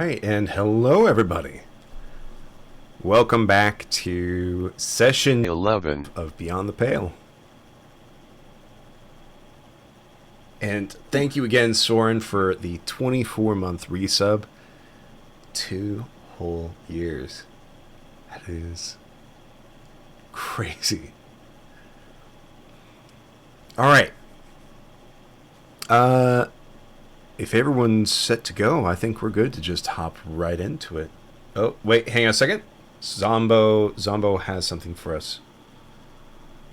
right, and hello everybody. Welcome back to session 11 of Beyond the Pale. And thank you again, Soren, for the 24-month resub. 2 whole years. That is crazy. Alright. If everyone's set to go, I think we're good to just hop right into it. Oh, wait, hang on a second. Zombo has something for us.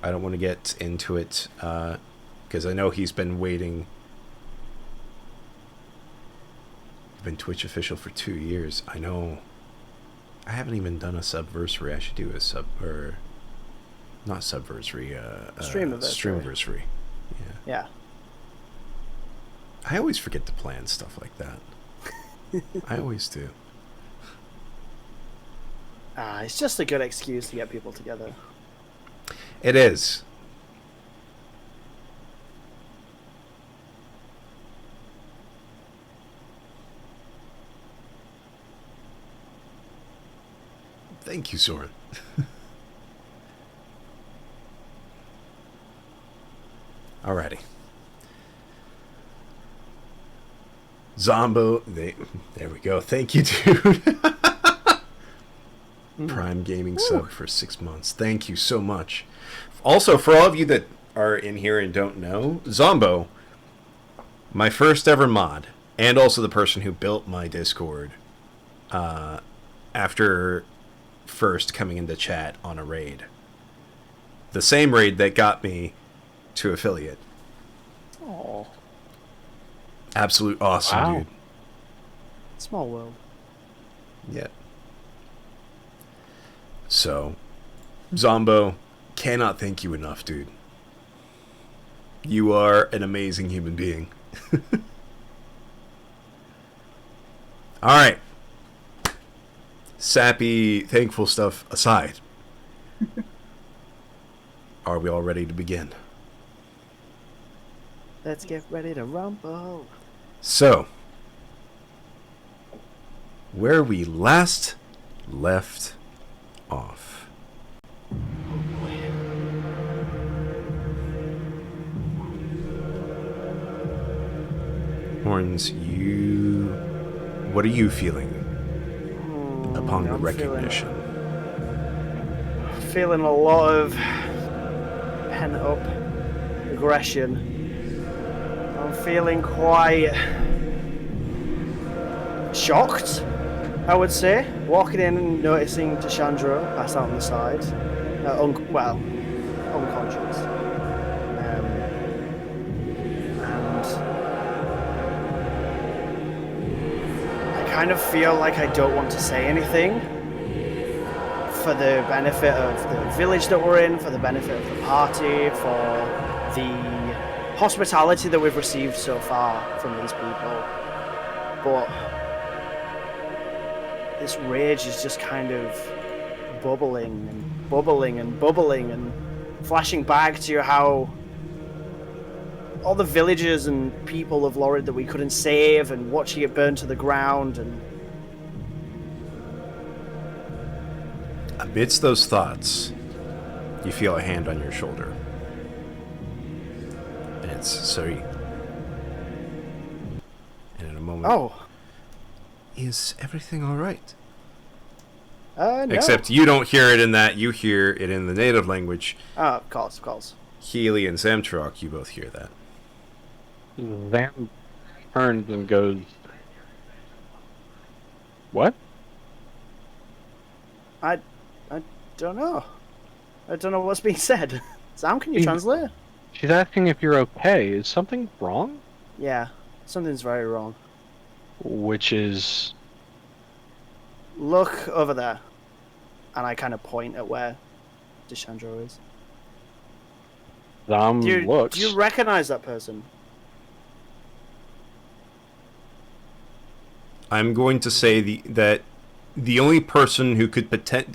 I don't want to get into it, because I know he's been waiting. He's been Twitch official for 2 years. I know. I haven't even done a subversary. I should do a not subversary, streamiversary. Yeah. I always forget to plan stuff like that. I always do. It's just a good excuse to get people together. It is. Thank you, Soren. Alrighty. Zombo, there we go. Thank you, dude. Prime Gaming sub for 6 months. Thank you so much. Also, for all of you that are in here and don't know, Zombo, my first ever mod, and also the person who built my Discord, after first coming into chat on a raid. The same raid that got me to affiliate. Oh, Absolute awesome, dude. small world. Yeah. So, Zombo, cannot thank you enough, dude. You are an amazing human being. Alright. Sappy, thankful stuff aside. Are we all ready to begin? Let's get ready to rumble. So, where we last left off. Horns, what are you feeling upon the recognition? Feeling a lot of pent-up aggression. I'm feeling quite shocked, I would say. Walking in and noticing Deshandro passed out on the side. Unconscious. And I kind of feel like I don't want to say anything for the benefit of the village that we're in, for the benefit of the party, for the hospitality that we've received so far from these people. But this rage is just kind of bubbling and bubbling and bubbling and flashing back to how all the villagers and people of Lorid that we couldn't save and watching it burn to the ground. And amidst those thoughts, you feel a hand on your shoulder. And it's Sari. And in a moment... Oh. Is everything alright? No. Except you don't hear it in that, you hear it in the native language. Of course. Healy and Zamtrok, you both hear that. Zam turns and goes, what? I don't know. I don't know what's being said. Zam, can you translate? She's asking if you're okay. Is something wrong? Yeah, something's very wrong. Which is... Look over there. And I kind of point at where Deshandro is. Zam looks. Do you recognize that person? I'm going to say that the only person who could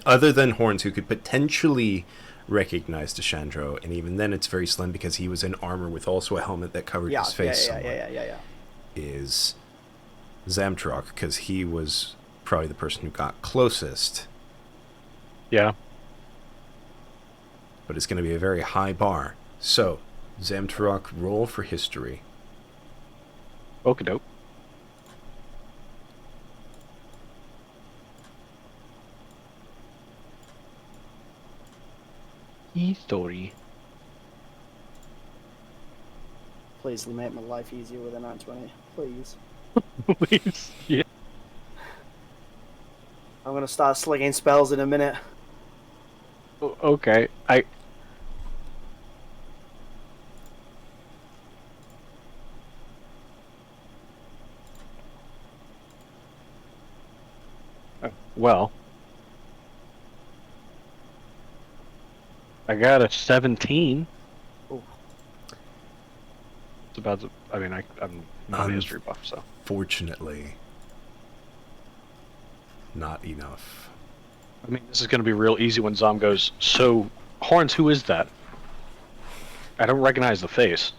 other than Horns, who could potentially recognize Deshandro, and even then it's very slim because he was in armor with also a helmet that covered his face somewhat, yeah. is Zamtrok, because he was probably the person who got closest. Yeah. But it's going to be a very high bar. So, Zamtrok, roll for history. Okie doke. History. Please make my life easier with a 920. Please. Please. Yeah. I'm gonna start slinging spells in a minute. Okay. Well, I got a 17. Ooh. It's about. I mean, I'm not a history buff, so. Fortunately, not enough. I mean, this is going to be real easy when Zom goes, so, Horns, who is that? I don't recognize the face.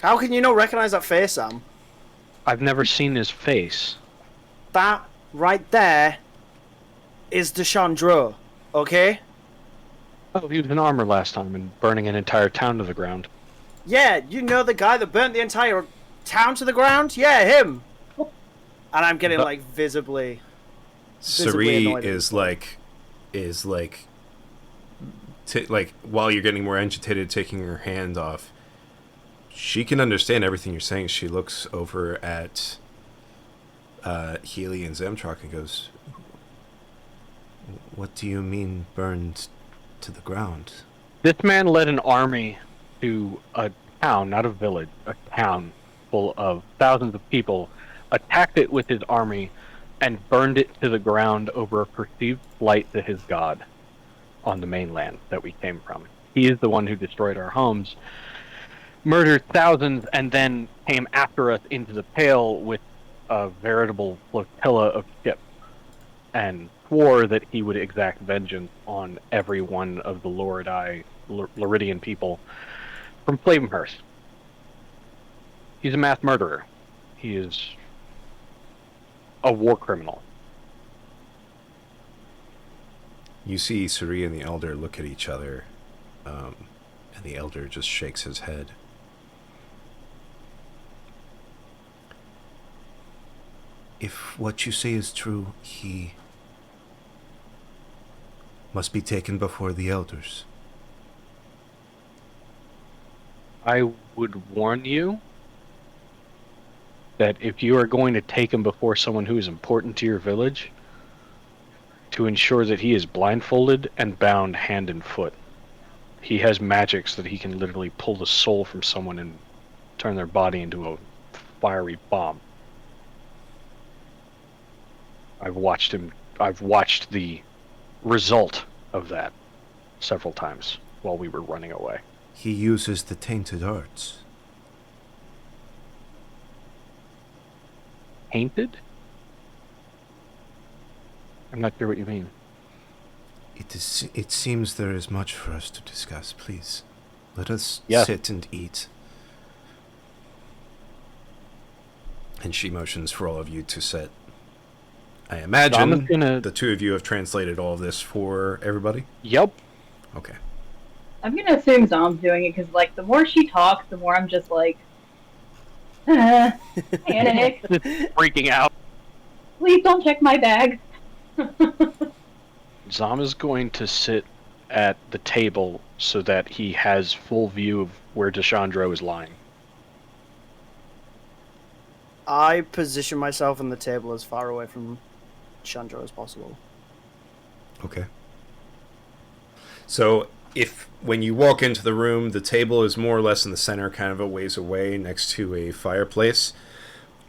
How can you not recognize that face, Sam? I've never seen his face. That right there is Deshandro, okay? Oh, he was in armor last time and burning an entire town to the ground. Yeah, you know the guy that burnt the entire town to the ground? Yeah, him. And I'm getting like visibly Suri annoyed. is like while you're getting more agitated, taking her hand off. She can understand everything you're saying. She looks over at Healy and Zamtrok and goes, "What do you mean burned to the ground?" This man led an army to a town, not a village, a town full of thousands of people, attacked it with his army, and burned it to the ground over a perceived slight to his god on the mainland that we came from. He is the one who destroyed our homes, murdered thousands, and then came after us into the Pale with a veritable flotilla of ships, and swore that he would exact vengeance on every one of the Loridian people from Flavenhurst. He's a mass murderer. He is a war criminal. You see Suri and the Elder look at each other, and the Elder just shakes his head. If what you say is true, he must be taken before the elders. I would warn you that if you are going to take him before someone who is important to your village, to ensure that he is blindfolded and bound hand and foot. He has magics that he can literally pull the soul from someone and turn their body into a fiery bomb. I've watched the result of that several times while we were running away. He uses the tainted arts. Tainted? I'm not sure what you mean. It seems there is much for us to discuss. Please, let us Yes. sit and eat. And she motions for all of you to sit. I imagine the two of you have translated all of this for everybody? Yep. Okay. I'm gonna assume Zom's doing it because, like, the more she talks, the more I'm just like, panic. Freaking out. Please don't check my bag. Zom is going to sit at the table so that he has full view of where Deshandro is lying. I position myself on the table as far away from Chandra as possible. Okay. So, when you walk into the room, the table is more or less in the center, kind of a ways away, next to a fireplace.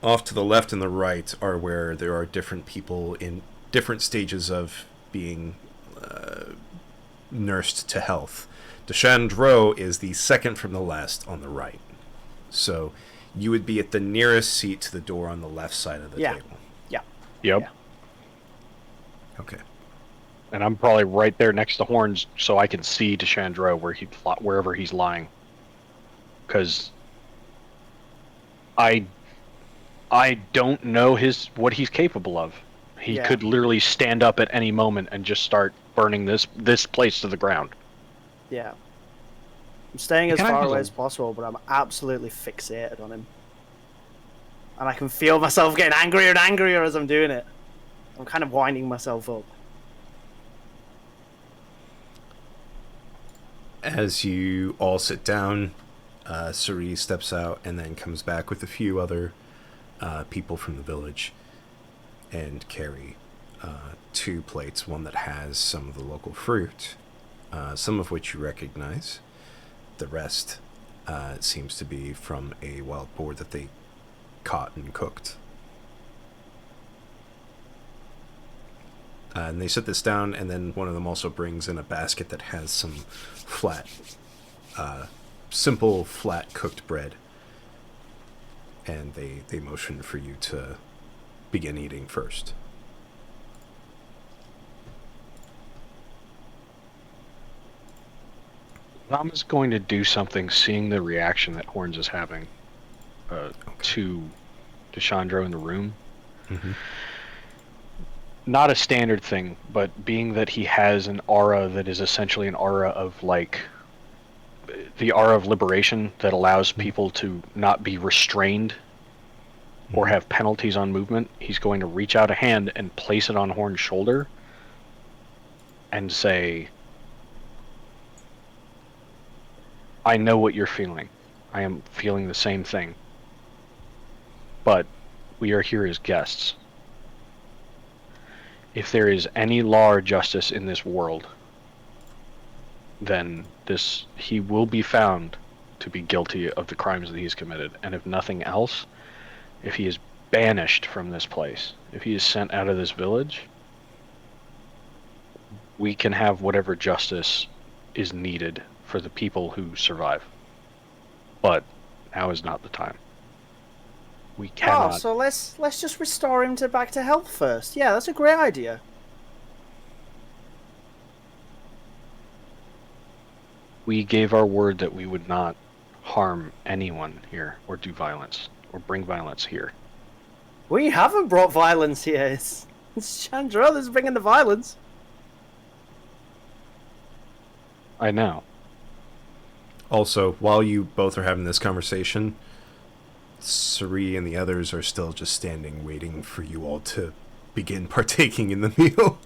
Off to the left and the right are where there are different people in different stages of being nursed to health. Deshandro is the second from the last on the right. So, you would be at the nearest seat to the door on the left side of the table. Yeah. Yep. Yeah. Okay. And I'm probably right there next to Horns, so I can see Deshandro wherever he's lying. Because I I don't know what he's capable of. He Yeah. could literally stand up at any moment and just start burning this place to the ground. Yeah. I'm staying He as kinda far has away a- as possible, but I'm absolutely fixated on him. And I can feel myself getting angrier and angrier as I'm doing it. I'm kind of winding myself up. As you all sit down, Suri steps out and then comes back with a few other people from the village and carry 2 plates, one that has some of the local fruit, some of which you recognize. The rest seems to be from a wild boar that they caught and cooked. And they set this down, and then one of them also brings in a basket that has some flat, simple, flat cooked bread. And they motion for you to begin eating first. Zom is going to do something, seeing the reaction that Horns is having to Deshandro in the room. Mm-hmm. Not a standard thing, but being that he has an aura that is essentially an aura of, like, the aura of liberation that allows people to not be restrained or have penalties on movement, he's going to reach out a hand and place it on Horn's shoulder and say, I know what you're feeling. I am feeling the same thing. But we are here as guests. If there is any law or justice in this world, then he will be found to be guilty of the crimes that he's committed. And if nothing else, if he is banished from this place, if he is sent out of this village, we can have whatever justice is needed for the people who survive. But now is not the time. We cannot. Oh, so let's just restore him back to health first. Yeah, that's a great idea. We gave our word that we would not harm anyone here or do violence or bring violence here. We haven't brought violence here. It's Chandra that's bringing the violence. I know. Also, while you both are having this conversation, Suri and the others are still just standing waiting for you all to begin partaking in the meal.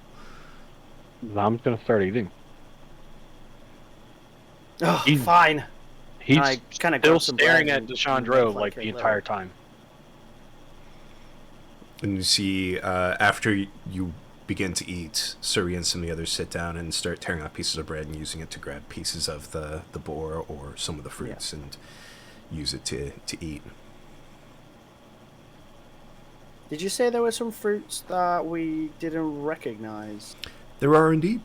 I'm gonna start eating. Oh, He's- fine. He's I kinda still got some staring bread at and Deshandro make like like the a entire little- time. And you see, after you begin to eat, Suri and some of the others sit down and start tearing out pieces of bread and using it to grab pieces of the boar or some of the fruits and use it to eat. Did you say there were some fruits that we didn't recognize? There are indeed.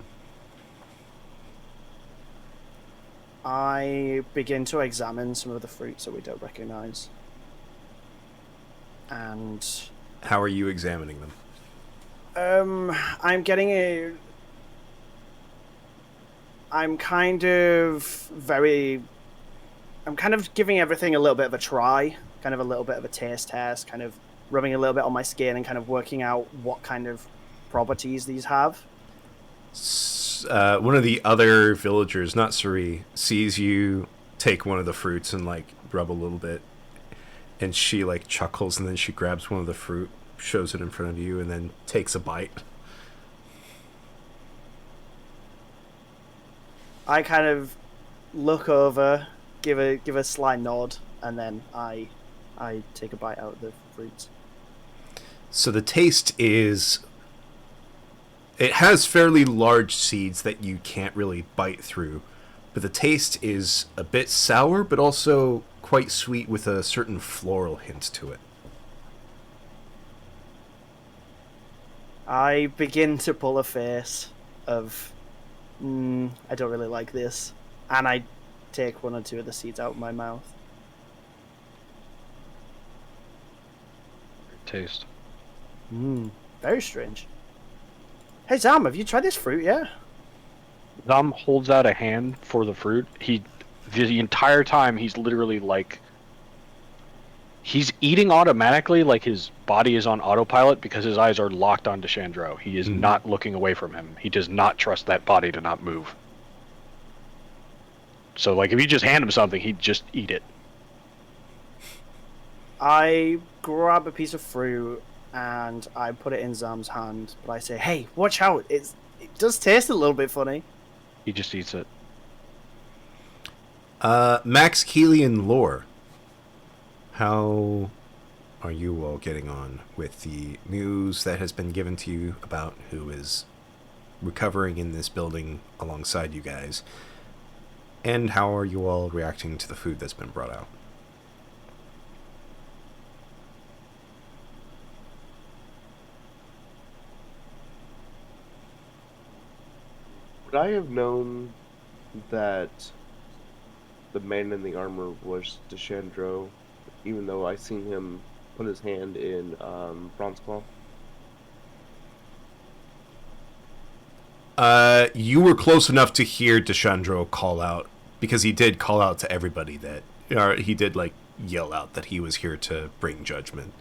I begin to examine some of the fruits that we don't recognize. And How are you examining them? I'm getting a... I'm kind of giving everything a little bit of a try, kind of a little bit of a taste test, kind of rubbing a little bit on my skin and kind of working out what kind of properties these have. One of the other villagers, not Suri, sees you take one of the fruits and like rub a little bit, and she like chuckles, and then she grabs one of the fruit, shows it in front of you, and then takes a bite. I kind of look over, give a sly nod, and then I take a bite out of the fruits. So the taste is... It has fairly large seeds that you can't really bite through, but the taste is a bit sour, but also quite sweet with a certain floral hint to it. I begin to pull a face of, I don't really like this, and I take one or two of the seeds out of my mouth. Taste. Very strange. Hey Zam, have you tried this fruit yet? Zom holds out a hand for the fruit. The entire time he's literally like He's eating automatically, like his body is on autopilot because his eyes are locked on Deshandro. He is not looking away from him. He does not trust that body to not move. So, like, if you just hand him something, he'd just eat it. I grab a piece of fruit and I put it in Zam's hand, but I say, "Hey, watch out! It does taste a little bit funny." He just eats it. Max, Keeley, and Lore. How are you all getting on with the news that has been given to you about who is recovering in this building alongside you guys? And how are you all reacting to the food that's been brought out? Would I have known that the man in the armor was Deshandro, even though I seen him put his hand in Bronze Claw? You were close enough to hear Deshandro call out, because he did call out to everybody that, he did like yell out that he was here to bring judgment.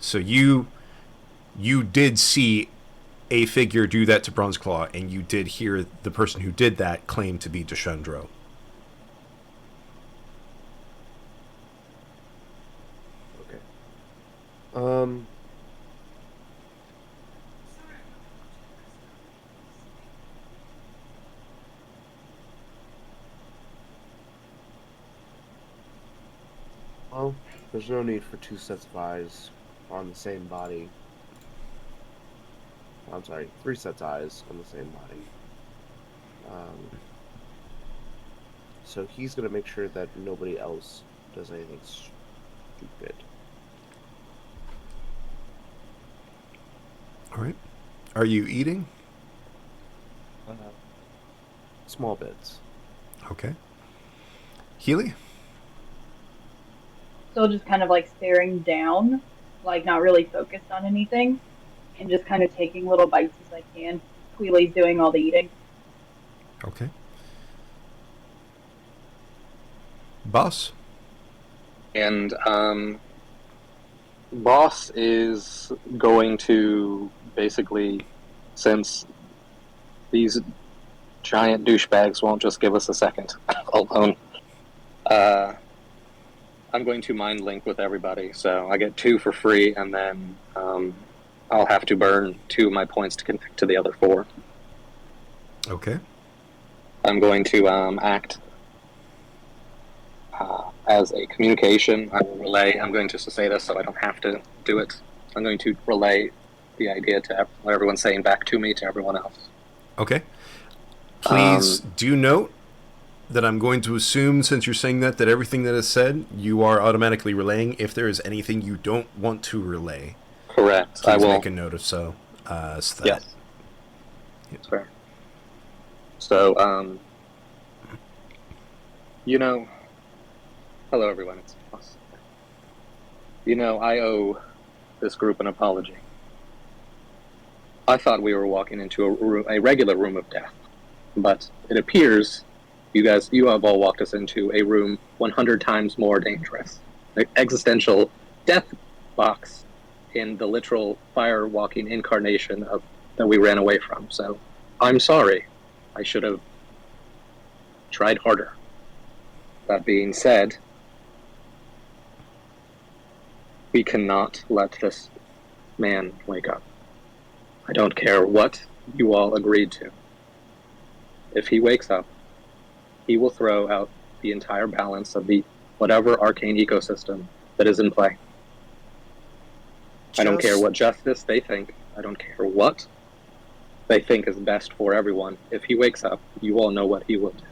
So you did see a figure do that to Bronze Claw, and you did hear the person who did that claim to be Deshandro. Okay. Well, there's no need for two sets of eyes on the same body. I'm sorry, three sets of eyes on the same body. So he's gonna make sure that nobody else does anything stupid. All right. Are you eating? Small bits. Okay. Healy? Still just kind of like staring down, like not really focused on anything, and just kind of taking little bites as I can. Queely's doing all the eating. Okay. Boss? And Boss is going to basically, since these giant douchebags won't just give us a second alone, I'm going to mind link with everybody. So I get 2 for free, and then I'll have to burn 2 of my points to connect to the other 4. Okay. I'm going to act as a communication. I will relay. I'm going to say this so I don't have to do it. I'm going to relay the idea to what everyone's saying back to me, to everyone else. Okay. Please do note that I'm going to assume, since you're saying that everything that is said, you are automatically relaying. If there is anything you don't want to relay, correct. Please I will make a note of so that. Yes. That's fair. So, hello everyone, it's us. I owe this group an apology. I thought we were walking into a regular room of death, but it appears you have all walked us into a room 100 times more dangerous. An existential death box in the literal fire-walking incarnation that we ran away from. So, I'm sorry. I should have tried harder. That being said, we cannot let this man wake up. I don't care what you all agreed to. If he wakes up, he will throw out the entire balance of the whatever arcane ecosystem that is in play. I don't care what justice they think. I don't care what they think is best for everyone. If he wakes up, you all know what he will do.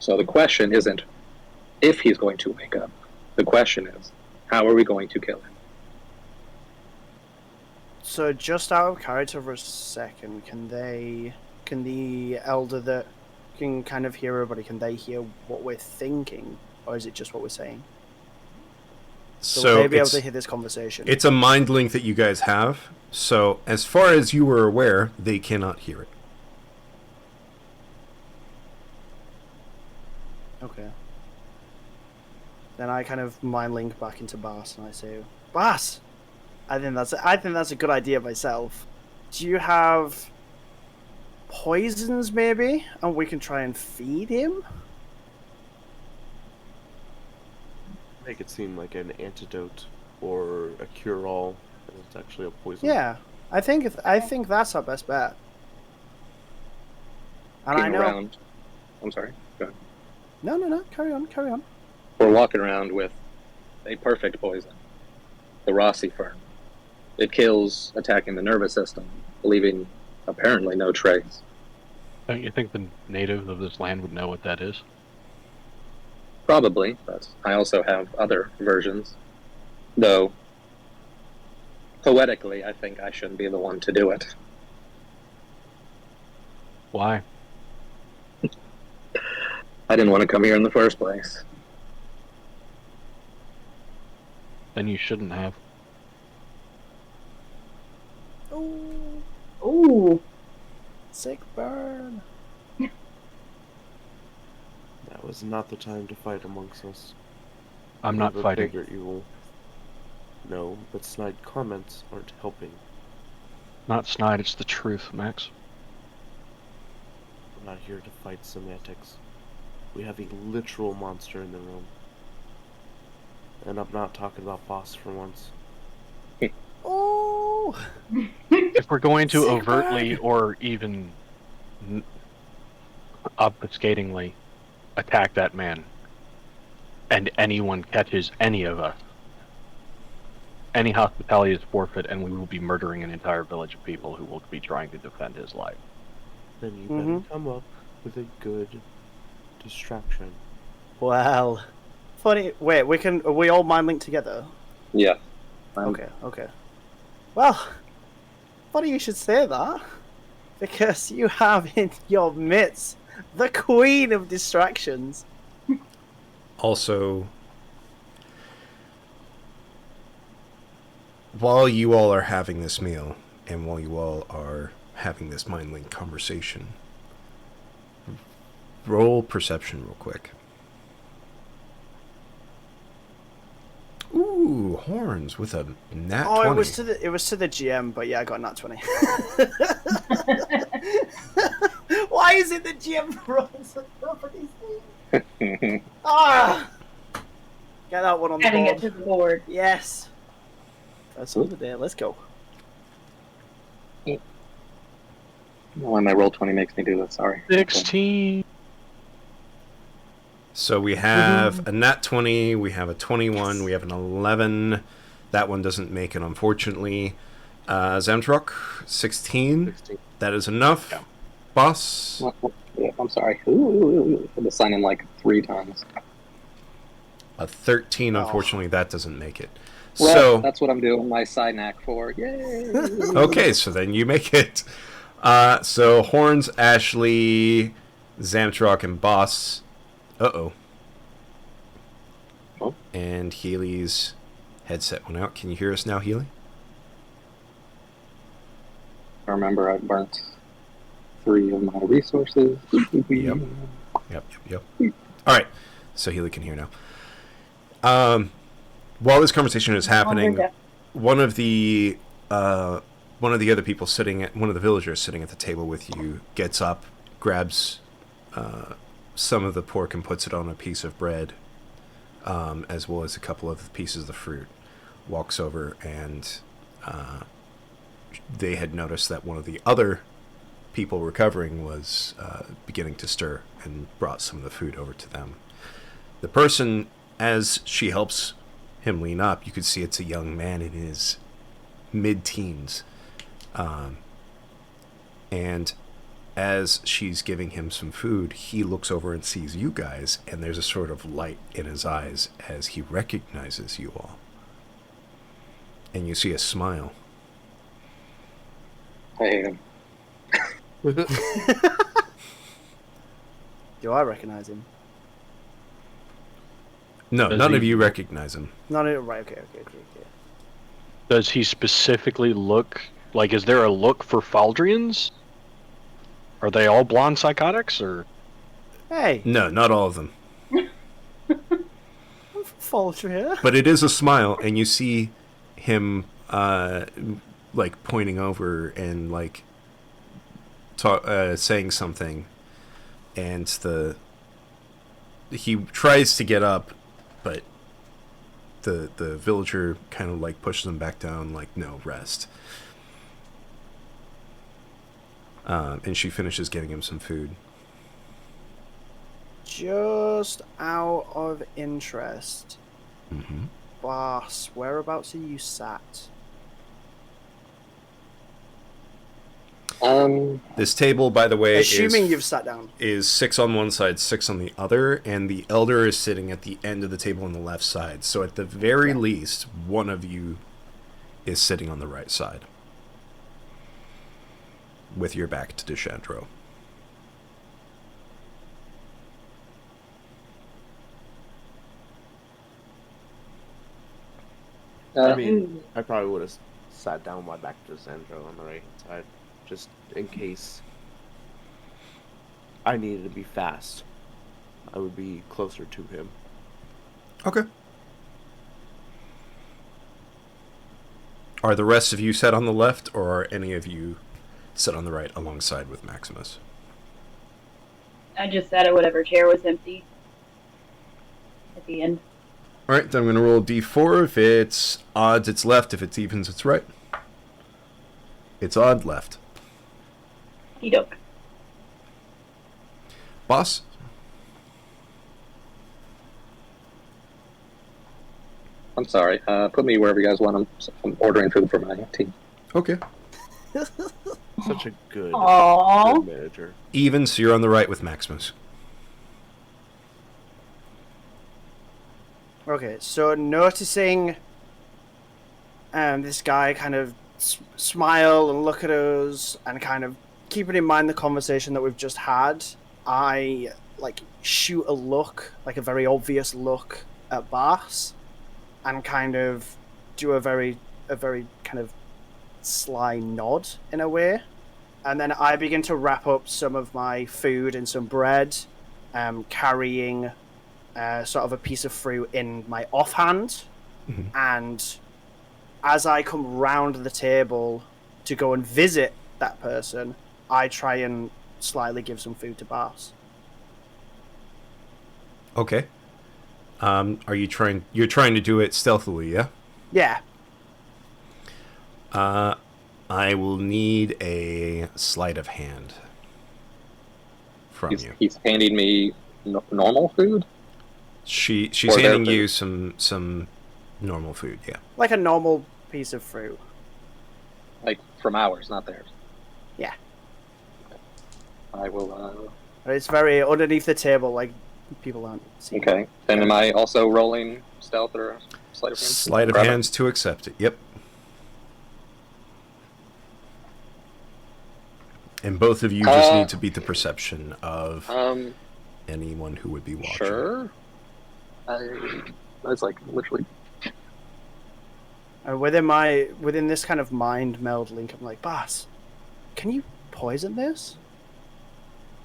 So the question isn't if he's going to wake up. The question is, how are we going to kill him? So just out of character for a second, can the elder that can kind of hear everybody, can they hear what we're thinking? Or is it just what we're saying? So will they be able to hear this conversation? It's a mind link that you guys have. So as far as you were aware, they cannot hear it. Okay. Then I kind of mind link back into Bass and I say, Bass, I think that's a good idea myself. Do you have poisons maybe, and we can try and feed him? Make it seem like an antidote or a cure-all, and it's actually a poison. Yeah, I think that's our best bet. And I know. Around. I'm sorry. Go ahead. No. Carry on. We're walking around with a perfect poison, the Rossi fern. It kills, attacking the nervous system, leaving apparently no trace. Don't you think the natives of this land would know what that is? Probably, but I also have other versions. Though, poetically, I think I shouldn't be the one to do it. Why? I didn't want to come here in the first place. Then you shouldn't have. Ooh, Ooh. sick burn. That was not the time to fight amongst us. I'm We not have a fighting. bigger evil. No, but snide comments aren't helping. Not snide, it's the truth, Max. We're not here to fight semantics. We have a literal monster in the room. And I'm not talking about boss for once. Oh, If we're going to Sick overtly burn. or even obfuscatingly attack that man, and anyone catches any of us, any hospitality is forfeit, and we will be murdering an entire village of people who will be trying to defend his life. Then you better come up with a good distraction. well, funny. Wait, are we all mind linked together? Yeah. Okay. Well, funny you should say that, because you have in your midst the queen of distractions. Also, while you all are having this meal, and while you all are having this mind link conversation, roll perception real quick. Ooh, horns with a nat 20. It was to the GM, but yeah, I got a nat 20. Why is it the GM rolls for these things? Ah! Get that one on the Adding it board. to the board. Yes. That's all the day. Let's go. Why my roll 20 makes me do this, sorry. 16. So we have a nat 20, we have a 21, we have an 11. That one doesn't make it, unfortunately. Zamtrok, 16. 16. That is enough. Yeah. Boss, Yeah, I'm sorry. Ooh, I had to sign in like 3 times. a 13. Oh. Unfortunately, that doesn't make it. Well, So, that's what I'm doing my side knack for. Yay! okay, so then you make it. So Horns, Ashley, Zamtrok, and Boss. Uh-oh. Oh. And Healy's headset went out. Can you hear us now, Healy? I remember I burnt 3 of my resources. Yep. All right, so Healy can hear now. While this conversation is happening, one of the other people one of the villagers sitting at the table with you gets up, grabs some of the pork and puts it on a piece of bread, as well as a couple of pieces of fruit. Walks over, and they had noticed that one of the other people recovering was beginning to stir, and brought some of the food over to them. The person, as she helps him lean up, you could see it's a young man in his mid-teens. And as she's giving him some food, he looks over and sees you guys, and there's a sort of light in his eyes as he recognizes you all. And you see a smile. I hate him. Do I recognize him? No, Does none he- of you recognize him. No, right. Okay. Does he specifically look like? Is there a look for Faldrians? Are they all blonde psychotics, or Hey, No, not all of them. Faltria. But it is a smile, and you see him like pointing over and like saying something, and he tries to get up, but the villager kind of like pushes him back down, like, no, rest. And she finishes getting him some food. Just out of interest, Mm-hmm. boss, whereabouts are you sat? This table, by the way, Assuming you've sat down. is 6 on one side, 6 on the other, and the elder is sitting at the end of the table on the left side. So at the very least, one of you is sitting on the right side, with your back to Deshandro. I mean, I probably would have sat down my back to Sandro on the right hand side, just in case I needed to be fast. I would be closer to him. Okay. Are the rest of you set on the left, or are any of you set on the right alongside with Maximus? I just sat at whatever chair was empty at the end. Alright, then I'm going to roll a d4. If it's odds, it's left. If it's evens, it's right. It's odd left. Doke. Boss? I'm sorry. Put me wherever you guys want. I'm ordering food for my team. Okay. Such a good Aww. manager. Even, so you're on the right with Maximus. Okay, so noticing this guy kind of smile and look at us, and kind of keeping in mind the conversation that we've just had, I like shoot a look, like a very obvious look at Bas, and kind of do a very kind of sly nod in a way, and then I begin to wrap up some of my food in some bread, carrying sort of a piece of fruit in my offhand. Mhm. And as I come round the table to go and visit that person, I try and slightly give some food to Bas. Okay. Are you trying... You're trying to do it stealthily, yeah? Yeah. I will need a sleight of hand from you. He's handing me normal food? She's Or their handing food. you some normal food, yeah. Like a normal piece of fruit. Like, from ours, not theirs. Yeah. I will, But it's very underneath the table, like people aren't seeing. okay. Then am I also rolling stealth or sleight of hand? Sleight of Grab it. hands to accept it, yep. And both of you just need to beat the perception of anyone who would be watching. Sure. That's like literally. Within this kind of mind meld link, I'm like, Bas, can you poison this?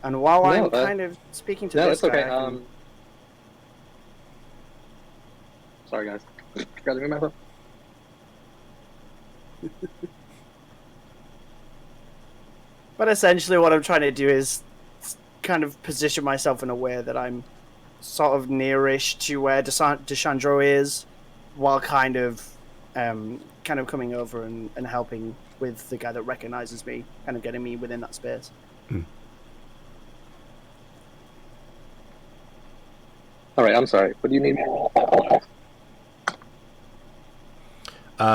And while I'm kind of speaking to No, this it's okay. guy, I can- Sorry, guys. Gathering myself. but essentially what I'm trying to do is kind of position myself in a way that I'm sort of nearish to where Deshandro is, while kind of coming over and helping with the guy that recognizes me, kind of getting me within that space. All right, I'm sorry. What do you need?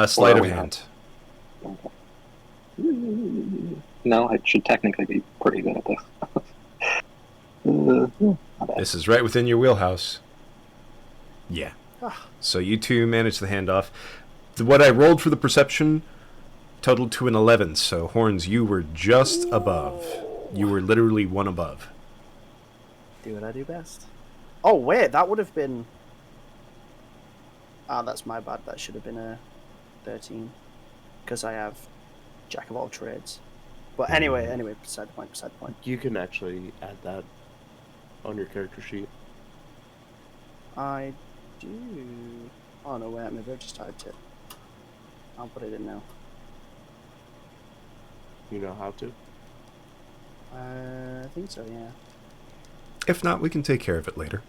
Sleight Or of we hand. No, I should technically be pretty good at this. Not bad. This is right within your wheelhouse. Yeah. So you two managed the handoff. What I rolled for the perception totaled to an 11. So, Horns, you were just above. You were literally one above. Do what I do best. Oh, wait, that would have been... Ah, that's my bad. That should have been a 13. Because I have Jack of all trades. But anyway, beside the point. You can actually add that on your character sheet. I Oh no, wait, maybe I just typed it. I'll put it in now. You know how to? I think so, yeah. If not, we can take care of it later.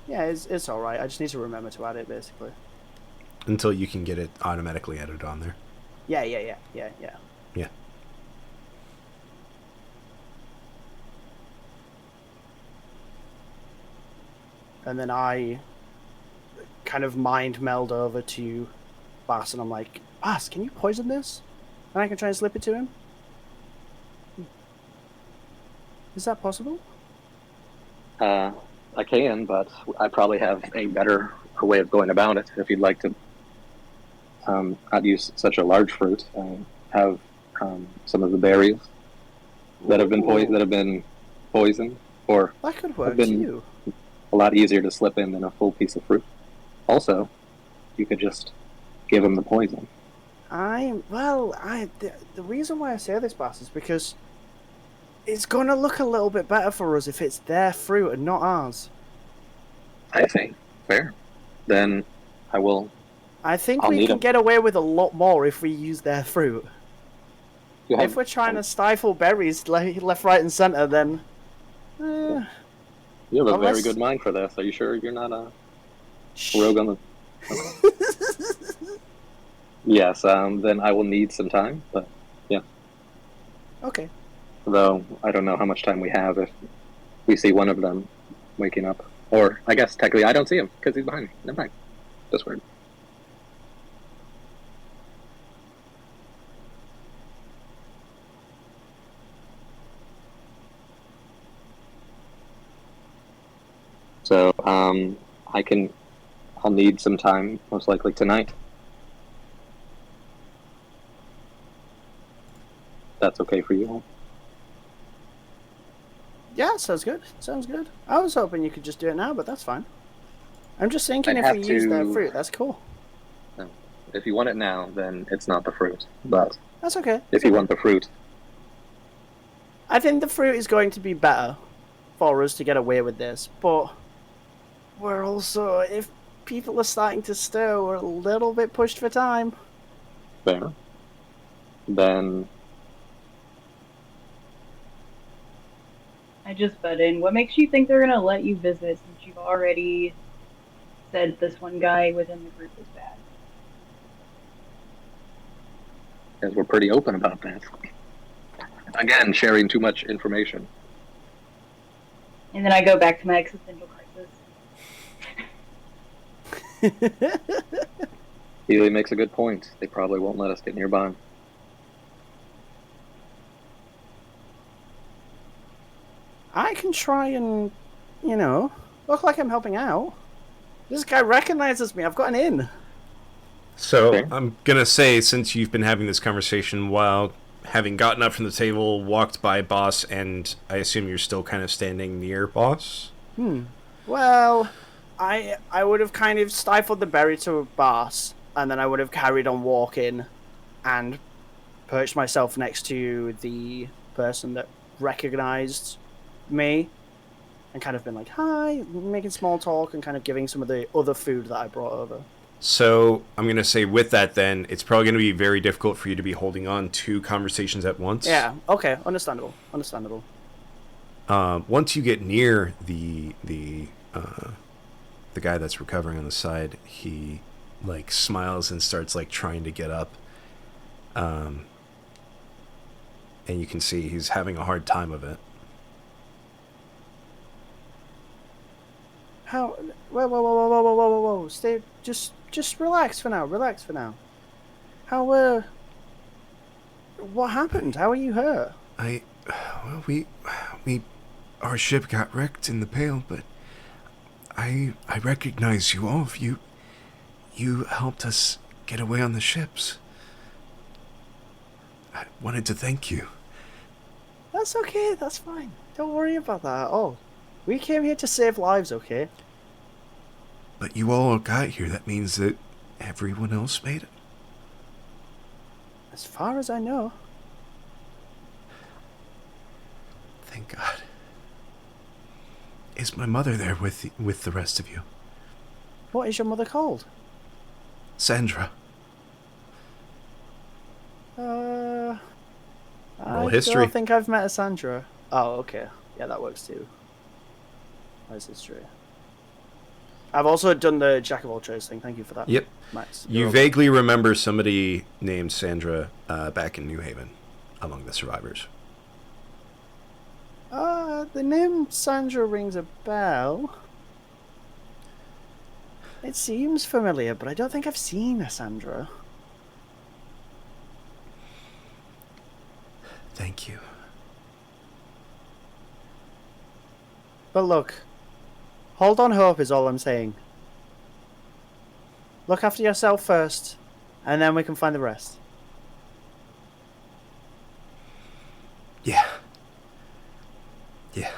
Yeah, it's alright. I just need to remember to add it, basically. Until you can get it automatically added on there. Yeah. Yeah. And then I kind of mind meld over to Bass, and I'm like, Bass, can you poison this? And I can try and slip it to him? Is that possible? I can, but I probably have a better way of going about it. If you'd like to not use such a large fruit, have some of the berries that have been poisoned, or That could work have been too. a lot easier to slip in than a full piece of fruit. Also, you could just give him the poison. The reason why I say this, Bass, is because it's going to look a little bit better for us if it's their fruit and not ours. I think. Fair. Then I will. I think I'll we need can 'em. get away with a lot more if we use their fruit. You have, If we're trying to stifle berries left, right, and center, then... you have a very unless- good mind for this. Are you sure you're not a rogue on the... Yes, then I will need some time, but yeah. Okay. Though I don't know how much time we have if we see one of them waking up. Or, I guess, technically, I don't see him, because he's behind me. Never mind. Just weird. So, I'll need some time, most likely tonight. That's okay for you all. Yeah, sounds good. Sounds good. I was hoping you could just do it now, but that's fine. I'm just thinking I'd if we have use their to- fruit, that's cool. If you want it now, then it's not the fruit. But That's okay. if you want the fruit, I think the fruit is going to be better for us to get away with this, but we're also, if people are starting to stir, we're a little bit pushed for time. fair. Then I just butt in. What makes you think they're gonna let you visit since you've already said this one guy within the group is bad? because we're pretty open about that. Again, sharing too much information. And then I go back to my existential crisis. Healy makes a good point. They probably won't let us get nearby. I can try and, look like I'm helping out. This guy recognizes me. I've got an in. So Okay. I'm gonna say, since you've been having this conversation while having gotten up from the table, walked by Boss, and I assume you're still kind of standing near Boss. Well, I would have kind of stifled the berry to a Bass, and then I would have carried on walking and perched myself next to the person that recognized me and kind of been like, hi, making small talk and kind of giving some of the other food that I brought over. So I'm gonna say, with that, then it's probably gonna be very difficult for you to be holding on to conversations at once. Yeah, okay, understandable. Once you get near the guy that's recovering on the side, he like smiles and starts like trying to get up. And you can see he's having a hard time of it. How? Whoa. Stay, just relax for now. How, what happened? How are you hurt? Our ship got wrecked in the Pale, but I recognize you all. You helped us get away on the ships. I wanted to thank you. That's okay, that's fine. Don't worry about that at all. We came here to save lives, okay? But you all got here. That means that everyone else made it. As far as I know. Thank God. Is my mother there with the rest of you? What is your mother called? Sandra. I history. don't think I've met a Sandra. Oh, okay. Yeah, that works too. That's history. I've also done the Jack of all trades thing. Thank you for that. Yep. Max. You You're vaguely remember somebody named Sandra back in New Haven among the survivors. the name Sandra rings a bell. It seems familiar, but I don't think I've seen a Sandra. Thank you. But look, hold on hope is all I'm saying. Look after yourself first, and then we can find the rest. Yeah. Yeah.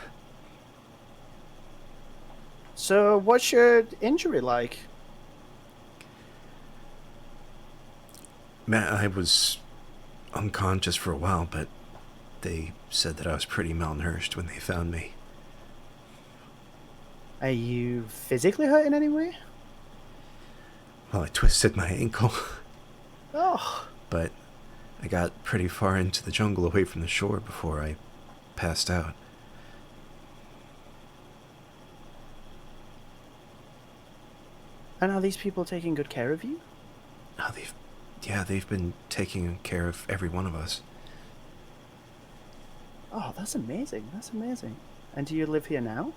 So, what's your injury like? Matt, I was unconscious for a while, but they said that I was pretty malnourished when they found me. Are you physically hurt in any way? Well, I twisted my ankle, Oh, but I got pretty far into the jungle away from the shore before I passed out. and are these people taking good care of you? Oh, they've been taking care of every one of us. Oh, that's amazing. That's amazing. And do you live here now?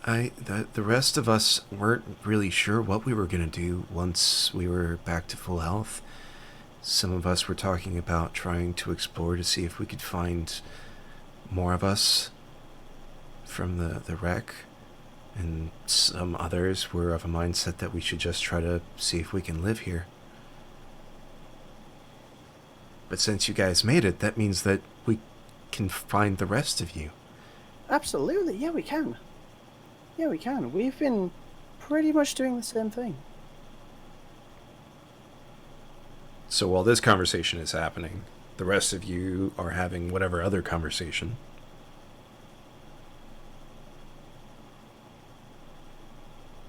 The rest of us weren't really sure what we were gonna do once we were back to full health. Some of us were talking about trying to explore to see if we could find more of us from the wreck. And some others were of a mindset that we should just try to see if we can live here. But since you guys made it, that means that we can find the rest of you. Absolutely. Yeah, we can. Yeah, we can. We've been pretty much doing the same thing. So while this conversation is happening, the rest of you are having whatever other conversation.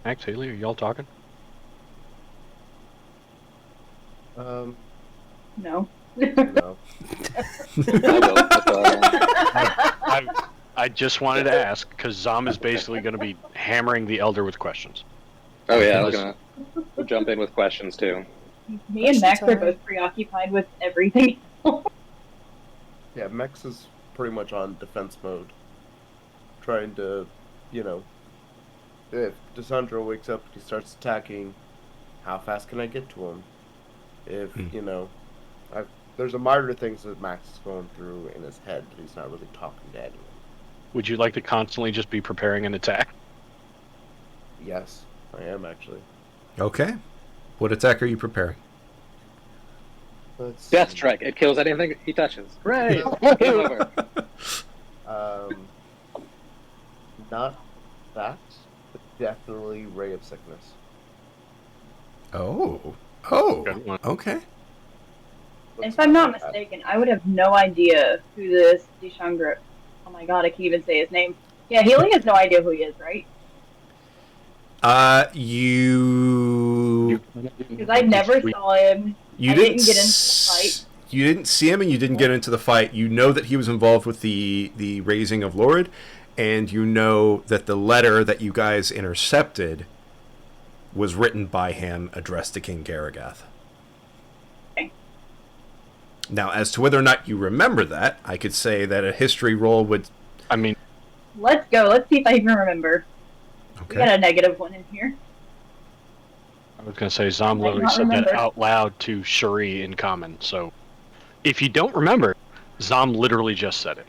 Max, Haley, are y'all talking? No. No. I just wanted to ask, because Zom is basically going to be hammering the Elder with questions. Oh yeah, I was gonna jump in with questions too. Me and Max are both preoccupied with everything. Yeah, Mex is pretty much on defense mode. Trying to, if Desandro wakes up and he starts attacking, how fast can I get to him? If, there's a myriad of things that Max is going through in his head, but he's not really talking to anyone. Would you like to constantly just be preparing an attack? Yes, I am actually. Okay. What attack are you preparing? Let's Death see. strike. It kills anything he touches. Hooray! Game over. Not that, but definitely Ray of Sickness. Oh. Good one. Okay. Let's If I'm not try that. mistaken, I would have no idea who this Deshangra. Oh my god, I can't even say his name. Yeah, Healy has no idea who he is, right? You Because I never saw him. You I didn't get into the fight. You didn't see him, and you didn't get into the fight. You know that he was involved with the raising of Lord, and you know that the letter that you guys intercepted was written by him, addressed to King Garagath. Okay. Now, as to whether or not you remember that, I could say that a history roll would. I mean, Let's go. Let's see if I can remember. We got Okay. a negative one in here. I was going to say, Zom I literally don't said that remember. out loud to Shuri in common. So, if you don't remember, Zom literally just said it.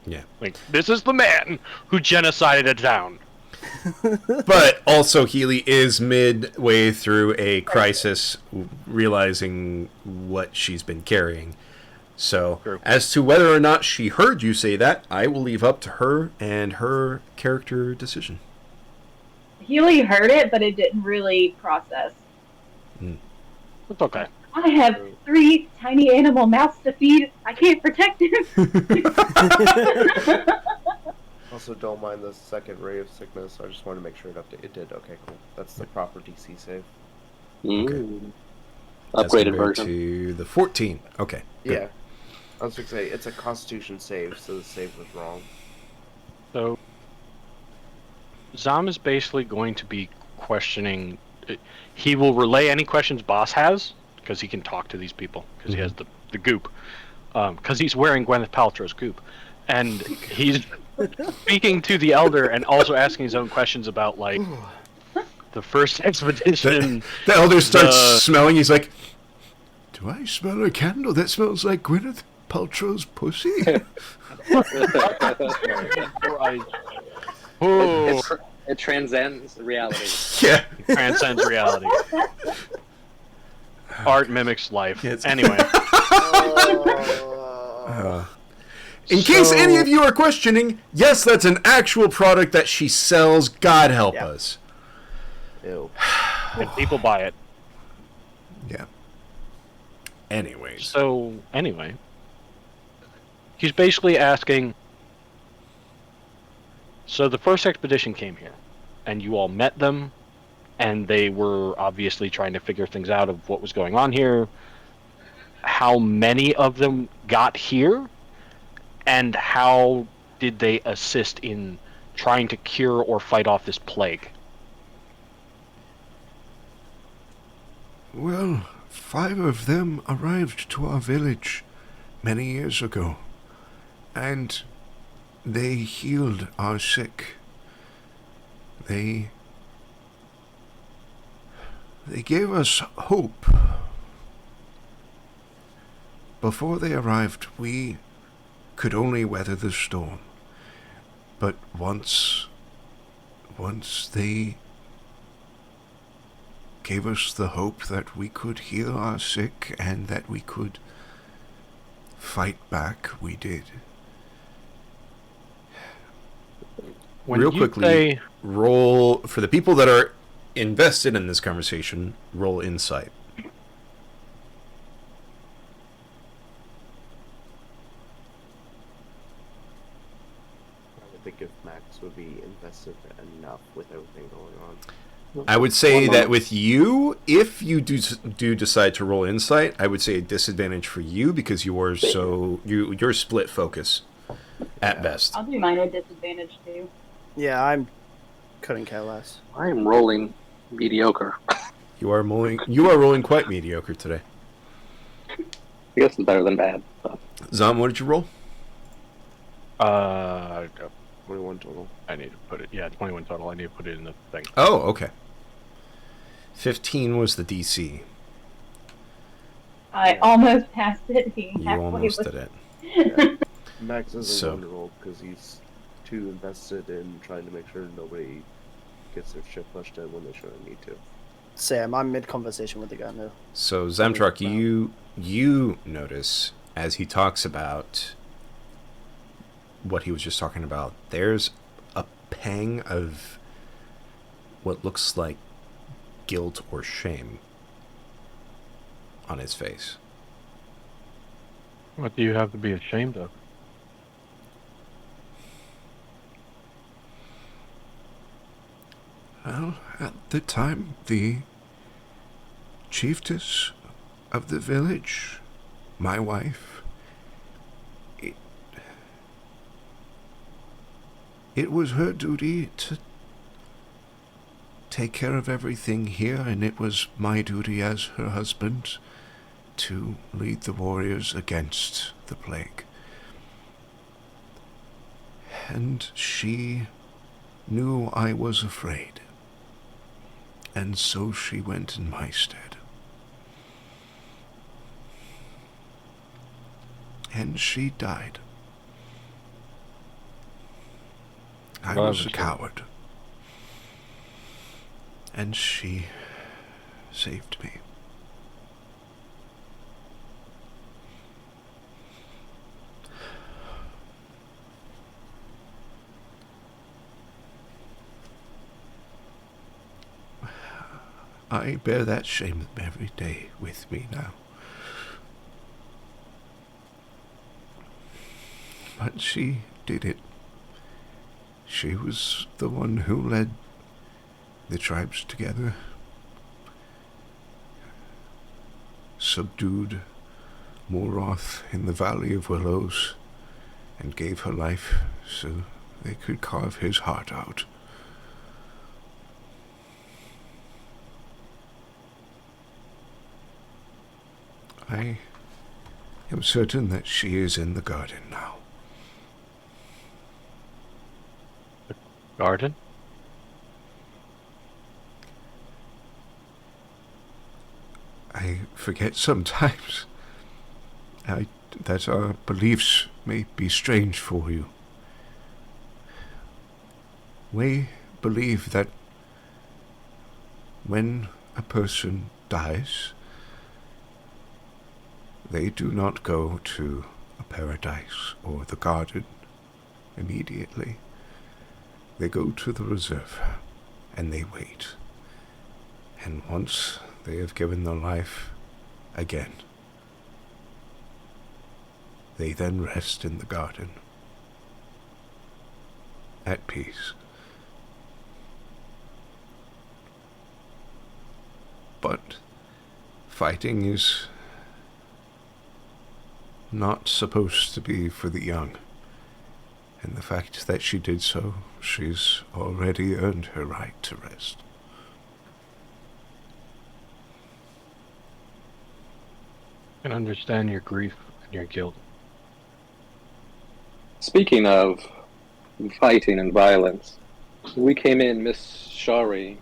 Yeah. Like, this is the man who genocided a town. But also, Healy is midway through a crisis, realizing what she's been carrying. So, True. as to whether or not she heard you say that, I will leave up to her and her character decision. Healy heard it, but it didn't really process. It's okay. I have 3 tiny animal mouths to feed. I can't protect him. Also, don't mind the second ray of sickness. I just wanted to make sure it did. Okay, cool. That's the proper DC save. Mm. As Upgraded compared version. to the 14. Okay. Good. Yeah. I was going to say, it's a Constitution save, so the save was wrong. So, Zom is basically going to be questioning. He will relay any questions Boss has, because he can talk to these people, because he has the goop. Because he's wearing Gwyneth Paltrow's goop. And he's speaking to the Elder and also asking his own questions about, like, the first expedition. The elder starts smelling. He's like, "Do I smell a candle that smells like Gwyneth Paltrow's pussy?" It transcends reality. Yeah. Transcends reality. Art mimics life. Yes. Anyway. In case any of you are questioning, yes, that's an actual product that she sells. God help us. Ew. And people buy it. Yeah. Anyways. So, anyway. He's basically asking... So the first expedition came here, and you all met them, and they were obviously trying to figure things out of what was going on here. How many of them got here, and how did they assist in trying to cure or fight off this plague? Well, 5 of them arrived to our village many years ago, and they healed our sick. They gave us hope. Before they arrived, we could only weather the storm. But once they gave us the hope that we could heal our sick and that we could fight back, we did. When Real you quickly, say- roll, for the people that are invested in this conversation, roll insight. I would think if Max would be invested enough with everything going on. I would say that with you, if you do decide to roll insight, I would say a disadvantage for you because you're split focus at best. I'll do mine with disadvantage too. Yeah, I couldn't care less. I am rolling mediocre. You are rolling quite mediocre today. I guess it's better than bad. But... Zom, what did you roll? 21 total. I need to put it. Yeah, 21 total. I need to put it in the thing. Oh, okay. 15 was the DC. I almost passed it. Being You halfway almost with... did it. Yeah. Max isn't So- going to roll because he's too invested in trying to make sure nobody gets their shit pushed in when they shouldn't need to. Sam, I'm mid-conversation with the guy now. So, Zamtruck, you notice as he talks about what he was just talking about, there's a pang of what looks like guilt or shame on his face. What do you have to be ashamed of? Well, at the time, the chiefess of the village, my wife, it was her duty to take care of everything here, and it was my duty as her husband to lead the warriors against the plague. And she knew I was afraid, and so she went in my stead. And she died. I was a coward. And she saved me. I bear that shame every day with me now. But she did it She was the one who led the tribes together, subdued Moroth in the Valley of Willows, and gave her life so they could carve his heart out. I am certain that she is in the garden now. Garden? I forget sometimes that our beliefs may be strange for you. We believe that when a person dies, they do not go to a paradise or the garden immediately. They go to the reserve and they wait. And once they have given their life again, they then rest in the garden, at peace. But fighting is not supposed to be for the young. And the fact that she did so, she's already earned her right to rest. I can understand your grief and your guilt. Speaking of fighting and violence, we came in, Miss Shari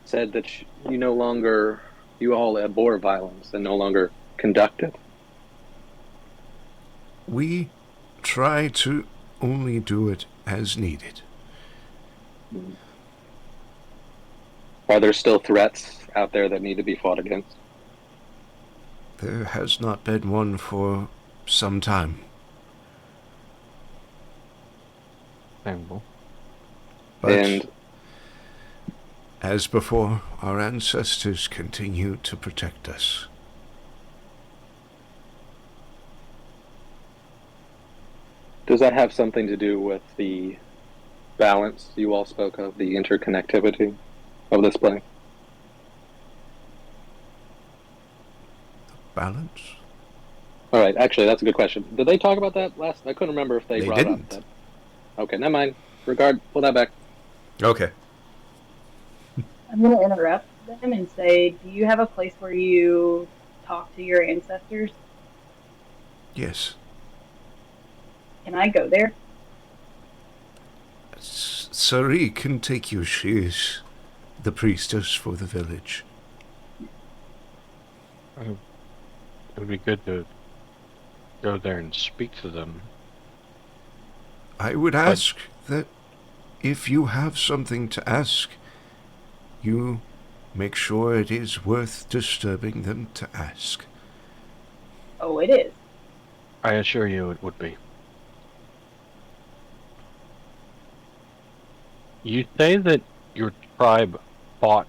said that you all abhor violence and no longer conduct it. We try to only do it as needed. Are there still threats out there that need to be fought against? There has not been one for some time. Understandable. But And as before, our ancestors continue to protect us. does that have something to do with the balance you all spoke of, the interconnectivity of this plane? Balance? All right, actually, that's a good question. Did they talk about that last? I couldn't remember if they brought didn't. up that. Okay, never mind. Pull that back. Okay. I'm going to interrupt them and say, do you have a place where you talk to your ancestors? Yes. Can I go there? Sari can take you. She is the priestess for the village. It would be good to go there and speak to them. I would ask that if you have something to ask, you make sure it is worth disturbing them to ask. Oh, it is. I assure you it would be. You say that your tribe fought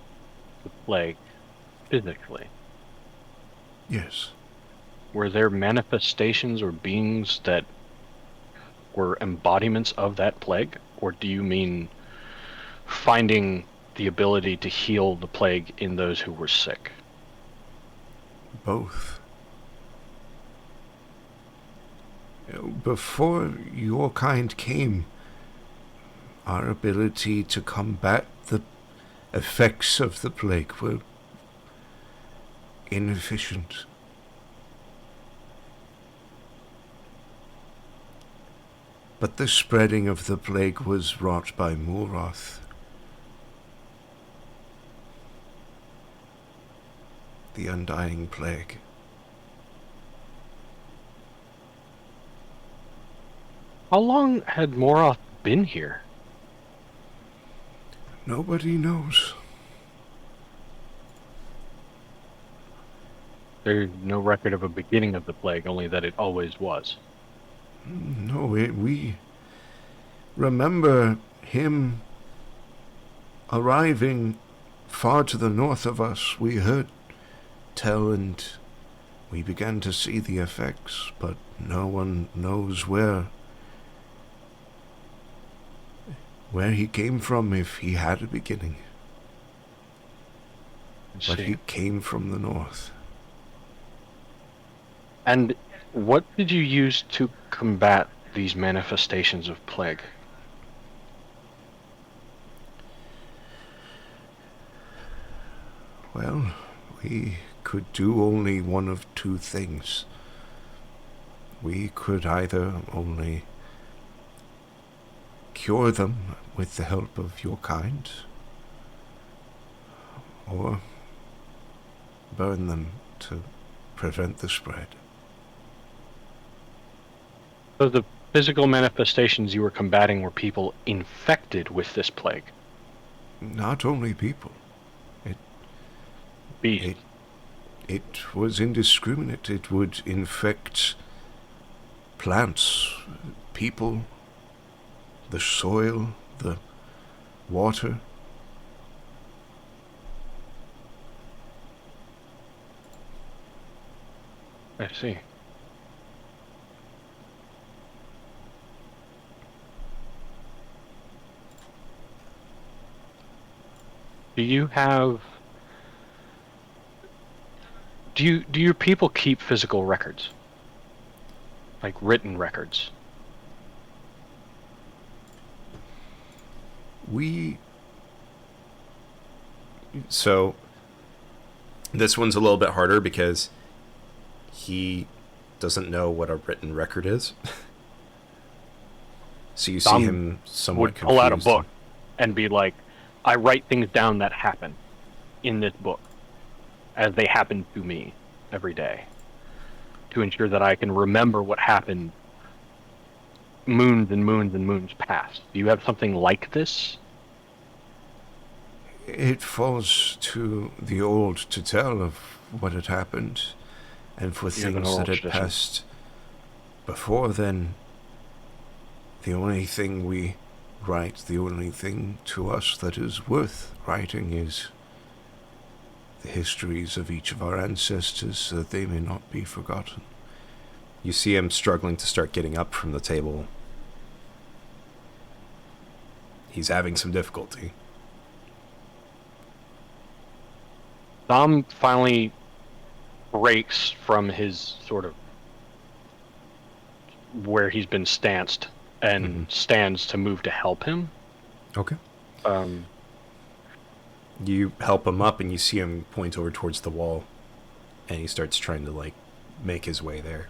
the plague physically. Yes. Were there manifestations or beings that were embodiments of that plague? Or do you mean finding the ability to heal the plague in those who were sick? Both. Before your kind came, our ability to combat the effects of the plague were inefficient. But the spreading of the plague was wrought by Moroth. The undying plague. How long had Moroth been here? Nobody knows. There's no record of a beginning of the plague, only that it always was. No, we remember him arriving far to the north of us. We heard tell and we began to see the effects, but no one knows where where he came from, if he had a beginning. But he came from the north. And what did you use to combat these manifestations of plague? Well, we could do only one of two things. We could either only cure them with the help of your kind, or burn them to prevent the spread. So the physical manifestations you were combating were people infected with this plague? Not only people. Beasts. It was indiscriminate. It would infect plants, people, the soil, the water. I see. Do you have... Do your people keep physical records? Like written records? So, this one's a little bit harder because he doesn't know what a written record is. So you see him somewhat would confused. pull out a book and be like, I write things down that happen in this book as they happen to me every day to ensure that I can remember what happened moons and moons and moons past. Do you have something like this? It falls to the old to tell of what had happened, and for You have an things oral that had tradition. passed before then, the only thing we write, the only thing to us that is worth writing is the histories of each of our ancestors, so that they may not be forgotten. You see him struggling to start getting up from the table. He's having some difficulty. Dom finally breaks from his sort of where he's been stanced and stands to move to help him. Okay. Um, You help him up and you see him point over towards the wall. And he starts trying to, like, make his way there.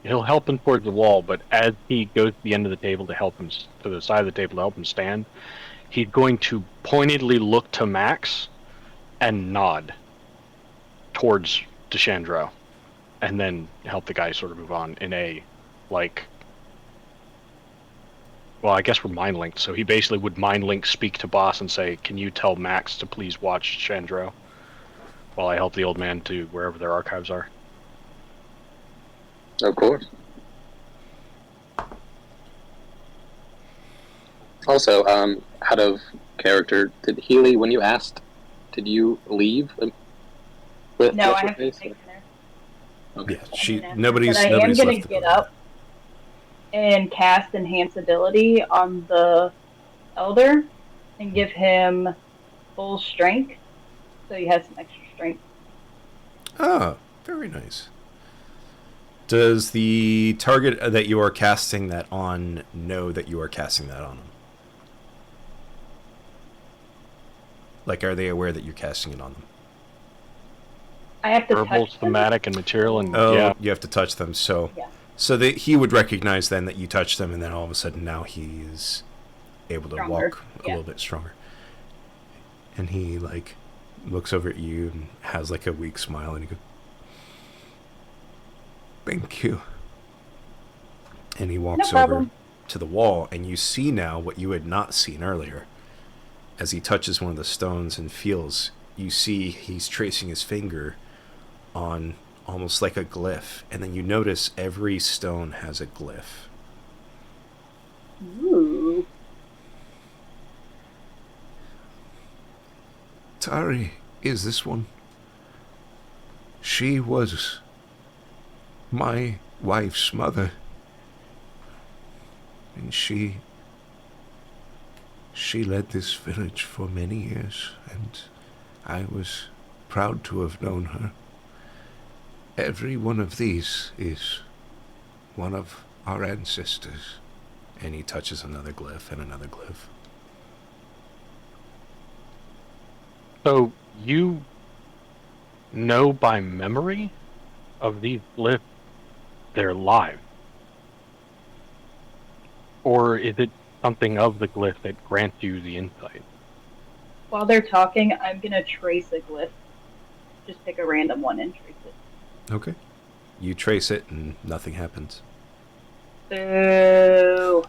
He'll help him towards the wall, but as he goes to the end of the table to help him, to the side of the table to help him stand, he's going to pointedly look to Max and nod towards DeChandro, and then help the guy sort of move on in a, like, well, I guess we're mind linked, so he basically would mind link speak to boss and say, can you tell Max to please watch DeChandro while I help the old man to wherever their archives are. Of course. Also, out of character, did Healy, when you asked, did you leave with No, I what's her have to face? take her. Okay. Yeah, nobody's But I am nobody's gonna left the get building. up and cast Enhance Ability on the Elder and give him full strength, so he has some extra strength. Ah, very nice. Does the target that you are casting that on know that you are casting that on them? Like, are they aware that you're casting it on them? I have to Verbal, touch them. thematic, and material, and Oh, yeah. you have to touch them. So, Yeah. so that he would recognize then that you touched them, and then all of a sudden now he is able to Stronger, walk a yeah. little bit stronger. And he like looks over at you and has like a weak smile, and he goes, Thank you. and he walks No over problem. to the wall, and you see now what you had not seen earlier. As he touches one of the stones and feels, you see he's tracing his finger on almost like a glyph, and then you notice every stone has a glyph. Ooh. Tari is this one. She was my wife's mother. And she She led this village for many years, and I was proud to have known her. Every one of these is one of our ancestors. And he touches another glyph and another glyph. So you know by memory of these glyphs their lives? Or is it something of the glyph that grants you the insight? While they're talking, I'm gonna trace a glyph. Just pick a random one and trace it. Okay. You trace it and nothing happens. Boo.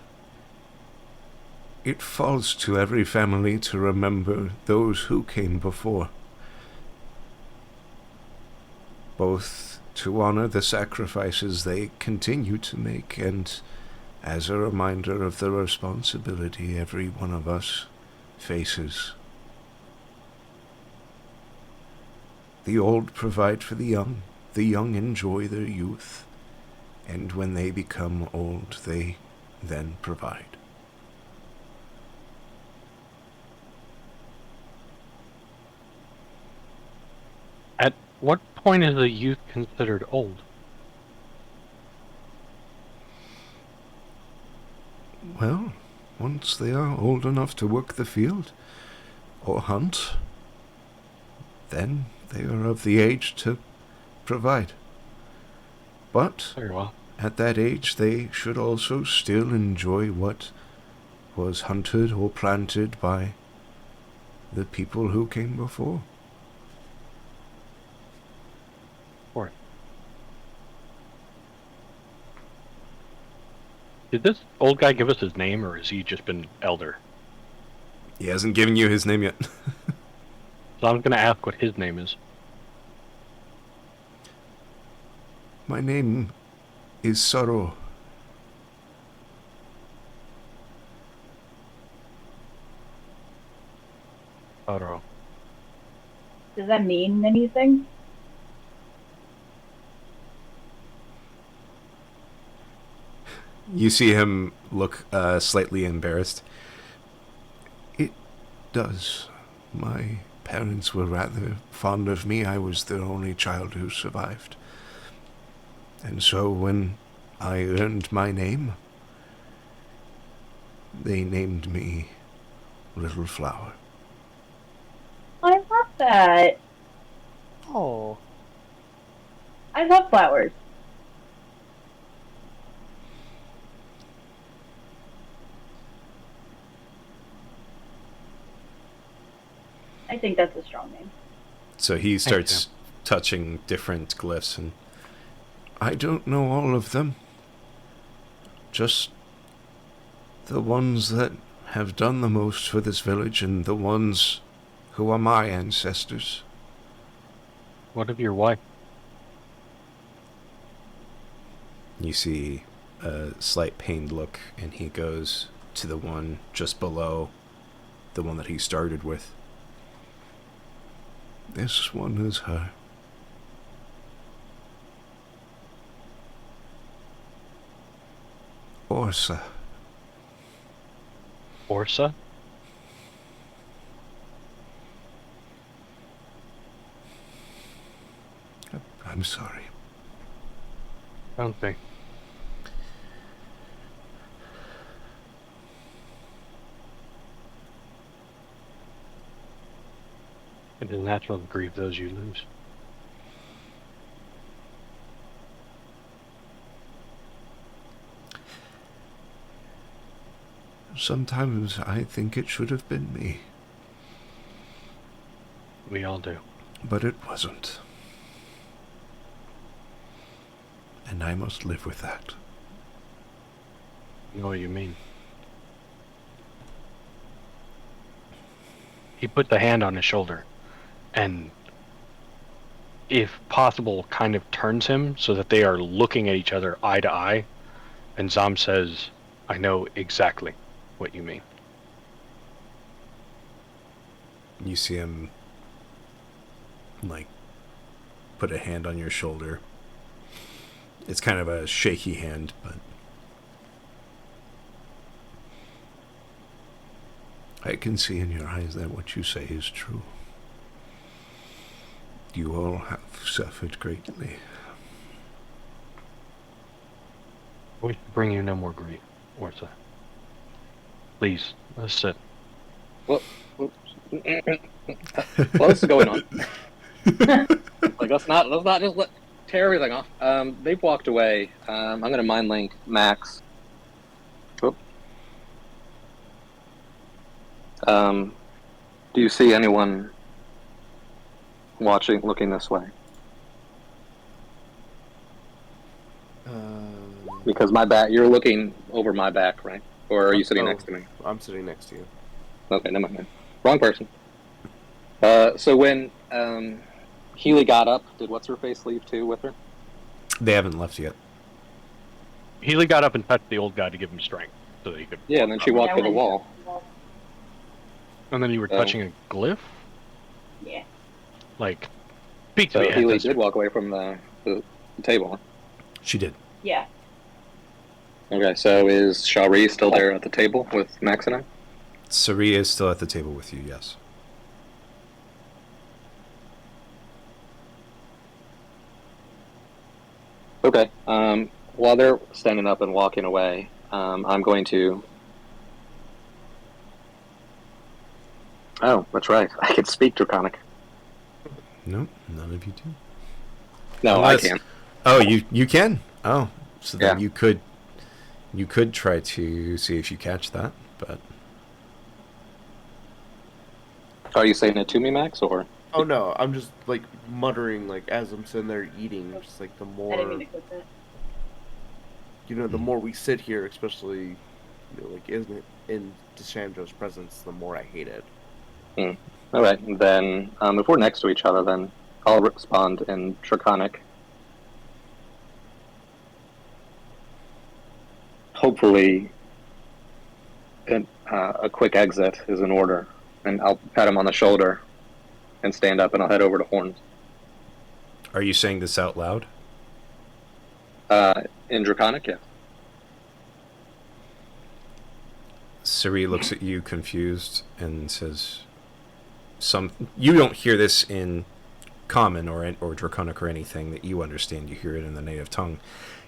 It falls to every family to remember those who came before, both to honor the sacrifices they continue to make and as a reminder of the responsibility every one of us faces. The old provide for the young enjoy their youth, and when they become old, they then provide. At what point is a youth considered old? Well, once they are old enough to work the field or hunt, then they are of the age to provide. But Very well. at that age, they should also still enjoy what was hunted or planted by the people who came before. Did this old guy give us his name, or has he just been elder? He hasn't given you his name yet. So I'm going to ask what his name is. My name is Sorrow. Oro. Does that mean anything? You see him look slightly embarrassed. It does. My parents were rather fond of me. I was the only child who survived. And so when I earned my name, they named me Little Flower. I love that. Oh, I love flowers. I think that's a strong name. So he starts touching different glyphs, and I don't know all of them. Just the ones that have done the most for this village and the ones who are my ancestors. What of your wife? you see a slight pained look, and he goes to the one just below the one that he started with. This one is her. Orsa. Orsa? I'm sorry. Don't think. It is natural to grieve those you lose. Sometimes I think it should have been me, We all do. but it wasn't. And I must live with that. I know what you mean. He puts a hand on his shoulder and, if possible, kind of turns him so that they are looking at each other eye to eye. And Zom says, I know exactly what you mean. You see him, like, put a hand on your shoulder. It's kind of a shaky hand, but I can see in your eyes that what you say is true. You all have suffered greatly. We should bring you no more grief, Orsa. Please, let's sit. Well, this is going on. Like, let's not just tear everything off. They've walked away. I'm going to mind link Max. Whoop. Do you see anyone looking this way? Because my back, you're looking over my back, right? Or are you sitting next to me? I'm sitting next to you. Okay, never mind. Wrong person. So when Healy got up, did what's-her-face leave too with her? They haven't left yet. Healy got up and touched the old guy to give him strength, so that he could. Yeah, and then she walked to the wall. And then you were touching a glyph? Yeah. Like, speak to So me. Healy did walk away from the table. She did. Yeah. Okay, so is Shari still there at the table with Max and I? Sari is still at the table with you, yes. Okay. While they're standing up and walking away, I'm going to... Oh, that's right. I can speak Draconic. No, none of you do. No, Unless- I can't. Oh, you can? Oh, so then Yeah. you could try to see if you catch that, but... Are you saying it to me, Max, or...? Oh no, I'm just like muttering like as I'm sitting there eating. Just like the I didn't more mean to click that. the more we sit here, especially like in Deshandro's presence, the more I hate it. All right, then if we're next to each other, then I'll respond in Draconic. Hopefully, a quick exit is in order, and I'll pat him on the shoulder and stand up, and I'll head over to Horns. Are you saying this out loud? In Draconic, yeah. Sari looks at you confused and says, you don't hear this in Common or Draconic or anything that you understand. You hear it in the native tongue.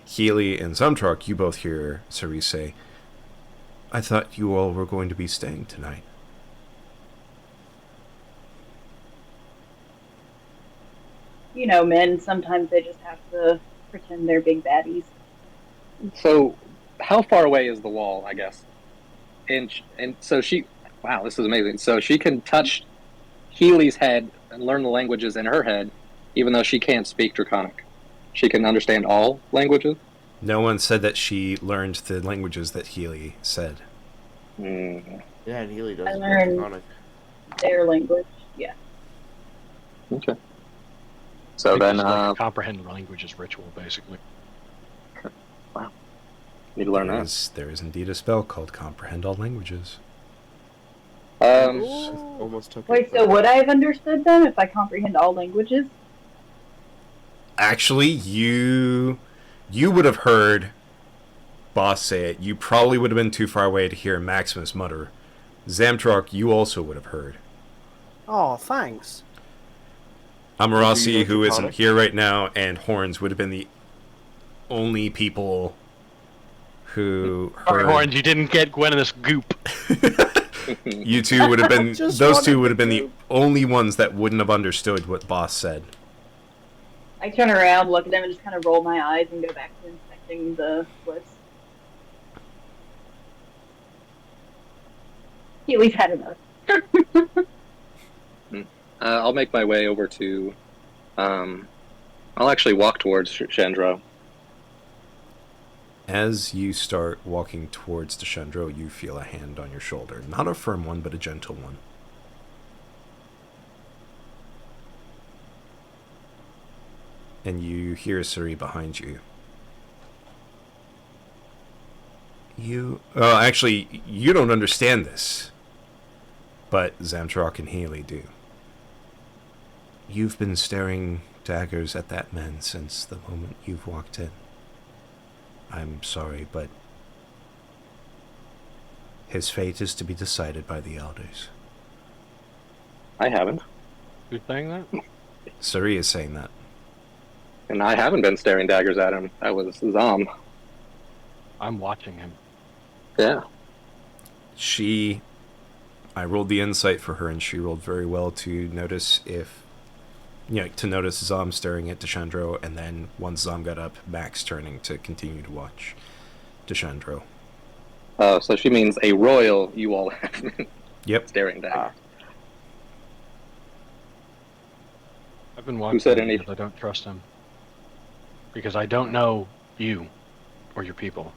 Healy and Zumtrok, you both hear Sari say, I thought you all were going to be staying tonight. You know, men, sometimes they just have to pretend they're big baddies. So, how far away is the wall, I guess? And so she... Wow, this is amazing. So she can touch Healy's head and learn the languages in her head, even though she can't speak Draconic. She can understand all languages? No one said that she learned the languages that Healy said. Mm. Yeah, and Healy does I it learned- Draconic. Their language, yeah. Okay. I So think then, it's like a comprehend languages ritual, basically. need to learn that. There is indeed a spell called Comprehend All Languages. Almost took Wait, it. so would I have understood them if I comprehend all languages? Actually, you would have heard Boss say it. You probably would have been too far away to hear Maximus mutter. Zamtrok, you also would have heard. Oh, thanks. Amarasi, who isn't Draconic? here right now, and Horns would have been the only people who heard. Horns, you didn't get Gwen in this goop. You two would have been. Just Those wanted two would have to been the only ones that wouldn't have understood what Boss said. I turn around, look at them, and just kind of roll my eyes and go back to inspecting the list. Healy's had enough. I'll make my way over to... I'll actually walk towards Chandro. As you start walking towards Deshandro, you feel a hand on your shoulder. Not a firm one, but a gentle one. And you hear Suri behind you. Actually, you don't understand this. But Zamtrok and Healy do. You've been staring daggers at that man since the moment you've walked in. I'm sorry, but His fate is to be decided by the elders. I haven't. Who's saying that? Suri is saying that. And I haven't been staring daggers at him. That was Zom. I'm watching him. Yeah. I rolled the insight for her, and she rolled very well to notice to notice Zom staring at Deshandro, and then once Zom got up, Max turning to continue to watch Deshandro. So she means a royal you all have been Yep. staring daggers. I've been watching said him any- because I don't trust him. Because I don't know you or your people.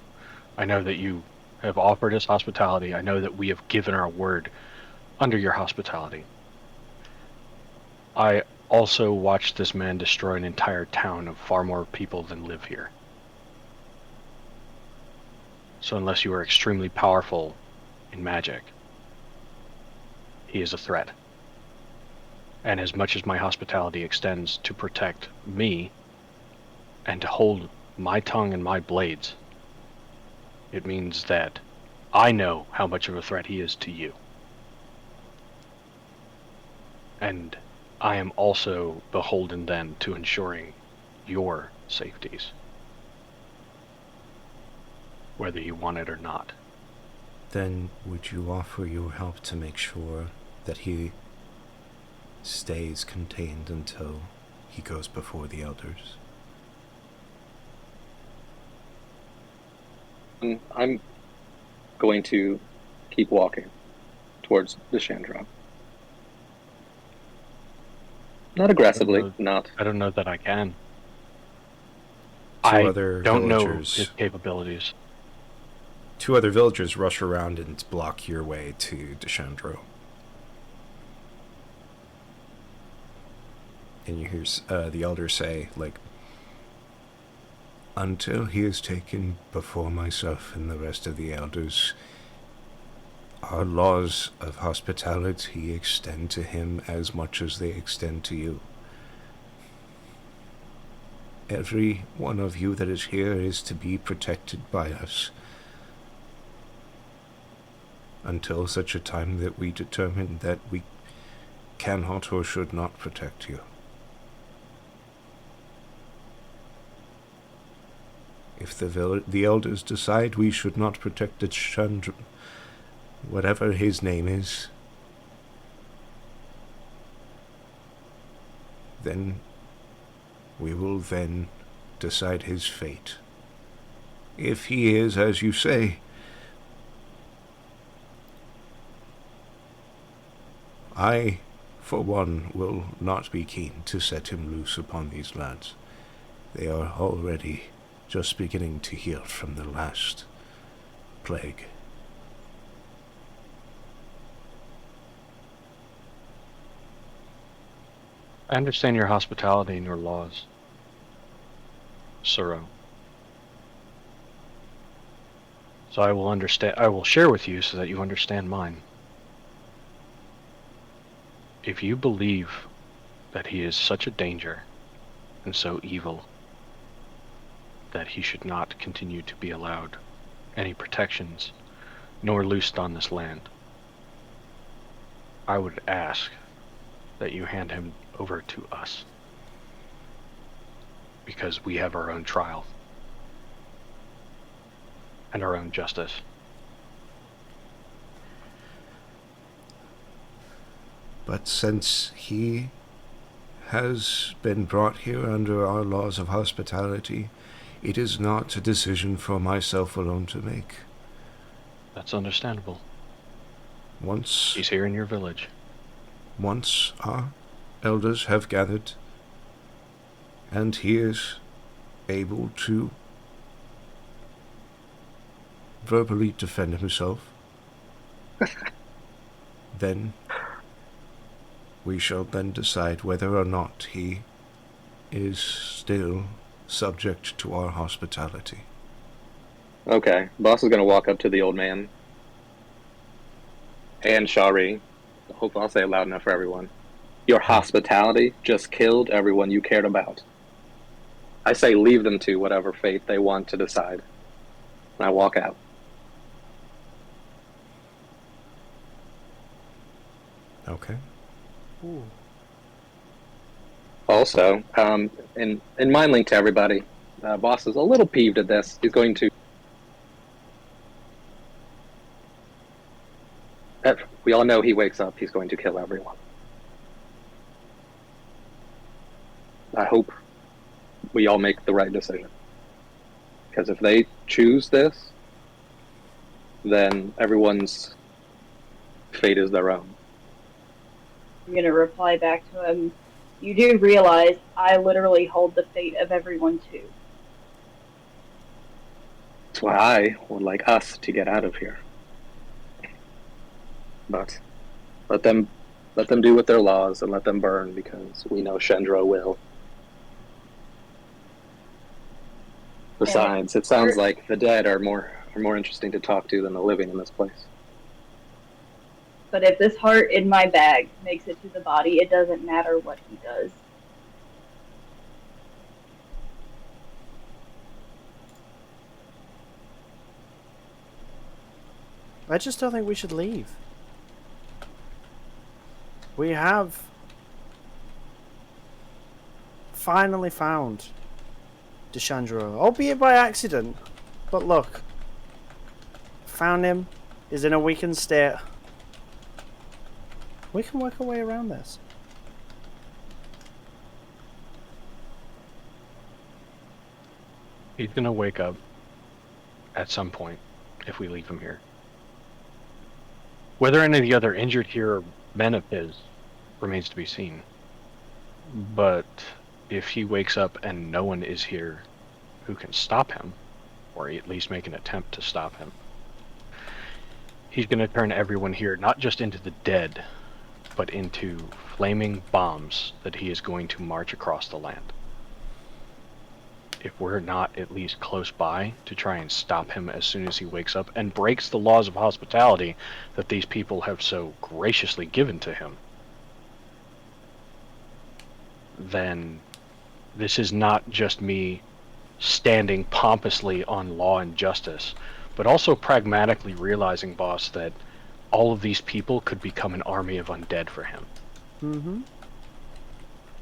I know that you have offered us hospitality. I know that we have given our word under your hospitality. I also watched this man destroy an entire town of far more people than live here. So unless you are extremely powerful in magic, he is a threat. And as much as my hospitality extends to protect me and to hold my tongue and my blades, it means that I know how much of a threat he is to you. And I am also beholden then to ensuring your safeties, whether you want it or not. Then would you offer your help to make sure that he stays contained until he goes before the elders? I'm going to keep walking towards the Chandra. Not aggressively, not. I don't know that I can. Two I other don't know villagers. his capabilities. Two other villagers rush around and block your way to Deshandro. And you hear the elder say, Until he is taken before myself and the rest of the elders, our laws of hospitality extend to him as much as they extend to you. Every one of you that is here is to be protected by us until such a time that we determine that we cannot or should not protect you. If the elders decide we should not protect the Chandra, whatever his name is, then we will then decide his fate. If he is, as you say, I, for one, will not be keen to set him loose upon these lands. They are already just beginning to heal from the last plague. I understand your hospitality and your laws, Suro. So I will share with you so that you understand mine. If you believe that he is such a danger and so evil that he should not continue to be allowed any protections nor loosed on this land, I would ask that you hand him over to us, because we have our own trial and our own justice. But since he has been brought here under our laws of hospitality, it is not a decision for myself alone to make. That's understandable. Once He's here in your village. our elders have gathered, and he is able to verbally defend himself, then we shall then decide whether or not he is still subject to our hospitality. Okay, boss is going to walk up to the old man and Shari. Hope I'll say it loud enough for everyone. Your hospitality just killed everyone you cared about. I say leave them to whatever fate they want to decide. And I walk out. Okay. Ooh. Also, in mind link to everybody, boss is a little peeved at this. He's going to. We all know he wakes up, he's going to kill everyone. I hope we all make the right decision. Because if they choose this, then everyone's fate is their own. I'm going to reply back to him. You do realize I literally hold the fate of everyone too. That's why I would like us to get out of here. But let them do with their laws and let them burn, because we know Shendro will. Besides, it sounds like the dead are more interesting to talk to than the living in this place. But if this heart in my bag makes it to the body, it doesn't matter what he does. I just don't think we should leave. We have finally found Deshandro, albeit by accident. But look, found him. He's in a weakened state. We can work our way around this. He's gonna wake up at some point if we leave him here. Whether any of the other injured here are men of his remains to be seen. But if he wakes up and no one is here who can stop him, or at least make an attempt to stop him, he's going to turn everyone here not just into the dead, but into flaming bombs that he is going to march across the land. If we're not at least close by to try and stop him as soon as he wakes up and breaks the laws of hospitality that these people have so graciously given to him, then this is not just me standing pompously on law and justice, but also pragmatically realizing, boss, that all of these people could become an army of undead for him. Mm-hmm.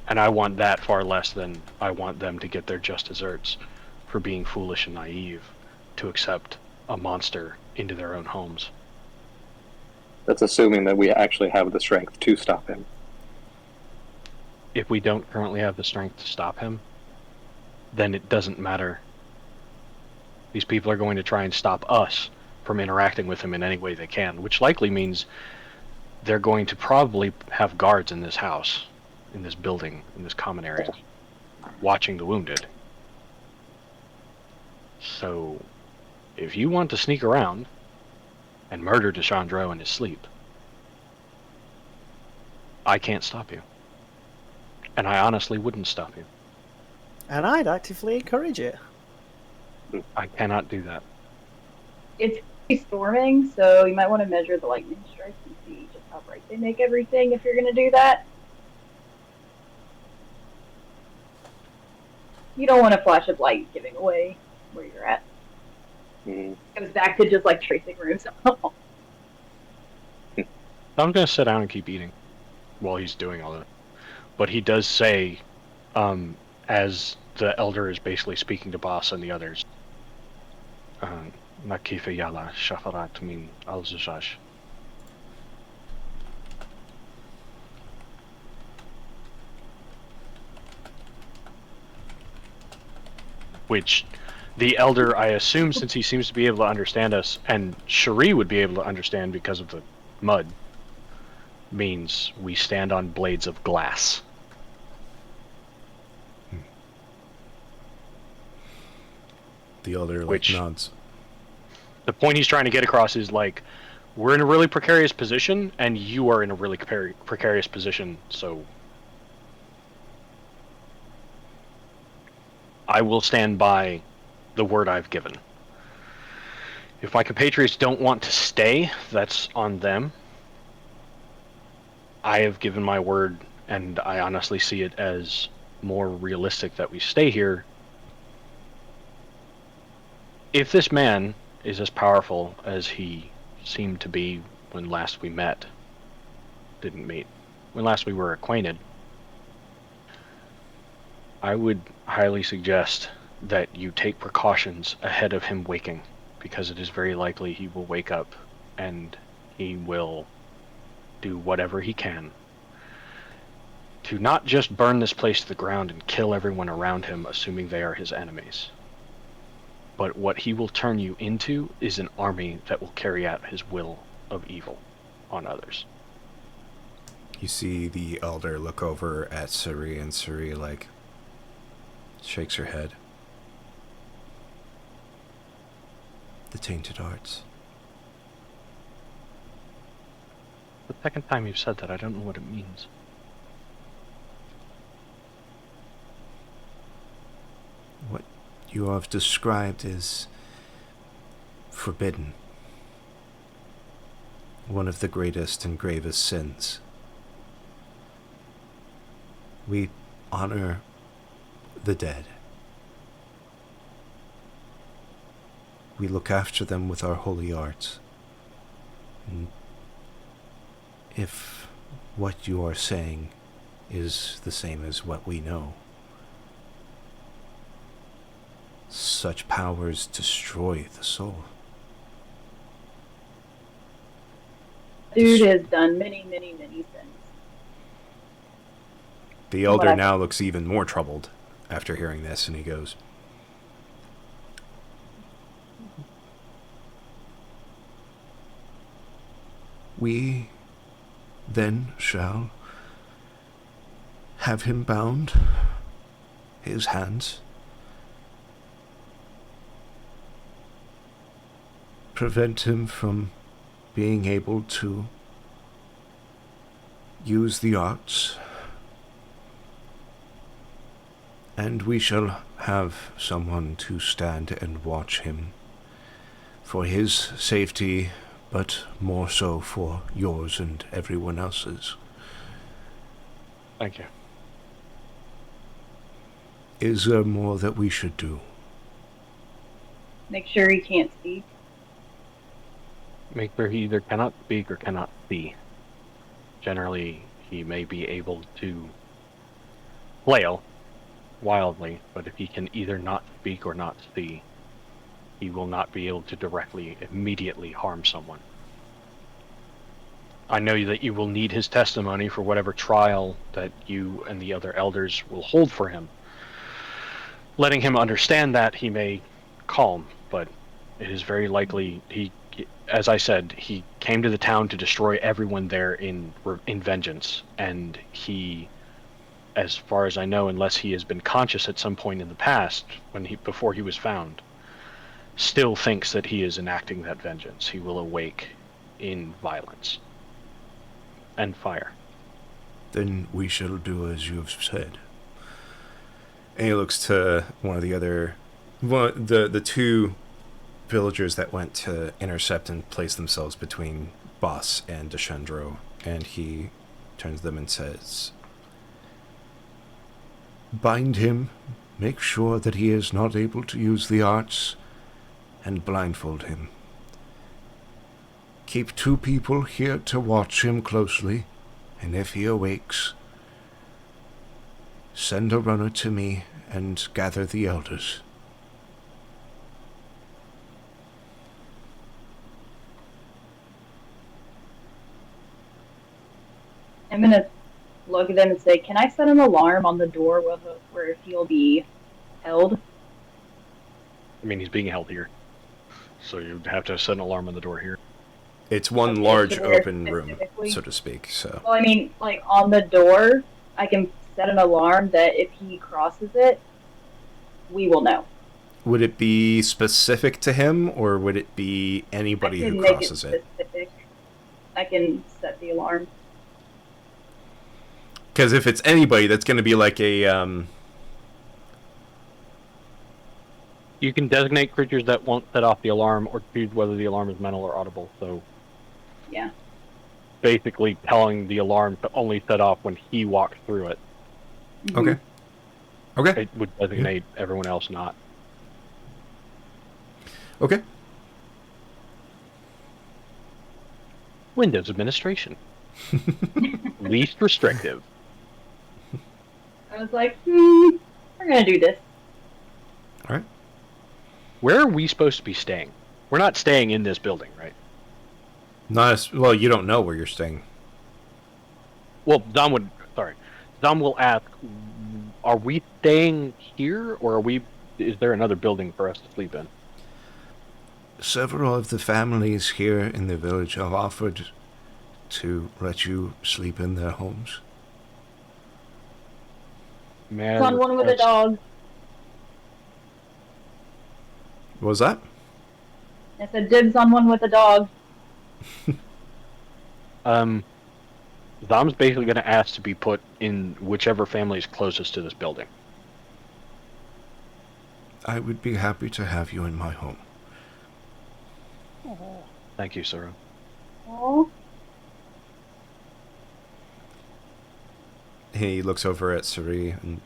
And I want that far less than I want them to get their just desserts for being foolish and naive to accept a monster into their own homes. That's assuming that we actually have the strength to stop him. If we don't currently have the strength to stop him, then it doesn't matter. These people are going to try and stop us from interacting with him in any way they can, which likely means they're going to probably have guards in this house, in this building, in this common area, watching the wounded. So, if you want to sneak around and murder Deshandro in his sleep, I can't stop you. And I honestly wouldn't stop you. And I'd actively encourage it. I cannot do that. It's storming, so you might want to measure the lightning strikes and see just how bright they make everything if you're going to do that. You don't want a flash of light giving away where you're at. It goes back to just like tracing rooms. I'm going to sit down and keep eating while he's doing all that. But he does say, as the elder is basically speaking to Boss and the others, Nakifa Yala Shafarat min al-Zajash. Which the elder, I assume, since he seems to be able to understand us, and Cherie would be able to understand because of the mud, means we stand on blades of glass. The elder Which- nods. The point he's trying to get across is like, we're in a really precarious position, and you are in a really precarious position, so I will stand by the word I've given. If my compatriots don't want to stay, that's on them. I have given my word, and I honestly see it as more realistic that we stay here. If this man is as powerful as he seemed to be when last we met, didn't meet, when last we were acquainted, I would highly suggest that you take precautions ahead of him waking, because it is very likely he will wake up and he will do whatever he can to not just burn this place to the ground and kill everyone around him, assuming they are his enemies, but what he will turn you into is an army that will carry out his will of evil on others. You see the elder look over at Suri, and Suri, like, shakes her head. The tainted arts. The second time you've said that, I don't know what it means. What you have described is forbidden. One of the greatest and gravest sins. We honor the dead. We look after them with our holy arts. And if what you are saying is the same as what we know, such powers destroy the soul. Dude has done many, many, many sins. The elder now looks even more troubled after hearing this, and he goes, We then shall have him bound, his hands, prevent him from being able to use the arts, and we shall have someone to stand and watch him for his safety, but more so for yours and everyone else's. Thank you. Is there more that we should do? Make sure he can't speak. Make sure he either cannot speak or cannot see. Generally, he may be able to flail wildly, but if he can either not speak or not see, he will not be able to directly, immediately harm someone. I know that you will need his testimony for whatever trial that you and the other elders will hold for him. Letting him understand that, he may calm, but it is very likely as I said, he came to the town to destroy everyone there in vengeance, and he, as far as I know, unless he has been conscious at some point in the past, before he was found, still thinks that he is enacting that vengeance. He will awake in violence and fire. Then we shall do as you have said. and he looks to one of the other, the two villagers that went to intercept and place themselves between Boss and Deshendro, and he turns to them and says, Bind him, make sure that he is not able to use the arts, and blindfold him. Keep 2 people here to watch him closely, and if he awakes, send a runner to me and gather the elders. I'm gonna look at them and say, "Can I set an alarm on the door where he'll be held?" I mean, he's being held here, so you'd have to set an alarm on the door here. it's one Okay, large so where open room, specifically? so to speak, so. Well, I mean, like on the door, I can set an alarm that if he crosses it, we will know. Would it be specific to him, or would it be anybody I can who make crosses it it? specific. I can set the alarm. Because if it's anybody, that's going to be like a, You can designate creatures that won't set off the alarm, or choose whether the alarm is mental or audible. So Yeah. basically telling the alarm to only set off when he walks through it. Mhm. Okay. Okay. It would designate everyone else not. Okay. Windows administration. Least restrictive. I was like, we're gonna do this. All right. Where are we supposed to be staying? We're not staying in this building, right? Not as well. You don't know where you're staying. Well, Zom will ask, are we staying here, or is there another building for us to sleep in? Several of the families here in the village have offered to let you sleep in their homes. Man, It's on one with a dog. What was that? I said dibs on one with a dog. Zom's basically going to ask to be put in whichever family is closest to this building. I would be happy to have you in my home. Thank you, Sora. Oh, He looks over at Suri, and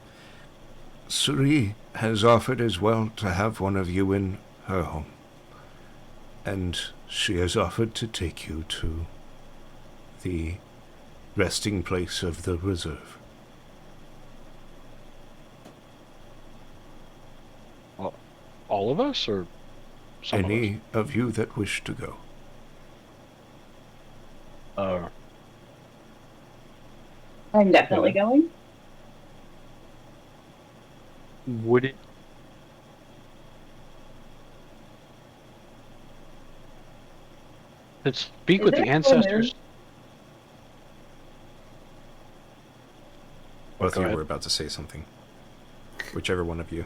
Suri has offered as well to have one of you in her home. And she has offered to take you to the resting place of the reserve. All of us, or some of us? Any of you that wish to go. I'm definitely going. Would it... Let's speak Is with there the a full moon? ancestors. both Go of you ahead. were about to say something. Whichever one of you.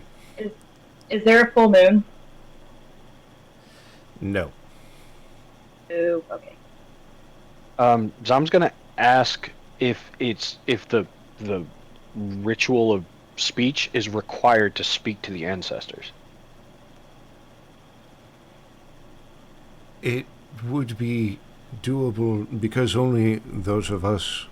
Is there a full moon? No. Oh, okay. Zom's gonna ask if the ritual of speech is required to speak to the ancestors. It would be doable because only those of us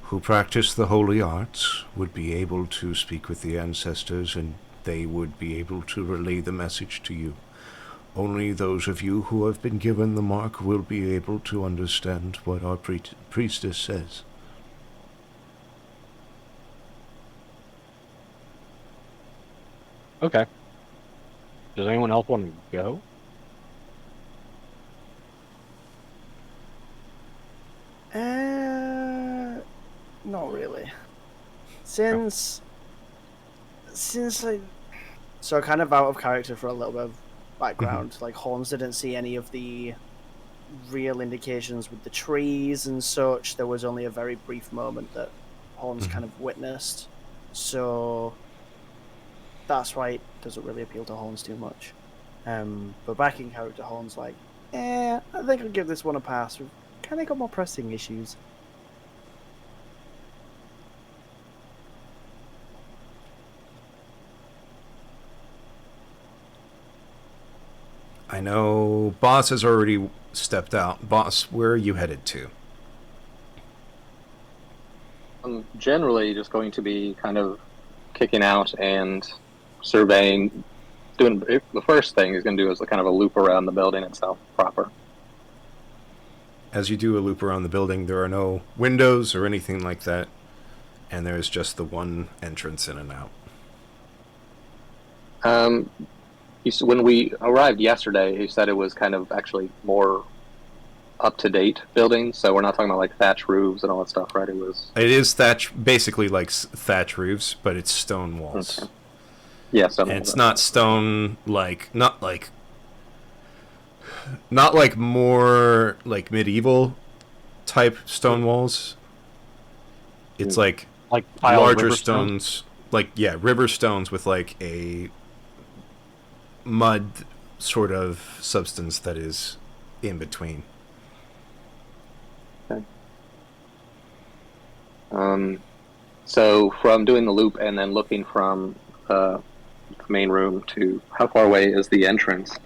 who practice the holy arts would be able to speak with the ancestors, and they would be able to relay the message to you. Only those of you who have been given the mark will be able to understand what our priestess says. Okay. Does anyone else want to go? Not really. Since I... So kind of out of character for a little bit of background, like Horns didn't see any of the real indications with the trees and such. There was only a very brief moment that Horns kind of witnessed. So that's why it doesn't really appeal to Horns too much. But back in character, Horns like, I think I'll give this one a pass. We've kind of got more pressing issues. I know Boss has already stepped out. Boss, where are you headed to? I'm generally just going to be kind of kicking out and surveying. Doing the first thing he's going to do is kind of a loop around the building itself proper. As you do a loop around the building, there are no windows or anything like that, and there's just the one entrance in and out. When we arrived yesterday, he said it was kind of actually more up-to-date building, so we're not talking about like thatch roofs and all that stuff, right? It is thatch, basically like thatch roofs, but it's stone walls. Okay. Yeah, And it's not stone not like more like medieval type stone walls. It's like pile of larger river stones, river stones with like a mud sort of substance that is in between. Okay. So from doing the loop and then looking from the main room to how far away is the entrance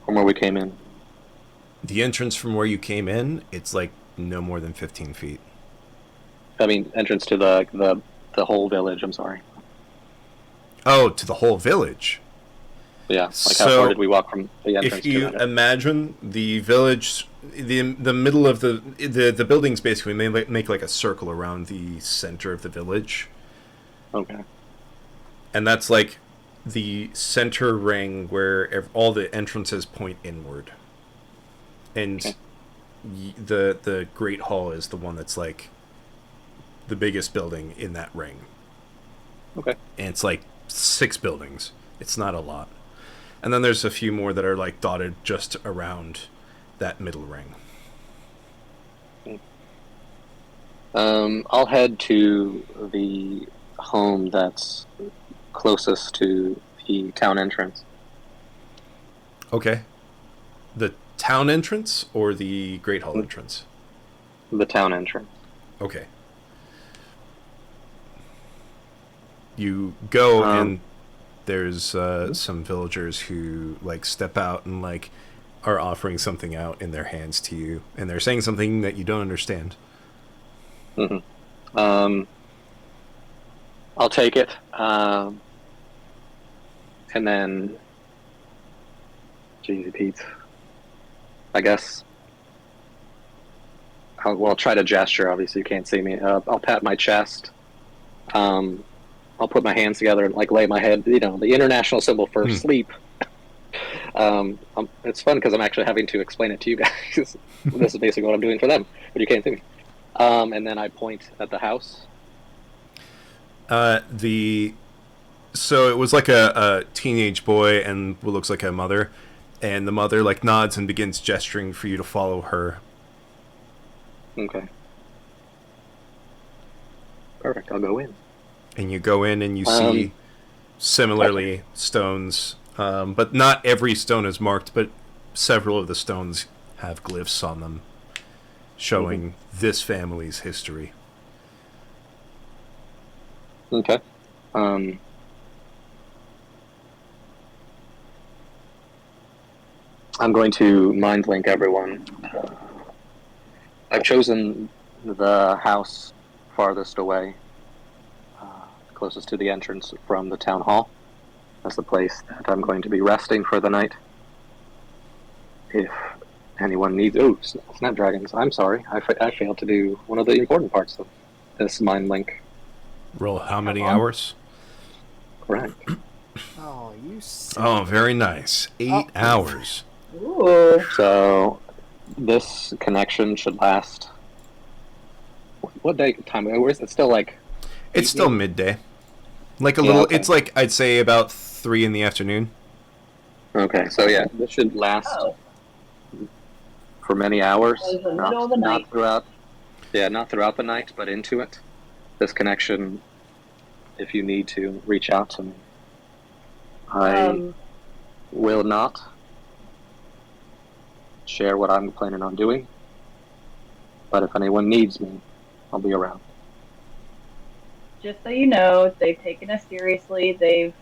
from where we came in? The entrance from where you came in, it's like no more than 15 feet. I mean, entrance to the whole village. I'm sorry. Oh, to the whole village. Yeah, like how So, far did we walk from the entrance if you to it? imagine the village, the middle of the buildings basically make like a circle around the center of the village, Okay. and that's like the center ring where all the entrances point inward, and Okay. the Great Hall is the one that's like the biggest building in that ring, Okay. and it's like 6 buildings. It's not a lot. And then there's a few more that are like dotted just around that middle ring. I'll head to the home that's closest to the town entrance. Okay. The town entrance or the Great Hall entrance? The town entrance. Okay. You go and there's some villagers who like step out and like are offering something out in their hands to you, and they're saying something that you don't understand. Mm-hmm. I'll take it, and then, geez, Pete, I guess I'll try to gesture. Obviously, you can't see me. I'll pat my chest. I'll put my hands together and like lay my head. You know, the international symbol for sleep. It's fun because I'm actually having to explain it to you guys. This is basically what I'm doing for them, but you can't see me. And then I point at the house. So it was like a teenage boy and what looks like a mother, and the mother like nods and begins gesturing for you to follow her. Okay. Perfect. I'll go in. And you go in and you see similarly stones, but not every stone is marked, but several of the stones have glyphs on them showing this family's history. Okay. I'm going to mind link everyone. I've chosen the house farthest away, closest to the entrance from the town hall, as the place that I'm going to be resting for the night. If anyone needs... Oh, snapdragons. I'm sorry. I failed to do one of the important parts of this mind link. Roll how many hours? Correct. Oh, you. Oh, very nice. 8 hours. Ooh. So this connection should last... What day time? Where's it still like... It's still midday. Like a Yeah, little... okay. It's like, I'd say about 3 in the afternoon. Okay, so yeah, this should last for many hours. That is the middle of the night. Not throughout... Yeah, not throughout the night, but into it. This connection, if you need to, reach out to me. I will not share what I'm planning on doing, but if anyone needs me, I'll be around. Just so you know, they've taken us seriously. They've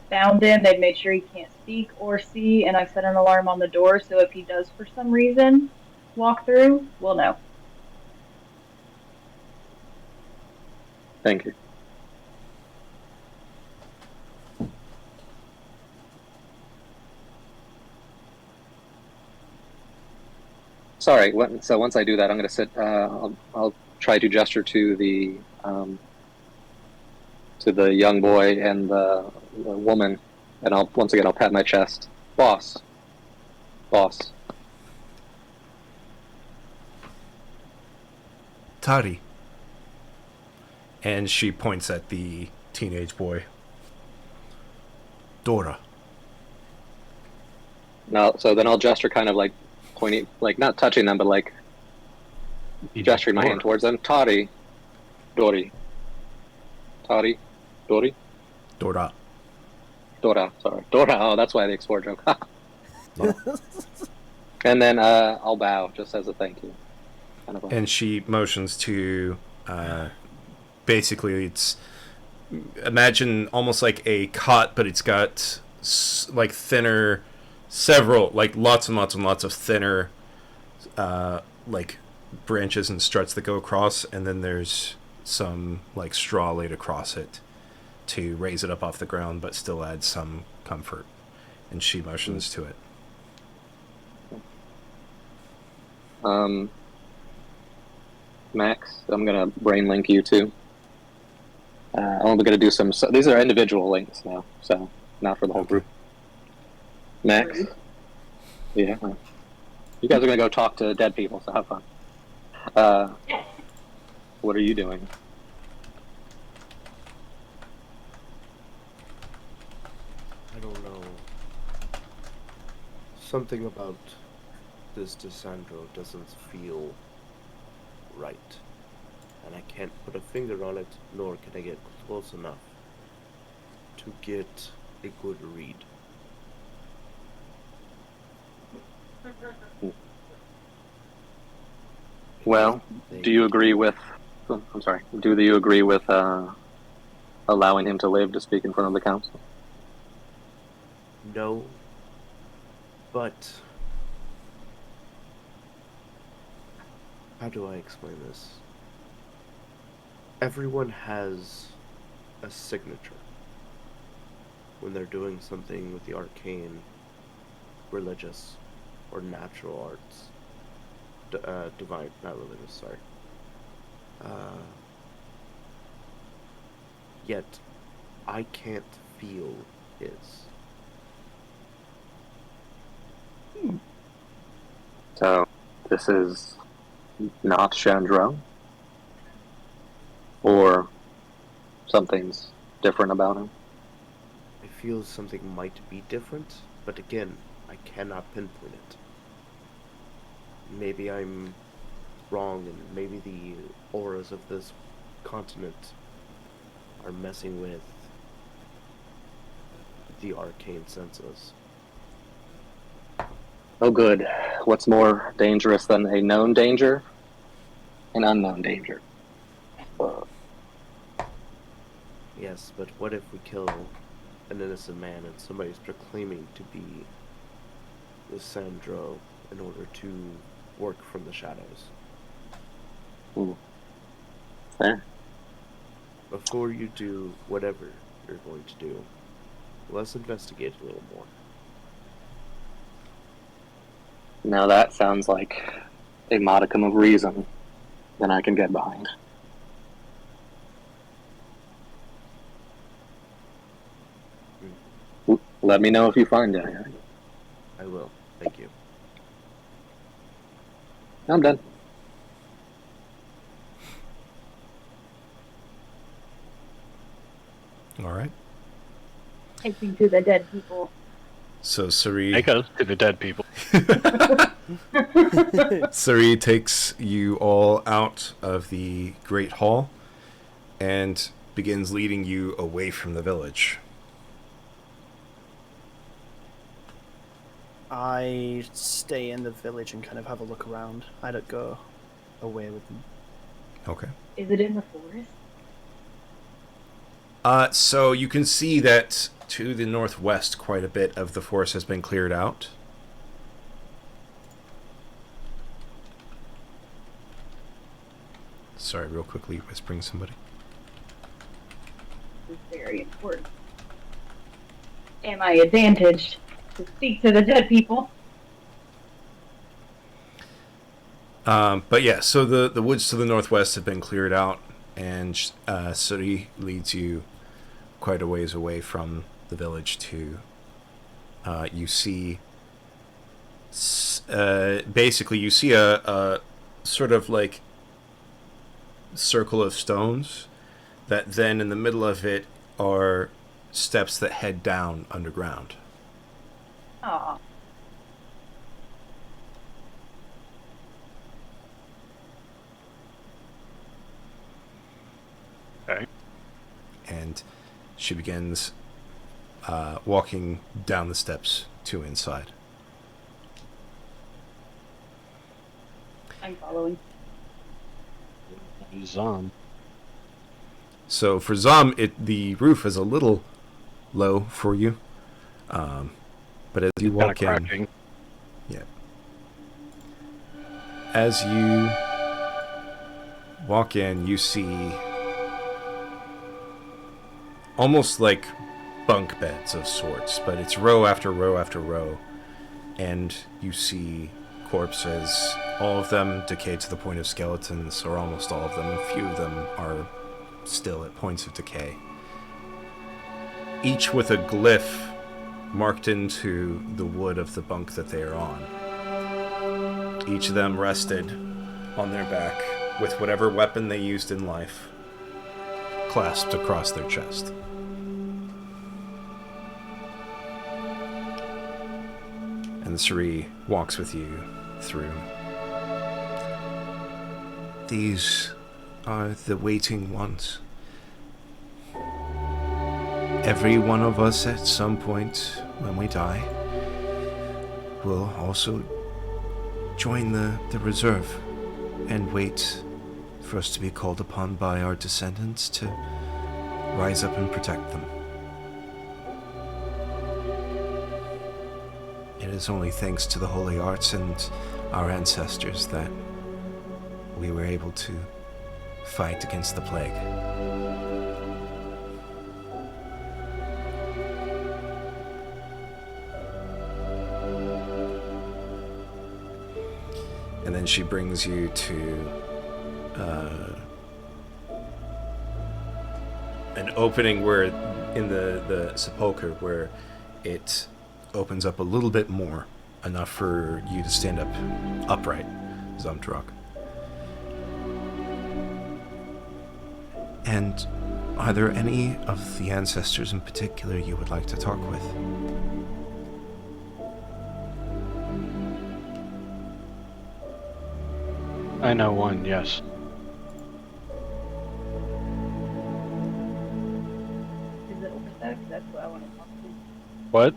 found him. They've made sure he can't speak or see, and I've set an alarm on the door so if he does, for some reason, walk through, we'll know. Thank you. Sorry. So once I do that, I'm going to sit. I'll try to gesture to the young boy and the woman, and I'll pat my chest. Boss. Tari. And she points at the teenage boy. Dora. No. So then I'll gesture, kind of like pointing, like not touching them, but like gesturing my hand towards them. Tari. Dori. Tari. Dori. Dora. Dora, sorry. Dora, oh, that's why the explore joke. And then I'll bow, just as a thank you. Kind of And she motions to, basically it's, imagine almost like a cot, but it's got like thinner, lots and lots and lots of thinner, like branches and struts that go across, and then there's some like straw laid across it to raise it up off the ground, but still add some comfort. And she motions to it. Max, I'm gonna brain link you too. I'm only gonna do some. So these are individual links now, so not for the whole group. Max, yeah, you guys are gonna go talk to dead people, so have fun. What are you doing? I don't know. Something about this Desandro doesn't feel right. And I can't put a finger on it, nor can I get close enough to get a good read. Well, do you agree with? I'm sorry. Do you agree with allowing him to live to speak in front of the council? No, but how do I explain this? Everyone has a signature when they're doing something with the arcane, religious, or natural arts. Divine, not religious, sorry. Yet, I can't feel his. So, this is not Chandro? Or something's different about him? I feel something might be different, but again, I cannot pinpoint it. Maybe I'm wrong, and maybe the auras of this continent are messing with the arcane senses. Oh good. What's more dangerous than a known danger? An unknown danger. Yes, but what if we kill an innocent man and somebody's proclaiming to be the Sandro in order to work from the shadows? Ooh. Fair. Before you do whatever you're going to do, let's investigate a little more. Now that sounds like a modicum of reason that I can get behind. Let me know if you find anything. I will. Thank you. I'm done. All right. Taking to the dead people. So Sari... Take us to the dead people. Sari takes you all out of the Great Hall and begins leading you away from the village. I stay in the village and kind of have a look around. I don't go away with them. Okay. Is it in the forest? So you can see that to the northwest, quite a bit of the forest has been cleared out. Sorry, real quickly, whispering somebody. This is very important. Am I advantaged to speak to the dead people? But yeah, so the woods to the northwest have been cleared out, and Suri leads you quite a ways away from the village to, you see, basically you see a sort of like circle of stones that then in the middle of it are steps that head down underground. Aw. Okay. And she begins walking down the steps to inside. I'm following. Zom. So for Zom, the roof is a little low for you, but as you walk in, Crouching. yeah, as you walk in, you see almost like bunk beds of sorts, but it's row after row after row, and you see corpses, all of them decayed to the point of skeletons, or almost all of them. A few of them are still at points of decay. Each with a glyph marked into the wood of the bunk that they are on. Each of them rested on their back with whatever weapon they used in life clasped across their chest. And the Suri walks with you through. These are the waiting ones. Every one of us at some point when we die will also join the reserve and wait for us to be called upon by our descendants to rise up and protect them. It is only thanks to the holy arts and our ancestors that we were able to fight against the plague. And then she brings you to an opening where, in the sepulcher, where it opens up a little bit more, enough for you to stand up upright, Zumdrok. And are there any of the ancestors in particular you would like to talk with? I know one, yes. Is it Orsec? That's what I want to talk to. What?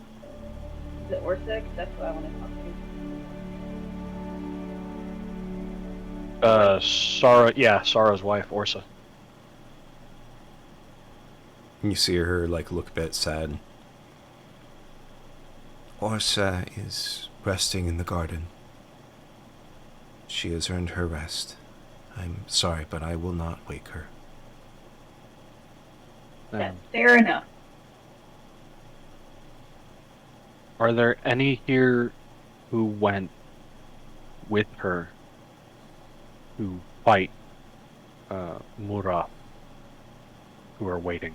Is it Orsec? That's what I want to talk to. Sarah, yeah, Sarah's wife, Orsa. You see her, look a bit sad. Orsa is resting in the garden. She has earned her rest. I'm sorry, but I will not wake her. That's fair enough. Are there any here who went with her to fight Mura, who are waiting,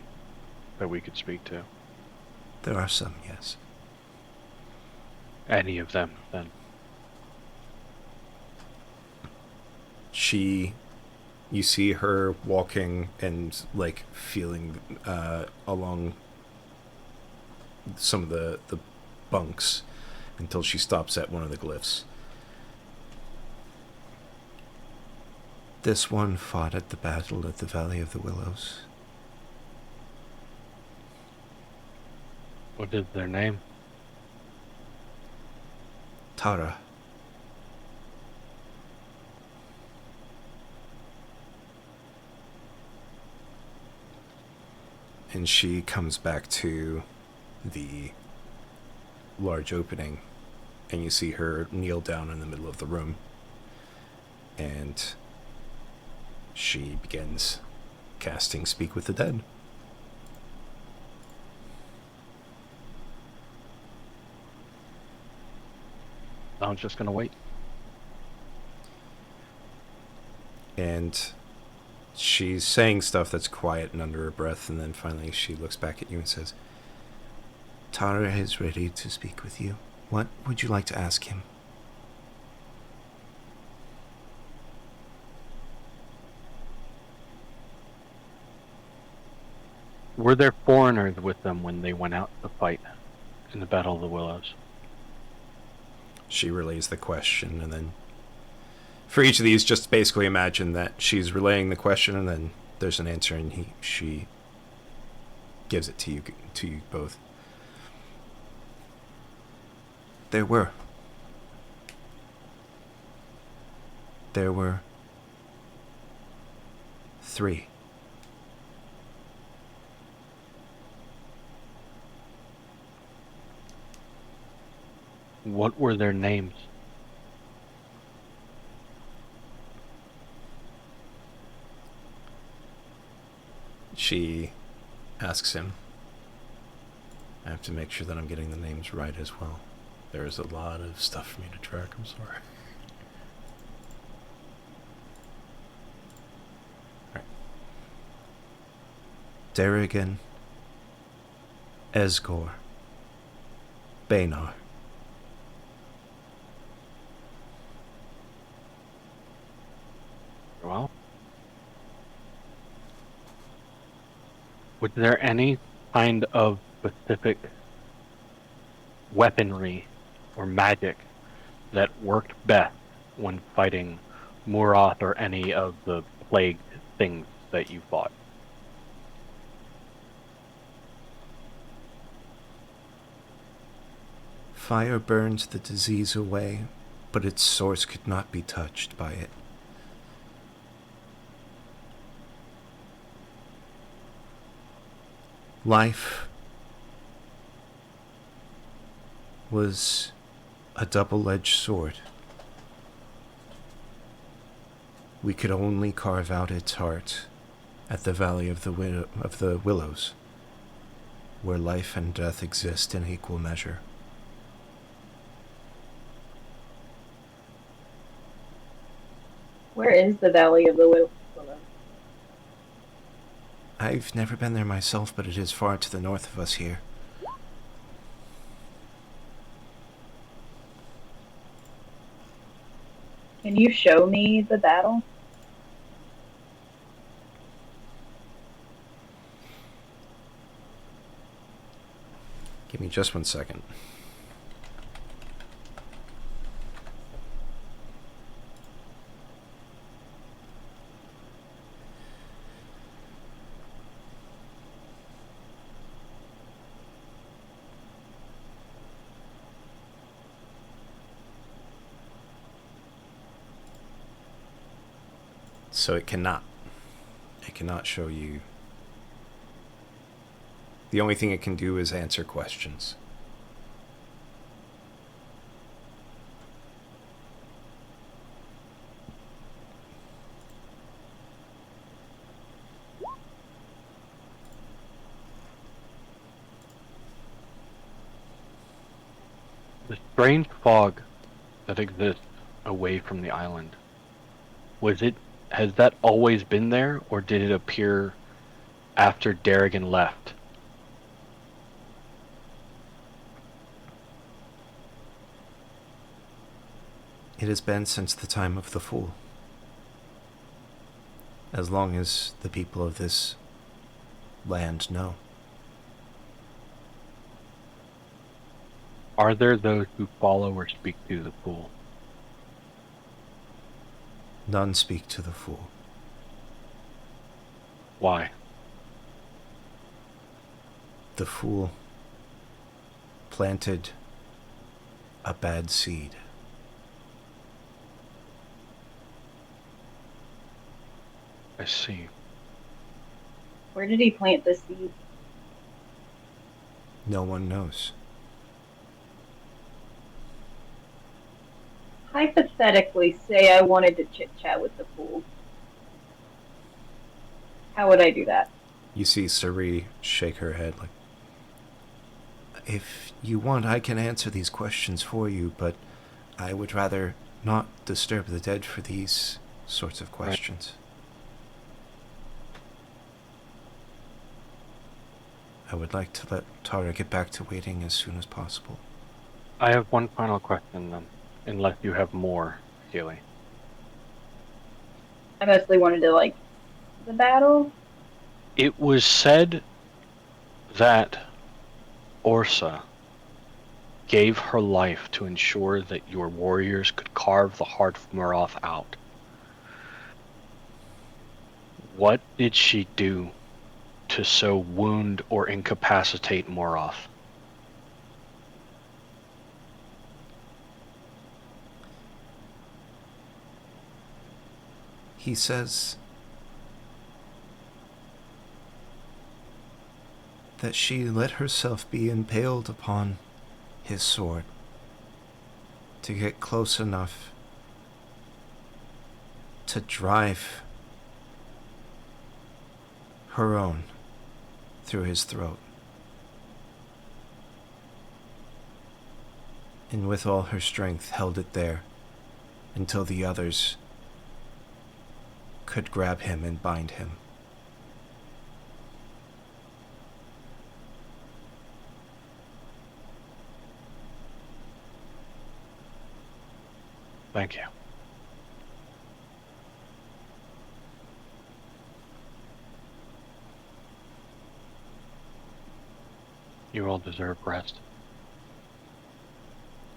that we could speak to? There are some, yes. Any of them, then? You see her walking and, feeling along some of the bunks until she stops at one of the glyphs. This one fought at the battle at the Valley of the Willows. What is their name? Tara. And she comes back to the large opening, and you see her kneel down in the middle of the room, and she begins casting Speak with the Dead. I'm just gonna wait. And she's saying stuff that's quiet and under her breath, and then finally she looks back at you and says, Tara is ready to speak with you. What would you like to ask him? Were there foreigners with them when they went out to fight in the Battle of the Willows? She relays the question, and then for each of these, just basically imagine that she's relaying the question, and then there's an answer, and she gives it to you both. There were 3. What were their names? She asks him, I have to make sure that I'm getting the names right as well. There's a lot of stuff for me to track, I'm sorry. Alright. Darrigan, Esgor, Bainar. Well, was there any kind of specific weaponry or magic that worked best when fighting Muroth or any of the plagued things that you fought? Fire burned the disease away, but its source could not be touched by it. Life was a double-edged sword. We could only carve out its heart at the Valley of the Willows, where life and death exist in equal measure. Where is the Valley of the Willows? I've never been there myself, but it is far to the north of us here. Can you show me the battle? Give me just 1 second. So it cannot show you. The only thing it can do is answer questions. The strange fog that exists away from the island, has that always been there, or did it appear after Darrigan left? It has been since the time of the Fool. As long as the people of this land know. Are there those who follow or speak to the Fool? None speak to the Fool. Why? The Fool planted a bad seed. I see. Where did he plant the seed? No one knows. Hypothetically, say I wanted to chit-chat with the Fool. How would I do that? You see Sari shake her head like, If you want, I can answer these questions for you, but I would rather not disturb the dead for these sorts of questions. I would like to let Tara get back to waiting as soon as possible. I have one final question then, unless you have more, Keely. I mostly wanted to, like, the battle. It was said that Orsa gave her life to ensure that your warriors could carve the heart of Muroth out. What did she do to so wound or incapacitate Muroth? He says that she let herself be impaled upon his sword to get close enough to drive her own through his throat. and with all her strength held it there until the others could grab him and bind him. Thank you. You all deserve rest.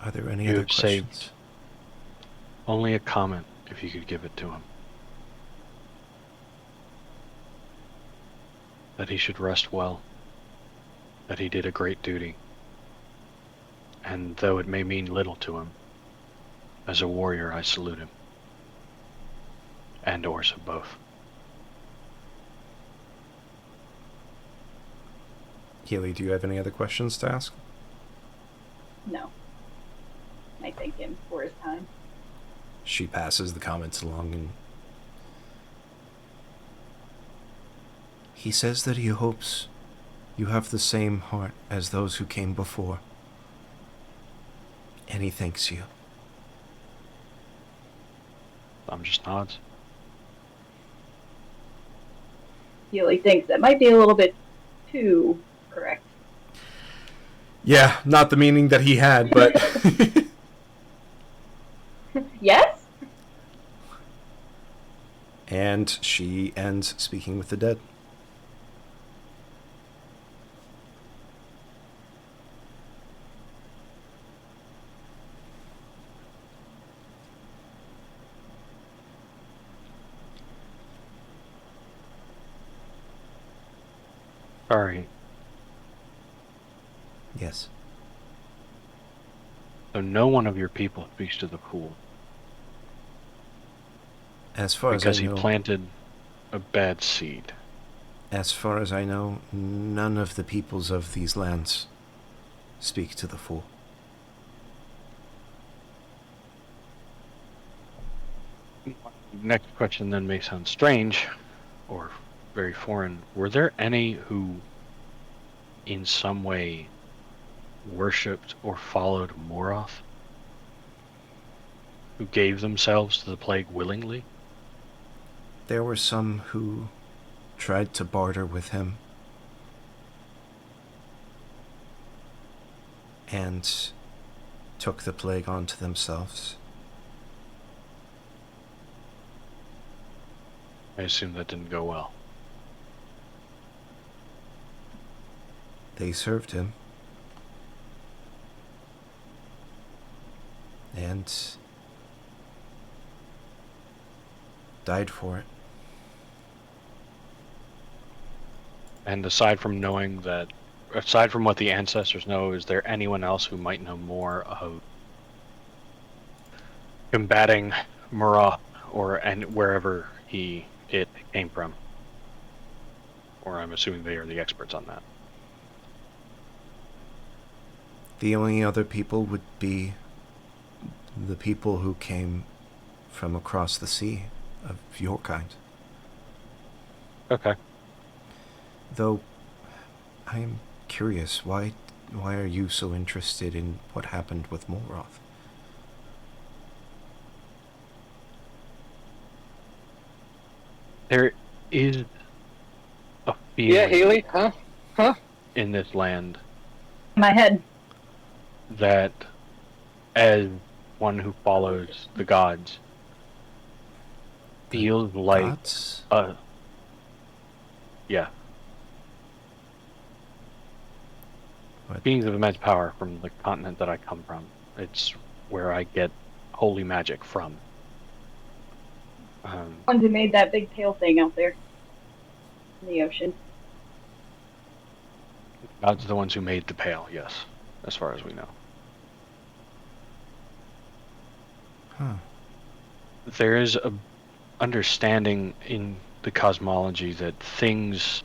Are there any You other have saved questions? only a comment if you could give it to him. That he should rest well. That he did a great duty. And though it may mean little to him, as a warrior I salute him. And Orsa both. Healy, do you have any other questions to ask? No. I thank him for his time. She passes the comments along, and he says that he hopes you have the same heart as those who came before. And he thanks you. I'm just nods. Healy thinks that might be a little bit too correct. Yeah, not the meaning that he had, but... Yes? And she ends speaking with the dead. Sorry. Yes. So no one of your people speaks to the pool. As far Because as I he know, planted a bad seed. as far as I know, none of the peoples of these lands speak to the fool. Next question then may sound strange, or very foreign. Were there any who, in some way, worshipped or followed Moroth? Who gave themselves to the plague willingly? There were some who tried to barter with him, and took the plague onto themselves. I assume that didn't go well. They served him, and died for it. And aside from knowing that, aside from what the ancestors know, is there anyone else who might know more of combating Moroth and wherever it came from? Or I'm assuming they are the experts on that. The only other people would be the people who came from across the sea, of your kind. Okay. Though, I am curious, why are you so interested in what happened with Molroth? There is a feeling Yeah, Haley, huh? in this land My head. that, as one who follows the gods, feels like Gods? yeah, What? beings of immense power from the continent that I come from. It's where I get holy magic from. Ones who made that big tail thing out there in the ocean. Gods are the ones who made the Pale, yes, as far as we know. Huh. There is a understanding in the cosmology that things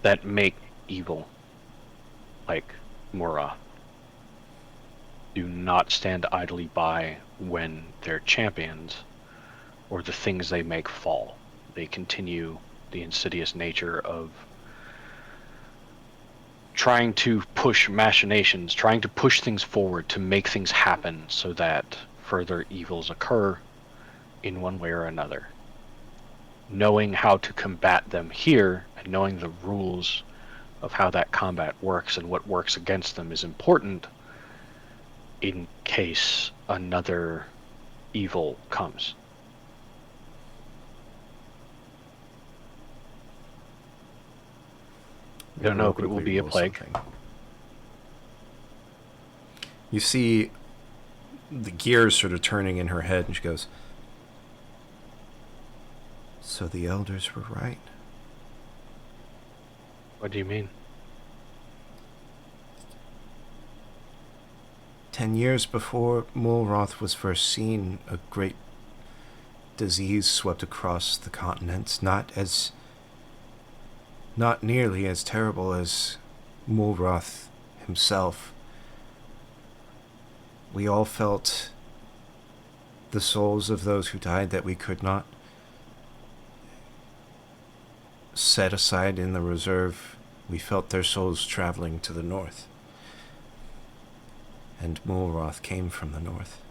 that make evil, like Mora, do not stand idly by when their champions or the things they make fall. They continue the insidious nature of trying to push machinations, trying to push things forward to make things happen so that further evils occur in one way or another. Knowing how to combat them here and knowing the rules of how that combat works and what works against them is important in case another evil comes. I don't know if it will be a plague. Something. You see the gears sort of turning in her head, and she goes, "So the elders were right." What do you mean? 10 years before Mulroth was first seen, a great disease swept across the continent, not nearly as terrible as Mulroth himself. We all felt the souls of those who died that we could not set aside in the reserve. We felt their souls traveling to the north. And Mulroth came from the north.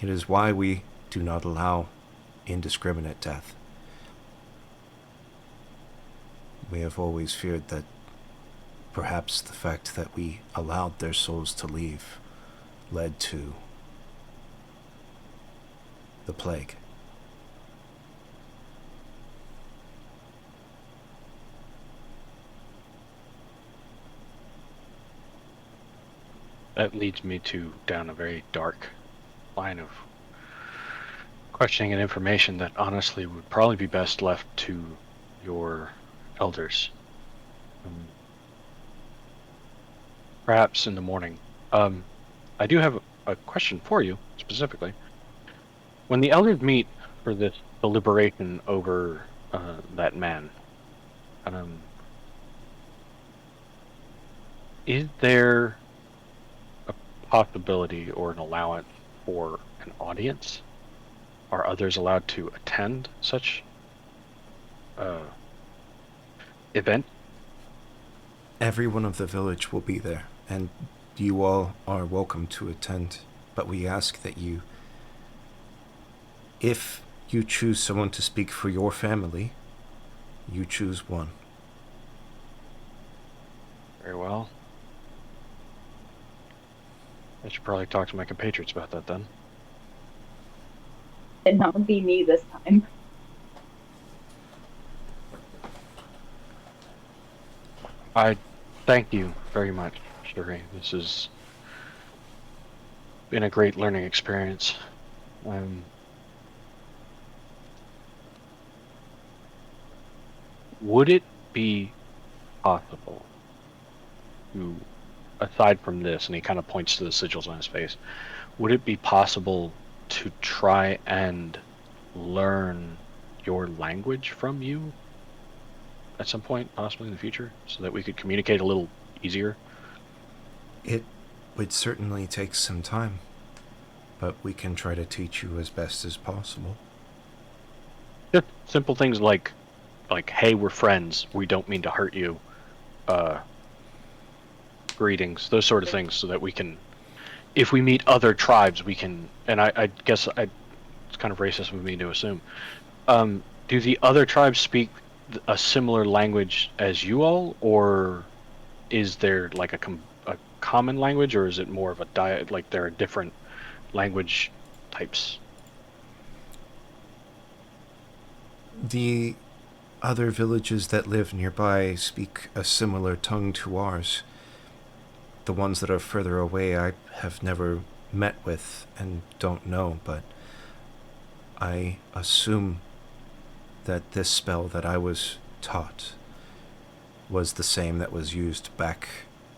It is why we do not allow indiscriminate death. We have always feared that perhaps the fact that we allowed their souls to leave led to the plague. That leads me down a very dark line of questioning and information that honestly would probably be best left to your elders. Perhaps in the morning. I do have a question for you, specifically. When the elders meet for this deliberation over that man, is there a possibility or an allowance for an audience? Are others allowed to attend such event? Everyone of the village will be there, and you all are welcome to attend, but we ask that you, if you choose someone to speak for your family, you choose one. Very well. I should probably talk to my compatriots about that then. It not be me this time. I thank you very much, Sherry. This has been a great learning experience. Would it be possible to, aside from this, and he kind of points to the sigils on his face, would it be possible to try and learn your language from you at some point, possibly in the future, so that we could communicate a little easier? It would certainly take some time, but we can try to teach you as best as possible. Just simple things like, hey, we're friends, we don't mean to hurt you, greetings, those sort of things, so that we can, if we meet other tribes, we can, and I guess it's kind of racist of me to assume, do the other tribes speak a similar language as you all, or is there like a common language, or is it more of a like there are different language types? The other villages that live nearby speak a similar tongue to ours. The ones that are further away I have never met with and don't know, but I assume that this spell that I was taught was the same that was used back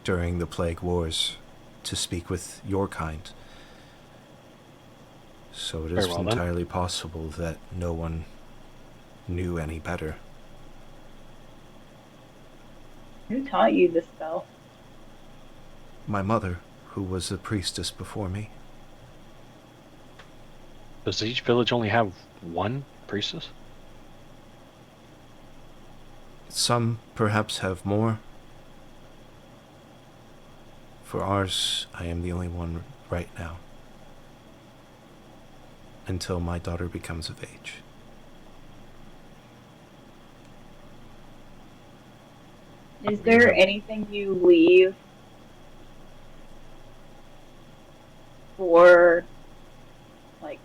during the Plague Wars to speak with your kind. So it is entirely possible that no one knew any better. Who taught you this spell? My mother, who was a priestess before me. Does each village only have one priestess? Some perhaps have more, For ours, I am the only one right now. Until my daughter becomes of age. Is there anything you leave for, like,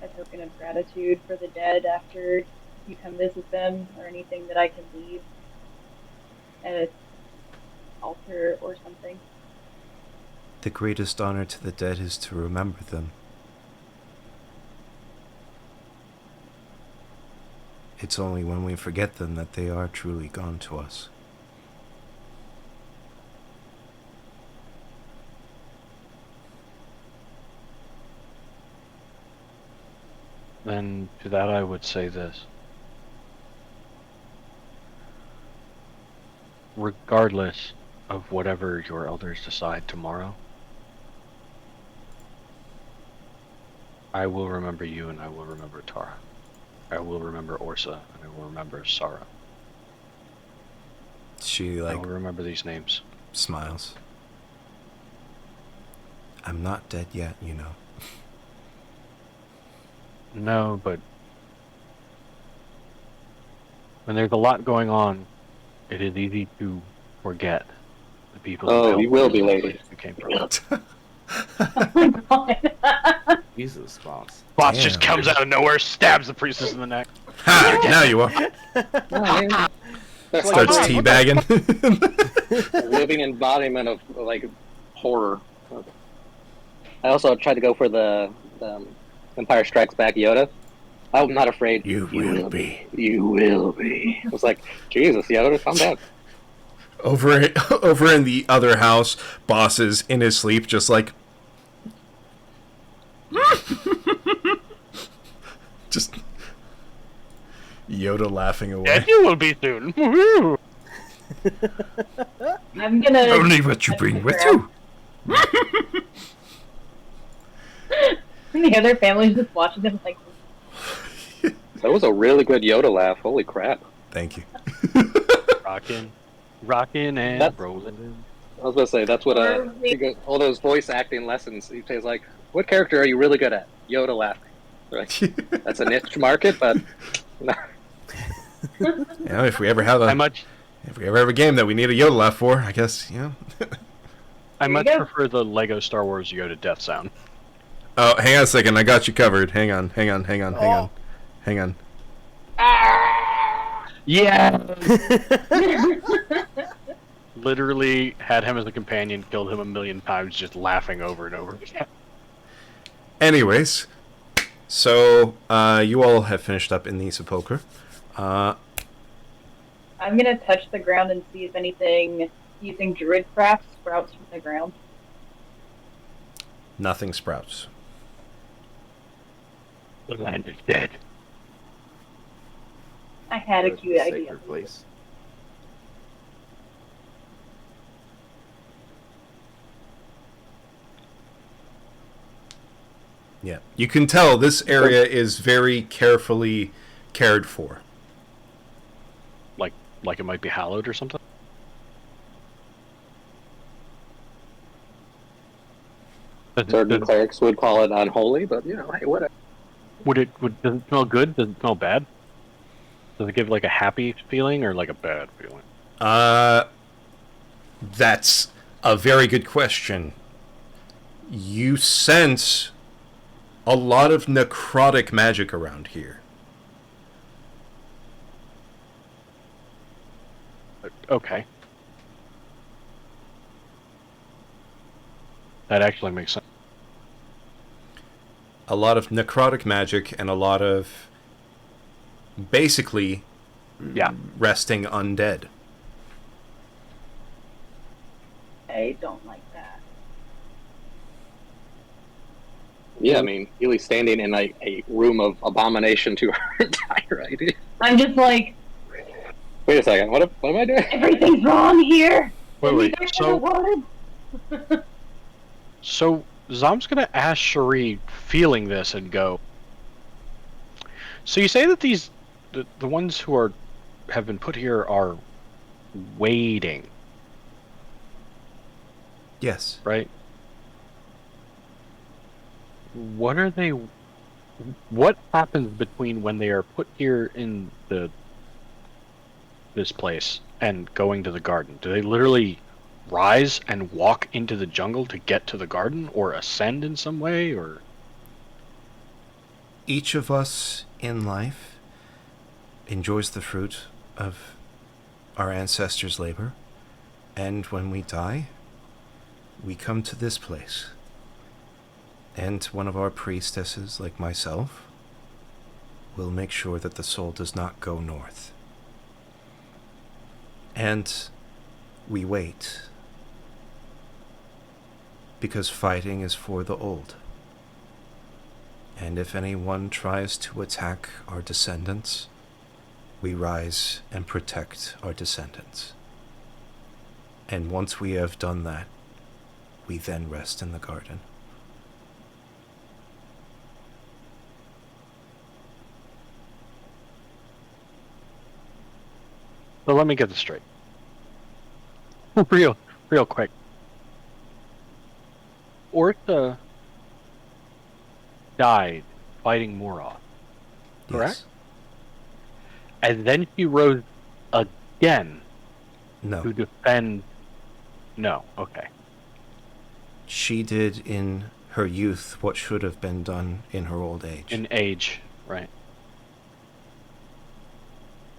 a token of gratitude for the dead after you come visit them, or anything that I can leave at an altar or something? The greatest honor to the dead is to remember them. It's only when we forget them that they are truly gone to us. Then to that I would say this. Regardless of whatever your elders decide tomorrow, I will remember you and I will remember Tara. I will remember Orsa and I will remember Sara. She, I will remember these names. smiles. I'm not dead yet, you know. No, but when there's a lot going on, it is easy to forget the people. Oh, you will be, lady. Who came from. Oh my god. Jesus, boss. Boss Damn, just comes dude. out of nowhere, stabs the priestess in the neck. Ha! Now you are. Starts Like, teabagging. Living embodiment of, like, horror. I also tried to go for the Empire Strikes Back Yoda. I'm not afraid. You will be. You will be. I was like, Jesus, Yoda, calm down. Over in the other house, boss is in his sleep, just like... just... Yoda laughing away. Dead you will be soon. Woohoo! I'm gonna. Only what you bring with you. The other family's just watching them like. That was a really good Yoda laugh. Holy crap. Thank you. Rockin' and That's- rolling. I was going to say, that's what all those voice acting lessons, he says, like, what character are you really good at? Yoda laughing. Like, that's a niche market, but... You know, if we ever have I much a game that we need a Yoda laugh for, I guess, you know. I you much go. prefer the Lego Star Wars Yoda death sound. Oh, hang on a second. I got you covered. Hang on. Yeah. Literally had him as a companion, killed him a million times, just laughing over and over again. Anyways, so you all have finished up in the sepulcher. I'm gonna touch the ground and see if anything using druid craft sprouts from the ground. Nothing sprouts. The land is dead. I had a cute idea. Sacred place. Yeah. You can tell this area is very carefully cared for. Like it might be hallowed or something? Certain clerics would call it unholy, but, you know, hey, whatever. Does it smell good? Does it smell bad? Does it give like a happy feeling or like a bad feeling? That's a very good question. You sense a lot of necrotic magic around here. Okay. That actually makes sense. A lot of necrotic magic and a lot of basically Yeah. resting undead. I don't like that. Yeah, I mean, Ely's standing in a room of abomination to her entire idea. I'm just like, Wait a second, what am I doing? everything's wrong here. Wait. You guys should've wanted- So Zom's gonna ask Cherie, feeling this, and go. So you say that the ones who have been put here are waiting. Yes. right? What are they? What happens between when they are put here in this place and going to the garden? Do they literally rise and walk into the jungle to get to the garden, or ascend in some way, or? Each of us in life enjoys the fruit of our ancestors' labor, and when we die, we come to this place. And one of our priestesses, like myself, will make sure that the soul does not go north. And we wait, because fighting is for the old. And if anyone tries to attack our descendants, we rise and protect our descendants. And once we have done that, we then rest in the garden. So let me get this straight. real quick. Ortha died fighting Moroth, correct? Yes. And then she rose again No. to defend. No, okay. She did in her youth what should have been done in her old age. In age, right.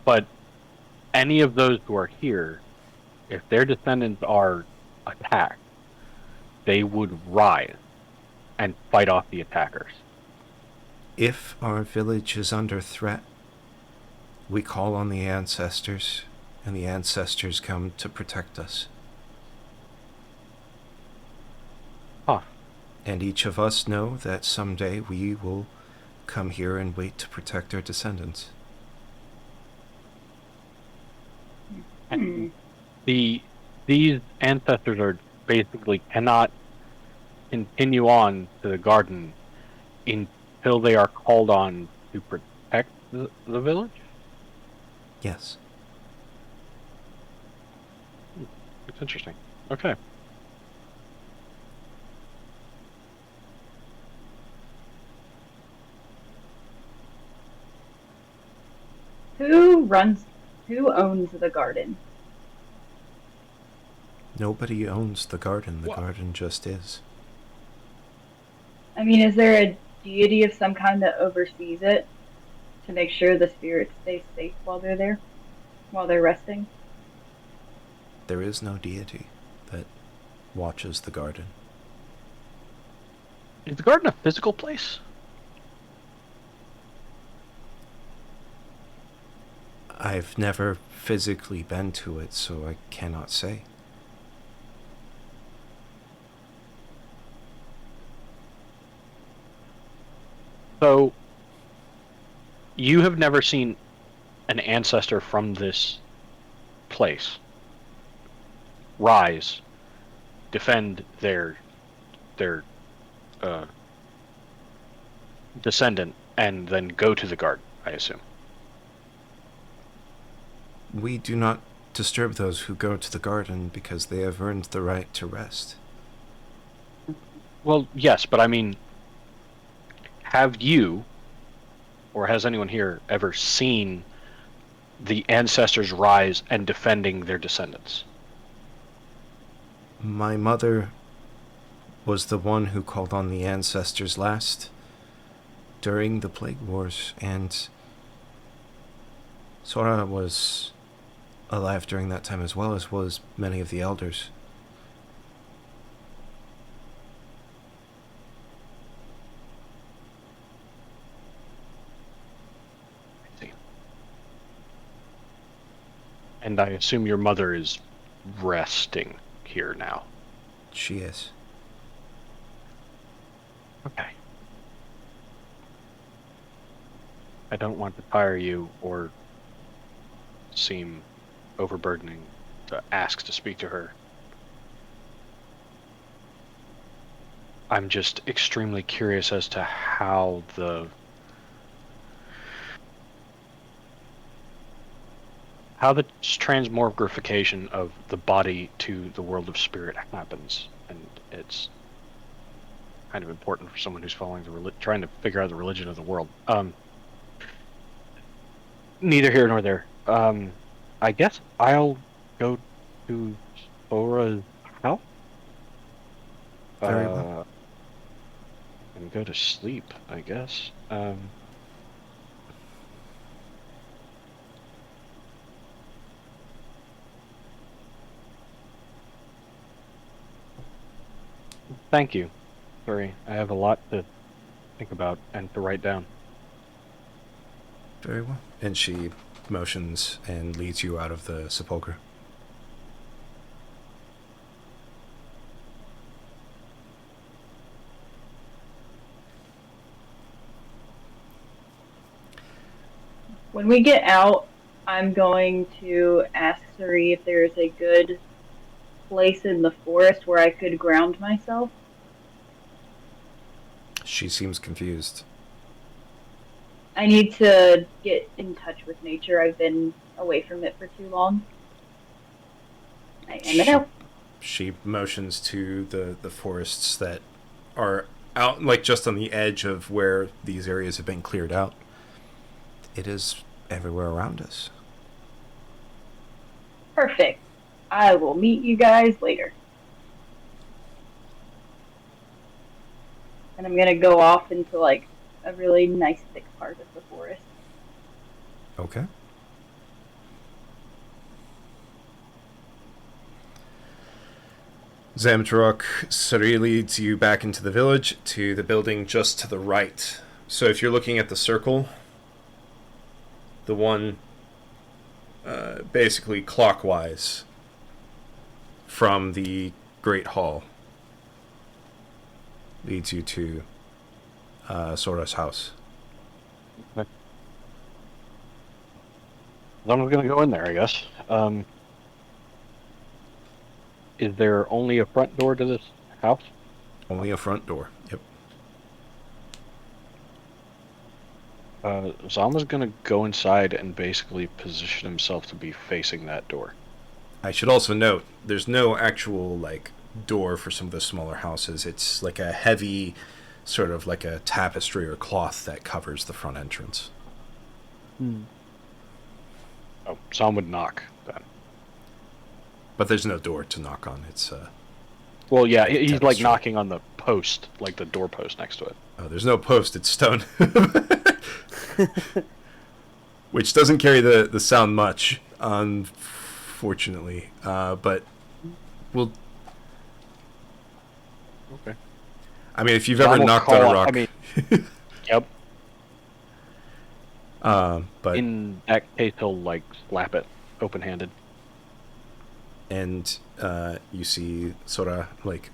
But any of those who are here, if their descendants are attacked, they would rise and fight off the attackers. If our village is under threat, we call on the ancestors, and the ancestors come to protect us. Huh. And each of us know that someday we will come here and wait to protect our descendants. And these ancestors are basically cannot continue on to the garden until they are called on to protect the village? Yes. It's interesting. Okay. Who owns the garden? Nobody owns the garden. The What? garden just is. I mean, is there a deity of some kind that oversees it to make sure the spirits stay safe while they're there, while they're resting? There is no deity that watches the garden. Is the garden a physical place? I've never physically been to it, so I cannot say. So, you have never seen an ancestor from this place rise, defend their uh, descendant, and then go to the garden, I assume. We do not disturb those who go to the garden because they have earned the right to rest. Well, yes, but I mean, have you, or has anyone here ever seen the ancestors rise and defending their descendants? My mother was the one who called on the ancestors last during the Plague Wars, and Sora was alive during that time as well, as was many of the elders. I see. And I assume your mother is resting here now. She is. Okay. I don't want to tire you or seem overburdening to ask to speak to her. I'm just extremely curious as to how how the transmogrification of the body to the world of spirit happens, and it's kind of important for someone who's following trying to figure out the religion of the world. Neither here nor there. I guess I'll go to Sora's house. Very well. And go to sleep, I guess. Thank you. Sorry, I have a lot to think about and to write down. Very well. And she motions and leads you out of the sepulchre. When we get out, I'm going to ask Suri if there's a good place in the forest where I could ground myself. She seems confused. I need to get in touch with nature. I've been away from it for too long. I am it out. She motions to the forests that are out, like just on the edge of where these areas have been cleared out. It is everywhere around us. Perfect. I will meet you guys later. And I'm gonna go off into like a really nice thick part of the forest. Okay. Zamtrok, Suri leads you back into the village to the building just to the right. So if you're looking at the circle, the one basically clockwise from the Great Hall leads you to Sora's house. Okay. I'm going to go in there, I guess. Is there only a front door to this house? Only a front door. Yep. Zama's going to go inside and basically position himself to be facing that door. I should also note, there's no actual, like, door for some of the smaller houses. It's like a heavy, sort of like a tapestry or cloth that covers the front entrance. Oh, Zama would knock then. But there's no door to knock on. It's Well, yeah, he's like tapestry. knocking on the post, like the door post next to it. Oh, there's no post. It's stone. Which doesn't carry the sound much, unfortunately. But we'll... Okay. I mean, if you've Zama ever will knocked on a call- rock... I mean, yep. but In that case, he'll like slap it open-handed. and you see Sora, like,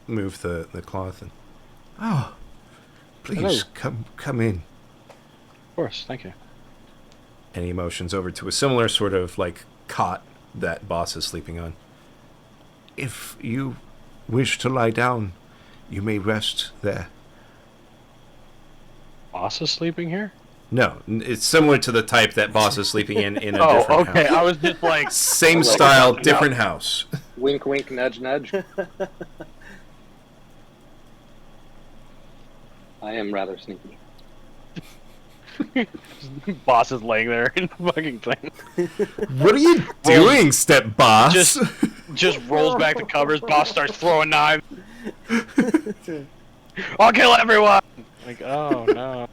move the cloth and... Oh, please, come in. Of course, thank you. And he motions over to a similar sort of, like, cot that Boss is sleeping on. If you wish to lie down, you may rest there. Boss is sleeping here? No, it's similar to the type that Boss is sleeping in a different okay. house. I was just like, Same Like- style, No. different house. Wink, wink, nudge, nudge. I am rather sneaky. Boss is laying there in the fucking thing. What are you doing, Step Boss? Just rolls back the covers. Boss starts throwing knives. I'll kill everyone. Like, oh no,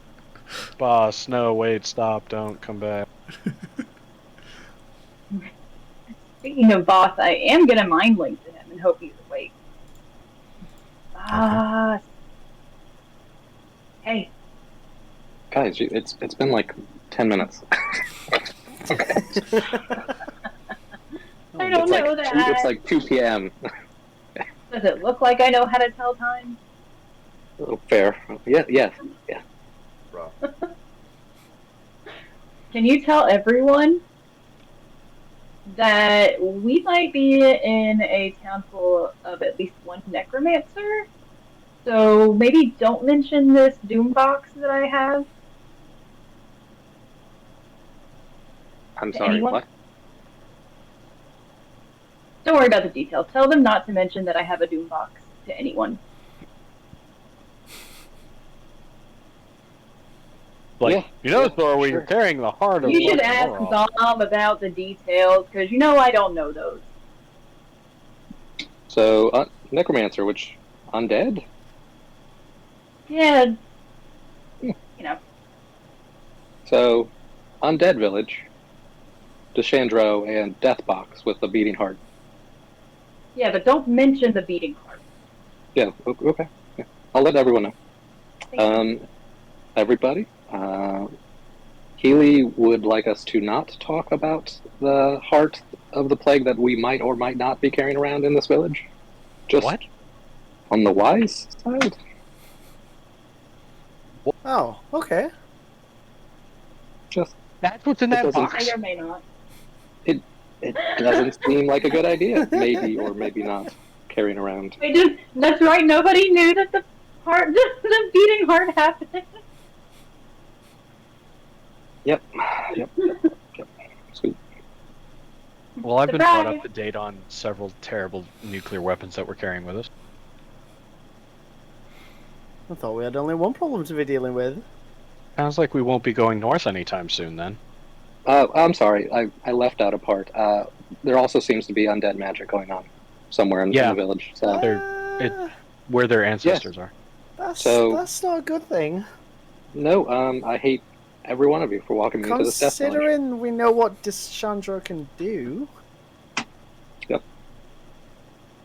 Boss, no, wait, stop, don't come back. Speaking of boss, I am gonna mind link to him and hope he's awake. Boss. Hey. Guys, it's been like 10 minutes. I don't It's like know that. It's like 2 p.m. Does it look like I know how to tell time? Oh, fair. Yeah, yes. Yeah. Can you tell everyone that we might be in a town full of at least one necromancer? So maybe don't mention this doom box that I have. I'm sorry, Anyone? what? Don't worry about the details. Tell them not to mention that I have a doom box to anyone. Like, Yeah, you know, yeah, Thor, we sure. are carrying the heart of You should ask Nahi-Oro. Dom about the details, because you know I don't know those. So, necromancer, which undead? Yeah, Yeah. you know. So, undead village, Deshandro, and Deathbox with the beating heart. Yeah, but don't mention the beating heart. Yeah, okay. Yeah. I'll let everyone know. Thank you. Everybody, Healy would like us to not talk about the heart of the plague that we might or might not be carrying around in this village. Just What? on the wise side. Oh, okay. Just That's what's in It that doesn't- box. May or may not. it doesn't seem like a good idea. Maybe or maybe not carrying around. That's right. Nobody knew that the beating heart happened. Yep. Sweet. Well, I've been brought up Surprise. to date on several terrible nuclear weapons that we're carrying with us. I thought we had only one problem to be dealing with. Sounds like we won't be going north anytime soon, then. I'm sorry. I left out a part. There also seems to be undead magic going on somewhere in Yeah. the village. So Where their ancestors are. That's So- that's not a good thing. no, I hate every one of you for walking me into this death village. Considering we know what Deshandro can do. Yep.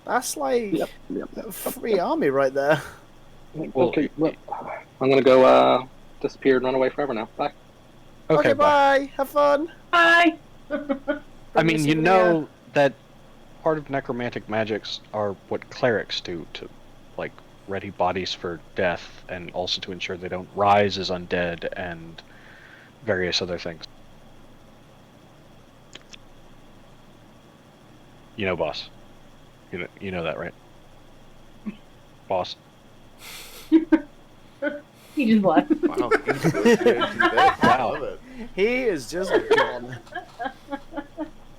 That's like Yep. a free army right there. Well, Okay, well, I'm gonna go disappear and run away forever now. Bye. Okay, bye. Bye. Have fun. Hi. I mean, you know that part of necromantic magics are what clerics do to, like, ready bodies for death, and also to ensure they don't rise as undead, and various other things. You know, boss. You know that, right? Boss. He just left. Wow. He's good. I Wow. love it. He is just gone.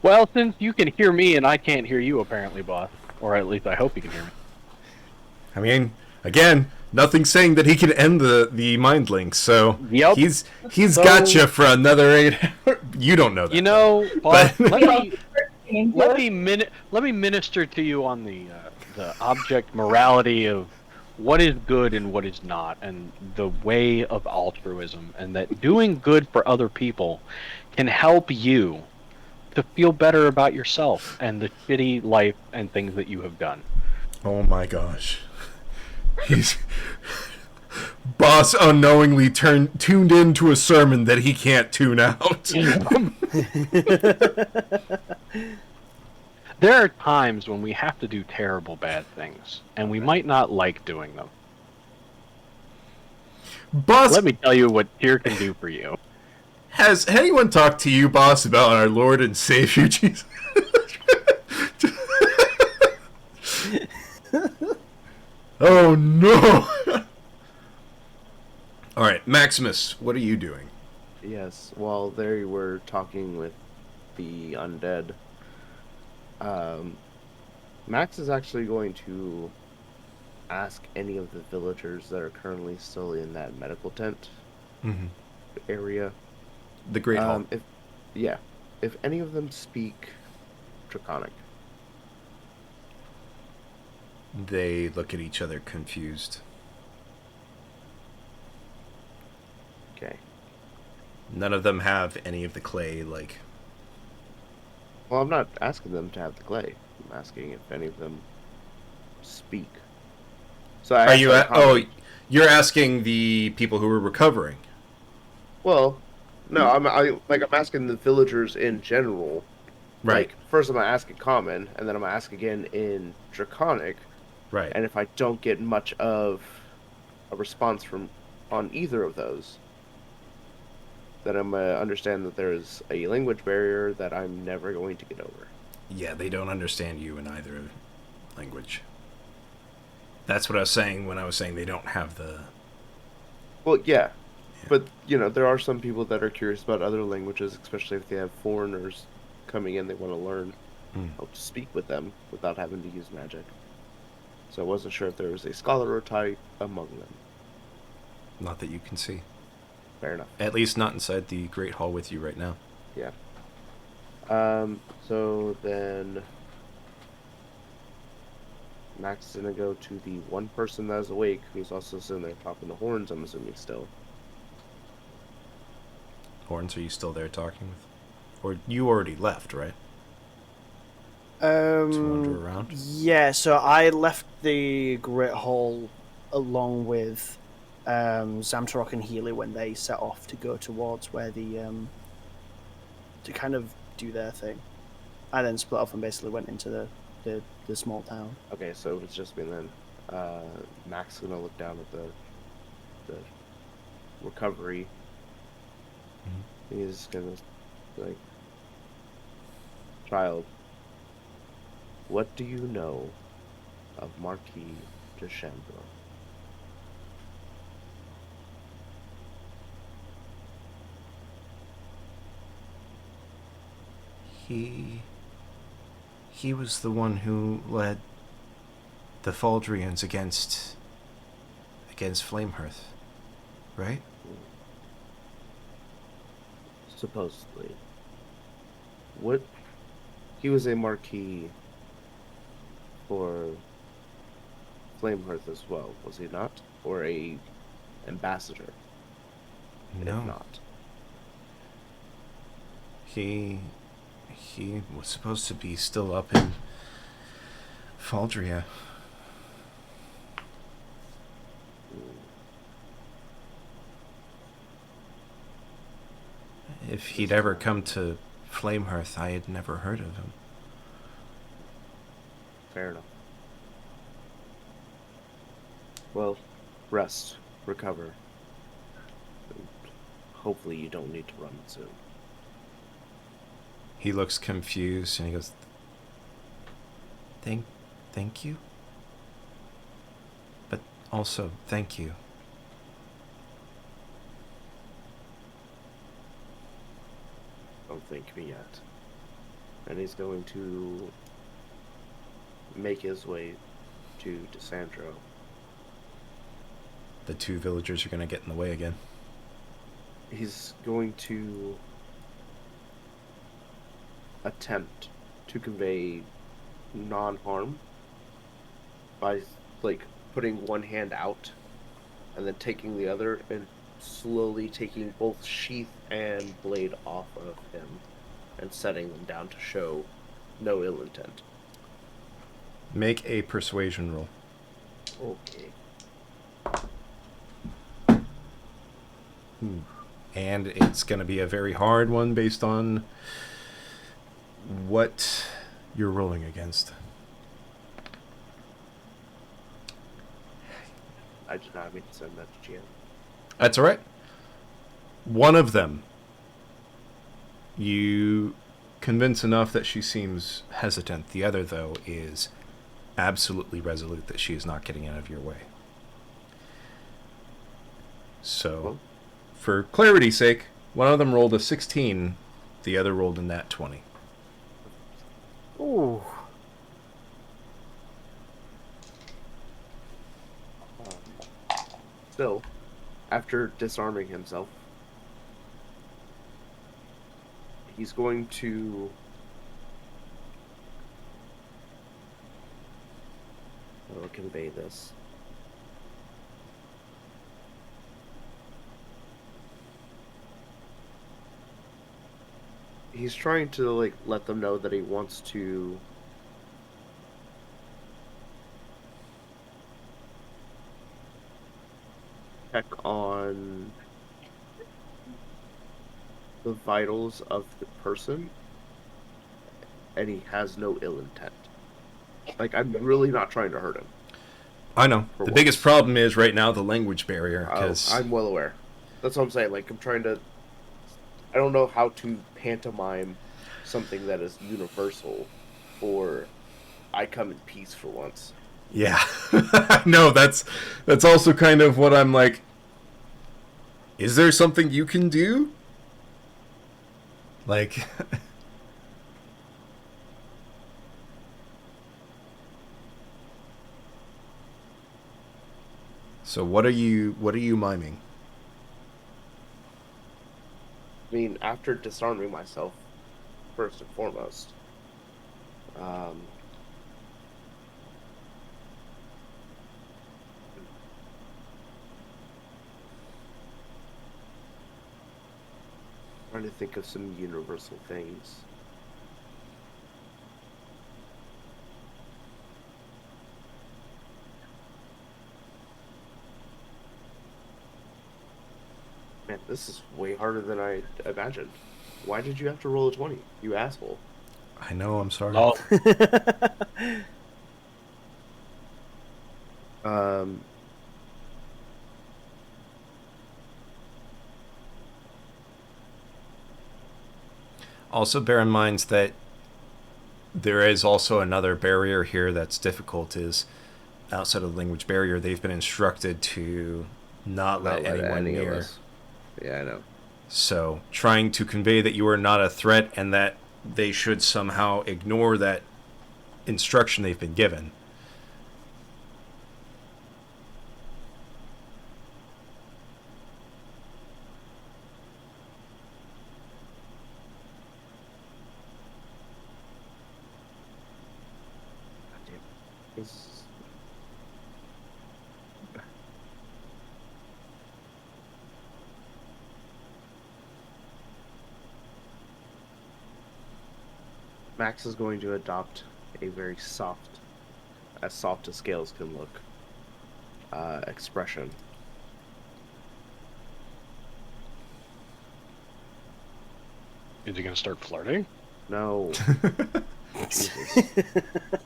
Well, since you can hear me and I can't hear you, apparently, boss. Or at least I hope you can hear me. I mean, again, nothing saying that he can end the mind link. So Yep. he's So- got you for another 8 hours. You don't know that. You know, boss, But- let me minister to you on the object morality of what is good and what is not, and the way of altruism, and that doing good for other people can help you to feel better about yourself and the shitty life and things that you have done. Oh my gosh. He's boss unknowingly tuned into a sermon that he can't tune out. There are times when we have to do terrible bad things, and we might not like doing them. Boss, Let me tell you what Tyr can do for you. has anyone talked to you, boss, about our Lord and Savior Jesus? Oh no! All right, Maximus, what are you doing? Yes, while they were talking with the undead, Max is actually going to ask any of the villagers that are currently still in that medical tent Mm-hmm. area. The Great Hall. If any of them speak Draconic. They look at each other confused. Okay. None of them have any of the clay, like... Well, I'm not asking them to have the clay. I'm asking if any of them speak. So I Are you... asked them oh, you're asking the people who were recovering. Well, no, I'm asking the villagers in general. Right. Like, first I'm gonna ask in Common, and then I'm gonna ask again in Draconic. Right. And if I don't get much of a response on either of those, then I'm gonna understand that there is a language barrier that I'm never going to get over. Yeah, they don't understand you in either language. That's what I was saying when I was saying they don't have the... Well, yeah. But, there are some people that are curious about other languages, especially if they have foreigners coming in they want to learn. Hope to speak with them without having to use magic. So I wasn't sure if there was a scholar or type among them. Not that you can see. Fair enough. At least not inside the Great Hall with you right now. Yeah. So then Max is gonna go to the one person that is awake, who's also sitting there talking to horns, I'm assuming still. Horns, are you still there talking with? Or you already left, right? To wander around? Yeah, so I left the Great Hall along with Zamtarok and Healy when they set off to go towards where the to kind of do their thing. I then split off and basically went into the small town. Okay, so it's just me then. Max is gonna look down at the recovery. He's gonna like, child, what do you know of Marquis de Chambord? He was the one who led the Faldrians against Flamehearth, right? Supposedly. What? He was a Marquis for Flamehearth as well, was he not? Or a ambassador? No. If not. He was supposed to be still up in Faldria. If he'd ever come to Flamehearth, I had never heard of him. Fair enough. Well, rest, recover. Hopefully you don't need to run soon. He looks confused and he goes, Thank you? But also, thank you. Don't thank me yet. And he's going to make his way to DeSandro. The two villagers are going to get in the way again. He's going to attempt to convey non-harm by, like, putting one hand out and then taking the other and slowly taking both sheath and blade off of him and setting them down to show no ill intent. Make a persuasion roll. Okay. And it's going to be a very hard one based on what you're rolling against. I did not mean to send that to GM. That's all right. One of them, you convince enough that she seems hesitant. The other, though, is absolutely resolute that she is not getting out of your way. So, for clarity's sake, one of them rolled a 16, the other rolled a nat 20. Ooh. Still, after disarming himself, he's going to convey this. He's trying to, like, let them know that he wants to check on the vitals of the person, and he has no ill intent. Like, I'm really not trying to hurt him. I know. The biggest problem is right now the language barrier. Cause I'm well aware. That's what I'm saying. Like, I'm trying to... I don't know how to pantomime something that is universal, or I come in peace for once. Yeah. No, that's also kind of what I'm like, is there something you can do? Like, So what are you miming? I mean, after disarming myself, first and foremost, um, trying to think of some universal things. Man, this is way harder than I imagined. Why did you have to roll a 20, you asshole? I know, I'm sorry. Oh, Um, Also, bear in mind that there is also another barrier here that's difficult. Is outside of the language barrier, they've been instructed to not let anyone any of near. us. Yeah, I know. So, trying to convey that you are not a threat and that they should somehow ignore that instruction they've been given. Goddamn. This is... Max is going to adopt a very soft, as soft as scales can look, expression. is he gonna start flirting? No. Jesus.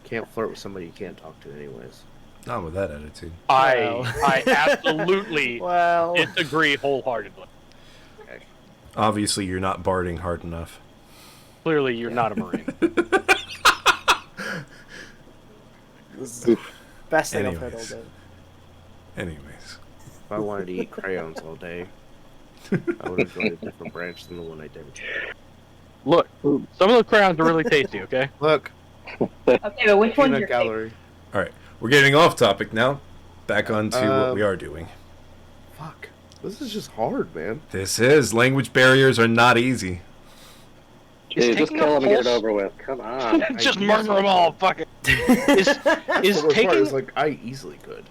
Can't flirt with somebody you can't talk to anyways. Not with that attitude. Well. I absolutely Well, disagree wholeheartedly. Okay. Obviously, you're not barding hard enough. Clearly, you're not a Marine. this is the best thing I've heard all Anyways. day. Anyways. If I wanted to eat crayons all day, I would have joined a different branch than the one I did. Look, some of the crayons are really tasty, okay? Look, Okay, but which one's peanut your favorite? gallery. All right, we're getting off topic now. Back on to what we are doing. Fuck. This is just hard, man. This is language barriers are not easy. Dude, just taking kill a him and get it pulse- over with. Come on. Just I murder them all, fuck it. Is The worst part taking is, like, I easily could.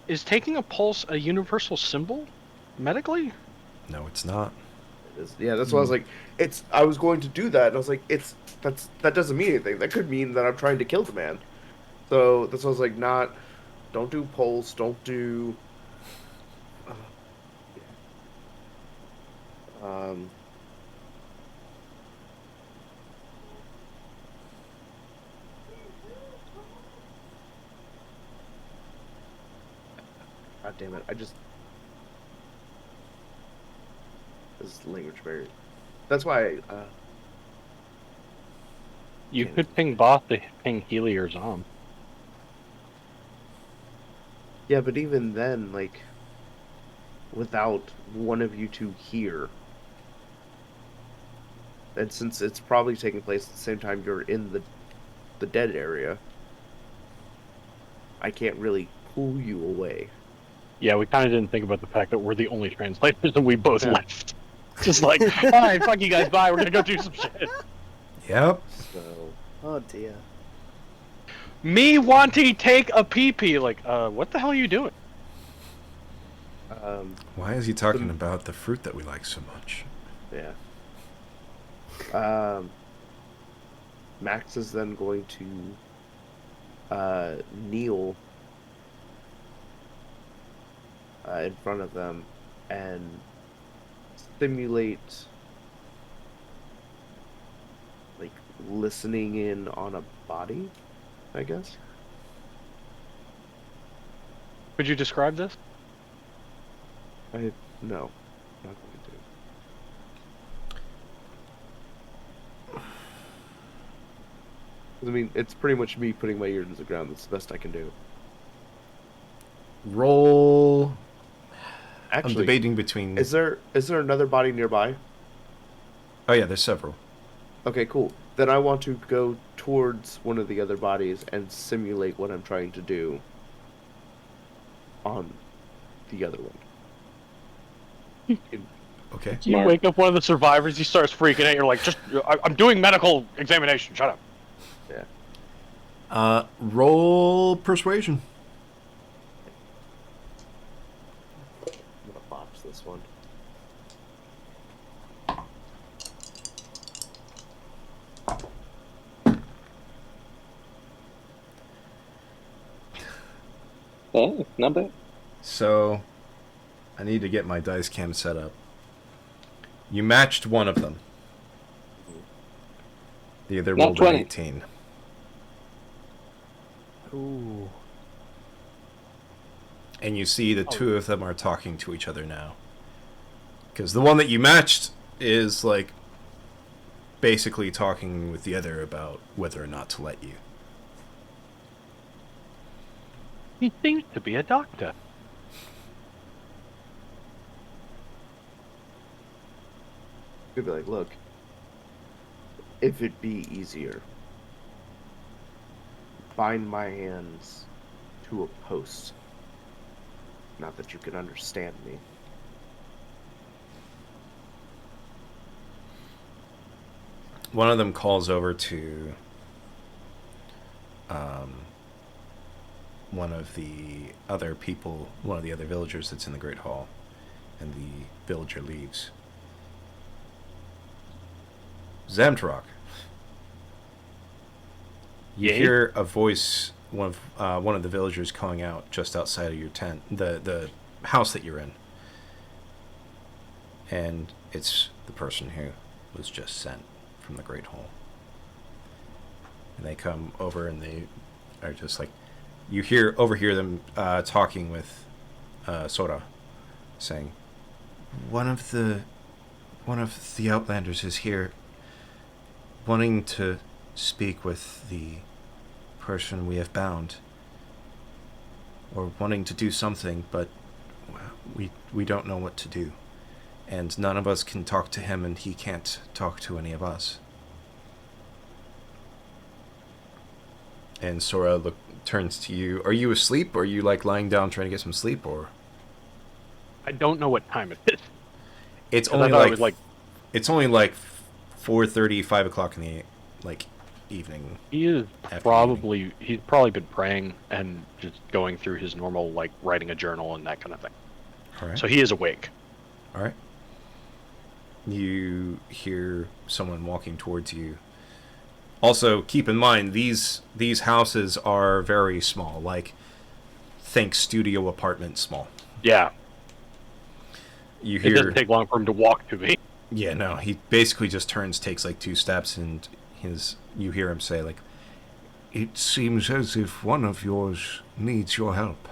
is taking a pulse a universal symbol medically? No, it's not. Yeah, that's why I was like, I was going to do that, and I was like, that doesn't mean anything. That could mean that I'm trying to kill the man. So that's why I was like, don't do pulse, don't do, God damn it, this is language barrier. That's why, You could ping Boss to ping Healy or Zom. yeah, but even then, like, without one of you two here, and since it's probably taking place at the same time you're in the dead area, I can't really pull you away. Yeah, we kind of didn't think about the fact that we're the only translators and we both Yeah. left. Just like, alright, fuck you guys, bye, we're gonna go do some shit. Yep. So, Oh dear. Me wanting to take a pee-pee, like, what the hell are you doing? Why is he talking about the fruit that we like so much? yeah. Max is then going to kneel in front of them and simulate like listening in on a body, I guess. Could you describe this? No, not going to. I mean, it's pretty much me putting my ear to the ground. That's the best I can do. Roll. Actually, I'm debating between. is there another body nearby? Oh yeah, there's several. Okay, cool. Then I want to go towards one of the other bodies and simulate what I'm trying to do on the other one. Okay. You wake up one of the survivors, he starts freaking out. You're like, I'm doing medical examination. Shut up. Yeah. Roll persuasion. I'm gonna botch this one. Hey, not bad. So, I need to get my dice cam set up. You matched one of them. The other Not rolled an 20. 18. Ooh. And you see the two of them are talking to each other now. Because the one that you matched is, like, basically talking with the other about whether or not to let you. He seems to be a doctor. Could be like, look, if it be easier, bind my hands to a post. Not that you can understand me. One of them calls over to one of the other people, one of the other villagers that's in the Great Hall, and the villager leaves. Zamtrok. You Yay? hear a voice, one of the villagers calling out just outside of your tent, the house that you're in. And it's the person who was just sent from the Great Hall. And they come over and they are just like, you overhear them talking with Sora, saying, One of the Outlanders is here, wanting to speak with the person we have bound, or wanting to do something, but we don't know what to do, and none of us can talk to him, and he can't talk to any of us. And Sora turns to you. Are you asleep? Or are you like lying down trying to get some sleep? Or I don't know what time it is. it's 'Cause I only thought it like was like it's only like 4:30, 5 o'clock in the evening. he's After probably been praying and just going through his normal like writing a journal and that kind of thing. All right. So he is awake. All right. You hear someone walking towards you. Also, keep in mind these houses are very small. Like, think studio apartment small. Yeah. You It hear. doesn't take long for him to walk to me. Yeah, no. He basically just turns, takes like 2 steps, and you hear him say like, It seems as if one of yours needs your help.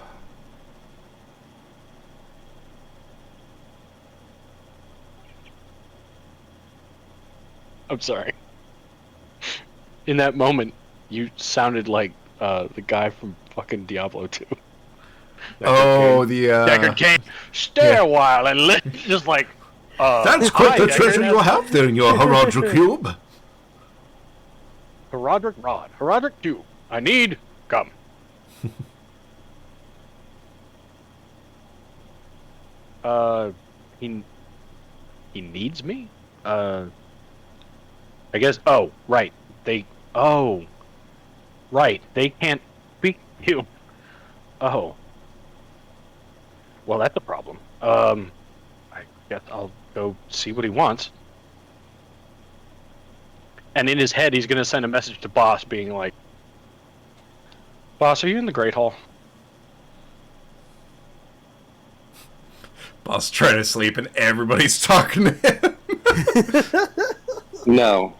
I'm sorry. In that moment, you sounded like the guy from fucking Diablo 2. "Oh, the Deckard Cain, stay yeah. a while and just like. That's quite hi, the Deckard. treasure you have there in your Haradra cube. Haradric Rod, Haradric 2. I need come. He needs me. I guess. Oh, right. Right. They can't speak to you. Oh. Well, that's a problem. I guess I'll go see what he wants. And in his head, he's going to send a message to Boss being like, Boss, are you in the Great Hall? Boss trying to sleep and everybody's talking to him." No,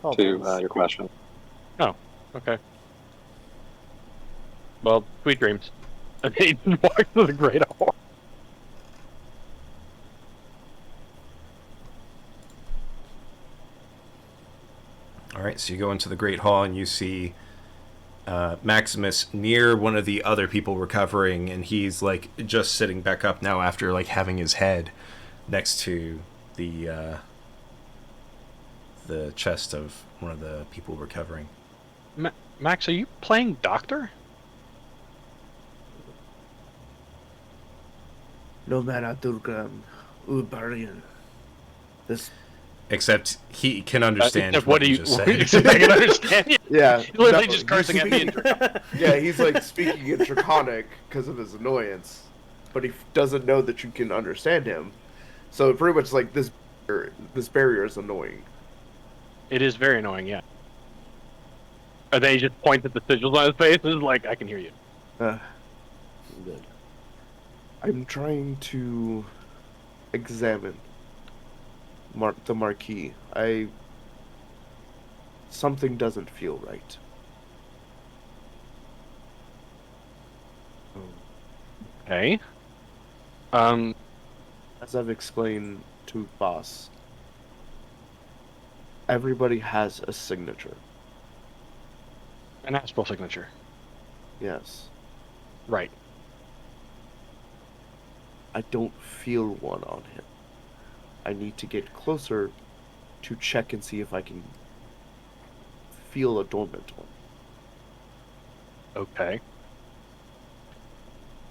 Oh, to thanks. your question. Oh, okay. Well, sweet dreams. And he walks to the Great Hall. All right, so you go into the Great Hall and you see Maximus near one of the other people recovering, and he's like just sitting back up now after like having his head next to the chest of one of the people recovering. Max, are you playing doctor? No man Durgram Ubarian. This Except he can understand Except what do you you? just said. Except I can understand you. yeah, He's literally no, just cursing at me in Draconic. yeah, he's like speaking in Draconic because of his annoyance, but he doesn't know that you can understand him. So pretty much like this barrier is annoying. It is very annoying, yeah. Or they just point at the sigils on his face and is like, I can hear you. Good. I'm trying to examine the Marquis. Something doesn't feel right. Okay. As I've explained to Boss, everybody has a signature. An astral signature. Yes. Right. I don't feel one on him. I need to get closer to check and see if I can feel a dormant one. Okay.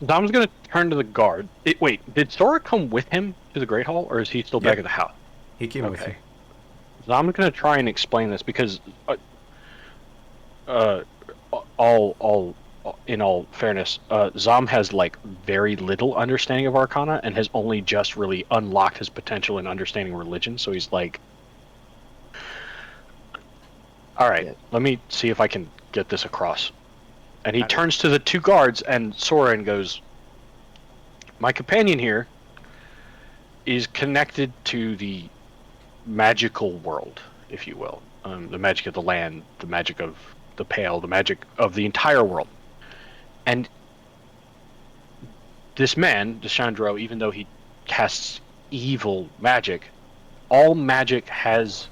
Dom's gonna turn to the guard. Wait, did Sora come with him to the Great Hall, or is he still back at the house? He came with you. So I'm gonna try and explain this because, all in all fairness, Zom has like very little understanding of Arcana and has only just really unlocked his potential in understanding religion. So he's like, all right, Yeah. let me see if I can get this across. And he turns to the two guards and Sora and goes, my companion here is connected to the magical world, if you will. The magic of the land, the magic of the Pale, the magic of the entire world. And this man, Deshandro, even though he casts evil magic, all magic has...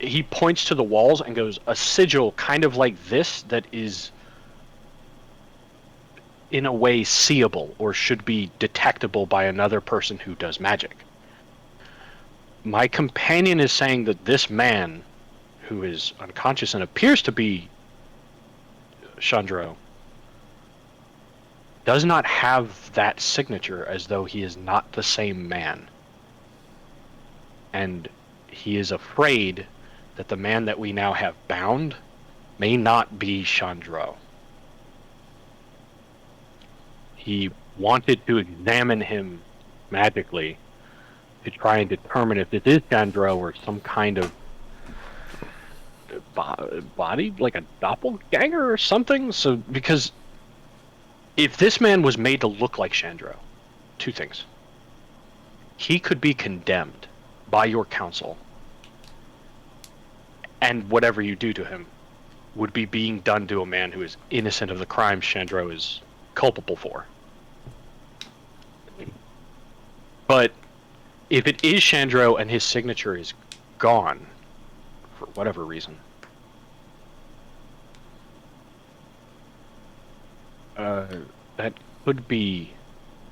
He points to the walls and goes, a sigil kind of like this that is in a way seeable or should be detectable by another person who does magic. My companion is saying that this man, who is unconscious and appears to be Chandro, does not have that signature, as though he is not the same man. And he is afraid that the man that we now have bound may not be Chandro. He wanted to examine him magically to try and determine if this is Chandro or some kind of body, like a doppelganger or something. So, because if this man was made to look like Chandro, two things. He could be condemned by your council, and whatever you do to him would be being done to a man who is innocent of the crimes Chandro is culpable for. But if it is Chandro and his signature is gone, for whatever reason, that could be...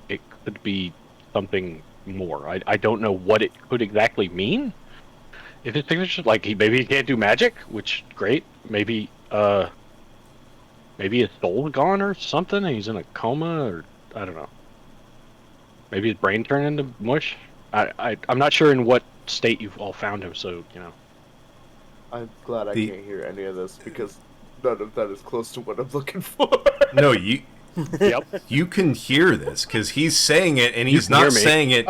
It could be something more. I don't know what it could exactly mean. If his signature, like, maybe he can't do magic, which, great. Maybe his soul's gone or something, and he's in a coma, or I don't know. Maybe his brain turned into mush. I'm not sure in what state you've all found him, so, you know. I'm glad I can't hear any of this because none of that is close to what I'm looking for. No, you Yep. you can hear this because he's saying it, and he's can hear not me. saying it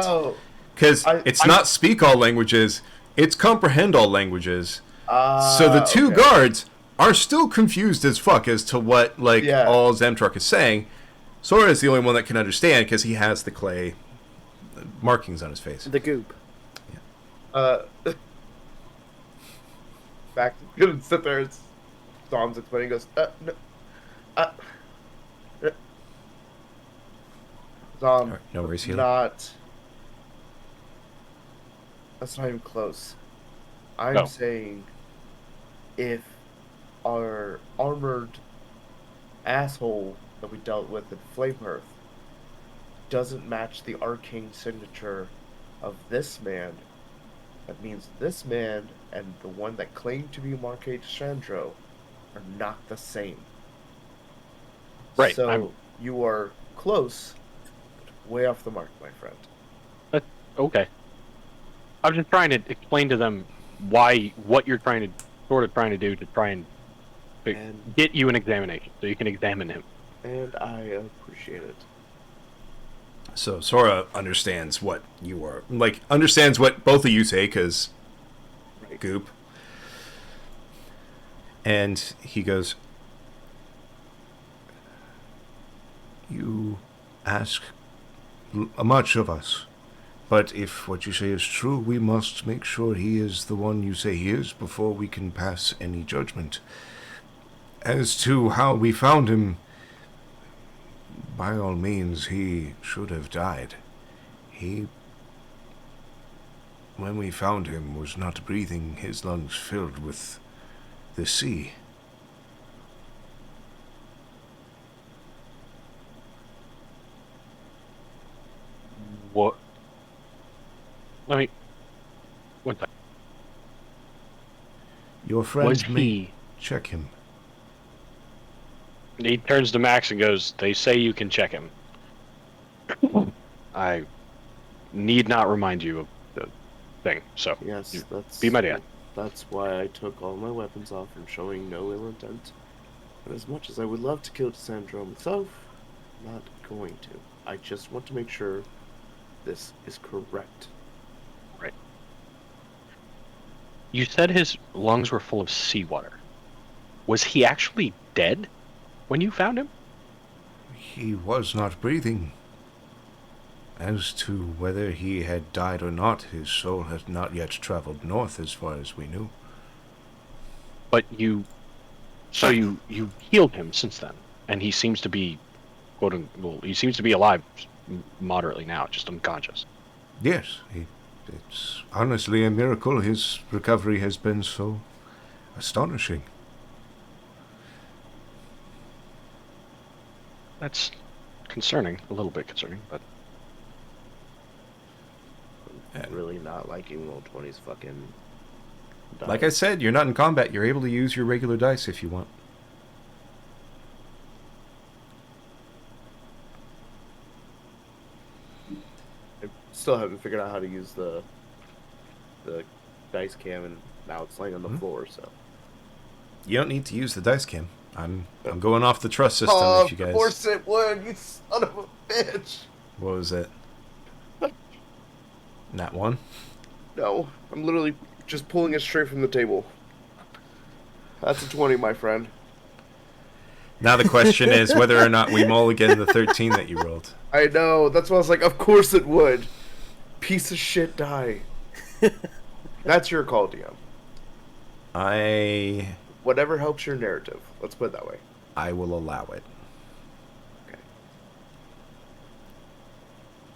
because it's not speak all languages; it's comprehend all languages. So the two guards are still confused as fuck as to what all Zemtruck is saying. Sora is the only one that can understand because he has the clay markings on his face. The goop. Back to sit there. It's Dom's explaining. Goes, no, Dom, Right, no worries, Healer. That's not even close. I'm saying if our armored asshole that we dealt with in Flamehearth doesn't match the arcane signature of this man, that means this man and the one that claimed to be Marquis Chandro are not the same. Right. So you are close, way off the mark, my friend. Okay. I'm just trying to explain to them what you're trying to do to try and get you an examination, so you can examine him. And I appreciate it. So Sora understands what you are understands what both of you say, because goop. And he goes, You ask much of us, but if what you say is true, we must make sure he is the one you say he is before we can pass any judgment. As to how we found him, by all means, he should have died. When we found him, was not breathing, his lungs filled with the sea. What? Let me. One second. Your friend Was may he? check him. He turns to Max and goes, "They say you can check him." I need not remind you of the thing, so Yes, that's... be my dad. That's why I took all my weapons off and showing no ill intent. But as much as I would love to kill Cassandra myself, I'm not going to. I just want to make sure this is correct. Right. You said his lungs were full of seawater. Was he actually dead when you found him? He was not breathing. As to whether he had died or not, his soul had not yet traveled north as far as we knew. But you healed him since then, and he seems to be, he seems to be alive moderately now, just unconscious. Yes, it's honestly a miracle his recovery has been so astonishing. That's concerning, a little bit concerning, but... I'm really not liking Roll20's fucking... die. like I said, you're not in combat. You're able to use your regular dice if you want. I still haven't figured out how to use the dice cam, and now it's laying on the floor, so... You don't need to use the dice cam. I'm going off the trust system. If you guys... Of course it would, you son of a bitch! What was it? Nat 1? No, I'm literally just pulling it straight from the table. That's a 20, my friend. Now the question is whether or not we mulligan the 13 that you rolled. I know, that's why I was like, of course it would. Piece of shit die. That's your call, DM. Whatever helps your narrative. Let's put it that way. I will allow it. Okay.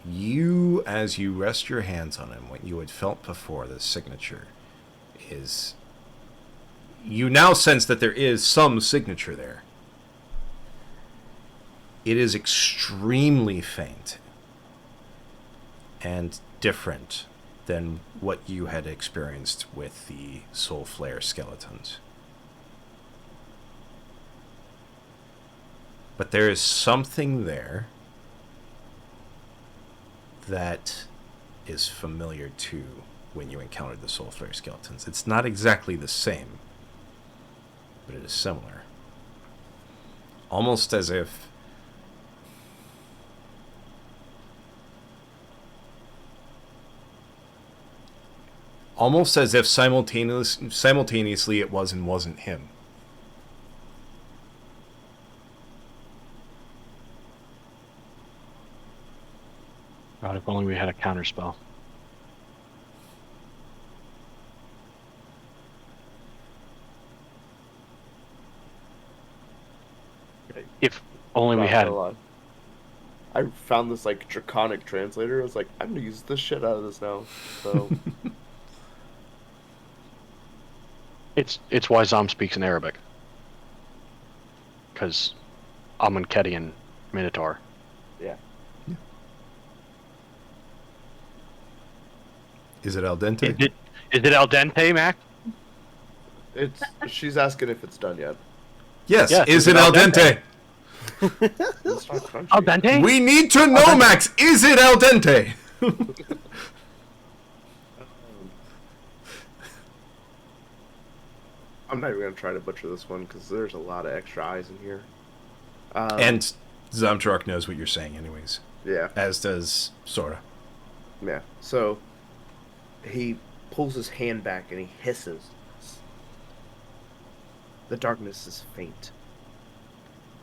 You, as you rest your hands on him, what you had felt before, the signature, is... You now sense that there is some signature there. It is extremely faint and different than what you had experienced with the Soul Flare skeletons. But there is something there that is familiar to when you encountered the Soul Flare skeletons. It's not exactly the same, but it is similar. Almost as if simultaneously it was and wasn't him. God, if only we had a counterspell. If only we had... I found this like draconic translator. I was like, I'm gonna use the shit out of this now. So It's why Zom speaks in Arabic. Because Amonkhet Minotaur. yeah. Is it al dente? Is it al dente, Mac? She's asking if it's done yet. Yes. Yes, Is it al dente? It's not crunchy. Al dente? We need to know, Max. Is it al dente? I'm not even gonna try to butcher this one because there's a lot of extra eyes in here. And Zamtrak knows what you're saying, anyways. Yeah, As does Sora. yeah. So he pulls his hand back and he hisses. The darkness is faint,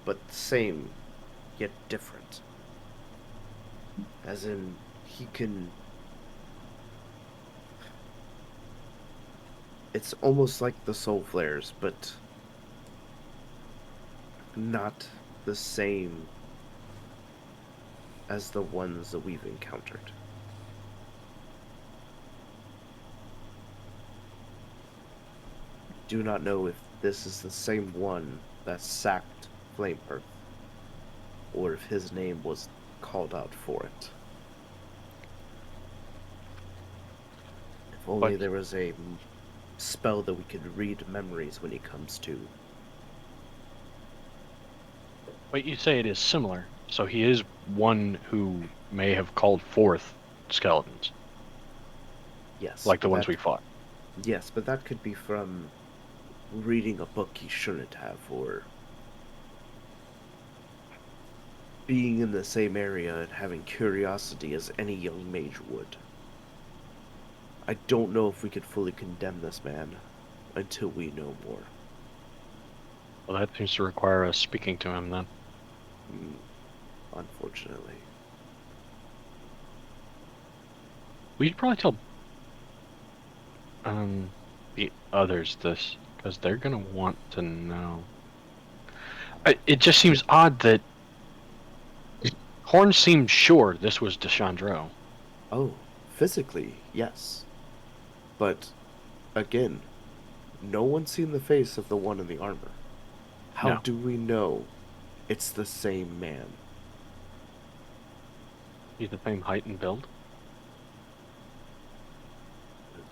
but the same, yet different. As in, he can... It's almost like the soul flares, but not the same as the ones that we've encountered. Do not know if this is the same one that sacked Flame Earth, or if his name was called out for it. If only there was a spell that we could read memories when it comes to. But you say it is similar, so he is one who may have called forth skeletons, Yes. like the but ones that- we fought. Yes, but that could be from reading a book he shouldn't have, or being in the same area and having curiosity as any young mage would. I don't know if we could fully condemn this man until we know more. Well, that seems to require us speaking to him then. Unfortunately. We should probably tell the others this, because they're gonna want to know. It just seems odd that Horn seemed sure this was Deshandro. Oh, physically, yes. But, again, no one's seen the face of the one in the armor. How No. do we know it's the same man? He's the same height and build.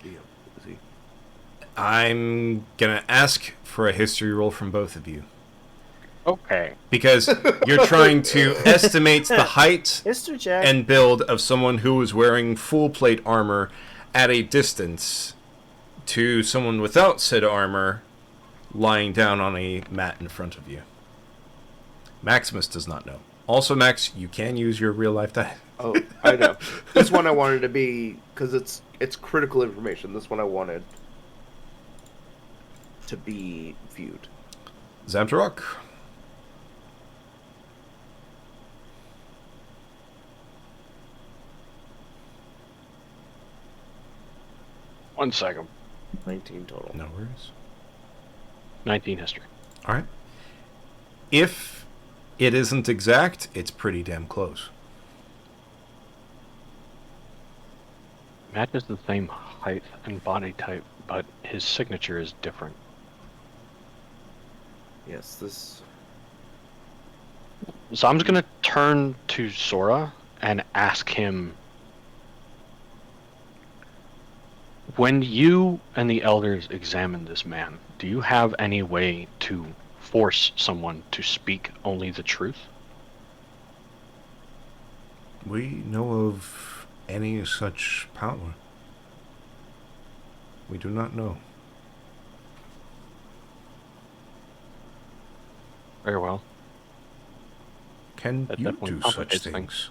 Is he? I'm gonna ask for a history roll from both of you. Okay. Because you're trying to estimate the height History check. and build of someone who was wearing full plate armor at a distance to someone without said armor lying down on a mat in front of you. Maximus does not know. Also, Max, you can use your real life die. Oh, I know. This one I wanted to be, because it's critical information. This one I wanted to be viewed. Zamtarok. One second. 19 total. No worries. 19 history. All right. If it isn't exact, it's pretty damn close. Matt is the same height and body type, but his signature is different. Yes, this... So I'm just gonna turn to Sora and ask him, when you and the elders examine this man, do you have any way to force someone to speak only the truth? We know of any such power. We do not know. Very well. Can That you definitely do such complicates things? things.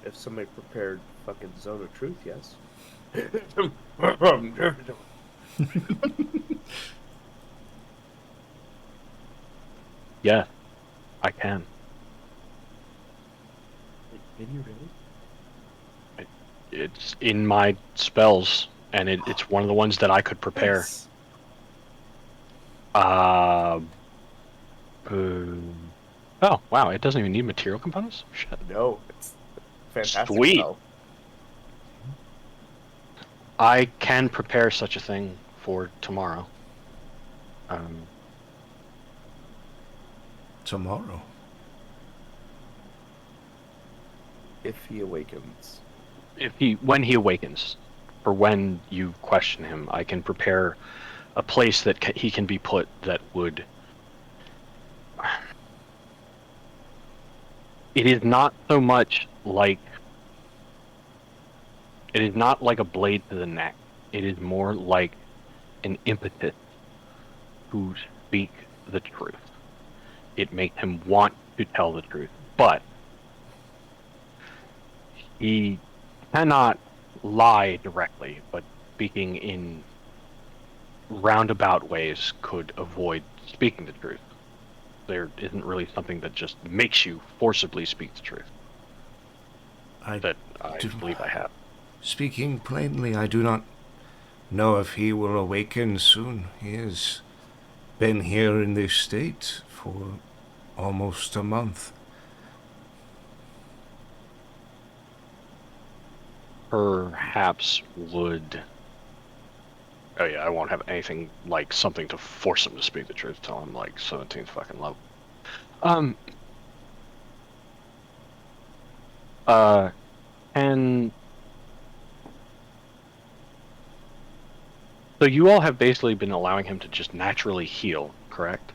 If somebody prepared fucking Zone of Truth, yes. Yeah, I can. Can you really? It's in my spells, and it's one of the ones that I could prepare. Yes. Oh, wow, it doesn't even need material components? Shit. No, it's fantastic. Sweet. Spell. I can prepare such a thing for tomorrow. Tomorrow. If he awakens. When he awakens, for when you question him, I can prepare a place that he can be put that would. It is not so much like. It is not like a blade to the neck. It is more like an impetus to speak the truth. It makes him want to tell the truth, but he cannot lie directly, but speaking in roundabout ways could avoid speaking the truth. There isn't really something that just makes you forcibly speak the truth. That I believe I have. Speaking plainly, I do not know if he will awaken soon. He has been here in this state for almost a month. Perhaps would. Oh yeah, I won't have anything like something to force him to speak the truth till I'm like 17th fucking level. And so you all have basically been allowing him to just naturally heal, correct?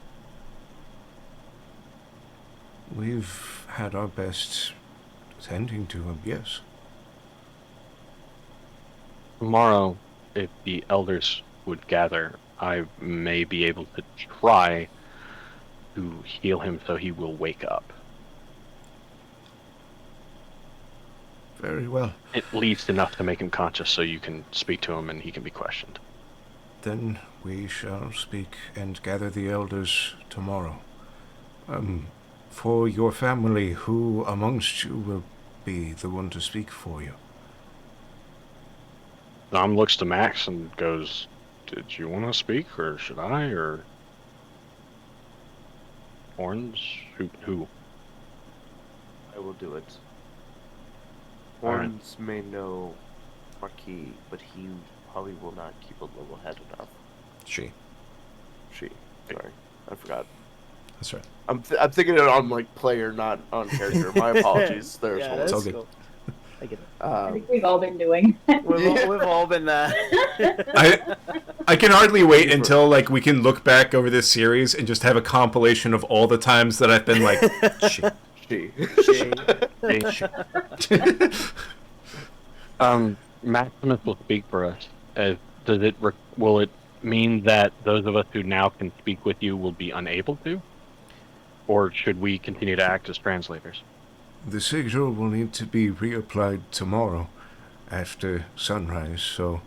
We've had our best tending to him, yes. Tomorrow, if the elders would gather, I may be able to try to heal him so he will wake up. Very well. At least enough to make him conscious so you can speak to him and he can be questioned. Then we shall speak and gather the elders tomorrow. For your family, who amongst you will be the one to speak for you? Dom looks to Max and goes, "Did you want to speak, or should I, or Orange? Who? I will do it. All right. Horns may know Marquis, but he probably will not keep a level head enough. She. Sorry, I forgot. That's right. I'm thinking it on like player, not on character. My apologies. There's Yeah, Horns. It's all that's good. cool. I get it. I think we've all been doing. We've all been there. I can hardly wait until like we can look back over this series and just have a compilation of all the times that I've been like, shit. Maximus will speak for us. Will it mean that those of us who now can speak with you will be unable to? Or should we continue to act as translators? The sigil will need to be reapplied tomorrow after sunrise, so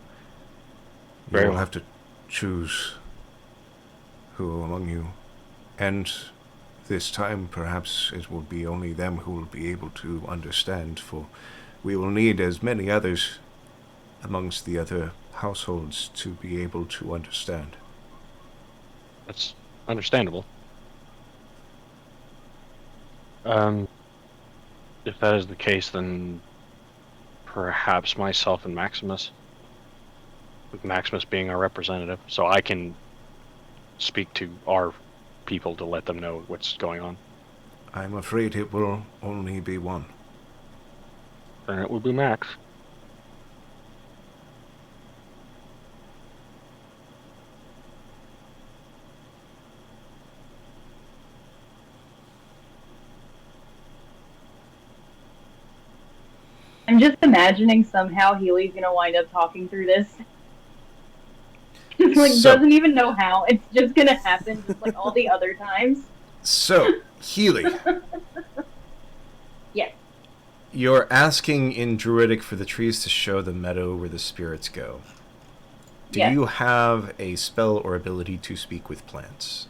Very you'll well. have to choose who among you. And this time, perhaps it will be only them who will be able to understand, for we will need as many others amongst the other households to be able to understand. That's understandable. If that is the case, then perhaps myself and Maximus, with Maximus being our representative, so I can speak to our people to let them know what's going on. I'm afraid it will only be one. Then it would be Max. I'm just imagining somehow Healy's gonna wind up talking through this. Like, So- doesn't even know how. It's just gonna happen just like all the other times. So, Healy, Yes. you're asking in Druidic for the trees to show the meadow where the spirits go. Do Yes. you have a spell or ability to speak with plants?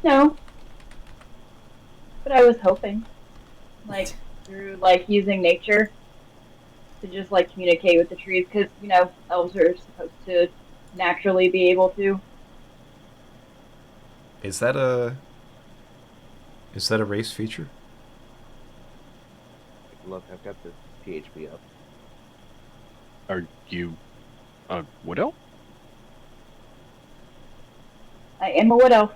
No. But I was hoping. Like, through, like, using nature to just, like, communicate with the trees, because, you know, elves are supposed to naturally be able to. Is that a race feature? Look, I've got the PHP up. Are you a widow? I am a widow.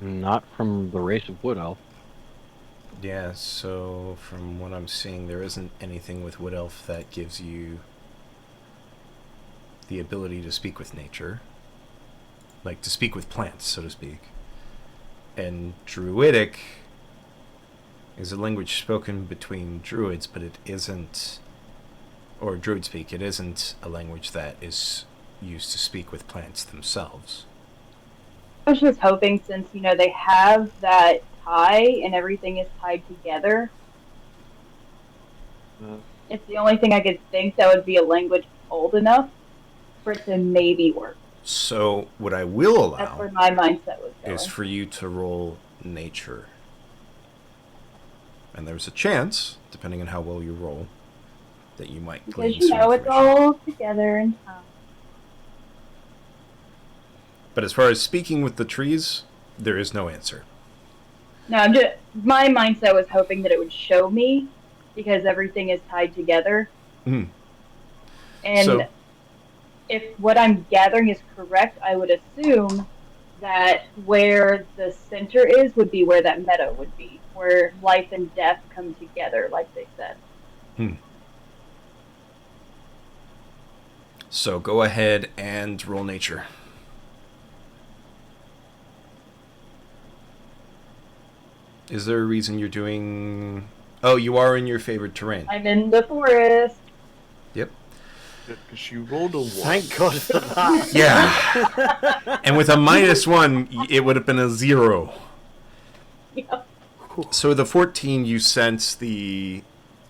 Not from the race of Wood Elf. Yeah, so from what I'm seeing, there isn't anything with Wood Elf that gives you the ability to speak with nature. Like, to speak with plants, so to speak. And Druidic is a language spoken between druids, but it isn't, or druid speak, it isn't a language that is used to speak with plants themselves. I was just hoping, since they have that tie and everything is tied together. It's the only thing I could think that would be a language old enough for it to maybe work. So what I will That's allow where my mindset was going. is for you to roll nature. And there's a chance, depending on how well you roll, that you might Because glean some it's information. all together in time. But as far as speaking with the trees, there is no answer. No, my mindset was hoping that it would show me, because everything is tied together. Mm. And So- if what I'm gathering is correct, I would assume that where the center is would be where that meadow would be, where life and death come together, like they said. So go ahead and roll nature. Is there a reason you're doing... Oh, you are in your favorite terrain. I'm in the forest. Yep. Because you rolled a 1. Thank God for that. Yeah. And with a -1, it would have been a 0. Yeah. So the 14, you sense the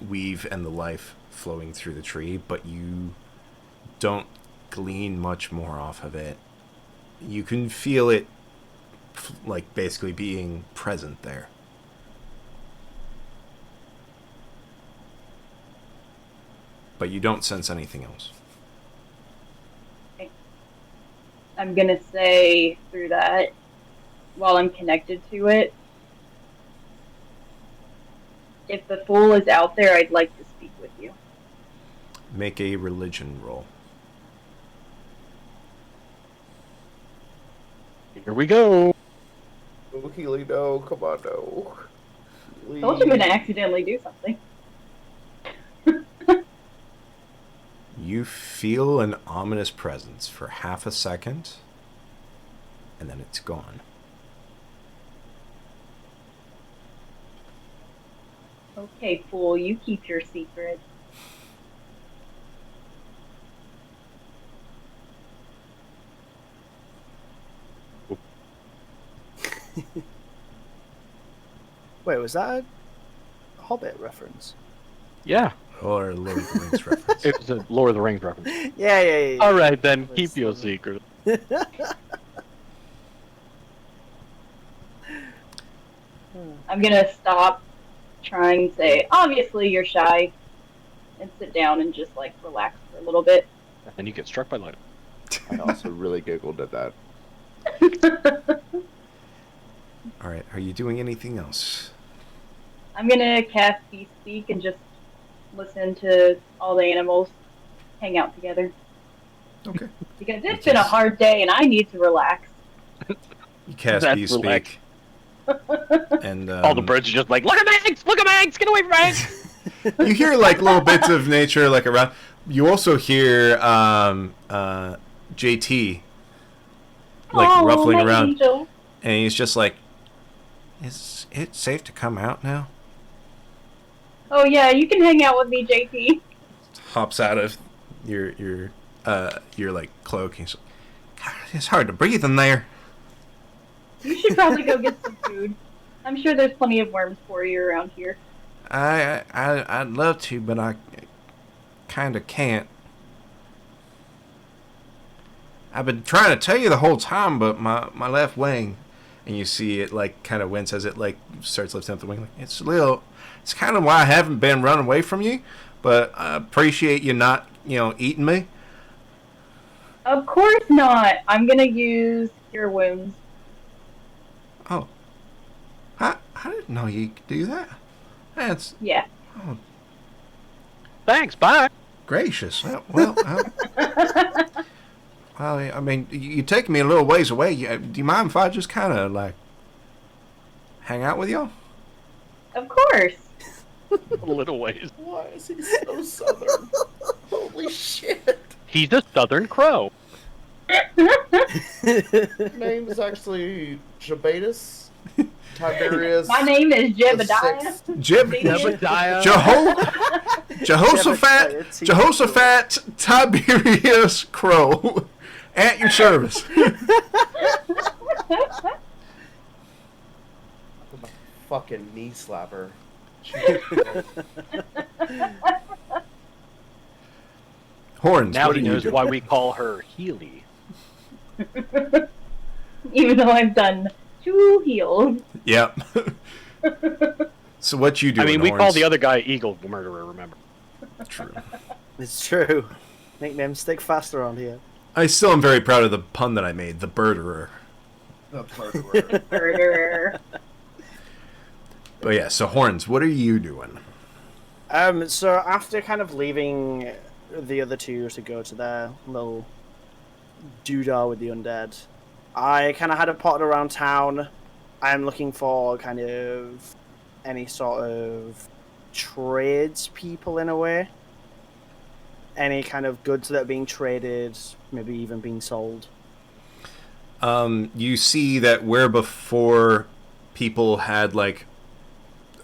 weave and the life flowing through the tree, but you don't glean much more off of it. You can feel it, like, basically being present there. But you don't sense anything else. I'm going to say through that, while I'm connected to it, if the fool is out there, I'd like to speak with you. Make a religion roll. Here we go. Oh, Healy, no. Come on, no. I told you I'm going to accidentally do something. You feel an ominous presence for half a second, and then it's gone. Okay, fool, you keep your secret. Wait, was that a Hobbit reference? Yeah, Or Lord of the Rings reference. it was a Lord of the Rings reference. Yeah. All right, then, Let's- keep your secret. I'm going to stop trying to say, obviously you're shy, and sit down and just, relax for a little bit. And you get struck by lightning. I also really giggled at that. All right, are you doing anything else? I'm going to cast Beast Speak and just listen to all the animals hang out together. Okay. Because it's been a hard day and I need to relax. You cast That's Bee relax. Speak. And All the birds are just like, look at Mags! Look at Mags! Get away from Mags! you hear little bits of nature around. You also hear JT Oh, ruffling my around, angel. and he's just like, "Is it safe to come out now?" Oh yeah, you can hang out with me, JT. Hops out of your cloak. And he's like, God, it's hard to breathe in there. You should probably go get some food. I'm sure there's plenty of worms for you around here. I'd love to, but I kind of can't. I've been trying to tell you the whole time, but my left wing, and you see it kind of wince as it starts lifting up the wing. It's kind of why I haven't been running away from you, but I appreciate you not eating me. Of course not. I'm gonna use Cure Wounds. Oh, I didn't know you could do that. That's Yeah. Thanks, bye! gracious. Well, I mean, you take me a little ways away. Do you mind if I just kind of hang out with y'all? Of course. A little ways. Why is he so southern? Holy shit! He's a Southern Crow. Name is actually Jabatus Tiberius. My name is Jebediah. Jebediah. Jehoshaphat Tiberius Crow at your service. Fucking knee slapper. Horns, Now what he are you knows doing? why we call her Healy. Even though I've done 2 heals. Yep. So what you doing, I mean, we Horns? call the other guy Eagle Murderer, remember? True. It's true. Nicknames stick fast around here. I still am very proud of the pun that I made, the birderer. Murderer. But yeah, so Horns, what are you doing? So after kind of leaving the other two to go to their little doodah with the undead, I kind of had a potted around town. I'm looking for kind of any sort of tradespeople in a way. Any kind of goods that are being traded, maybe even being sold. You see that where before people had like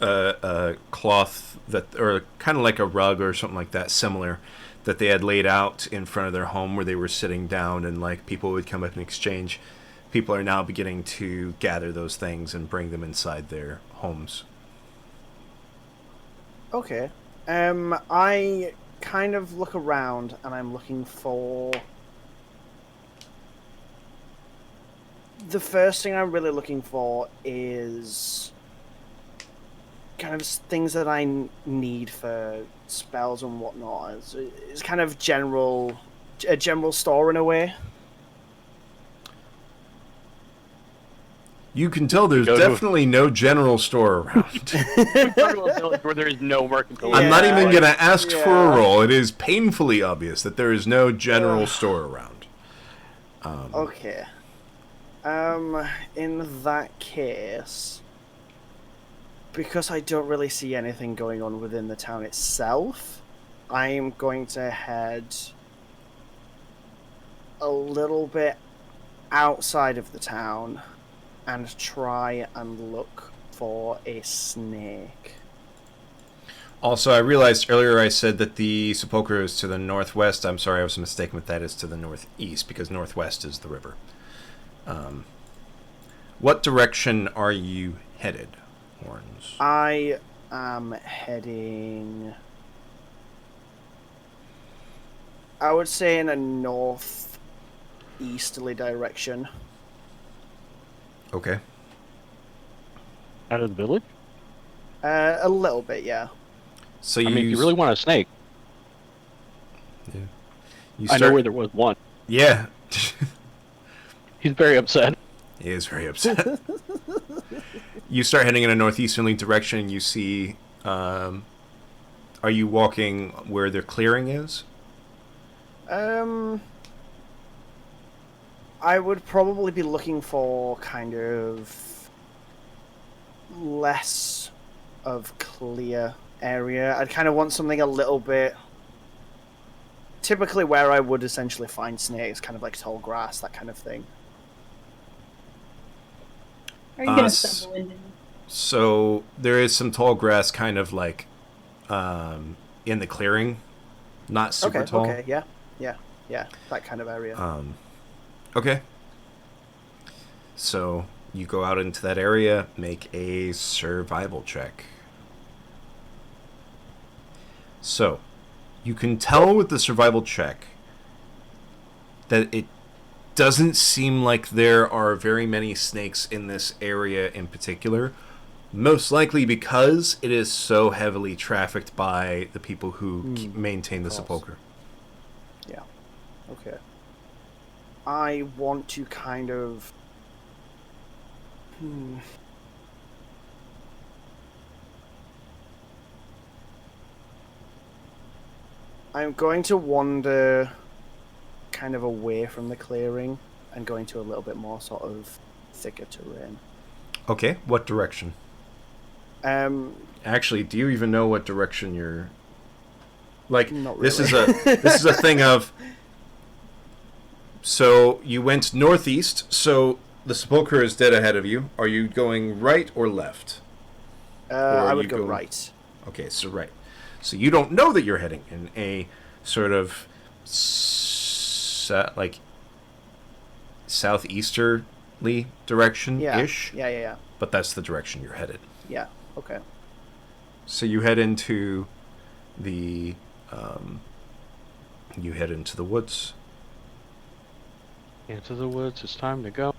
a cloth that, or kind of like a rug or something like that, similar, that they had laid out in front of their home where they were sitting down and like people would come up and exchange. People are now beginning to gather those things and bring them inside their homes. Okay. I kind of look around and I'm looking for... The first thing I'm really looking for is kind of things that I need for spells and whatnot. It's kind of a general store in a way. You can tell there's Go to- definitely no general store around. Where there is no mercantile. I'm not even going to ask for a yeah. roll. It is painfully obvious that there is no general store around. Okay. In that case, because I don't really see anything going on within the town itself, I'm going to head a little bit outside of the town and try and look for a snake. Also, I realized earlier I said that the sepulchre is to the northwest. I'm sorry, I was mistaken with that. It's to the northeast, because northwest is the river. What direction are you headed, Horns? I am heading... I would say in a northeasterly direction. Okay. Out of the village? A little bit, yeah. So I mean, if you really want a snake, you I know where there was one. Yeah. He's very upset. He is very upset. You start heading in a northeasterly direction. You see... are you walking where their clearing is? I would probably be looking for kind of less of clear area. I'd kind of want something a little bit... Typically where I would essentially find snakes, kind of like tall grass, that kind of thing. Are you gonna stumble into me? So there is some tall grass kind of like in the clearing. Not super tall. Okay, yeah, that kind of area. Okay. So you go out into that area, make a survival check. So you can tell with the survival check that it doesn't seem like there are very many snakes in this area in particular. Most likely because it is so heavily trafficked by the people who maintain the sepulchre. Yeah. Okay. I want to kind of... I'm going to wander kind of away from the clearing and going to a little bit more sort of thicker terrain. Okay, what direction? Um, Actually, do you even know what direction you're? Like, Not this is really. this is a thing of. So you went northeast. So the sepulcher is dead ahead of you. Are you going right or left? Or I are would you go going- right. Okay, so right. So you don't know that you're heading in a sort of like southeasterly direction Yeah. ish, Yeah. but that's the direction you're headed. Yeah. Okay. So you head into the woods. Into the woods. It's time to go.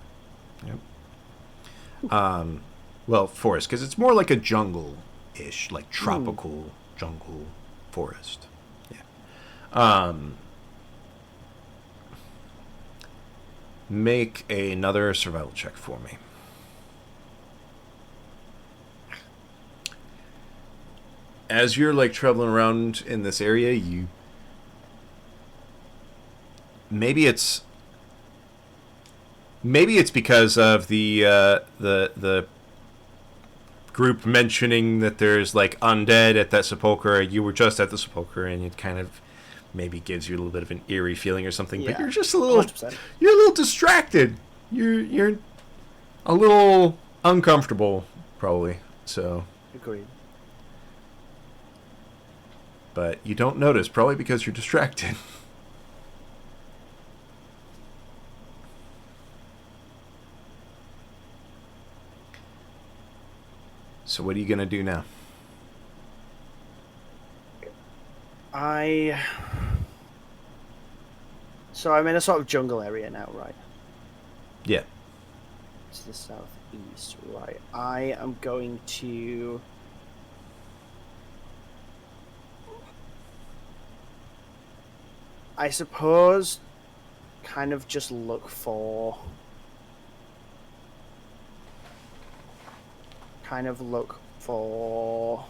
Well, forest, because it's more like a jungle-ish, like tropical jungle forest. Yeah. Make another survival check for me. As you're like traveling around in this area, you maybe it's because of the group mentioning that there's like undead at that sepulcher. You were just at the sepulcher, and it kind of maybe gives you a little bit of an eerie feeling or something. But Yeah, you're just a little 100%. you're a little distracted. You're a little uncomfortable, probably. So, Agreed. but you don't notice, probably because you're distracted. So what are you gonna do now? So I'm in a sort of jungle area now, right? Yeah. To the southeast, right? I am going to. I suppose, kind of just look for. Kind of look for.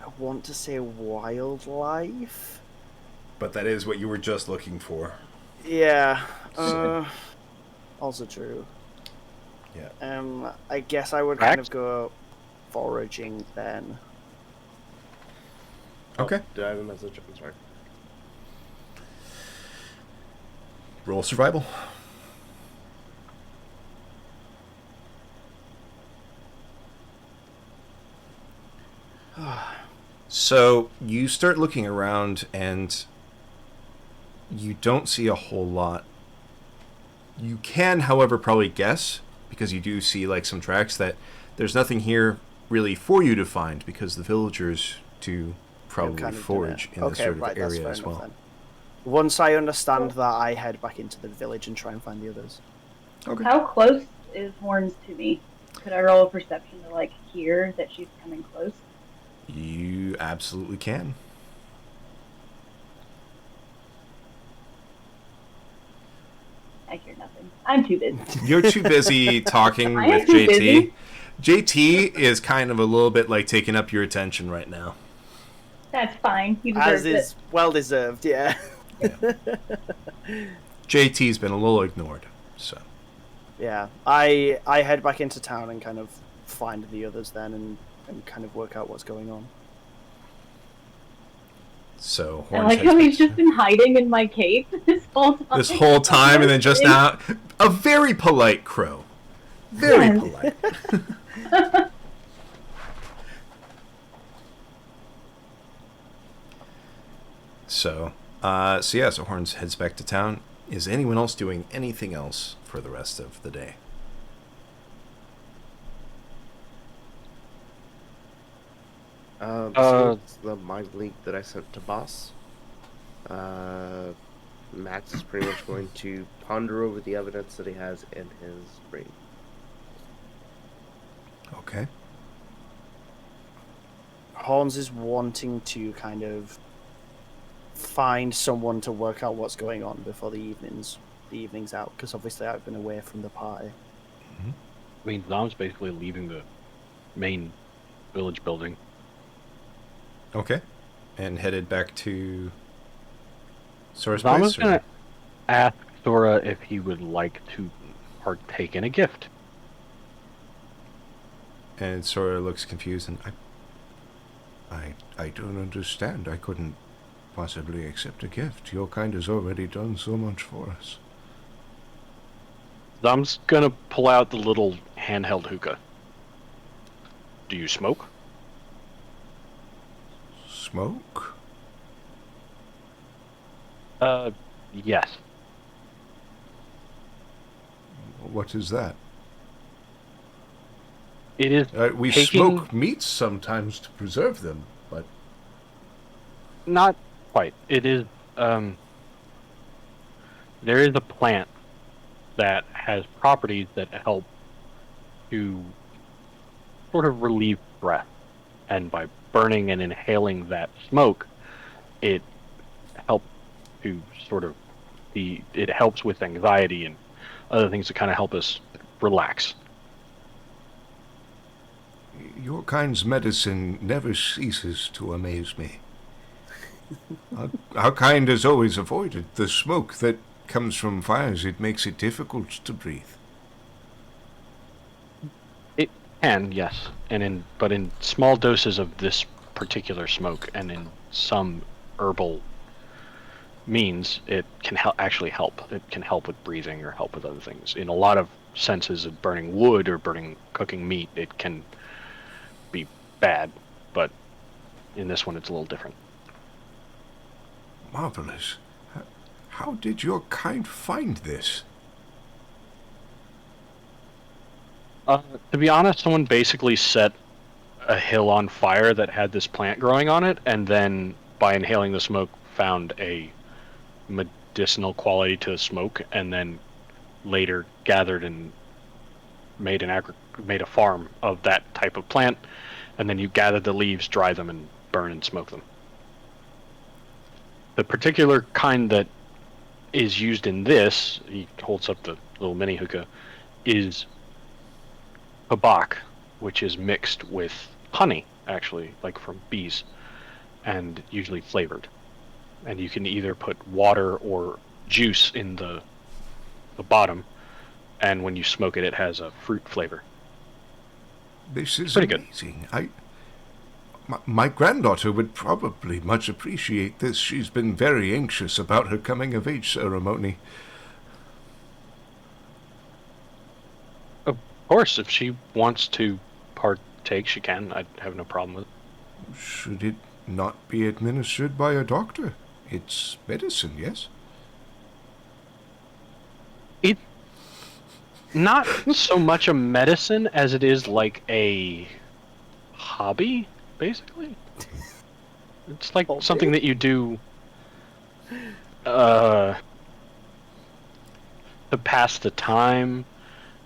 I want to say wildlife. But that is what you were just looking for. Yeah. Also true. Yeah. I guess I would kind of go foraging then. Okay. Did I have a message? I'm sorry. Roll survival. So you start looking around and you don't see a whole lot. You can, however, probably guess, because you do see like some tracks, that there's nothing here really for you to find, because the villagers do probably kind of forage in this sort of that's area fair as enough well. then. Once I understand that, I head back into the village and try and find the others. Okay. How close is Horns to me? Could I roll a perception to like hear that she's coming close? You absolutely can. I hear nothing. I'm too busy. You're too busy talking I am with too JT. busy. JT is kind of a little bit like taking up your attention right now. That's fine. He As deserves is it. well deserved, yeah. JT's been a little ignored, so. Yeah. I head back into town and kind of find the others then and kind of work out what's going on. So I Horns like heads how back he's to- just been hiding in my cape this whole time. this whole time, and then just now, a very polite crow. Very Yes. polite. So Horns heads back to town. Is anyone else doing anything else for the rest of the day? Since the mind link that I sent to Boss, Max is pretty much going to ponder over the evidence that he has in his brain. Okay. Horns is wanting to kind of find someone to work out what's going on before the evening's out, because obviously I've been away from the party. I mean, Zom's basically leaving the main village building. Okay. And headed back to Source Zom Place? was gonna ask Sora if he would like to partake in a gift. And Sora looks confused and I don't understand. I couldn't possibly accept a gift. Your kind has already done so much for us. Zam's gonna pull out the little handheld hookah. Do you smoke? Smoke? Yes. What is that? It is we taking... smoke meats sometimes to preserve them, but Not quite. It is, there is a plant that has properties that help to sort of relieve stress. And by burning and inhaling that smoke, it helps to sort of it helps with anxiety and other things that kind of help us relax. Your kind's medicine never ceases to amaze me. Our kind has always avoided the smoke that comes from fires. It makes it difficult to breathe. It can, yes, but in small doses of this particular smoke and in some herbal means, it can actually help. It can help with breathing or help with other things. In a lot of senses of burning wood or cooking meat, it can be bad, but in this one it's a little different. Marvelous. How did your kind find this? To be honest, someone basically set a hill on fire that had this plant growing on it, and then by inhaling the smoke found a medicinal quality to the smoke, and then later gathered and made a farm of that type of plant, and then you gather the leaves, dry them, and burn and smoke them. The particular kind that is used in this, he holds up the little mini hookah, is habak, which is mixed with honey, actually, like from bees, and usually flavored. And you can either put water or juice in the bottom, and when you smoke it, it has a fruit flavor. This is pretty amazing. My granddaughter would probably much appreciate this. She's been very anxious about her coming-of-age ceremony. Of course, if she wants to partake, she can. I have no problem with it. Should it not be administered by a doctor? It's medicine, yes? It's not so much a medicine as it is like a hobby, basically. It's like something that you do to pass the time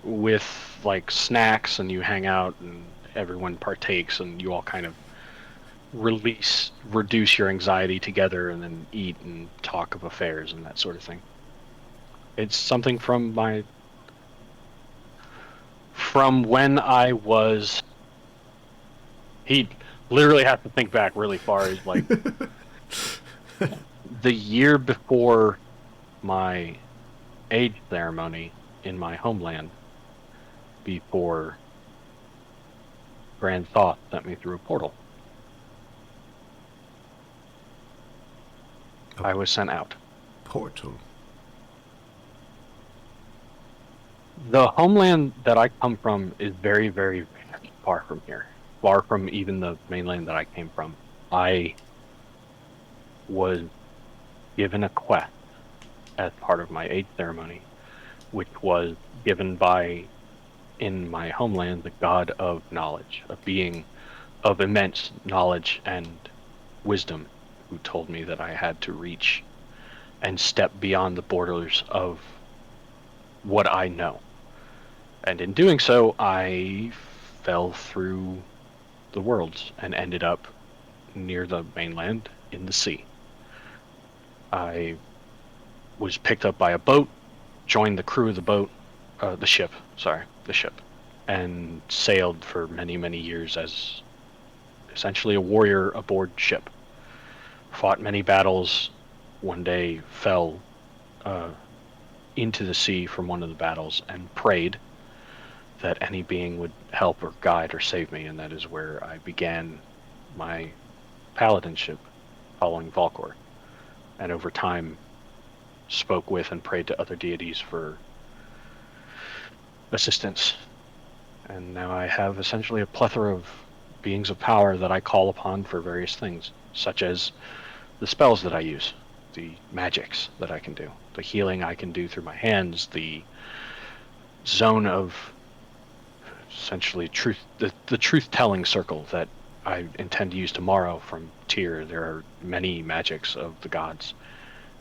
with, like, snacks, and you hang out and everyone partakes and you all kind of reduce your anxiety together and then eat and talk of affairs and that sort of thing. It's something from when I was... He literally has to think back really far. He's like, the year before my age ceremony in my homeland, before Grand Thoth sent me through a portal. I was sent out. Portal. The homeland that I come from is very, very, very far from here. Far from even the mainland that I came from. I was given a quest as part of my age ceremony, which was given by, in my homeland, the god of knowledge, a being of immense knowledge and wisdom, who told me that I had to reach and step beyond the borders of what I know. And in doing so, I fell through the worlds and ended up near the mainland in the sea. I was picked up by a boat, joined the crew of the boat, the ship, and sailed for many, many years as essentially a warrior aboard ship. Fought many battles, one day fell into the sea from one of the battles and prayed that any being would help or guide or save me, and that is where I began my paladinship following Valkor, and over time spoke with and prayed to other deities for assistance. And now I have essentially a plethora of beings of power that I call upon for various things, such as the spells that I use, the magics that I can do, the healing I can do through my hands, the zone of essentially truth, the truth-telling circle that I intend to use tomorrow from Tyr. There are many magics of the gods.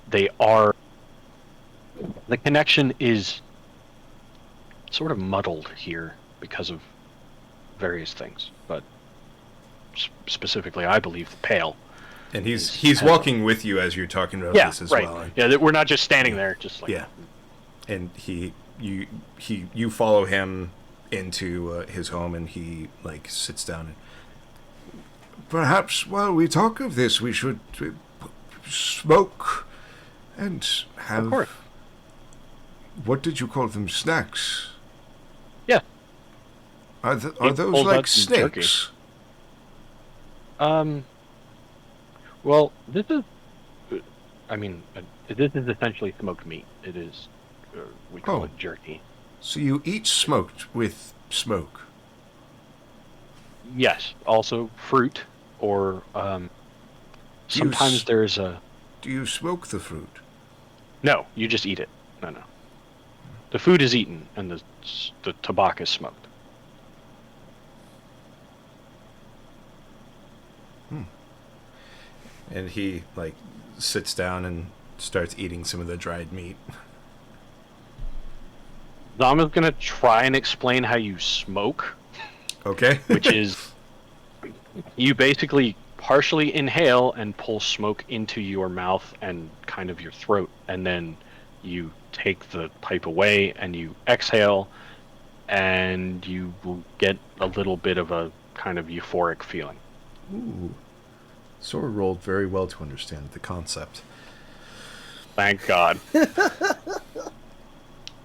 The connection is sort of muddled here because of various things, but specifically, I believe the Pale. And he's walking with you as you're talking about this as well. Yeah, we're not just standing there, just like And you follow him into his home, and he like sits down. And perhaps while we talk of this, we should smoke and have. Of course. What did you call them? Snacks. Yeah. Are those like snakes? Well, this is. I mean, this is essentially smoked meat. It is. We call it jerky. So you eat smoked with smoke? Yes. Also fruit, or sometimes there's a. Do you smoke the fruit? No, you just eat it. No. The food is eaten, and the tobacco is smoked. And he like sits down and starts eating some of the dried meat. Zama's gonna try and explain how you smoke. Okay. Which is, you basically partially inhale and pull smoke into your mouth and kind of your throat, and then you take the pipe away and you exhale, and you will get a little bit of a kind of euphoric feeling. Ooh. Sora rolled very well to understand the concept. Thank God.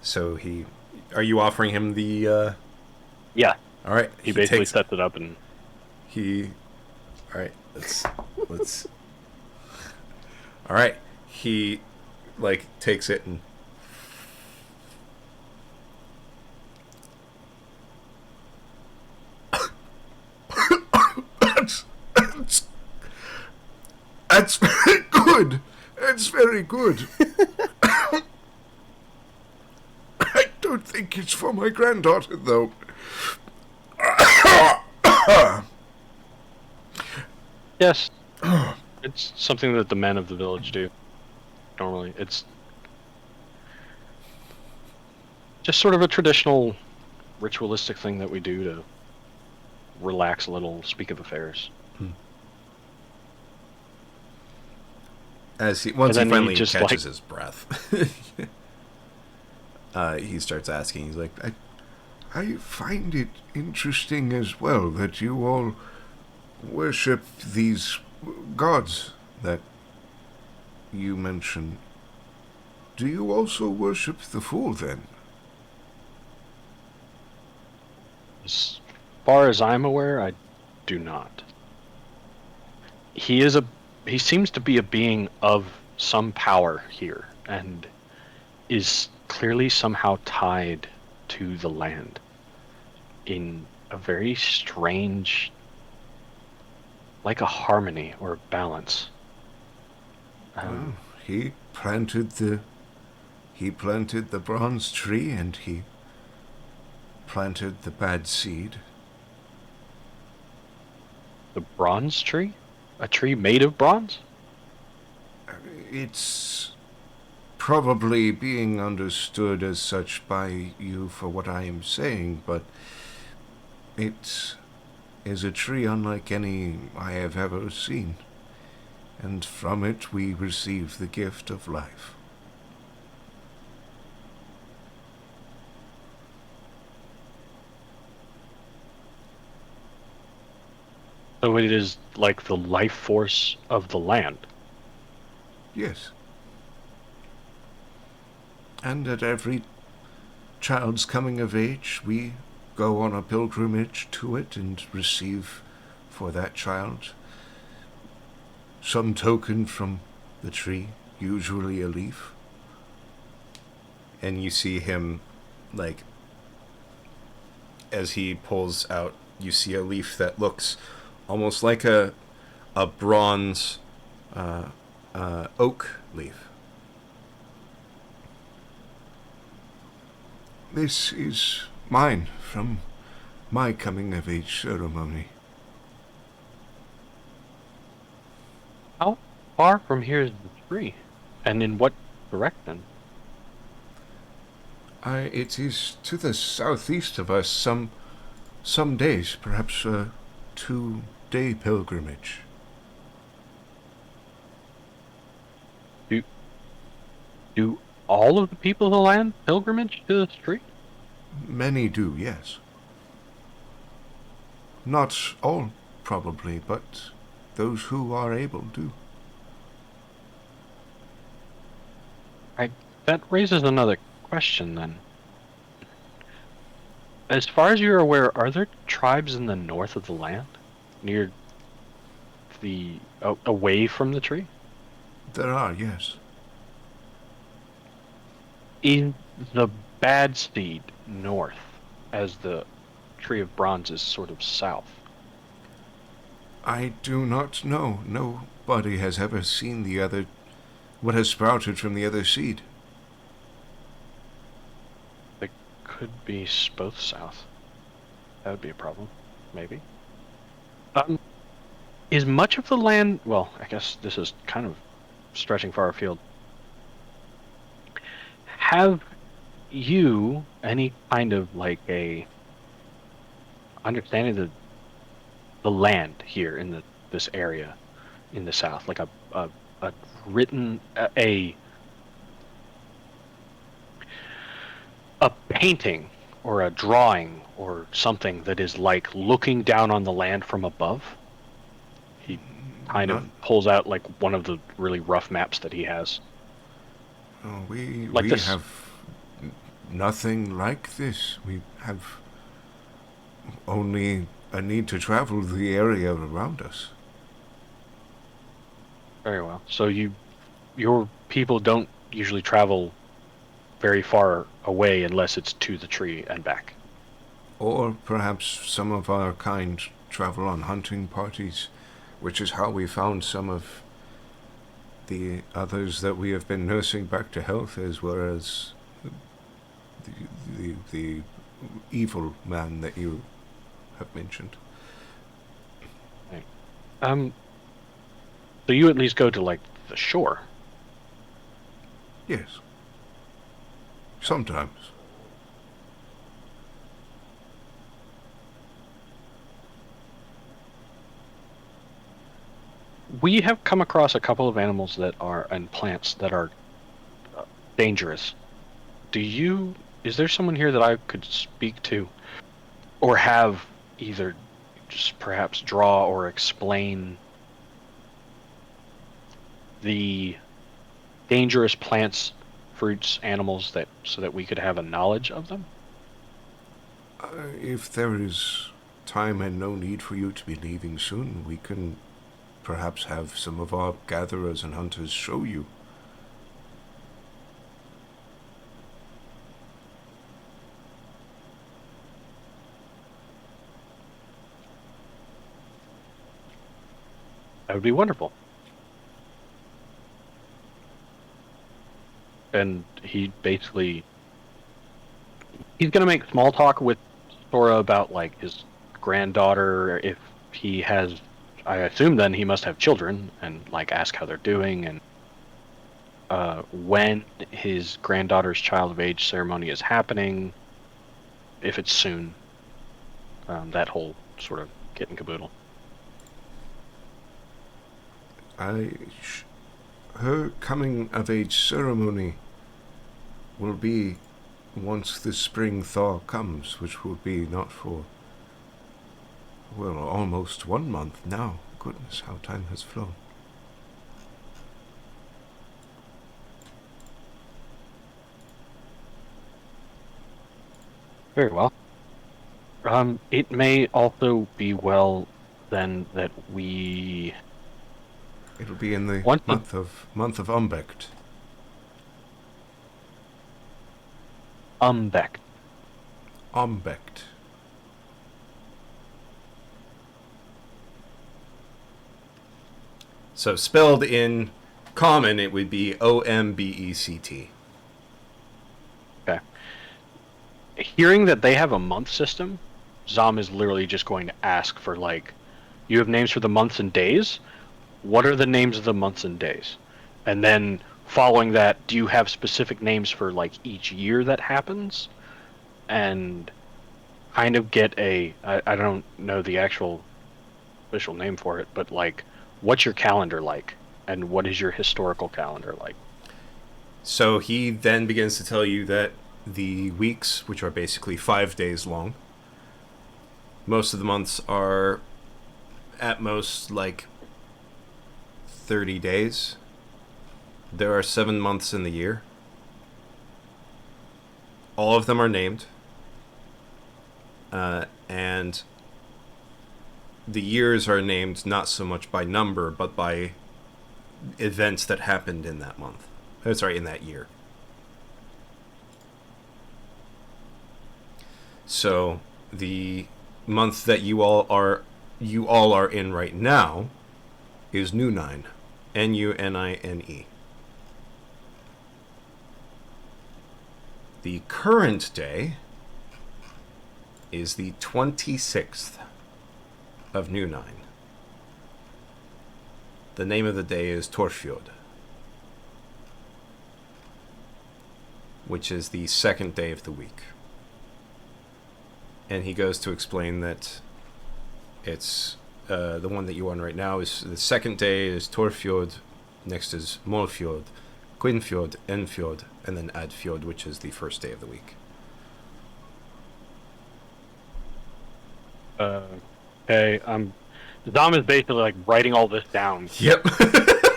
So are you offering him the? Yeah. All right. He basically sets it up and. All right. Let's. All right. He, like, takes it and. That's very good. That's very good. I don't think it's for my granddaughter, though. Yes. It's something that the men of the village do. Normally, it's just sort of a traditional, ritualistic thing that we do to relax a little, speak of affairs. Once he finally catches his breath, he starts asking. He's like, I find it interesting as well that you all worship these gods that you mentioned. Do you also worship the Fool, then? As far as I'm aware, I do not. He seems to be a being of some power here, and is clearly somehow tied to the land in a very strange, like a harmony or balance. He planted the bronze tree, and he planted the bad seed. The bronze tree? A tree made of bronze? It's probably being understood as such by you for what I am saying, but it is a tree unlike any I have ever seen, and from it we receive the gift of life. So it is like the life force of the land. Yes. And at every child's coming of age, we go on a pilgrimage to it and receive for that child some token from the tree, usually a leaf. And you see him, like, as he pulls out, you see a leaf that looks almost like a bronze oak leaf. This is mine from my coming of age ceremony. How far from here is the tree? And in what direction? It is to the southeast of us, some days, perhaps a 2-day pilgrimage. Do all of the people of the land pilgrimage to this tree? Many do, yes. Not all, probably, but those who are able do. That raises another question then. As far as you're aware, are there tribes in the north of the land? Near the... away from the tree? There are, yes. In the bad seed north, as the Tree of Bronze is sort of south. I do not know. Nobody has ever seen what has sprouted from the other seed. It could be both south. That would be a problem, maybe. Is much of the land... Well, I guess this is kind of stretching far afield. Have you any kind of like a understanding of the land here in this area in the south, like a written a painting or a drawing or something that is like looking down on the land from above? He kind of pulls out like one of the really rough maps that he has. Oh, we this. have nothing like this. We have only a need to travel the area around us. Very well. So your people don't usually travel very far away unless it's to the tree and back. Or perhaps some of our kind travel on hunting parties, which is how we found some of the others that we have been nursing back to health, as well as the evil man that you have mentioned. Right. So you at least go to like the shore. Yes. Sometimes. We have come across a couple of animals and plants that are dangerous. Is there someone here that I could speak to or have either just perhaps draw or explain the dangerous plants, fruits, animals so that we could have a knowledge of them? If there is time and no need for you to be leaving soon, we can perhaps have some of our gatherers and hunters show you. That would be wonderful. And he's going to make small talk with Sora about like his granddaughter, if he has. I assume then he must have children, and like ask how they're doing, and when his granddaughter's child of age ceremony is happening, if it's soon. That whole sort of kit and caboodle. Her coming of age ceremony will be once the spring thaw comes, which will be not for, well, almost 1 month now. Goodness, how time has flown. Very well. It may also be well then that we It'll be in the want to month of Umbecht. Umbeck. Umbecht. So spelled in common, it would be Ombect. Okay. Hearing that they have a month system, Zom is literally just going to ask for, like, you have names for the months and days? What are the names of the months and days? And then following that, do you have specific names for, like, each year that happens? And kind of get I don't know the actual official name for it, but, like, what's your calendar like? And what is your historical calendar like? So he then begins to tell you that the weeks, which are basically 5 days long, most of the months are at most like 30 days. There are 7 months in the year. All of them are named. And the years are named not so much by number, but by events that happened in that month. In that year. So the month that you all are in right now is Nunine, Nunine. The current day is the 26th of Nunine. The name of the day is Torfjord, which is the second day of the week. And he goes to explain that it's the one that you're on right now is the second day is Torfjord, next is Molfjord, Quinfjord, Enfjord, and then Adfjord, which is the first day of the week. Okay, Zom is basically like writing all this down Yep.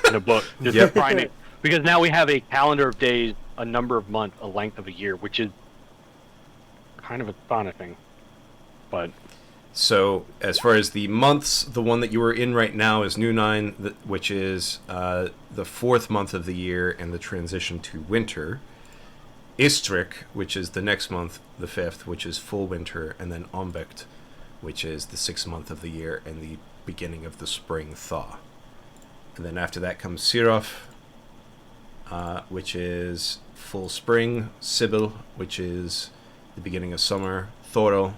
in a book. Just Yep. trying to, because now we have a calendar of days, a number of months, a length of a year, which is kind of astonishing. But So, as far as the months, the one that you are in right now is Nunine, which is the fourth month of the year and the transition to winter. Istrik, which is the next month, the fifth, which is full winter, and then Ombecht, which is the sixth month of the year and the beginning of the spring thaw. And then after that comes Sirof, which is full spring, Sibyl, which is the beginning of summer, Thorol,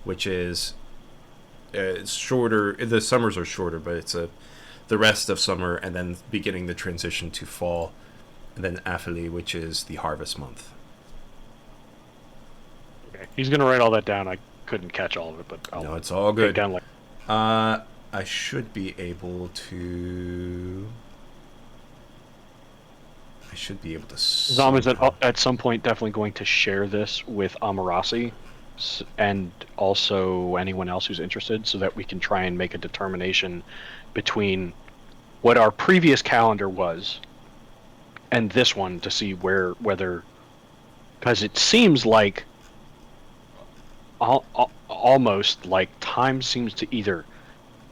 which is it's shorter. The summers are shorter, but it's the rest of summer, and then beginning the transition to fall, and then Aphili, which is the harvest month. okay, he's gonna write all that down. I couldn't catch all of it, but I'll No, it's all take good. down like I should be able to. Zom is at some point definitely going to share this with Amarasi and also anyone else who's interested, so that we can try and make a determination between what our previous calendar was and this one to see whether, because it seems like almost like time seems to either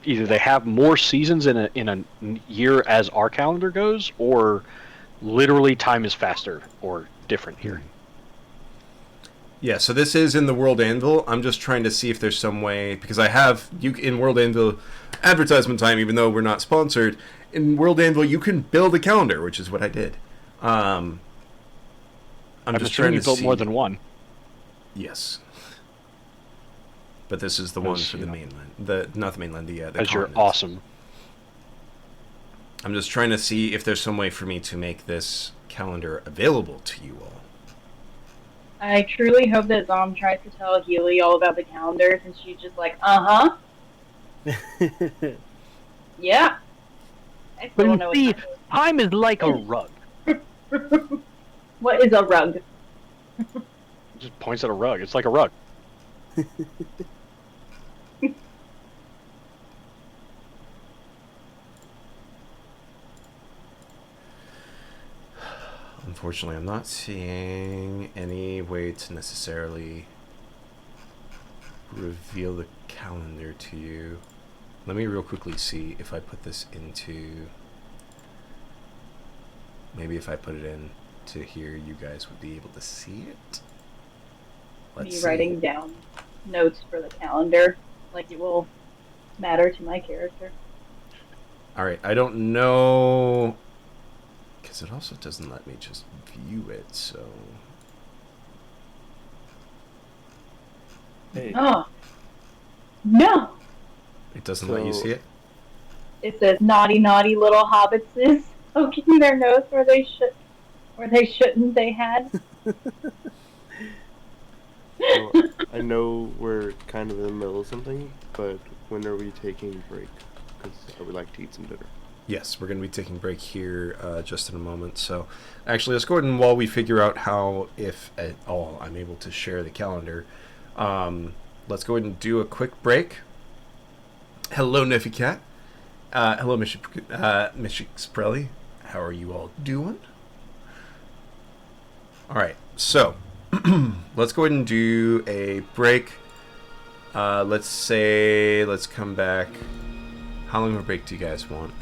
they have more seasons in a year as our calendar goes, or literally time is faster or different here. Yeah, so this is in the World Anvil. I'm just trying to see if there's some way, because I have in World Anvil advertisement time, even though we're not sponsored. In World Anvil, you can build a calendar, which is what I did. I'm just trying to built see. more than one. Yes, but this is the one for the mainland. Not the mainland. The Because you're continents. awesome. I'm just trying to see if there's some way for me to make this calendar available to you all. I truly hope that Zom tries to tell Healy all about the calendars, and she's just like, uh-huh. Yeah. I still don't know But see, what time is like a rug. What is a rug? It just points at a rug. It's like a rug. Unfortunately, I'm not seeing any way to necessarily reveal the calendar to you. Let me real quickly see if I put this into... Maybe if I put it in to here, you guys would be able to see it. Me writing down notes for the calendar, like it will matter to my character. Alright, I don't know... Because it also doesn't let me just view it, so... Hey. Oh. No! It doesn't let you see it? It says naughty, naughty little hobbitses poking their nose where they shouldn't. They had. Well, I know we're kind of in the middle of something, but when are we taking a break? Because I would like to eat some dinner. Yes, we're going to be taking a break here just in a moment. So, actually, let's go ahead and while we figure out how, if at all, I'm able to share the calendar, let's go ahead and do a quick break. Hello, Niffy Cat. Hello, Mr. Sprelly. How are you all doing? All right, so let's go ahead and do a break. Let's come back. How long of a break do you guys want?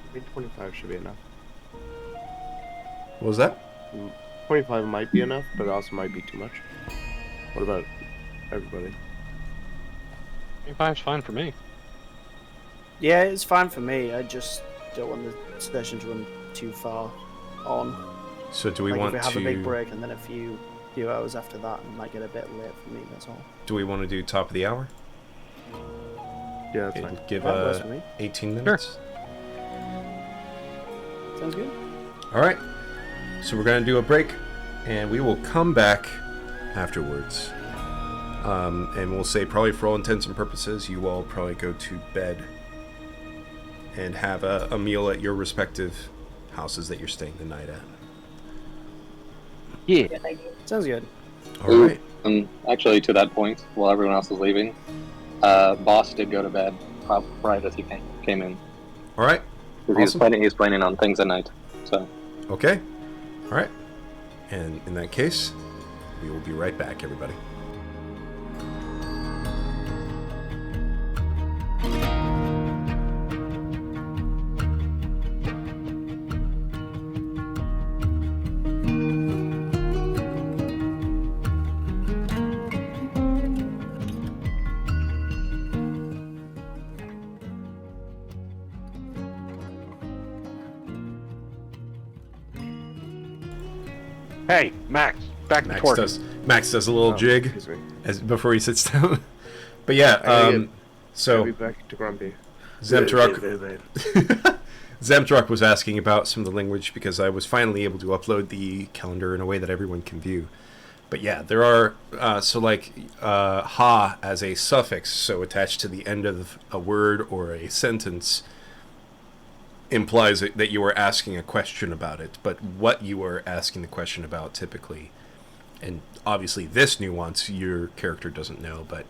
I think 25 should be enough. What was that? 25 might be enough, but it also might be too much. What about everybody? 25's fine for me. Yeah, it's fine for me. I just don't want the session to run too far on. So do we want if we have to... a big break and then a few hours after that, it might get a bit late for me, that's all. Do we want to do top of the hour? Yeah, that's Okay, fine. give That works for me. 18 minutes. Sounds good. All right. So we're going to do a break, and we will come back afterwards. And we'll say probably for all intents and purposes, you all probably go to bed and have a meal at your respective houses that you're staying the night at. Yeah. Sounds good. All right. Actually, to that point, while everyone else was leaving, Boss did go to bed right as he came in. All right. Awesome. He's planning on things at night. So. Okay. All right. And in that case, we will be right back, everybody. Hey, Max, back to twerking. Max does a little jig Excuse me. before he sits down. But yeah, I'll so be back to Grumpy. Zemtruck was asking about some of the language because I was finally able to upload the calendar in a way that everyone can view. But yeah, there are ha as a suffix, so attached to the end of a word or a sentence, implies that you are asking a question about it. But what you are asking the question about typically, and obviously this nuance your character doesn't know, but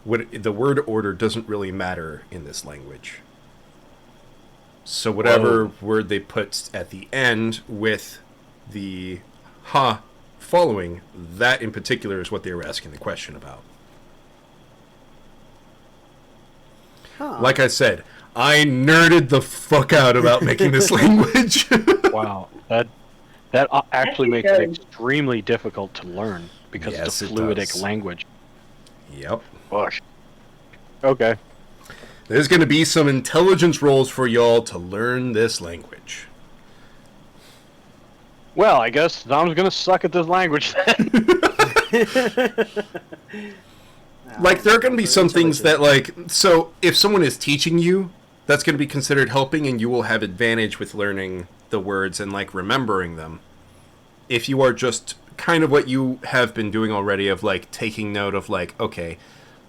the word order doesn't really matter in this language. So whatever word they put at the end with the ha following, that in particular is what they were asking the question about. Huh. Like I said, I nerded the fuck out about making this language. Wow, that actually makes it extremely difficult to learn because Yes, it's a it fluidic does. language. Yep. Gosh. Okay. There's going to be some intelligence rolls for y'all to learn this language. Well, I guess Dom's gonna suck at this language then. Like, there are going to be some things that, like, so if someone is teaching you, that's going to be considered helping, and you will have advantage with learning the words and, like, remembering them. If you are just kind of what you have been doing already of, like, taking note of, like, okay,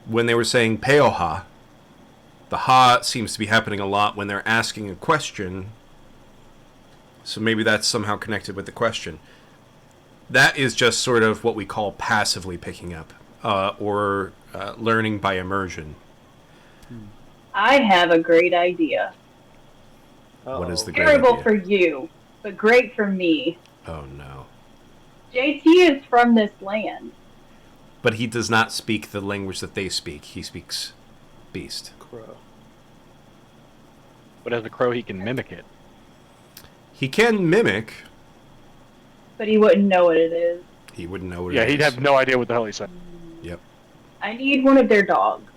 when they were saying peoha, the ha seems to be happening a lot when they're asking a question, so maybe that's somehow connected with the question. That is just sort of what we call passively picking up, or learning by immersion. I have a great idea. What is the great Terrible idea? for you, but great for me. Oh no. JT is from this land. But he does not speak the language that they speak. He speaks beast. Crow. But as a crow, he can mimic it. He can mimic. But he wouldn't know what it is. He wouldn't know what Yeah, it is. he'd have no idea what the hell he said. Yep. I need one of their dogs.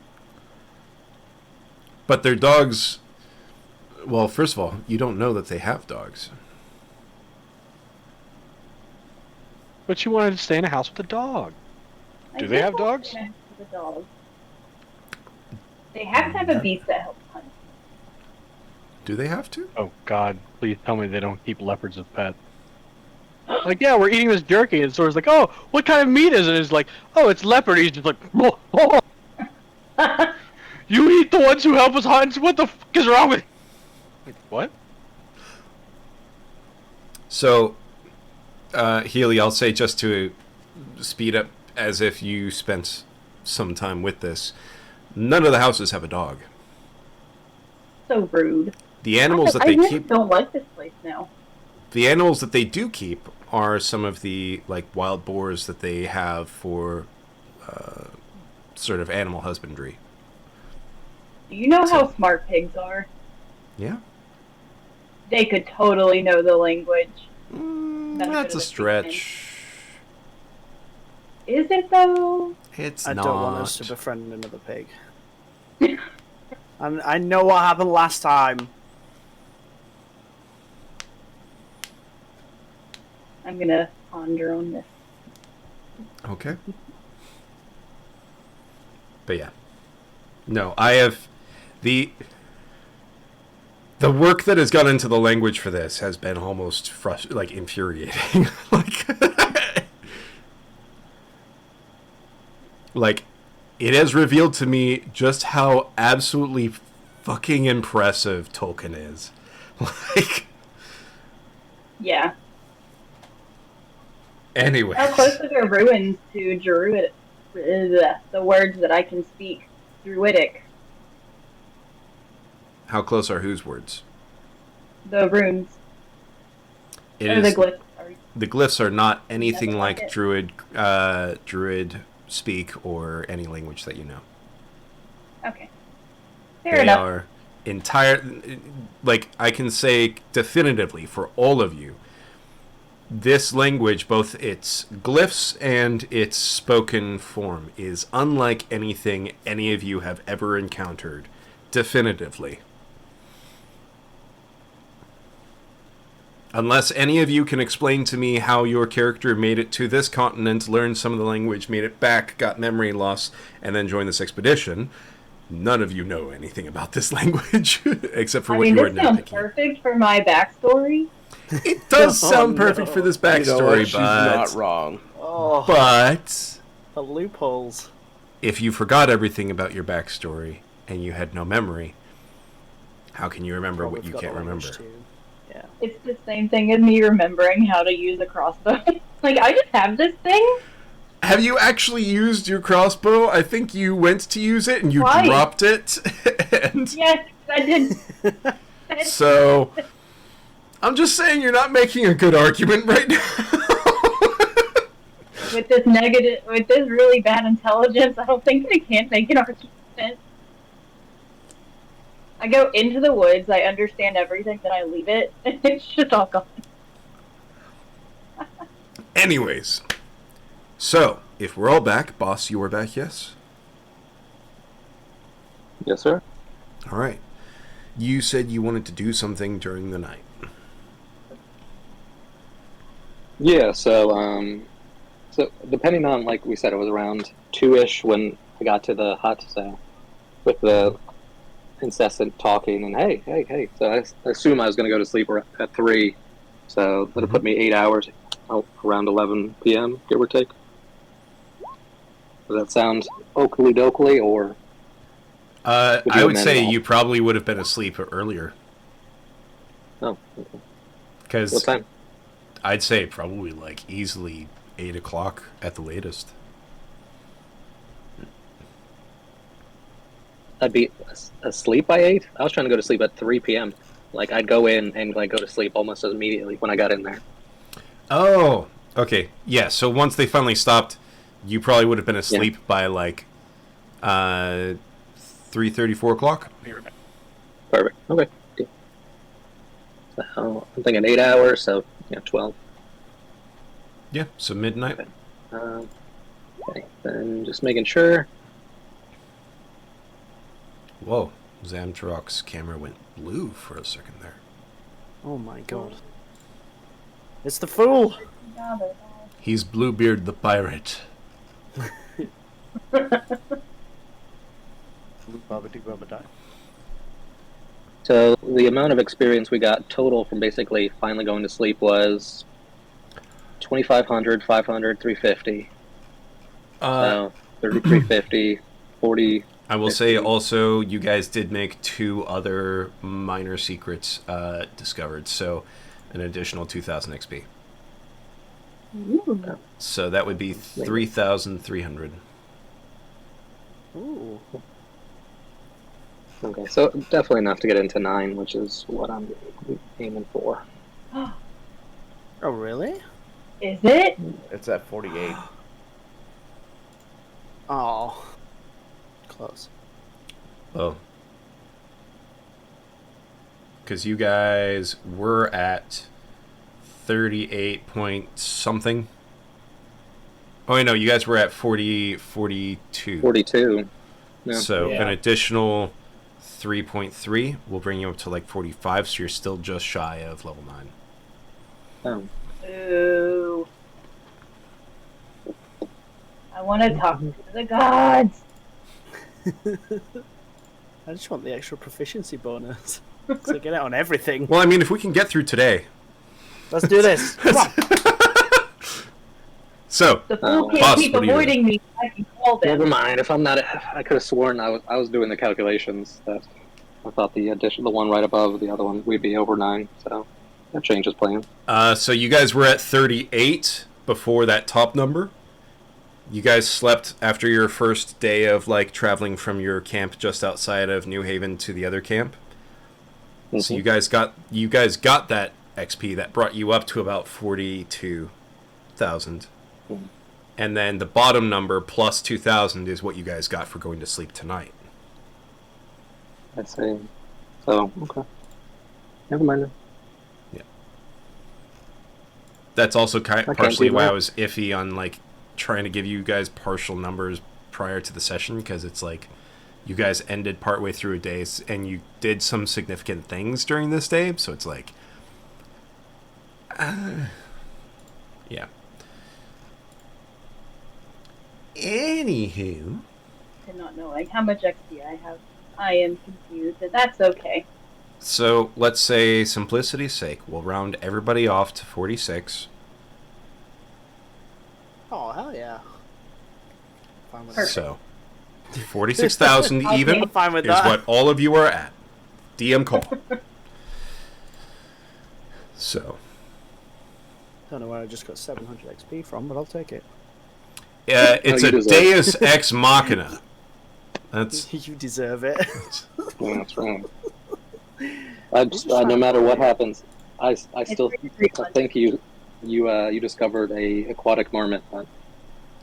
But their dogs... Well, first of all, you don't know that they have dogs. But she wanted to stay in a house with a dog. Do they have dogs? The dog. They have to have a beast that helps hunt. Do they have to? Oh, God. Please tell me they don't keep leopards as pets. Like, yeah, we're eating this jerky, and Sora's like, oh, what kind of meat is it? It's like, oh, it's leopard. He's just like, oh. You eat the ones who help us hunt? What the fuck is wrong with you? Like, what? So, Healy, I'll say just to speed up, as if you spent some time with this, none of the houses have a dog. So rude. The animals that I they really keep... don't like this place now. The animals that they do keep are some of the wild boars that they have for sort of animal husbandry. Do you know So- how smart pigs are? Yeah, They could totally know the language. that's a stretch. Is it though? It's I not. don't want us to befriend another pig. And I know what happened last time. I'm gonna ponder on this. Okay. But yeah. No, I have the work that has gone into the language for this has been almost infuriating. It has revealed to me just how absolutely fucking impressive Tolkien is. Yeah. Anyway. How close are the ruins to Druid? The words that I can speak. Druidic. How close are whose words? The runes. It Or the is glyphs, sorry. the glyphs are not anything That's like it. Druid speak or any language that you know. Okay. Fair They enough. are entire. I can say definitively for all of you, this language, both its glyphs and its spoken form, is unlike anything any of you have ever encountered. Definitively. Unless any of you can explain to me how your character made it to this continent, learned some of the language, made it back, got memory loss, and then joined this expedition, none of you know anything about this language, except for what you are this sounds nitpicking. perfect for my backstory. It does Oh, sound perfect no. for this You know backstory, what? She's but... not wrong. Oh, But... the loopholes. if you forgot everything about your backstory, and you had no memory, how can you remember what Probably you got can't the language remember? too. Yeah. It's the same thing as me remembering how to use a crossbow. Like, I just have this thing. Have you actually used your crossbow? I think you went to use it and you Twice. dropped it. And Yes, I did. so, I'm just saying you're not making a good argument right now. with this really bad intelligence, I don't think I can make an argument. I go into the woods, I understand everything, then I leave it, and it's just all gone. Anyways, so, if we're all back, boss, you are back, yes? Yes, sir. All right. You said you wanted to do something during the night. Yeah, so depending on, like we said, it was around 2-ish when I got to the hut, so with the incessant talking and hey. So I assume I was going to go to sleep at 3, so that'll put me 8 hours, around 11 p.m., give or take. Does that sound oakley dokley, or? I you would amend say that? you probably would have been asleep earlier. Oh, okay. What Because time? I'd say probably easily 8 o'clock at the latest. I'd be asleep by 8? I was trying to go to sleep at 3 p.m. I'd go in and go to sleep almost immediately when I got in there. Oh, okay. Yeah, so once they finally stopped you probably would have been asleep by like 3:30, 4 o'clock. Perfect. Okay. Deal. So I'm thinking 8 hours, so 12. Yeah, so midnight. Okay, then just making sure. Whoa, Zamtrok's camera went blue for a second there. Oh my god. It's the fool! He's Bluebeard the pirate. So the amount of experience we got total from basically finally going to sleep was 2,500, 500, 350. So 3,350, 40. I will say also, you guys did make 2 other minor secrets discovered, so an additional 2,000 XP. Ooh. So that would be 3,300. Ooh. Okay, so definitely enough to get into 9, which is what I'm aiming for. Oh, really? Is it? It's at 48. Oh. Close. Oh. Because you guys were at 38 point something. Oh, no, you guys were at 42. 42. Yeah. So Yeah. an additional 3.3 will bring you up to like 45, so you're still just shy of level 9. Oh. Ooh. I want to talk to the gods. I just want the extra proficiency bonus. So get it on everything. Well, I mean, if we can get through today. Let's do this. Come on. So, The fool can't Boss, keep what are you doing? avoiding me. I can call them. Never mind. If I'm not, I could have sworn I was doing the calculations that I thought the one right above the other one, we'd be over 9. So that changes plan. So you guys were at 38 before that top number. You guys slept after your first day of like traveling from your camp just outside of New Haven to the other camp. Mm-hmm. So you guys got that XP that brought you up to about 42,000. Mm-hmm. And then the bottom number plus 2,000 is what you guys got for going to sleep tonight. I see. So okay. Never mind. Then. Yeah. That's also can't partially do why that. I was iffy on like trying to give you guys partial numbers prior to the session, because it's like you guys ended partway through a day and you did some significant things during this day, so it's like yeah. Anywho, And not knowing how much XP I have, I am confused, and that's okay. so let's say simplicity's sake, we'll round everybody off to 46. Oh, hell yeah. Fine with Perfect. So 46,000 even I'm fine with is that. what all of you are at. DM call. So Don't know where I just got 700 XP from, but I'll take it. it's you a deserve Deus Ex Machina. That's You deserve it. Yeah, that's right. No matter what happens, I still think you discovered a aquatic marmot, but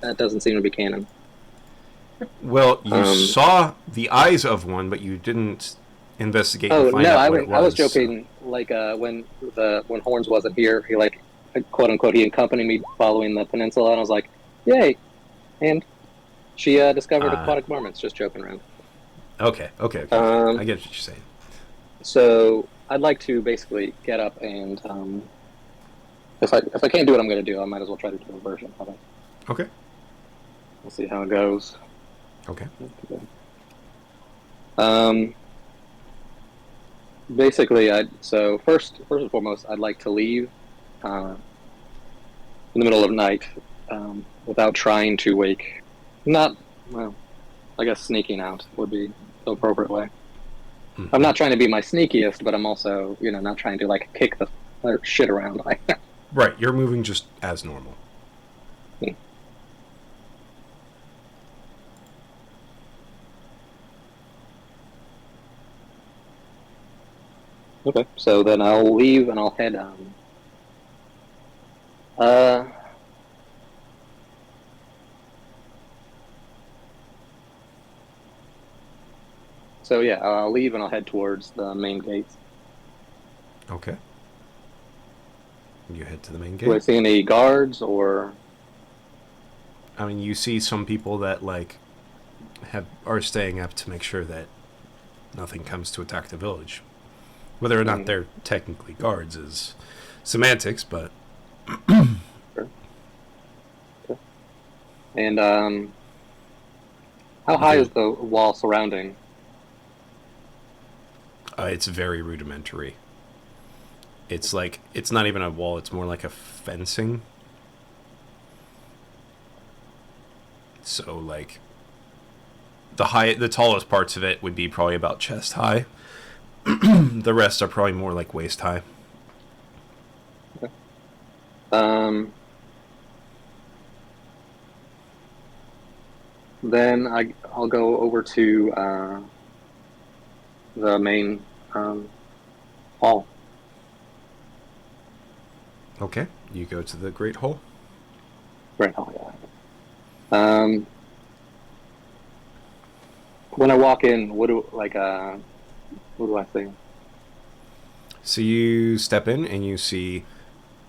that doesn't seem to be canon. well, you saw the eyes of one, but you didn't investigate Oh and find no, out what it was. I was joking. Like when Horns wasn't here, he like quote unquote he accompanied me following the peninsula, and I was like, yay! And she discovered aquatic marmots. Just joking around. Okay. I get what you're saying. So I'd like to basically get up and if I can't do what I'm going to do, I might as well try to do a version of it. Okay. We'll see how it goes. Okay. Basically, so first and foremost, I'd like to leave in the middle of the night without trying to wake. I guess sneaking out would be the appropriate way. Mm-hmm. I'm not trying to be my sneakiest, but I'm also, not trying to like kick the shit around. Right, you're moving just as normal. Okay, so then I'll leave and I'll head So yeah, I'll leave and I'll head towards the main gates. Okay. You head to the main Do I gate. see any guards or? I mean, you see some people that are staying up to make sure that nothing comes to attack the village. Whether or not they're technically guards is semantics, but Sure. Okay. And how high is the wall surrounding? It's very rudimentary. It's not even a wall, it's more like a fencing. So the tallest parts of it would be probably about chest high. The rest are probably more like waist high. Okay. Then I'll go over to the main hall. Okay, you go to the Great Hall. Great hall, yeah. When I walk in, what do I see? So you step in and you see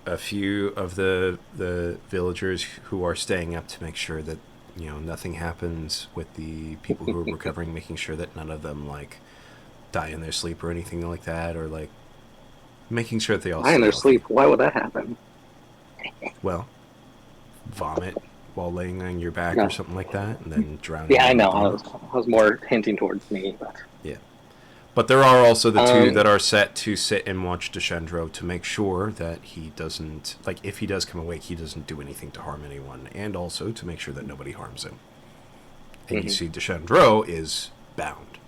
a few of the villagers who are staying up to make sure that nothing happens with the people who are recovering, making sure that none of them die in their sleep or anything like that, or making sure that they all Die in stay their healthy. sleep. Why would that happen? Well, vomit while laying on your back No. or something like that, and then drowning. Yeah, I in know. vomit. I was more hinting towards me, but Yeah. But there are also the two that are set to sit and watch Descendro to make sure that he doesn't, if he does come awake, he doesn't do anything to harm anyone, and also to make sure that nobody harms him. And you see Descendro is bound.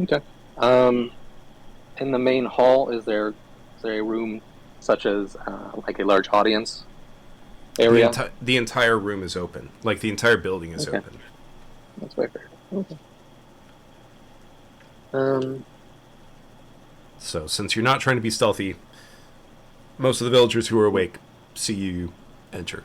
Okay. In the main hall, is there a room such as a large audience area? The entire room is open. The entire building is Okay. open. That's my fair. Okay. So since you're not trying to be stealthy, most of the villagers who are awake see you enter.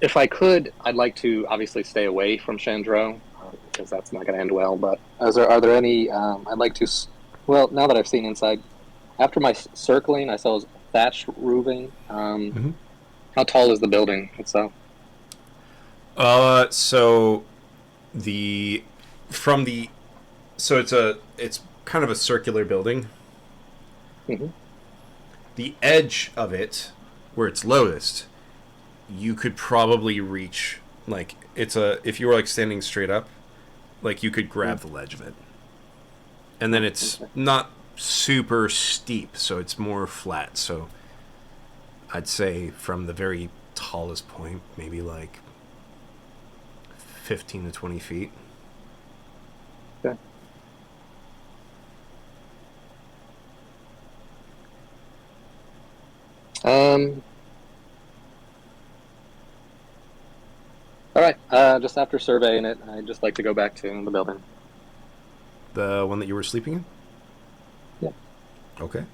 If I could, I'd like to obviously stay away from Chandro, because that's not going to end well. But are there any? I'd like to. Well, now that I've seen inside, after my circling, I saw thatched roofing. How tall is the building itself? So it's kind of a circular building. The edge of it, where it's lowest, you could probably reach, if you were standing straight up, you could grab the ledge of it. And then it's not super steep, so it's more flat. So I'd say from the very tallest point, maybe 15 to 20 feet. Okay. All right. Just after surveying it, I'd just like to go back to the building. The one that you were sleeping in? Yeah. Okay.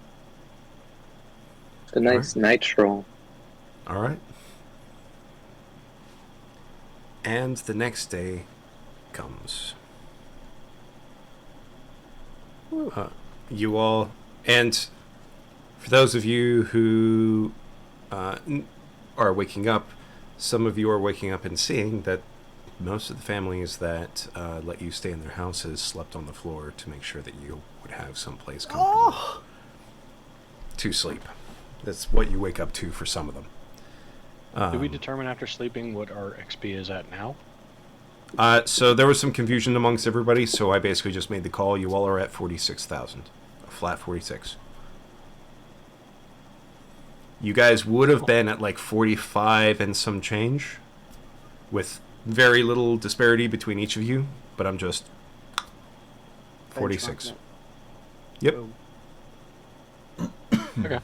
The nice night stroll. All right. And the next day comes. You all, and for those of you who are waking up, some of you are waking up and seeing that most of the families that let you stay in their houses slept on the floor to make sure that you would have some place comfortable to sleep. That's what you wake up to for some of them. Did we determine after sleeping what our XP is at now? So there was some confusion amongst everybody, so I basically just made the call. You all are at 46,000. A flat 46. You guys would have been at 45 and some change, with very little disparity between each of you, but I'm just 46. Yep. Okay.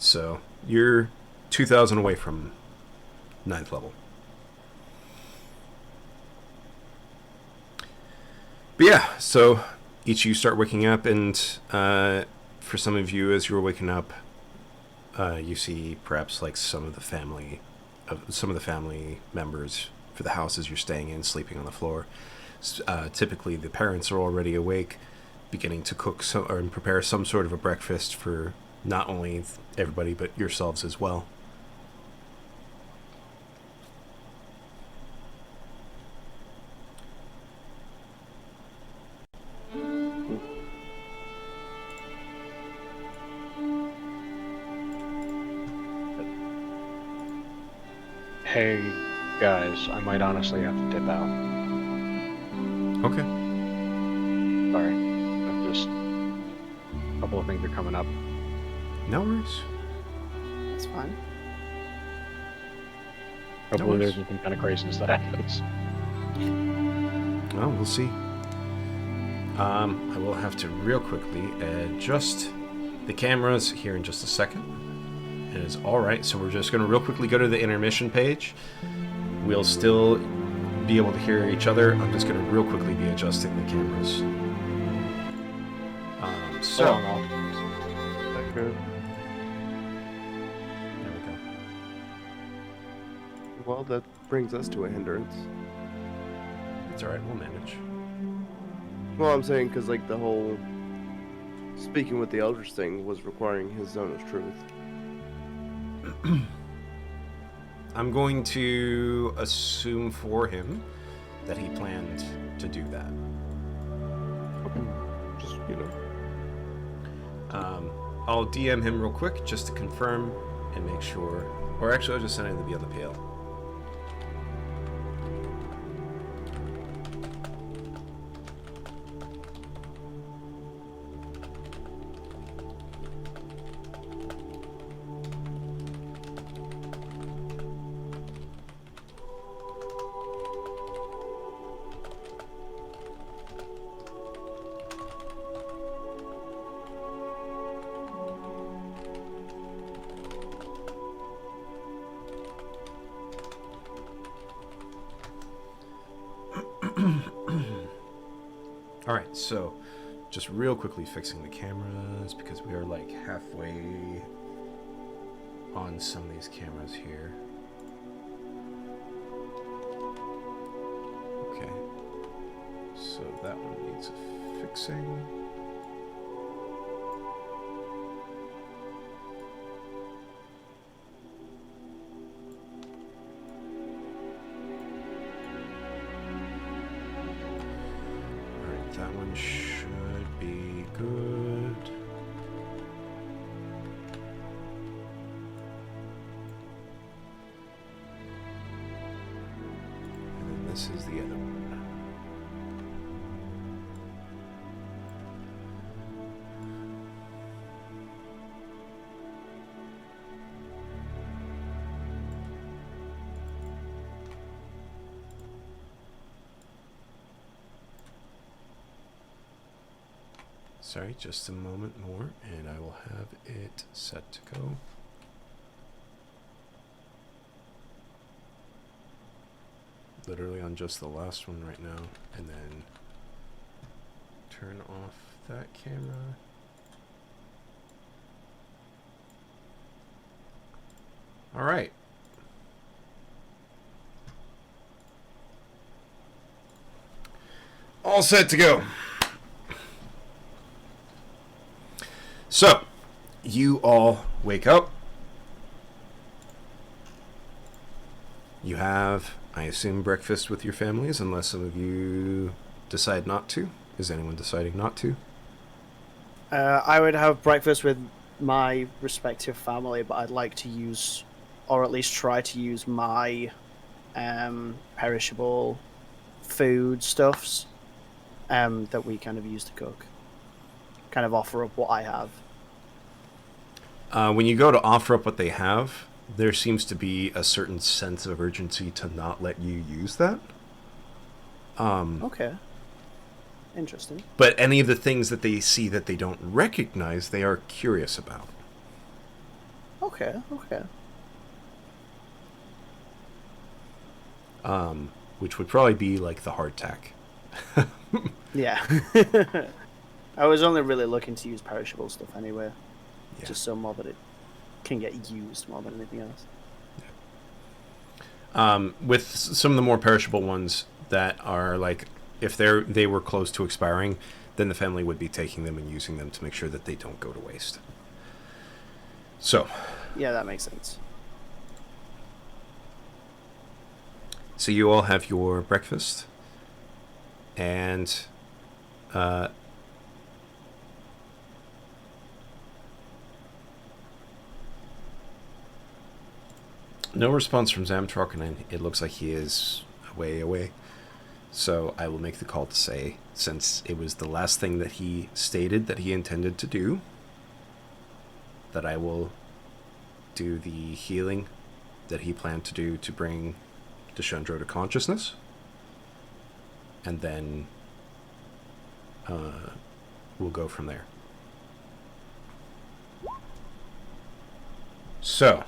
So you're 2,000 away from 9th level. But yeah, so each of you start waking up, and for some of you, as you're waking up, you see perhaps like some of the family members for the houses you're staying in sleeping on the floor. Typically, the parents are already awake, beginning to cook and prepare some sort of a breakfast for not only everybody but yourselves as well. Hey, guys, I might honestly have to dip out. Okay. Sorry. I've just... A couple of things are coming up. No worries. That's fine. Hopefully worries. there's some kind of craziness that happens. Well, we'll see. I will have to real quickly adjust the cameras here in just a second. It is alright, so we're just going to real quickly go to the intermission page. We'll still be able to hear each other. I'm just going to real quickly be adjusting the cameras. So, Hold on, there we go. Well, that brings us to a hindrance. It's alright, we'll manage. Well, I'm saying because like the whole speaking with the elders thing was requiring his zone of truth. I'm going to assume for him that he planned to do that. Okay. Just, you know. I'll DM him real quick just to confirm and make sure. Or actually, I'll just send him to be on the PL. Alright, so just real quickly fixing the cameras because we are like halfway on some of these cameras here. Okay, so that one needs fixing. That one should be good. And then this is the other one. Sorry, just a moment more, and I will have it set to go. Literally on just the last one right now, and then turn off that camera. All right. All set to go. So, you all wake up. You have, I assume, breakfast with your families, unless some of you decide not to. Is anyone deciding not to? I would have breakfast with my respective family, but I'd like to use, or at least try to use, my perishable food stuffs that we kind of use to cook. Kind of offer up what I have. When you go to offer up what they have, there seems to be a certain sense of urgency to not let you use that. Okay. Interesting. But any of the things that they see that they don't recognize, they are curious about. Okay. Which would probably be like the hardtack. Yeah. I was only really looking to use perishable stuff anyway. Yeah. Just so more that it can get used more than anything else. With some of the more perishable ones that are like, if they were close to expiring, then the family would be taking them and using them to make sure that they don't go to waste. So. Yeah, that makes sense. So you all have your breakfast, and no response from Zamtrokin. It looks like he is away. So I will make the call to say, since it was the last thing that he stated that he intended to do, that I will do the healing that he planned to do to bring Deshendro to consciousness, and then we'll go from there. So,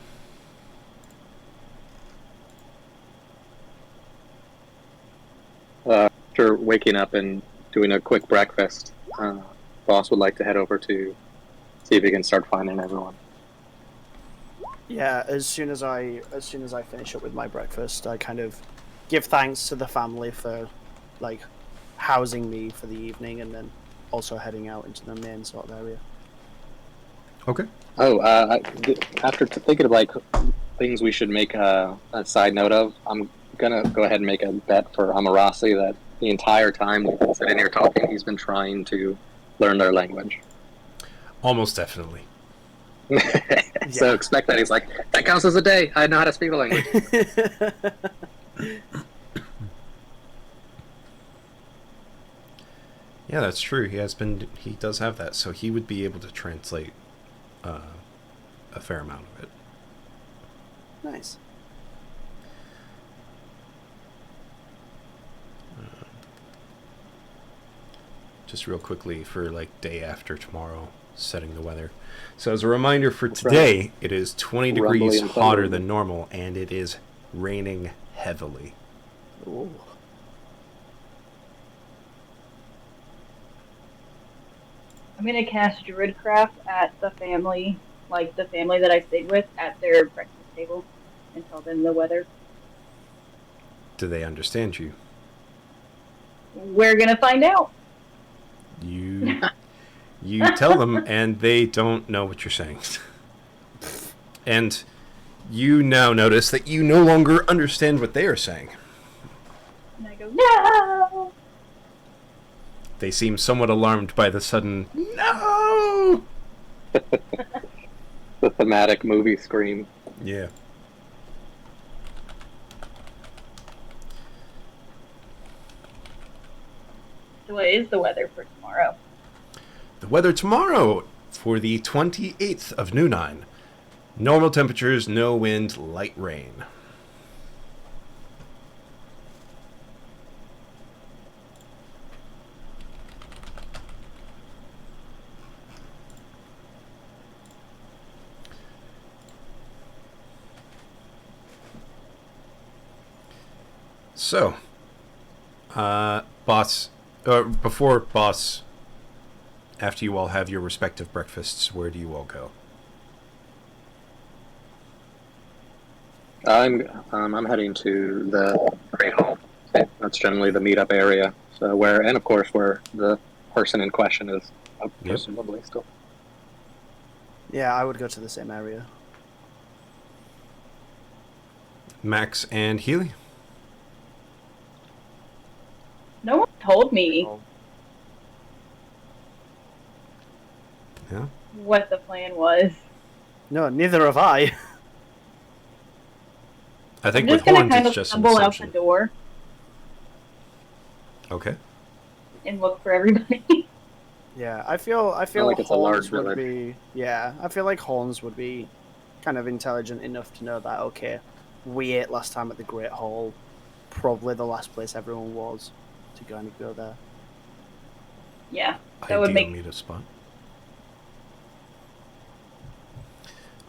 after waking up and doing a quick breakfast, boss would like to head over to see if he can start finding everyone. Yeah, as soon as I finish up with my breakfast, I kind of give thanks to the family for like housing me for the evening, and then also heading out into the main sort of area. okay. Oh, after thinking of like things we should make a side note of, I'm gonna go ahead and make a bet for Amarasi that the entire time we've been sitting here talking, he's been trying to learn their language. Almost definitely. So expect that he's like, that counts as a day. I know how to speak the language. Yeah, that's true. He does have that, so he would be able to translate a fair amount of it. Nice. Just real quickly for like day after tomorrow, setting the weather. So as a reminder for today, it is 20 degrees hotter than normal, and it is raining heavily. Ooh. I'm gonna cast Druidcraft at the family, like the family that I stayed with, at their breakfast table, and tell them the weather. Do they understand you? We're gonna find out. You tell them, and they don't know what you're saying. And you now notice that you no longer understand what they are saying. And I go, no! They seem somewhat alarmed by the sudden, no! The thematic movie scream. Yeah. So what is the weather for tomorrow? The weather tomorrow for the 28th of Noonine. Normal temperatures, no wind, light rain. So, before boss, after you all have your respective breakfasts, where do you all go? I'm heading to the Great Hall. That's generally the meetup area. So and of course where the person in question is, presumably still. Yeah, I would go to the same area. Max and Healy? No one told me Yeah. what the plan was. No, neither have I. I think I'm with just gonna horns, kind it's of just an stumble out the assumption. door Okay. and look for everybody. Yeah, I feel like it's a large Horns would village. be. Yeah, I feel like Horns would be kind of intelligent enough to know that okay, we ate last time at the Great Hall, probably the last place everyone was, to kind of go there. Yeah, that Ideal would make meet-up spot.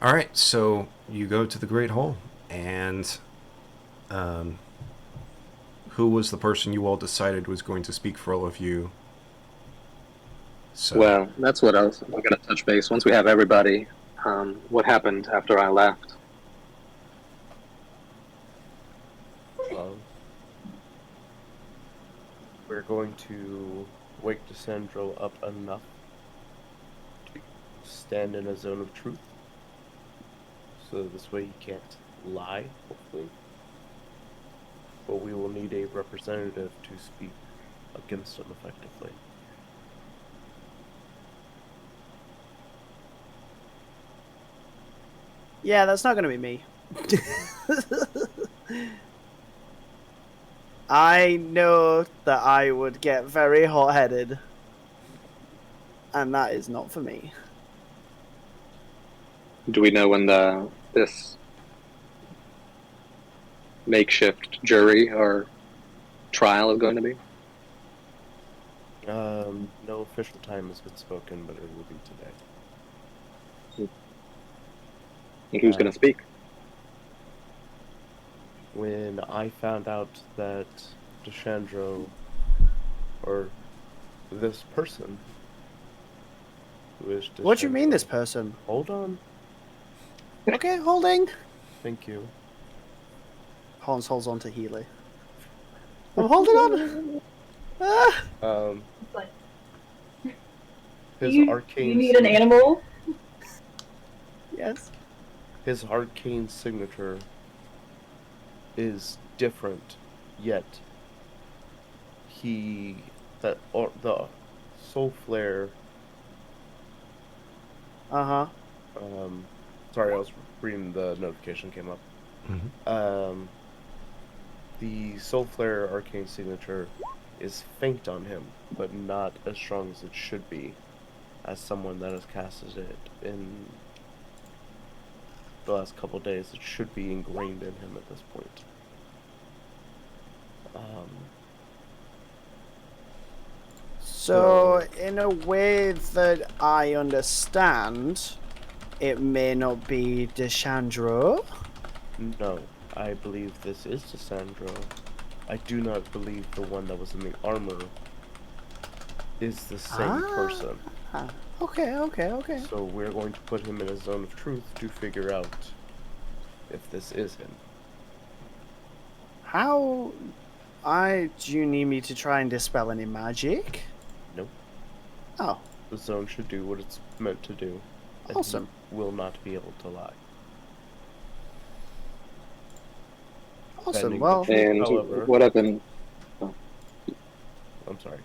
All right, so you go to the Great Hall, and who was the person you all decided was going to speak for all of you? So, Well, that's what I was going to touch base. Once we have everybody, what happened after I left? Well, we're going to wake Desandro up enough to stand in a zone of truth. So this way he can't lie, hopefully. But we will need a representative to speak against him effectively. Yeah, that's not going to be me. I know that I would get very hot-headed, and that is not for me. Do we know when this makeshift jury or trial is going to be? No official time has been spoken, but it will be today. And who's going to speak? When I found out that Deshandro, or this person, who is Deshandro... What do you mean, this person? Hold on. Okay, holding. Thank you. Hans holds on to Healy. I'm holding on. Ah. It's like, His you arcane... need an animal? Yes. His arcane signature is different, yet the soul flare. Uh-huh. Sorry, I was reading the notification came up. mm-hmm. The soul flare arcane signature is faint on him, but not as strong as it should be, as someone that has casted it in the last couple of days. It should be ingrained in him at this point. So, in a way that I understand, it may not be Deshandro. No, I believe this is Desandro. I do not believe the one that was in the armor is the same person. Okay. So we're going to put him in a zone of truth to figure out if this is him. How... do you need me to try and dispel any magic? Nope. Oh, The zone should do what it's meant to do. And awesome. he will not be able to lie. Awesome, Bending well... the truth, And however, what happened? I'm sorry.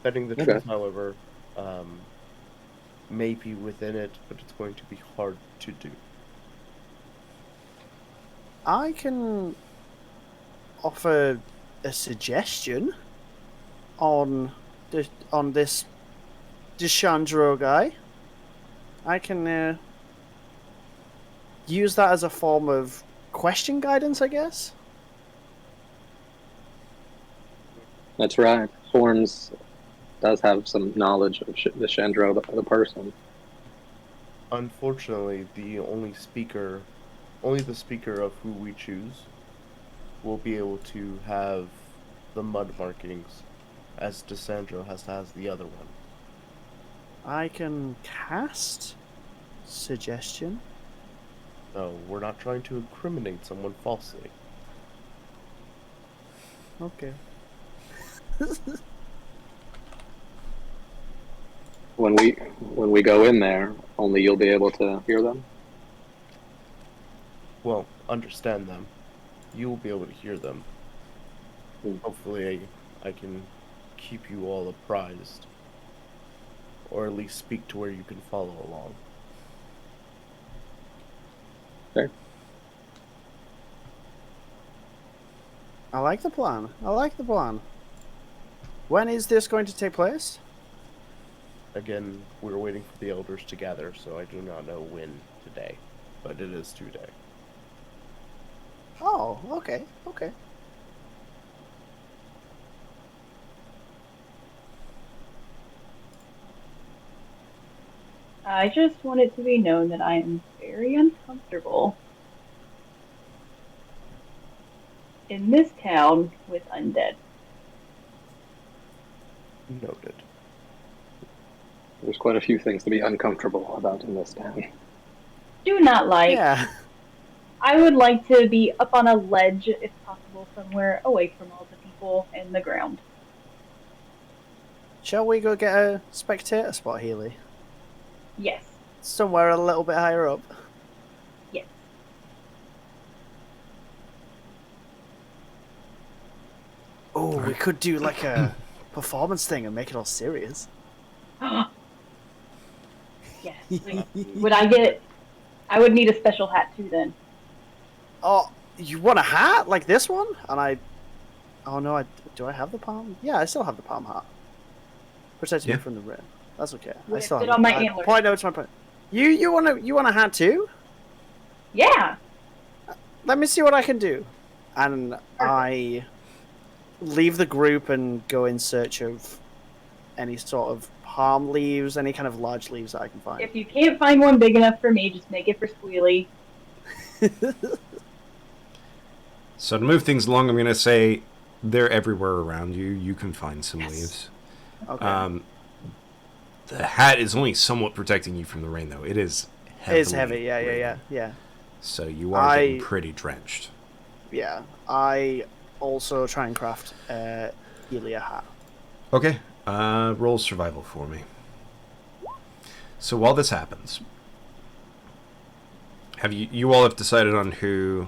Bending the Okay. truth, however, may be within it, but it's going to be hard to do. I can offer a suggestion on this Deshandro guy. I can use that as a form of question guidance, I guess. That's right. Horns does have some knowledge of the Shandro, the person. Unfortunately, only the speaker of who we choose will be able to have the mud markings, as Desandro has the other one. I can cast suggestion. No, we're not trying to incriminate someone falsely. Okay. When we go in there, only you'll be able to hear them. Well, understand them. You will be able to hear them. Hopefully I can keep you all apprised. Or at least speak to where you can follow along. Okay. I like the plan. When is this going to take place? Again, we're waiting for the elders to gather, so I do not know when today. But it is today. Oh, okay. I just want it to be known that I am very uncomfortable in this town with undead. Noted. There's quite a few things to be uncomfortable about in this town. Do not like. Yeah. I would like to be up on a ledge, if possible, somewhere away from all the people and the ground. Shall we go get a spectator spot, Healy? Yes. Somewhere a little bit higher up. Yes. Oh, we could do like a performance thing and make it all serious. Yes. Would I get? I would need a special hat too then. Oh, you want a hat like this one? And I... Oh no, do I have the palm? Yeah, I still have the palm hat. Protecting me from the rain. That's okay. Would I it still fit have on my I antlers? point out to my point. You want a hat too? Yeah. Let me see what I can do. And I leave the group and go in search of any sort of palm leaves, any kind of large leaves that I can find. If you can't find one big enough for me, just make it for Squealy. So to move things along, I'm going to say they're everywhere around you. You can find some leaves. Okay. The hat is only somewhat protecting you from the rain, though. It is heavy. It's heavy, yeah. So you are getting pretty drenched. Yeah. I also try and craft Healy a hat. Okay, roll survival for me. So while this happens, have you all have decided on who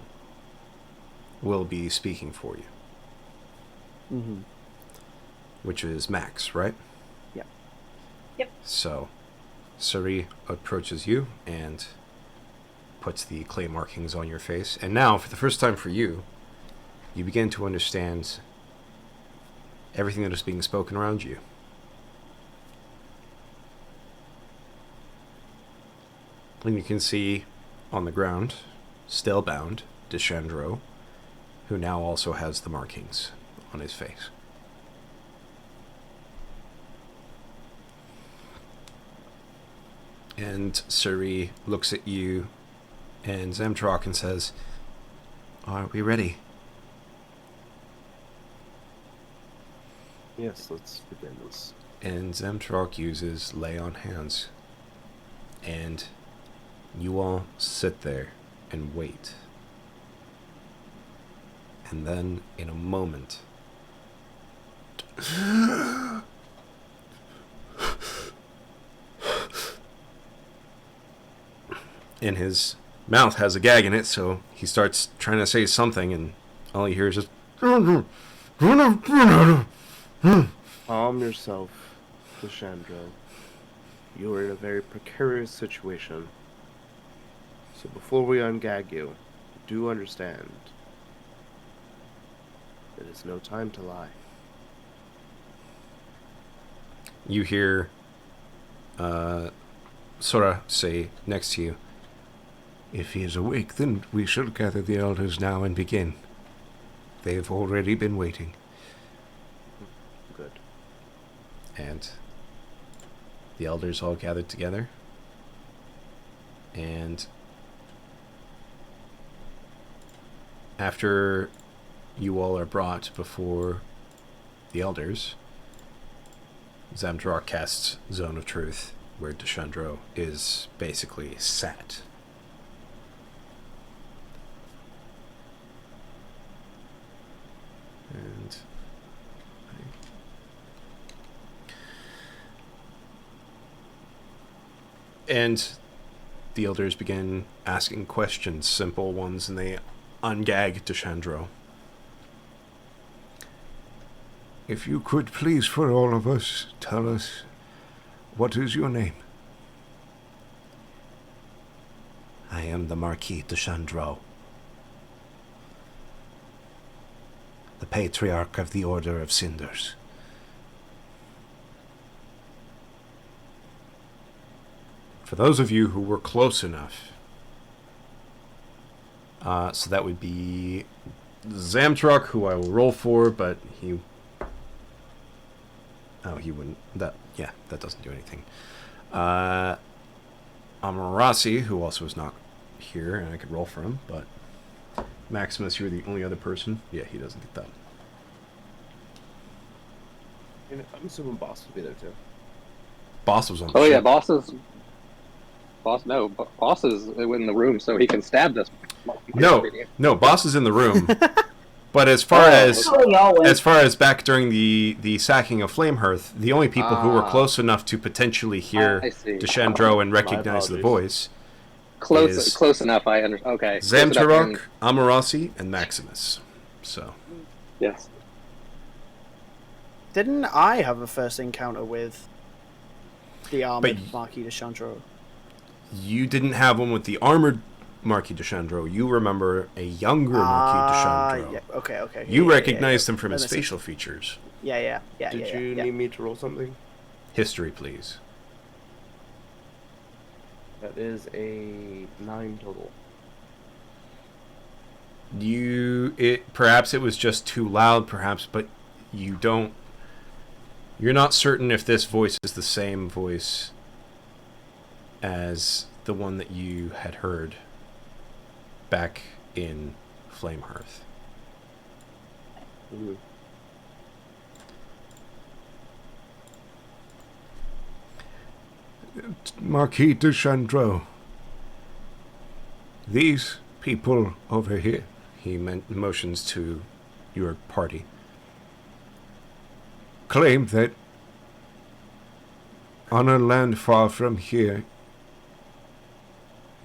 will be speaking for you? Mm-hmm. Which is Max, right? Yeah. Yep. So, Suri approaches you and puts the clay markings on your face. And now, for the first time for you, you begin to understand everything that is being spoken around you. And you can see on the ground, still bound, Deshandro, who now also has the markings on his face. And Suri looks at you and Zamtrok and says, "Are we ready?" Yes, let's begin this. And Zamtrok uses Lay on Hands. And you all sit there and wait. And then, in a moment, and his mouth has a gag in it, so he starts trying to say something, and all he hears is, Calm yourself, Deshandro. You are in a very precarious situation. So before we ungag you, do understand. It is no time to lie. you hear Sora say next to you, If he is awake, then we shall gather the elders now and begin. They have already been waiting. Good. and the elders all gathered together, and after you all are brought before the elders, Zamdrak casts Zone of Truth, where Deshandro is basically sat. And the elders begin asking questions, simple ones, and they ungag Deshandro. If you could please, for all of us, tell us, what is your name? I am the Marquis Deshandro, the Patriarch of the Order of Cinders. For those of you who were close enough, so that would be Zamtruk, who I will roll for, but he... Oh, he wouldn't... That doesn't do anything. Amarasi, who also is not here, and I could roll for him, but Maximus, you're the only other person. Yeah, he doesn't get that. And I'm assuming Boss will be there too. Boss was on the Oh yeah, ship. Boss is in the room so he can stab this. No, Boss is in the room. But as far as back during the sacking of Flamehearth, the only people who were close enough to potentially hear Deshandro and recognize the voice close enough. I understand. Okay. Zamtarok, Amarasi, and Maximus. So yes. Didn't I have a first encounter with the armored Marquis de Chandro? You didn't have one with the armored Marquis de Chandro. You remember a younger Marquis de Chandro. Yeah, okay. You recognized him from his facial features. Yeah. Did you need me to roll something? History, please. That is a 9 total. Perhaps it was just too loud, perhaps, but you're not certain if this voice is the same voice as the one that you had heard back in Flamehearth. Mm-hmm. Marquis de Chandro. These people over here. He motions to your party. Claim that on a land far from here,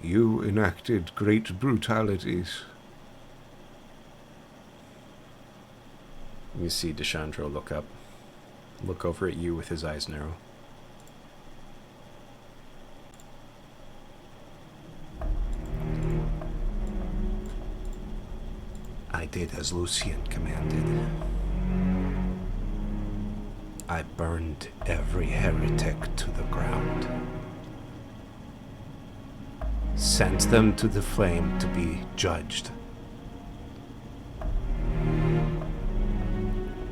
you enacted great brutalities. You see Deshandro look over at you with his eyes narrow. I did as Lucian commanded. I burned every heretic to the ground. Sent them to the flame to be judged.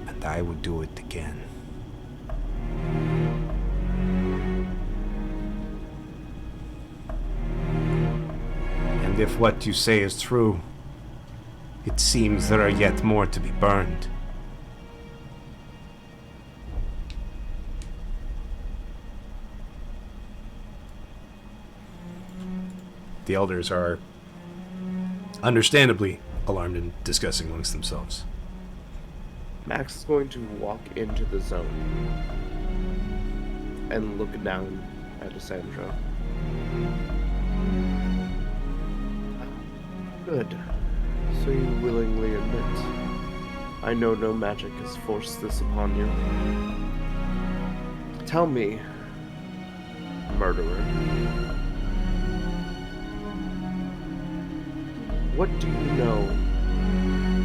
And I would do it again. And if what you say is true, it seems there are yet more to be burned. The elders are understandably alarmed and discussing amongst themselves. Max is going to walk into the zone and look down at Deshandro. Good. So you willingly admit. I know no magic has forced this upon you. Tell me, murderer, what do you know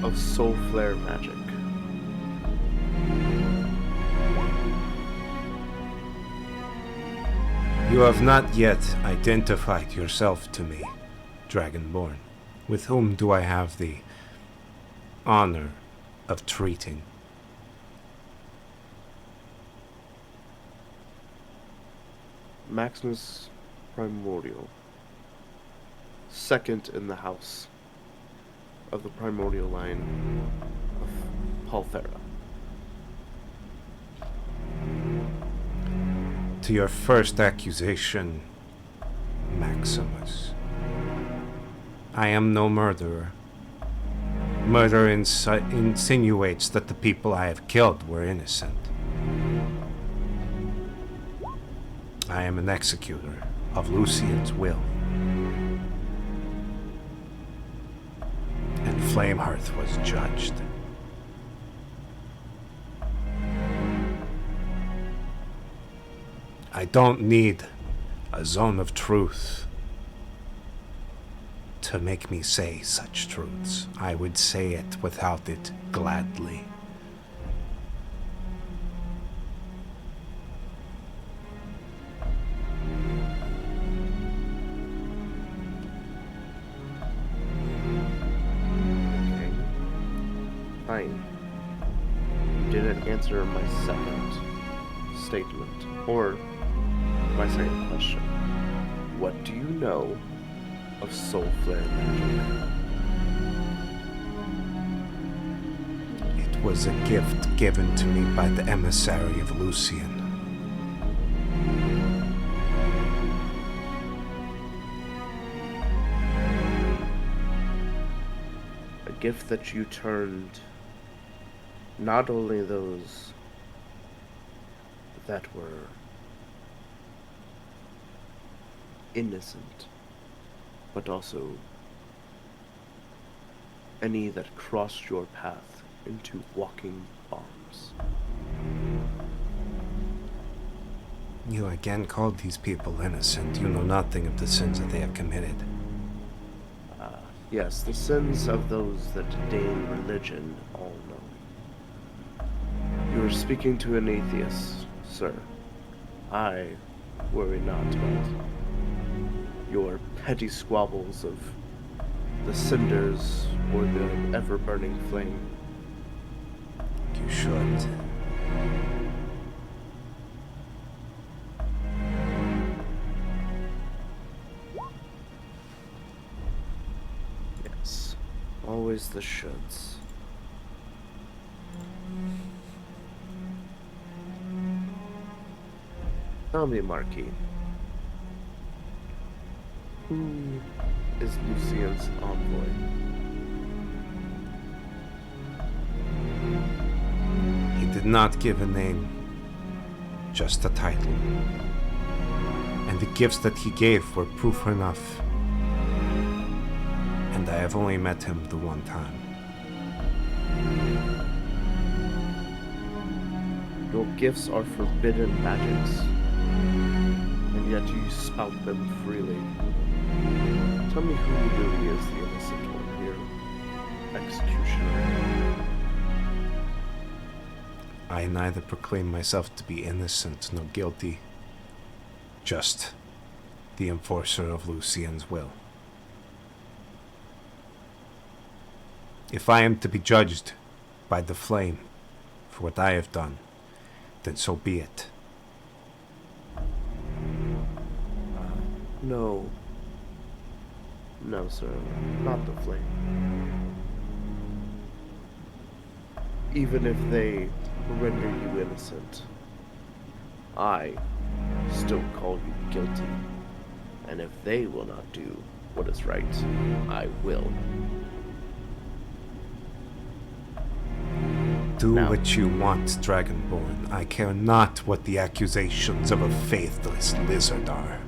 of soul flare magic? You have not yet identified yourself to me, Dragonborn. With whom do I have the honor of treating? Maximus Primordial. Second in the house of the primordial line of Palthera. To your first accusation, Maximus. I am no murderer. Murder insinuates that the people I have killed were innocent. I am an executor of Lucian's will. And Flamehearth was judged. I don't need a zone of truth to make me say such truths. I would say it without it gladly. Okay. Fine. You didn't answer my second statement, or my second question. What do you know of soul flare magic? It was a gift given to me by the emissary of Lucian. A gift that you turned not only those that were innocent, but also any that crossed your path into walking bombs. You again called these people innocent. You know nothing of the sins that they have committed. Yes, the sins of those that deign religion all know. You are speaking to an atheist, sir. I worry not about your petty squabbles of the cinders or the ever-burning flame. You should. Yes, always the shoulds. Tell me, Marquis, who is Lucian's envoy? He did not give a name, just a title. And the gifts that he gave were proof enough. And I have only met him the one time. Your gifts are forbidden magics, and yet you spout them freely. Tell me who really is the innocent one here, executioner. I neither proclaim myself to be innocent nor guilty, just the enforcer of Lucian's will. If I am to be judged by the flame for what I have done, then so be it. No. No, sir, not the flame. Even if they render you innocent, I still call you guilty. And if they will not do what is right, I will. Do Now. what you want, Dragonborn. I care not what the accusations of a faithless lizard are.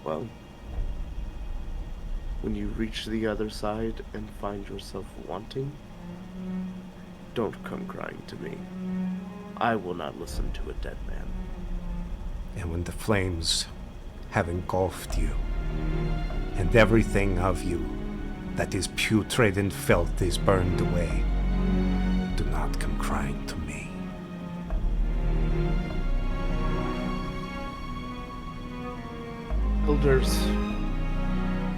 Well, when you reach the other side and find yourself wanting, don't come crying to me. I will not listen to a dead man. And when the flames have engulfed you, and everything of you that is putrid and filth is burned away, do not come crying to me. Elders,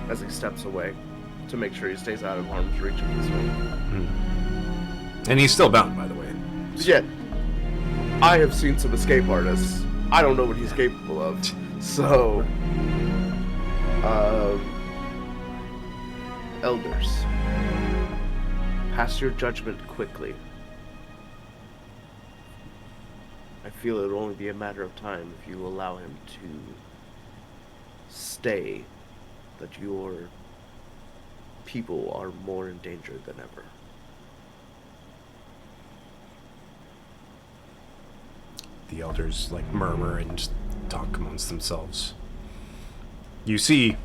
as he steps away, to make sure he stays out of harm's reach of this one. And he's still bound, by the way. Yet, I have seen some escape artists. I don't know what he's capable of. So, Elders, pass your judgment quickly. I feel it will only be a matter of time if you allow him to stay, that your people are more in danger than ever. The elders murmur and talk amongst themselves. You see,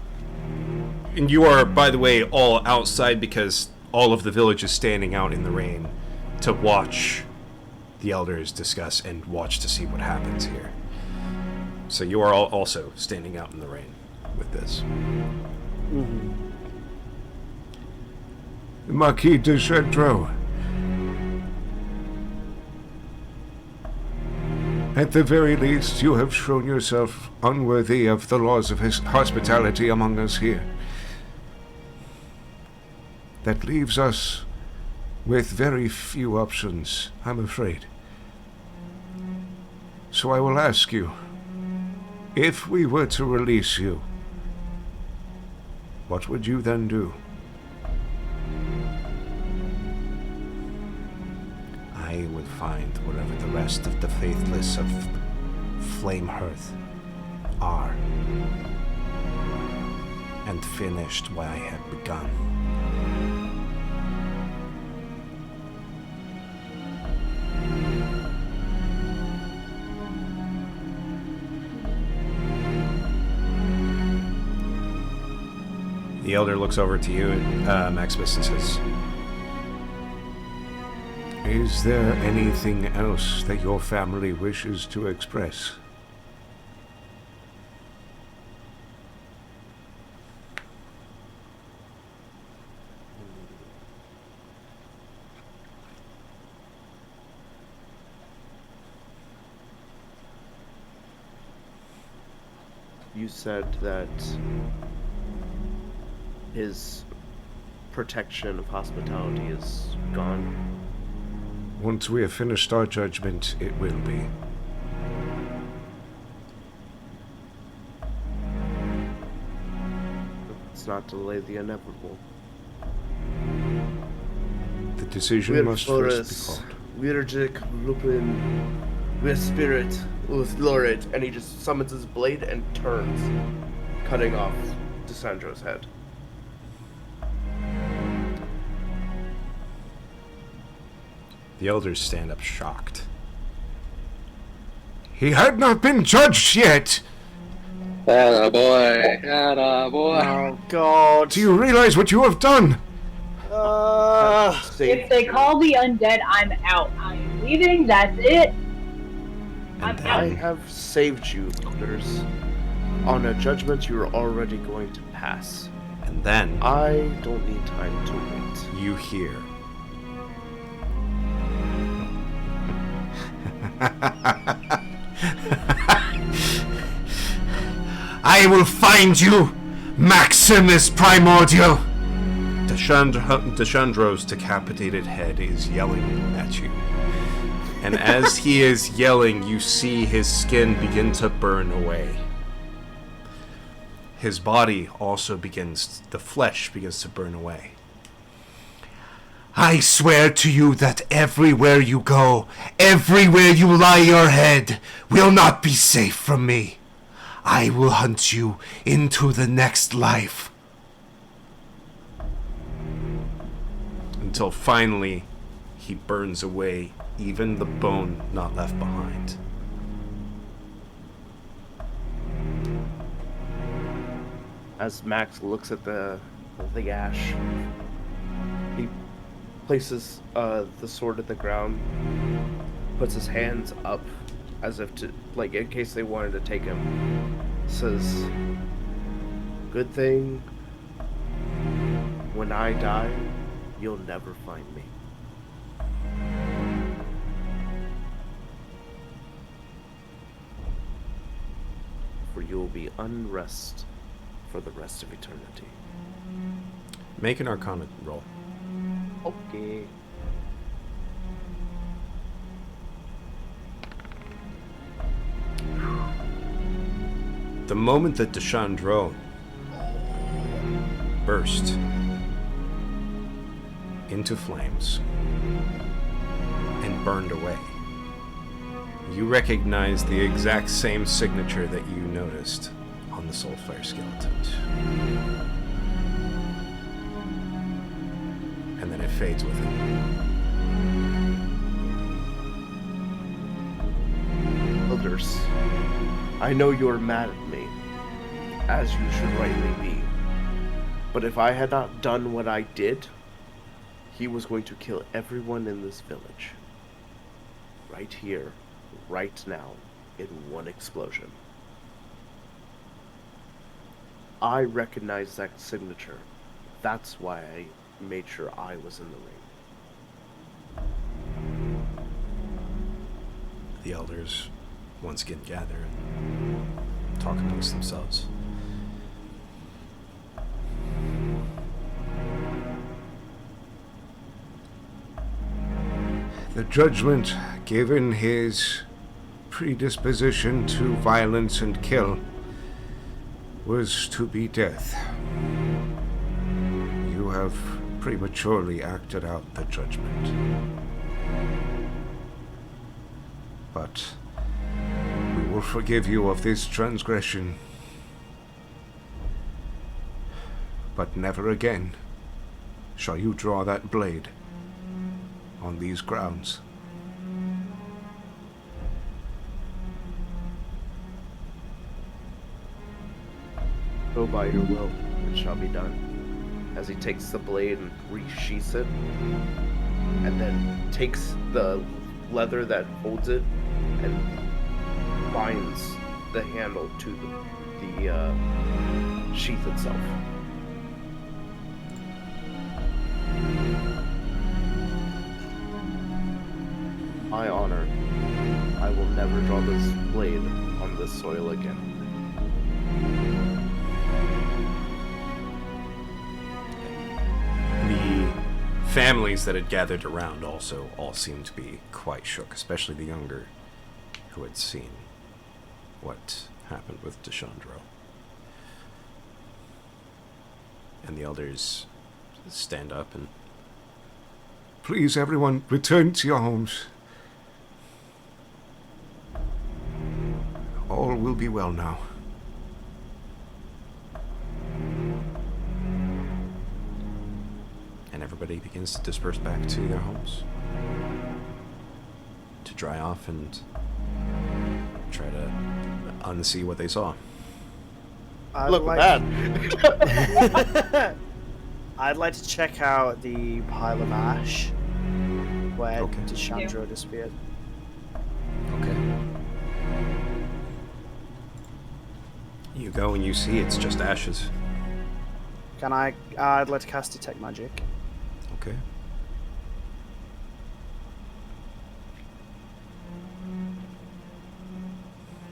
and you are, by the way, all outside because all of the village is standing out in the rain to watch the elders discuss and watch to see what happens here. So you are all also standing out in the rain with this. Marquis de Cedro. At the very least, you have shown yourself unworthy of the laws of his hospitality among us here. That leaves us with very few options, I'm afraid. So I will ask you, if we were to release you, what would you then do? I would find wherever the rest of the faithless of Flamehearth are, and finished what I had begun. The elder looks over to you, Maximus, and says, Is there anything else that your family wishes to express? You said that his protection of hospitality is gone. Once we have finished our judgment, it will be. Let's not delay the inevitable. The decision must first be called. Virgic Lupin, with spirit, with Lorid, and he just summons his blade and turns, cutting off Desandro's head. the elders stand up shocked. He had not been judged yet! Atta boy, atta boy. Oh, God. Do you realize what you have done? If they call the undead, I'm out. I'm leaving, that's it. I'm I out. have saved you, elders. On a judgment you're already going to pass. And then I don't need time to wait. you hear I will find you, Maximus Primordial! Deshandro's decapitated head is yelling at you. And as he is yelling, you see his skin begin to burn away. His body also the flesh begins to burn away. I swear to you that everywhere you go, everywhere you lie your head, will not be safe from me. I will hunt you into the next life. Until finally, he burns away, even the bone not left behind. As Max looks at the ash, he places the sword at the ground, puts his hands up as if to, like, in case they wanted to take him. Says, "Good thing when I die, you'll never find me." For you will be unrest for the rest of eternity. Make an Arcana roll. Okay. The moment that Deshandro burst into flames and burned away, you recognize the exact same signature that you noticed on the Soulflare skeletons. And then it fades with it. Elders, I know you're mad at me, as you should rightly be. But if I had not done what I did, he was going to kill everyone in this village. Right here, right now, in one explosion. I recognize that signature. That's why I made sure I was in the ring. The elders once again gather and talk amongst themselves. The judgment given his predisposition to violence and kill was to be death. You have prematurely acted out the judgment. But we will forgive you of this transgression. But never again shall you draw that blade on these grounds. Go by your will, it shall be done. As he takes the blade and resheaths it, and then takes the leather that holds it and binds the handle to the sheath itself. I honor. I will never draw this blade on this soil again. The families that had gathered around also all seemed to be quite shook, especially the younger, who had seen what happened with Deshandro. And the elders stand up and... Please, everyone, return to your homes. All will be well now. And everybody begins to disperse back to their homes to dry off and try to unsee what they saw. Look at that! I'd like to check out the pile of ash where Okay. Deshandro disappeared. Okay. You go and you see it's just ashes. I'd like to cast Detect Magic. Okay.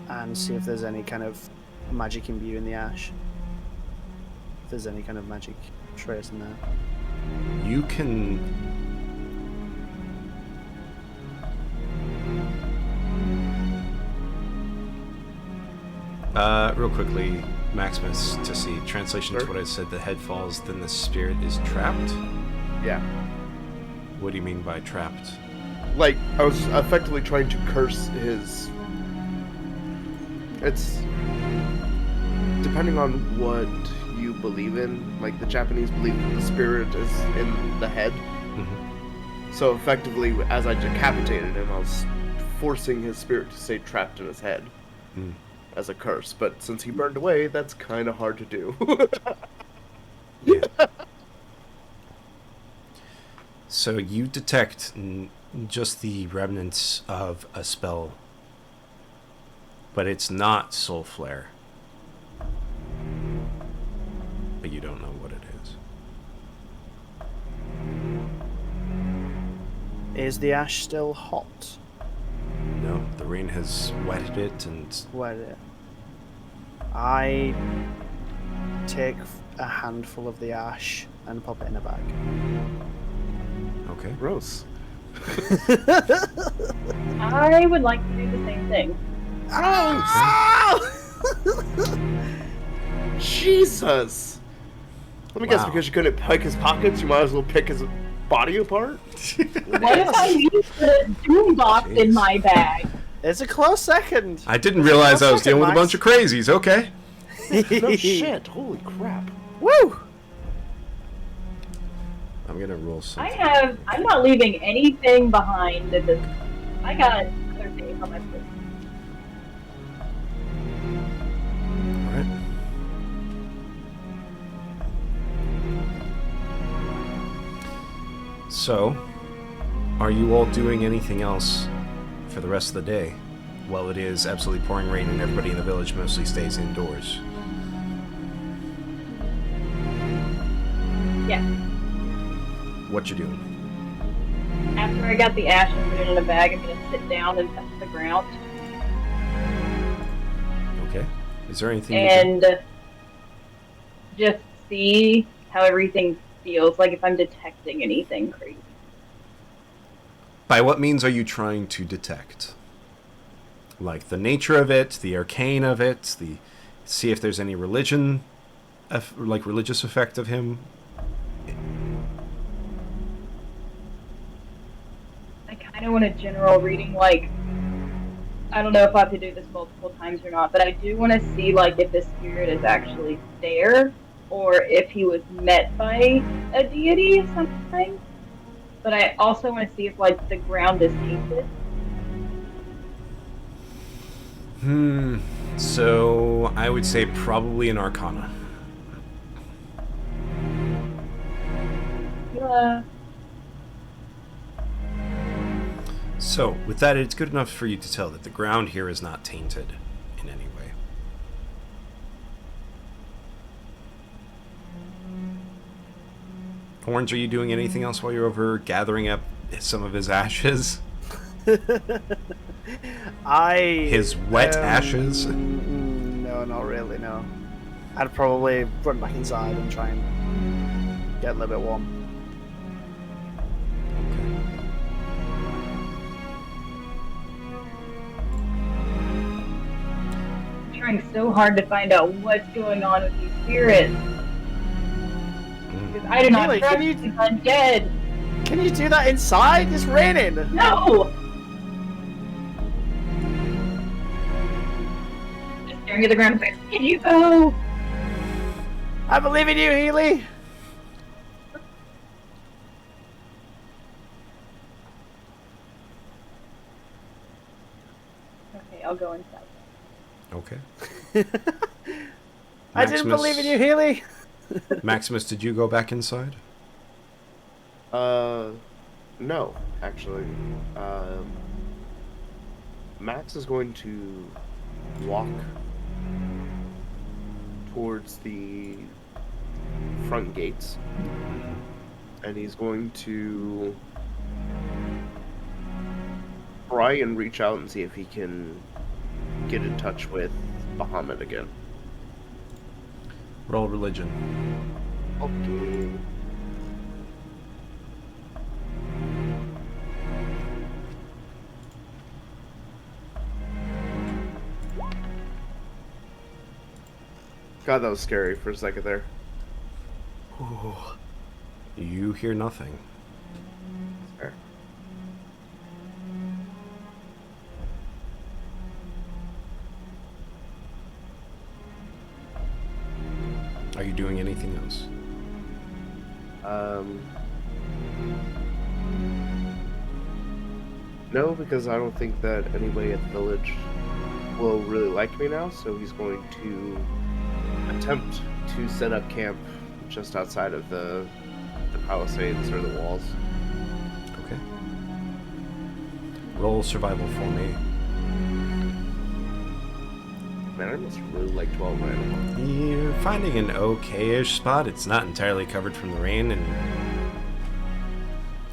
And see if there's any kind of magic imbue in the ash. If there's any kind of magic trace in there. You can... real quickly, Maximus, to see translation to Sure. what I said, the head falls, then the spirit is trapped? Yeah. What do you mean by trapped? Like, I was effectively trying to curse his... It's... Depending on what you believe in, like, the Japanese believe that the spirit is in the head. Mm-hmm. So effectively, as I decapitated him, I was forcing his spirit to stay trapped in his head. Mm. As a curse. But since he burned away, that's kind of hard to do. Yeah. So you detect just the remnants of a spell, but it's not Soul Flare. But you don't know what it is. Is the ash still hot? No, the rain has wetted it and... Where is it? I take a handful of the ash and pop it in a bag. Okay. Gross. I would like to do the same thing. Jesus! Let me guess, Wow. because you couldn't pick his pockets, you might as well pick his body apart? What if I used the doom box in Jeez. my bag? It's a close second. I didn't realize I was Second, dealing with a Max. bunch of crazies. Okay. No shit, holy crap. Woo! I'm gonna roll something. I'm not leaving anything behind at this. I got other things on my plate. Alright. So, are you all doing anything else for the rest of the day? Well, it is absolutely pouring rain and everybody in the village mostly stays indoors. Yeah. What you doing? After I got the ash and put it in a bag, I'm gonna sit down and touch the ground Okay. Is there anything you can... and just see how everything feels. Like if I'm detecting anything crazy. By what means are you trying to detect? like the nature of it, the arcane of it, see if there's any religious effect of him. I kind of want a general reading, like, I don't know if I have to do this multiple times or not, but I do want to see, like, if this spirit is actually there, or if he was met by a deity of some kind. But I also want to see if, like, the ground is tainted. So I would say probably an Arcana. Yeah. So with that, it's good enough for you to tell that the ground here is not tainted in any way. Horns, are you doing anything else while you're over gathering up some of his ashes? His wet ashes? No, not really, no. I'd probably run back inside and try and get a little bit warm. I'm trying so hard to find out what's going on with these spirits. Because I do not Really? trust these undead. Can you do that inside? It's raining! No! Just staring at the ground, like, can you go? I believe in you, Healy! Okay, I'll go inside. Okay. I didn't believe in you, Healy! Maximus, did you go back inside? No, actually. Max is going to walk towards the front gates, and he's going to try and reach out and see if he can get in touch with Bahamut again. Roll religion. Okay. God, that was scary for a second there. Ooh. You hear nothing. Fair. Are you doing anything else? No, because I don't think that anybody at the village will really like me now, so he's going to attempt to set up camp just outside of the palisades or the walls. Okay. Roll survival for me. Man, I must really like 12 right now. You're finding an okay-ish spot. It's not entirely covered from the rain, and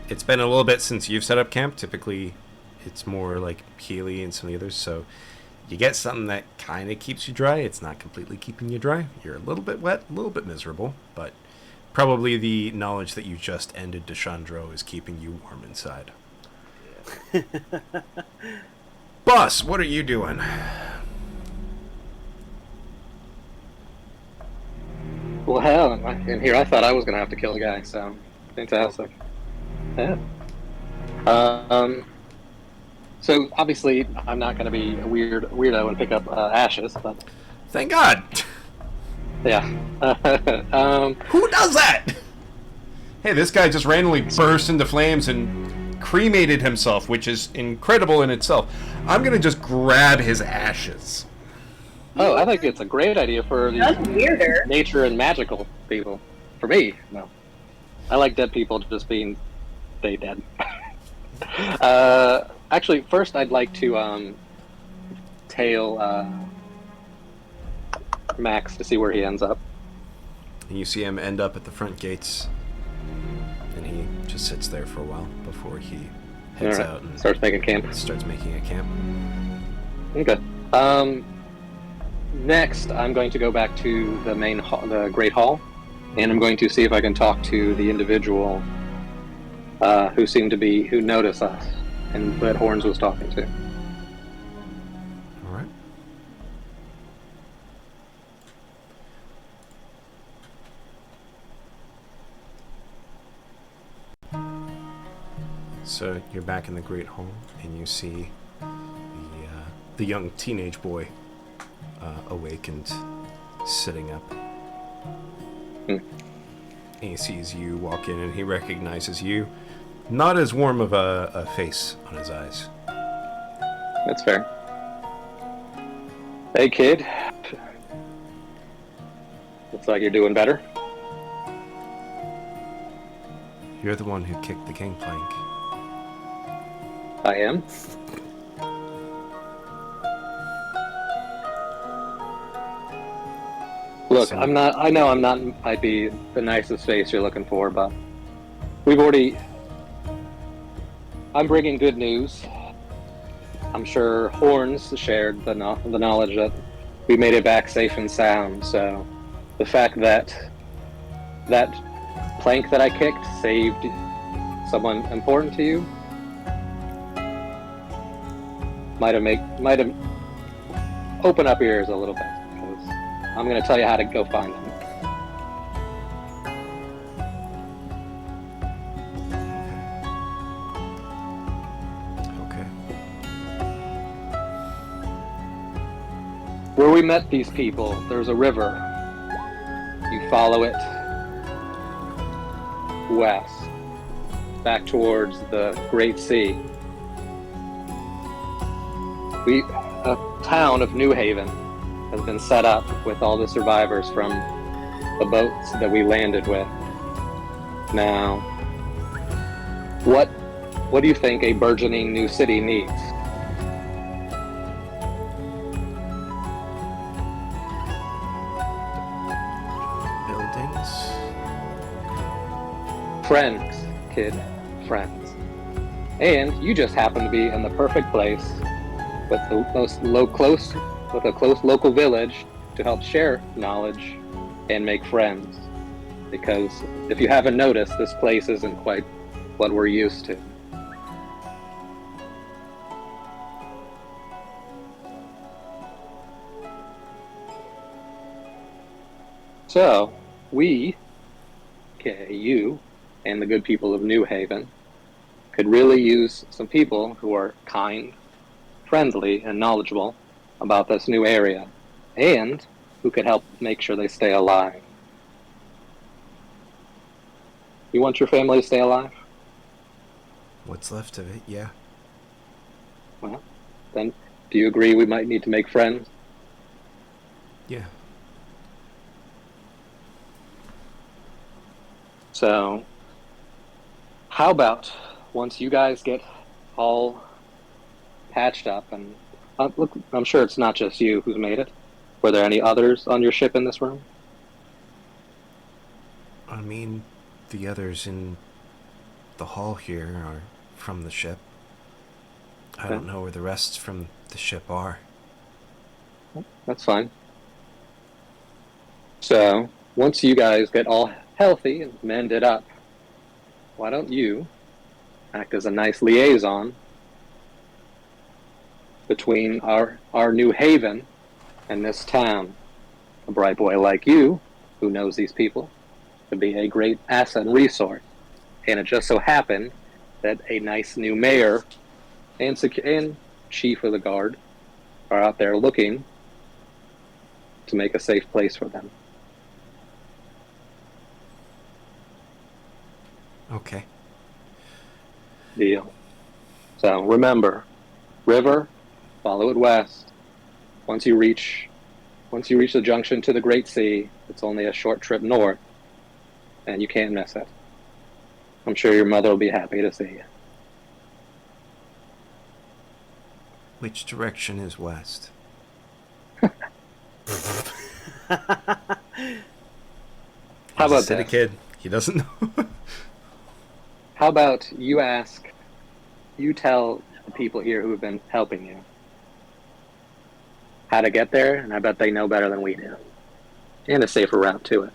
it's been a little bit since you've set up camp. Typically, it's more like Healy and some of the others, so you get something that kind of keeps you dry. It's not completely keeping you dry. You're a little bit wet, a little bit miserable, but probably the knowledge that you just ended Deshandro is keeping you warm inside. Yeah. Boss, what are you doing? Well, hell, in here I thought I was going to have to kill the guy, so fantastic. Yeah. So obviously I'm not going to be a weirdo and pick up ashes, but thank God. Yeah. Who does that? Hey, this guy just randomly burst into flames and cremated himself, which is incredible in itself. I'm going to just grab his ashes. Oh, I think it's a great idea for these weirder nature and magical people. For me, no. I like dead people just being stay dead. Actually, first I'd like to tail Max to see where he ends up. And you see him end up at the front gates, and he just sits there for a while before he heads out and starts making camp. Starts making a camp. Okay. Next, I'm going to go back to the main hall, the Great Hall, and I'm going to see if I can talk to the individual who noticed us and that Horns was talking to. So you're back in the Great Hall, and you see the young teenage boy awakened, sitting up. And he sees you walk in, and he recognizes you. Not as warm of a face on his eyes. That's fair. Hey, kid. Looks like you're doing better. You're the one who kicked the gangplank. I am. Look, I know I'm not might be the nicest face you're looking for, but I'm bringing good news. I'm sure Horns shared the knowledge that we made it back safe and sound, so the fact that that plank that I kicked saved someone important to you might have opened up your ears a little bit, because I'm going to tell you how to go find him. Okay. Where we met these people, there's a river. You follow it west, back towards the Great Sea. A town of New Haven has been set up with all the survivors from the boats that we landed with. Now, what do you think a burgeoning new city needs? Buildings? Friends, kid, friends. And you just happen to be in the perfect place with a close local village to help share knowledge and make friends. Because if you haven't noticed, this place isn't quite what we're used to. So, we, you, and the good people of New Haven could really use some people who are kind, friendly, and knowledgeable about this new area, and who could help make sure they stay alive. You want your family to stay alive? What's left of it, yeah. Well, then, do you agree we might need to make friends? Yeah. So, how about once you guys get all patched up, and look, I'm sure it's not just you who's made it. Were there any others on your ship in this room? I mean, the others in the hall here are from the ship. I don't know where the rest from the ship are. That's fine. So, once you guys get all healthy and mended up, why don't you act as a nice liaison between our New Haven and this town? A bright boy like you, who knows these people, could be a great asset and resource. And it just so happened that a nice new mayor and chief of the guard are out there looking to make a safe place for them. Okay. Deal. So remember, river, follow it west. Once you reach the junction to the Great Sea, it's only a short trip north, and you can't miss it. I'm sure your mother will be happy to see you. Which direction is west? How about City this? kid? He doesn't know. How about you tell the people here who have been helping you how to get there, and I bet they know better than we do. And a safer route to it.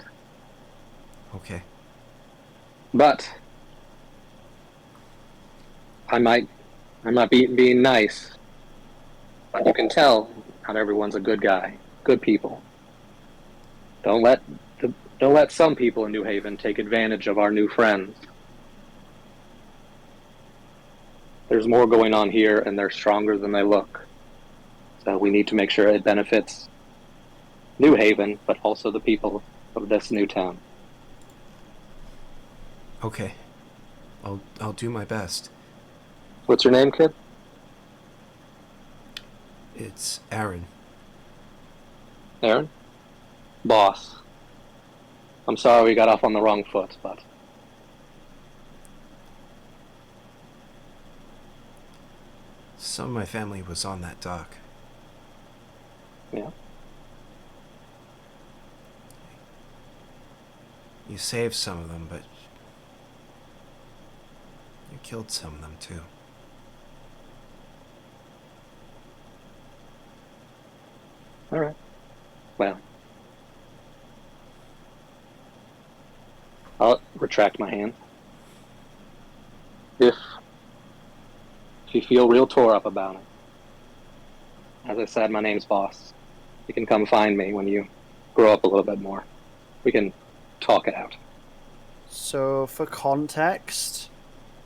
Okay. But I might be being nice, but you can tell not everyone's a good guy. Good people. Don't let some people in New Haven take advantage of our new friends. There's more going on here, and they're stronger than they look. So we need to make sure it benefits New Haven, but also the people of this new town. Okay. I'll do my best. What's your name, kid? It's Aaron. Aaron? Boss. I'm sorry we got off on the wrong foot, but Some of my family was on that dock. yeah. You saved some of them, but you killed some of them too. All right. Well, I'll retract my hand. If you feel real tore up about it, as I said, my name's Boss. You can come find me when you grow up a little bit more. We can talk it out. So, for context,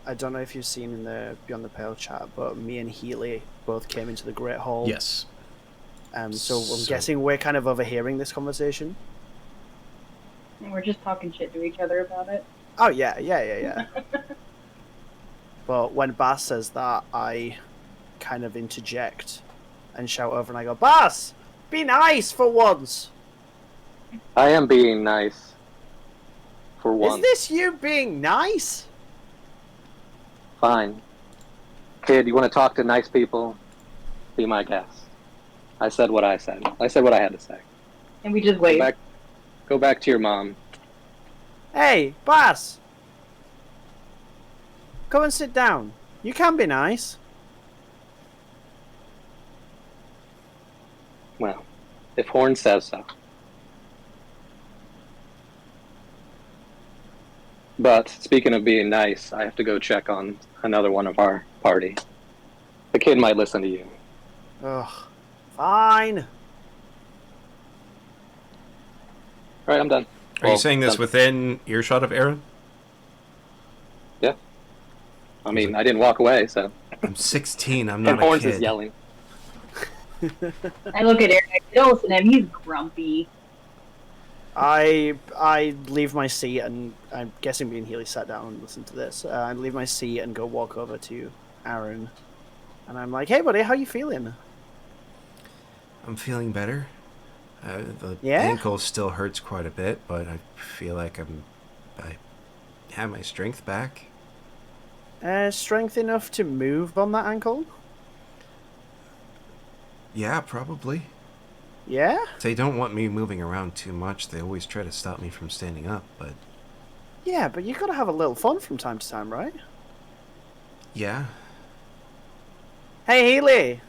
I don't know if you've seen in the Beyond the Pale chat, but me and Healy both came into the Great Hall. Yes. So I'm So- guessing we're kind of overhearing this conversation. And we're just talking shit to each other about it. Oh, yeah. But when Bass says that, I kind of interject and shout over and I go, Bass, be nice for once. I am being nice. For Is once. this you being nice? Fine. Kid, you want to talk to nice people? Be my guest. I said what I said. I said what I had to say. And we just wait. Go back to your mom. Hey, Bass. Come and sit down. You can be nice. Well, if Horn says so. But speaking of being nice, I have to go check on another one of our party. The kid might listen to you. Ugh. Fine. All right, I'm done. Are you saying this done. within earshot of Aaron? Yeah. I mean, I didn't walk away, so. I'm 16. I'm And not a Horns kid. is yelling. I look at Eric. Don't listen to him. He's grumpy. I leave my seat and I'm guessing me and Healy sat down and listened to this. I leave my seat and go walk over to Aaron, and I'm like, "Hey, buddy, how you feeling?" I'm feeling better. The Yeah? ankle still hurts quite a bit, but I feel like I have my strength back. Strength enough to move on that ankle? Yeah, probably. Yeah? They don't want me moving around too much. They always try to stop me from standing up, but Yeah, but you gotta have a little fun from time to time, right? yeah. Hey, Healy!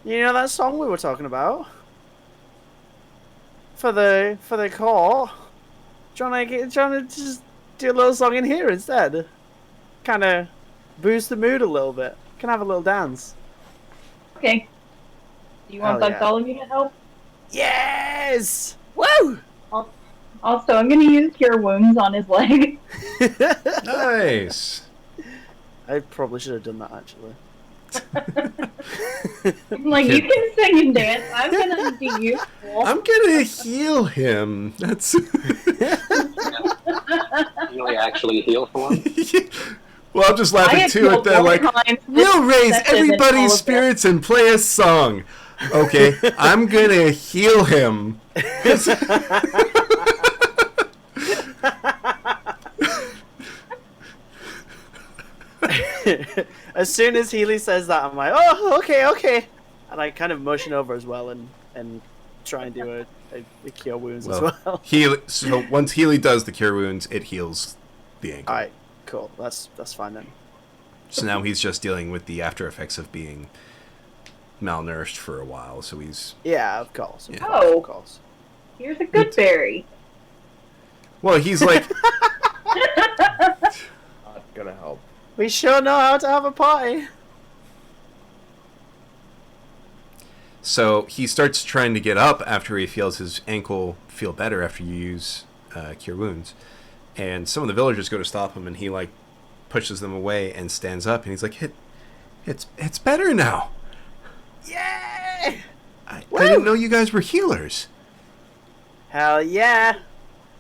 You know that song we were talking about? For the court? Do you wanna just do a little song in here instead? Kinda boost the mood a little bit. Can have a little dance. Okay. Do you want Hell yeah. Bartholomew to help? Yes! Woo! Also, I'm going to use Cure Wounds on his leg. Nice. I probably should have done that actually. I'm like, you can sing and dance. I'm going to be useful. I'm gonna heal him. That's Really actually heal for one? well, I'm just I laughing have too at healed that. more Like, times this we'll raise session than all everybody's of them. spirits and play a song. Okay, I'm gonna heal him. As soon as Healy says that, I'm like, oh, okay. And I kind of motion over as well and try and do a cure wounds as well. So once Healy does the cure wounds, it heals the ankle. Alright, cool. That's fine then. So now he's just dealing with the after effects of being malnourished for a while. So he's Yeah, of course. Yeah. Oh. Of course. Here's a good berry. well, he's like Not gonna help. We sure know how to have a party. so he starts trying to get up after he feels his ankle feel better after you use cure wounds, and some of the villagers go to stop him, and he like pushes them away and stands up, and he's like, it's better now. Yay! I didn't know you guys were healers. Hell yeah!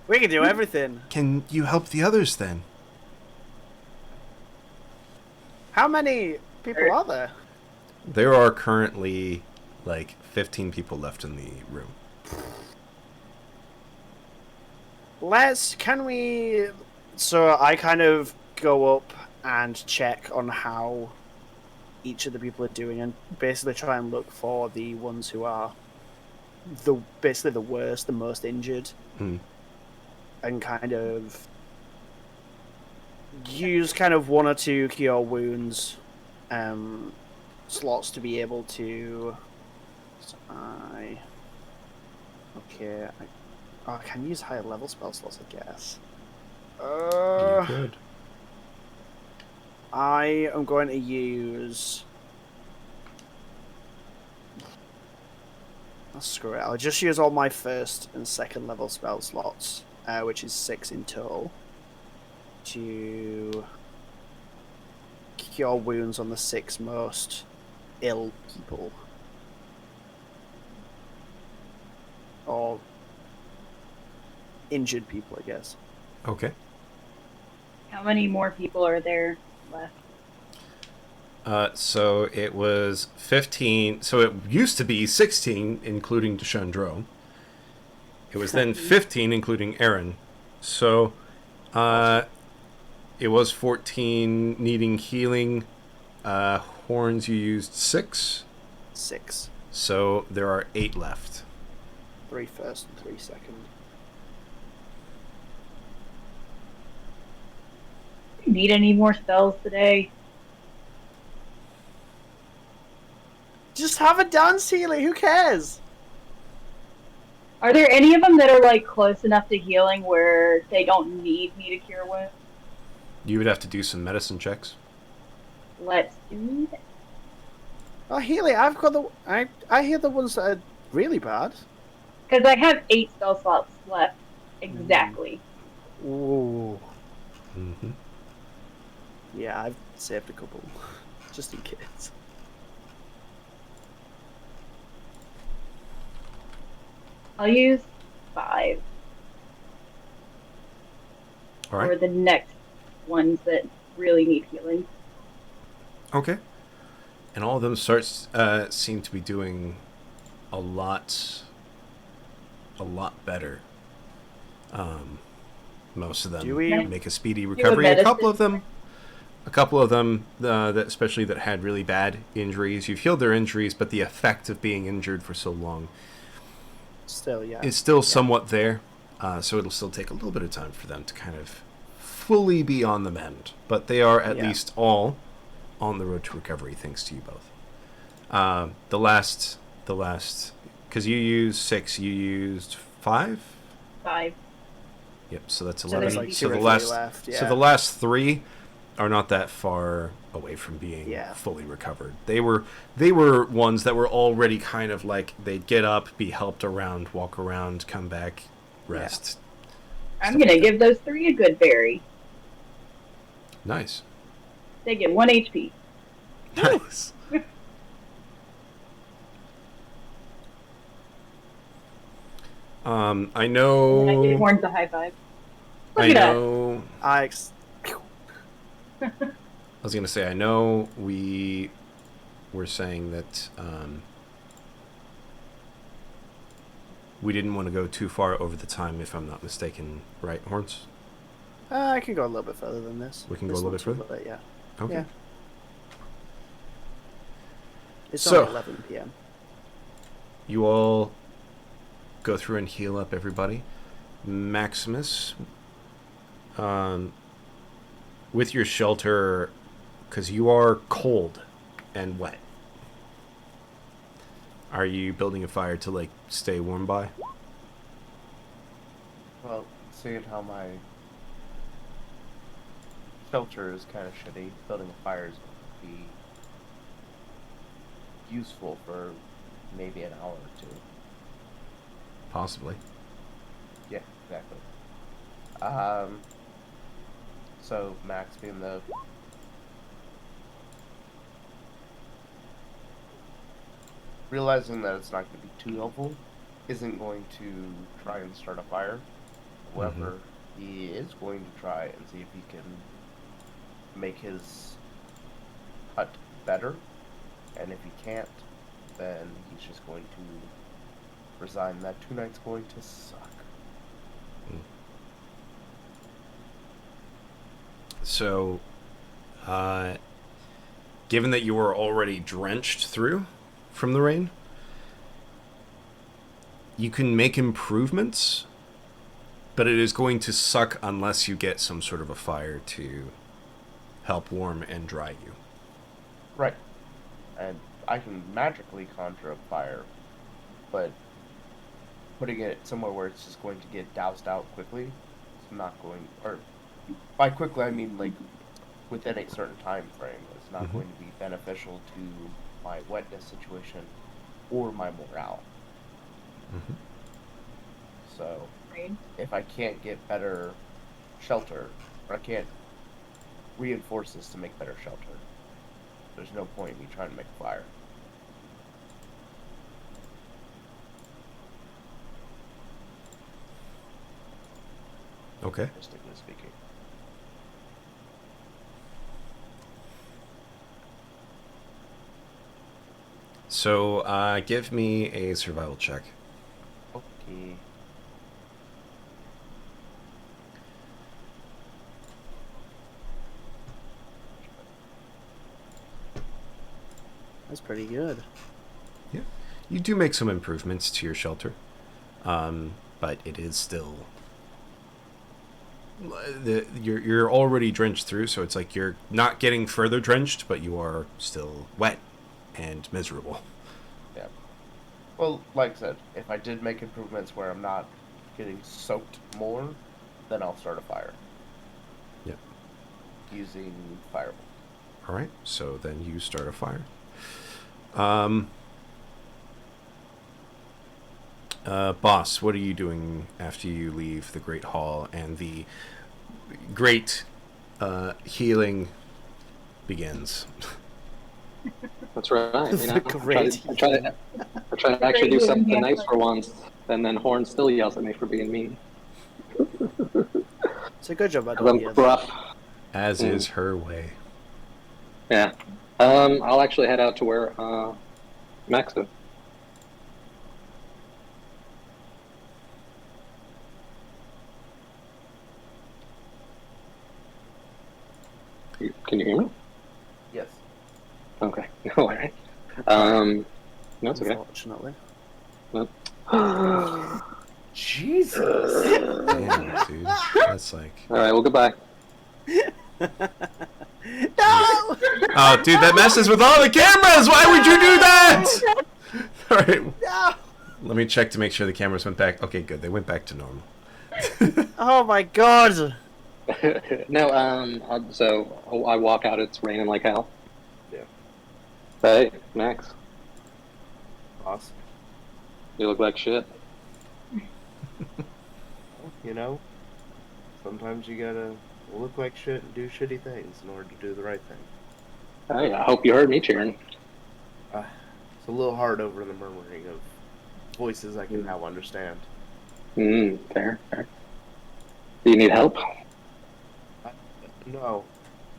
We can do everything. Can you help the others then? How many people are there? There are currently like 15 people left in the room. Can we... So I kind of go up and check on how each of the people are doing and basically try and look for the ones who are basically the worst, the most injured. Mm. And kind of use kind of 1 or 2 cure wounds slots to be able to... I can use higher level spell slots, I guess. You could. I am going to use... Screw it. I'll just use all my 1st and 2nd level spell slots, which is 6 in total, to cure wounds on the 6 most ill people. Or injured people, I guess. Okay. How many more people are there left? So it was 15. So it used to be 16, including Deshandro. It was then 15, including Aaron. So it was 14 needing healing. Horns, you used 6. 6. So there are 8 left. 3 first and 3 second. Need any more spells today? Just have a dance, Healy. Who cares? Are there any of them that are like close enough to healing where they don't need me to cure wounds? You would have to do some medicine checks. Let's do that. Oh, Healy, I've got the... I hear the ones that are really bad. Because I have 8 spell slots left. Exactly. Ooh. Mm-hmm. Yeah, I've saved a couple. Just in case. I'll use 5 All right. for the next ones that really need healing. Okay. And all of them seem to be doing a lot better. Most of them Do we- make a speedy recovery. A couple of them, that especially that had really bad injuries. You've healed their injuries, but the effect of being injured for so long Still, yeah. is still somewhat there. So it'll still take a little bit of time for them to kind of fully be on the mend. But they are at least all on the road to recovery, thanks to you both. The last, because you used 6, you used 5. 5. Yep, so that's So 11. there's like So 2 or the 3 last, left, so yeah. the last 3 are not that far away from being Yeah. fully recovered. They were ones that were already kind of like they'd get up, be helped around, walk around, come back, rest. I'm going to give those 3 a good berry. Nice. They get 1 HP. Nice. I know. And I give Horns a high five. Look I at that. know. I was gonna say, I know we were saying that we didn't want to go too far over the time, if I'm not mistaken, right, Horns? I can go a little bit further than this. We can go a This little bit one's further? yeah. Okay. Yeah. It's So- only 11 p.m. You all go through and heal up everybody. Maximus, with your shelter, because you are cold and wet. Are you building a fire to, like, stay warm by? Well, seeing how my shelter is kind of shitty, building a fire is going to be useful for maybe an hour or 2. Possibly. Yeah, exactly. So Max being the realizing that it's not going to be too helpful, isn't going to try and start a fire. However, he is going to try and see if he can make his hut better. And if he can't, then he's just going to resign that tonight's going to suck. So, given that you were already drenched through from the rain, you can make improvements, but it is going to suck unless you get some sort of a fire to help warm and dry you. Right. And I can magically conjure up fire, but putting it somewhere where it's just going to get doused out quickly, it's not going, or by quickly I mean like within a certain time frame. It's not going to be beneficial to my wetness situation or my morale. So if I can't get better shelter, or I can't reinforce this to make better shelter, there's no point in me trying to make a fire. Okay. Realistically speaking. So, give me a survival check. Okay. That's pretty good. Yeah. You do make some improvements to your shelter, but it is still... You're already drenched through, so it's like you're not getting further drenched, but you are still wet and miserable. Yeah. Well, like I said, if I did make improvements where I'm not getting soaked more, then I'll start a fire. Yep. Using firebolt. All right, so then you start a fire. Boss, what are you doing after you leave the Great Hall and the great healing begins? That's right. You know, Great. I try to actually do something nice for once, and then Horn still yells at me for being mean. It's a good job, I I'm don't hear that. gruff. As is her way. Yeah. I'll actually head out to where Max is. Can you hear me? Yes. Okay. All right. No, it's okay. Unfortunately. Jesus! Damn, dude. That's like... All right. Well, goodbye. No! Oh, dude, that messes with all the cameras! Why would you do that? All right. No! Let me check to make sure the cameras went back. Okay, good. They went back to normal. Oh my god! No, so I walk out, it's raining like hell. Yeah. Hey, Max, Boss. you look like shit. You know, sometimes you gotta look like shit and do shitty things in order to do the right thing. Hey, I hope you heard me cheering. It's a little hard over the murmuring of voices I can now understand. Fair. Do you need help? No.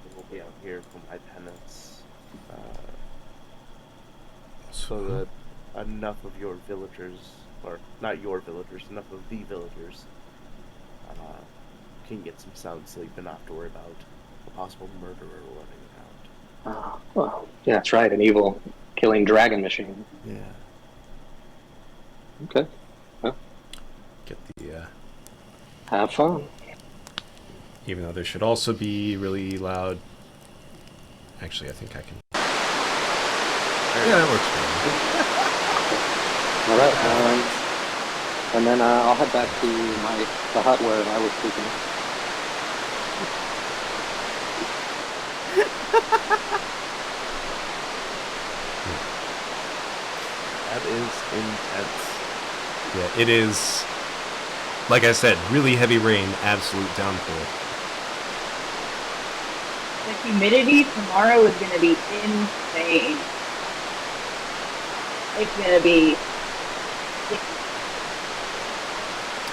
I will be out here for my penance. So that enough of your villagers, or not your villagers, enough of the villagers, can get some sound sleep and not have to worry about a possible murderer running around. Well, yeah, that's right, an evil killing dragon machine. Yeah. Okay, Get the... have fun. even though there should also be really loud... Actually, I think I can... Yeah, that works for me. Alright, and then I'll head back to the hut where I was sleeping. That is intense. Yeah, it is... Like I said, really heavy rain, absolute downpour. The humidity tomorrow is going to be insane. It's going to be.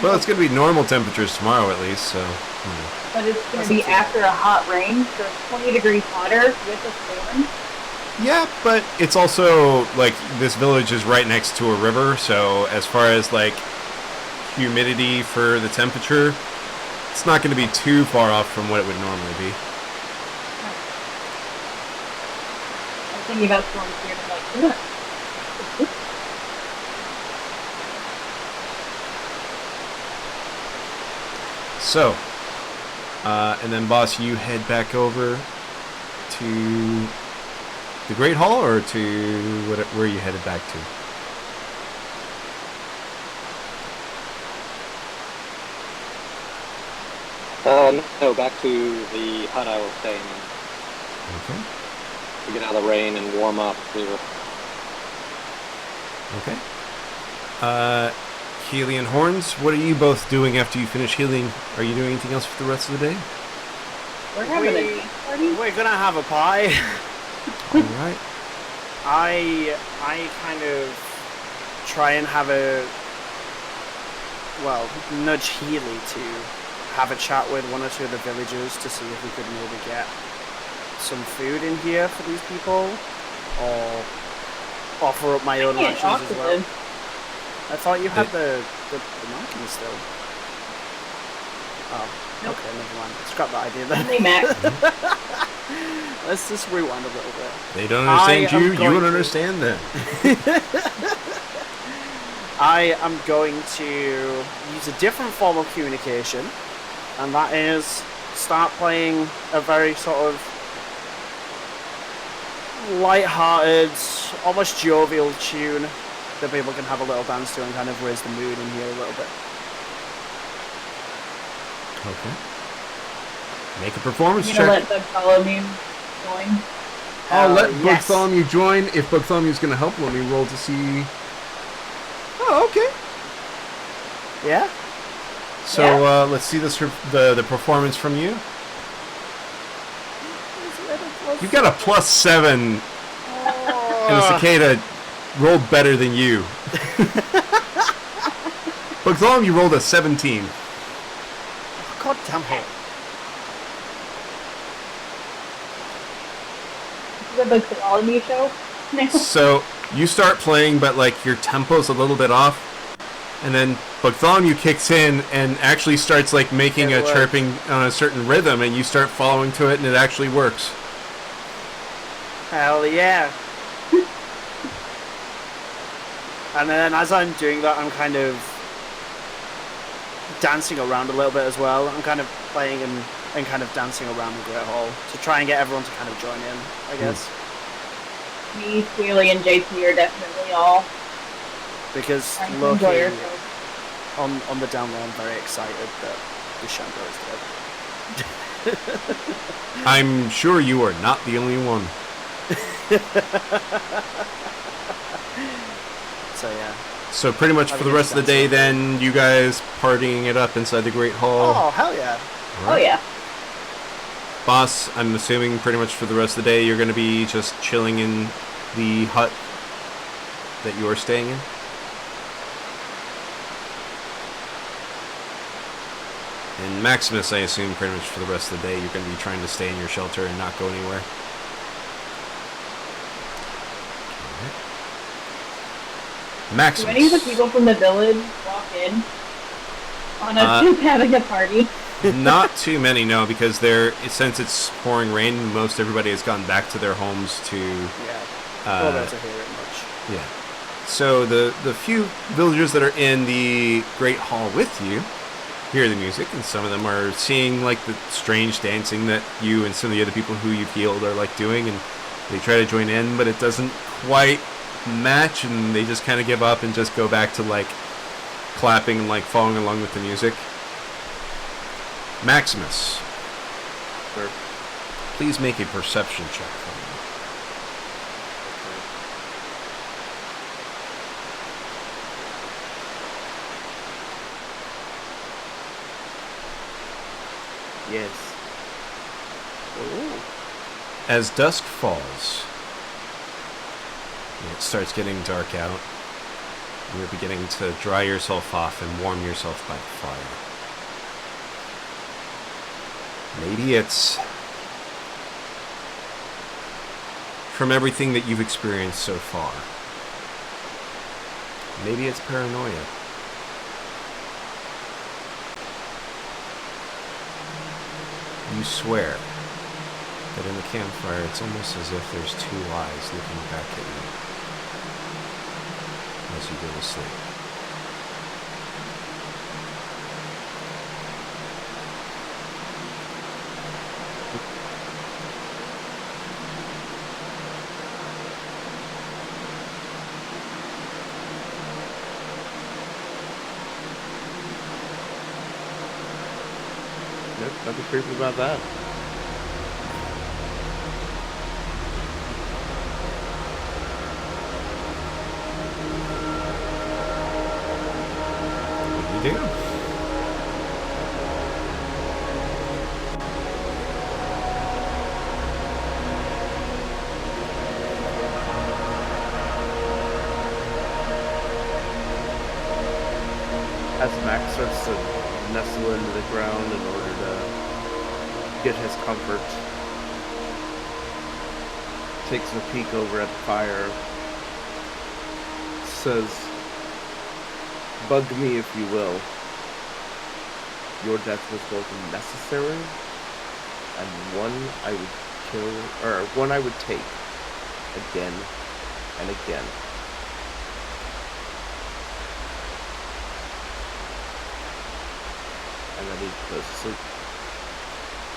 Well, it's going to be normal temperatures tomorrow at least, so. But it's going to be after a hot rain, so it's 20 degrees hotter with a storm. Yeah, but it's also, like, this village is right next to a river, so as far as, like, humidity for the temperature, it's not going to be too far off from what it would normally be. I'm thinking about storms here, and I'm like, yeah. So, and then, boss, you head back over to the Great Hall, or to where you headed back to? No, back to the hut I was staying in. Okay. To get out of the rain and warm up here. Okay. Healy and Horns, what are you both doing after you finish healing? Are you doing anything else for the rest of the day? We're having a dance party. We're gonna have a pie. Alright. I kind of try and have nudge Healy to have a chat with one or two of the villagers to see if we could maybe get some food in here for these people, or offer up my own rations as well. I thought you had the Marquis still. Oh, nope. Okay, never mind. Scrap that idea then. Hey, Max. Let's just rewind a little bit. They don't understand you, you don't understand them. I am going to use a different form of communication, and that is start playing a very sort of light-hearted, almost jovial tune that people can have a little dance to and kind of raise the mood in here a little bit. Okay. Make a performance I'm gonna check. let Bartholomew join. I'll let yes. Bartholomew join. If Bartholomew's going to help, let me roll to see. Oh, okay. Yeah? So let's see this the performance from you. You've got a +7, and the cicada rolled better than you. Bartholomew rolled a 17. God damn it. This is a Bartholomew show. So you start playing, but like your tempo's a little bit off, and then Bartholomew kicks in and actually starts like making It a works. chirping on a certain rhythm, and you start following to it, and it actually works. Hell yeah. And then as I'm doing that, I'm kind of dancing around a little bit as well. I'm kind of playing and kind of dancing around the Great Hall to try and get everyone to kind of join in, I guess. Me, Keely, and JT are definitely all Because trying to Loki, enjoy yourselves. on the down low, I'm very excited that the Chandra is dead. I'm sure you are not the only one. So yeah. So pretty much for the rest of the day, then you guys partying it up inside the Great Hall. Oh, hell yeah. Oh yeah. Boss, I'm assuming pretty much for the rest of the day you're going to be just chilling in the hut that you are staying in? And Maximus, I assume pretty much for the rest of the day you're going to be trying to stay in your shelter and not go anywhere. Maximus. Do any of the people from the village walk in on us having a party? Not too many, no, because since it's pouring rain, most everybody has gone back to their homes to. Yeah. Well, to hear it much. Yeah. So the few villagers that are in the Great Hall with you hear the music, and some of them are seeing like the strange dancing that you and some of the other people who you've healed are like doing, and they try to join in, but it doesn't quite match, and they just kind of give up and just go back to like clapping and like following along with the music. Maximus, Sure. please make a perception check for Yes. Ooh. As dusk falls, and it starts getting dark out, you're beginning to dry yourself off and warm yourself by the fire. Maybe it's from everything that you've experienced so far. Maybe it's paranoia. You swear that in the campfire it's almost as if there's two eyes looking back at you as you go to sleep. Nope, nothing creepy about that. What do you do? As Max starts to nestle into the ground in order to get his comfort, takes a peek over at the fire, says, "Bug me if you will. Your death was both necessary and one I would kill, or one I would take again and again." And then he goes to sleep.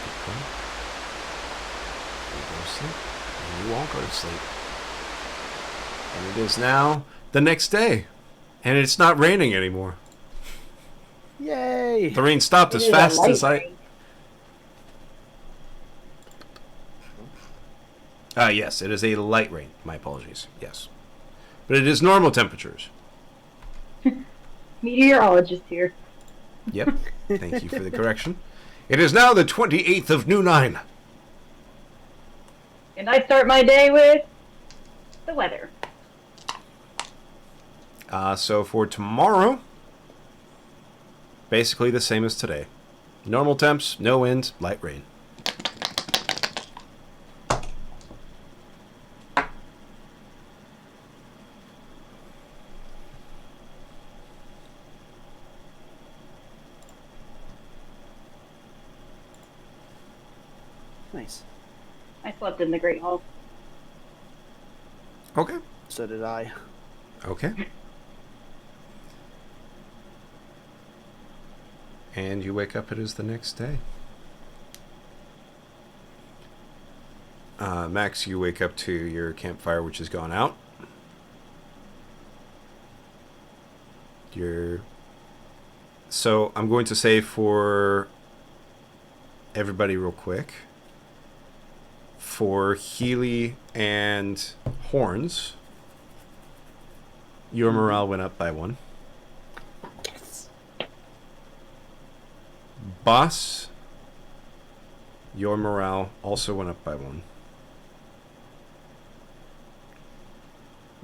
Okay. You go to sleep. And you won't go to sleep. And it is now the next day. And it's not raining anymore. Yay! The rain stopped It as is a fast light as I... rain. Yes, it is a light rain. My apologies. Yes. But it is normal temperatures. Meteorologist here. Yep. Thank you for the correction. It is now the 28th of New 9. And I start my day with the weather. So for tomorrow, basically the same as today. Normal temps, no wind, light rain. Nice. I slept in the Great Hall. Okay. So did I. Okay. And you wake up, it is the next day. Max, you wake up to your campfire, which has gone out. So I'm going to say for everybody real quick, for Healy and Horns, your morale went up by 1. Boss, your morale also went up by 1.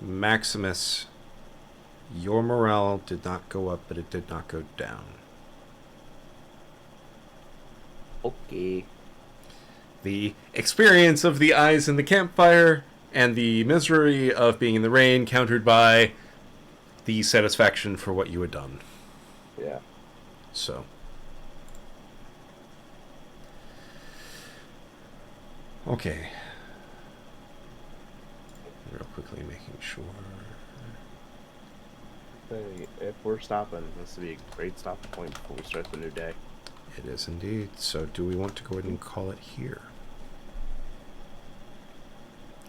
Maximus, your morale did not go up, but it did not go down. Okay. The experience of the eyes in the campfire and the misery of being in the rain countered by the satisfaction for what you had done. Yeah. So. Okay. Real quickly making sure. Hey, if we're stopping, this would be a great stopping point before we start the new day. It is indeed. So do we want to go ahead and call it here?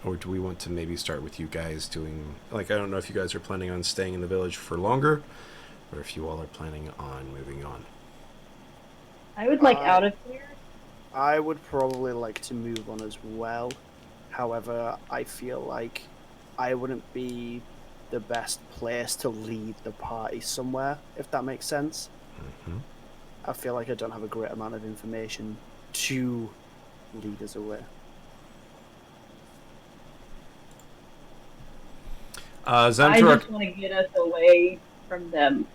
Or do we want to maybe start with you guys doing... Like, I don't know if you guys are planning on staying in the village for longer, or if you all are planning on moving on. I would like out of here. I would probably like to move on as well. However, I feel like I wouldn't be the best place to lead the party somewhere, if that makes sense. Mm-hmm. I feel like I don't have a great amount of information to lead us away. I Zamturok. just want to get us away from them.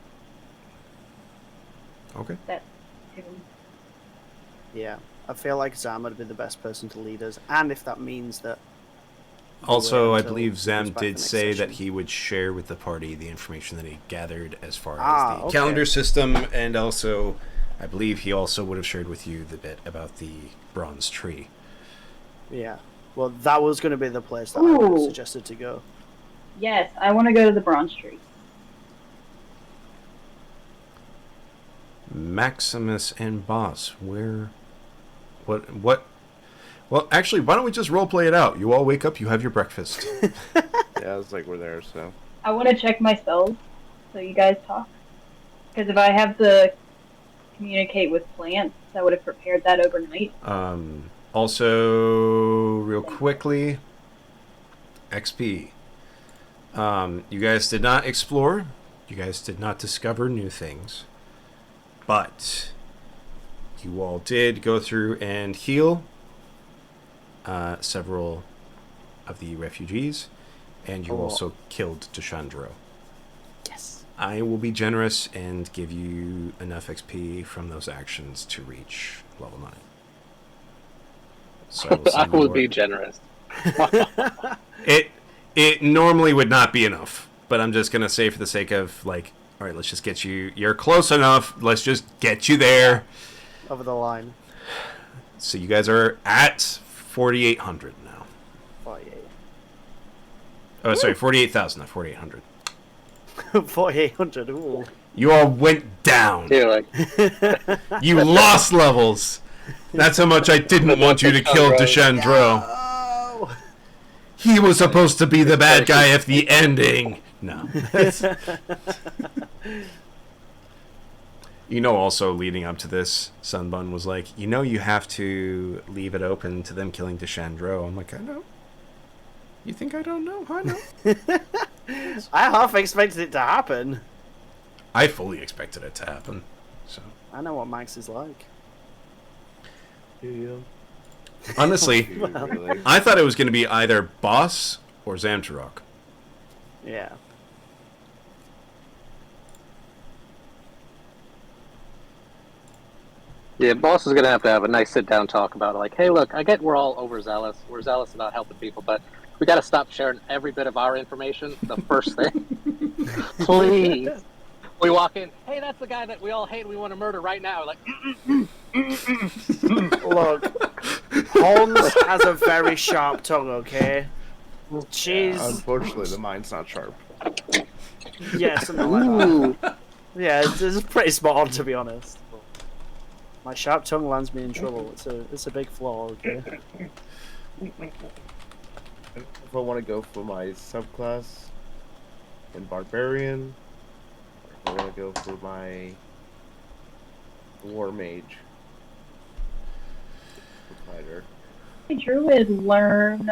Okay. That too. Yeah, I feel like Zam would be the best person to lead us, and if that means that. Also, I until believe he Zam comes back did the next say that session. he would share with the party the information that he gathered as far Ah, as the okay. calendar system, and also, I believe he also would have shared with you the bit about the bronze tree. Yeah. Well, that was going to be the place that I would have Ooh. suggested to go. Yes, I want to go to the Bronze Tree. Maximus and Boss, where... What... Well, actually, why don't we just roleplay it out? You all wake up, you have your breakfast. Yeah, it's like we're there, so. I want to check my spells so you guys talk. Because if I have to communicate with plants, I would have prepared that overnight. Also, real quickly, XP. You guys did not explore. You guys did not discover new things. But you all did go through and heal several of the refugees. And you also killed Deshandro. Yes. I will be generous and give you enough XP from those actions to reach level 9. So will I send you will more. be generous. It normally would not be enough, but I'm just gonna say for the sake of like, all right, let's just get you. You're close enough. Let's just get you there. Over the line. So you guys are at 4,800 now. 48. Oh, sorry, 48,000, not 4,800. 4,800. Ooh. You all went down. You're like, You lost levels. That's how much I didn't want you to kill Deshandro. Oh! He was supposed to be the bad guy at the ending. No. You know, also leading up to this, Sunbun was like, you know, you have to leave it open to them killing Deshandro. I'm like, I know. You think I don't know? I know. I half expected it to happen. I fully expected it to happen. So I know what Max is like. Do you? honestly, Really? I thought it was going to be either Boss or Zamturok. Yeah. yeah, boss is gonna have to have a nice sit-down talk about it. Like, hey, look, I get we're all overzealous. We're zealous about helping people, but we got to stop sharing every bit of our information. The first thing, please. We walk in. Hey, that's the guy that we all hate. And we want to murder right now. Like, Look, Holmes has a very sharp tongue, okay? She's... Unfortunately, the mind's not sharp. Yeah, something like that. Yeah, it's pretty spot on, to be honest. My sharp tongue lands me in trouble. It's a big flaw, okay? If I want to go for my subclass in Barbarian, or if I want to go for my War Mage Fighter. Druid learn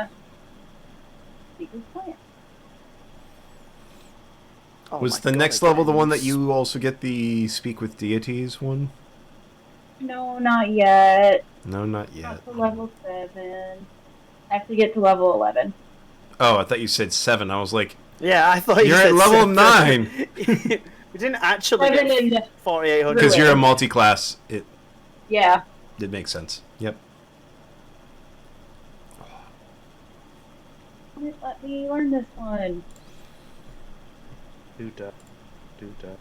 Secret Plant. Oh Was my the God, next I level the can't one even that you also get the Speak with Deities one? No, not yet. No, not yet. Not to level 7. I have to get to level 11. Oh, I thought you said 7. I was like, Yeah, I thought you you're said at level 7. 9! We didn't actually 7 get and 4,800. Because you're a multi-class. It yeah. makes sense. Yep. Let me learn this one. Duda. Duda.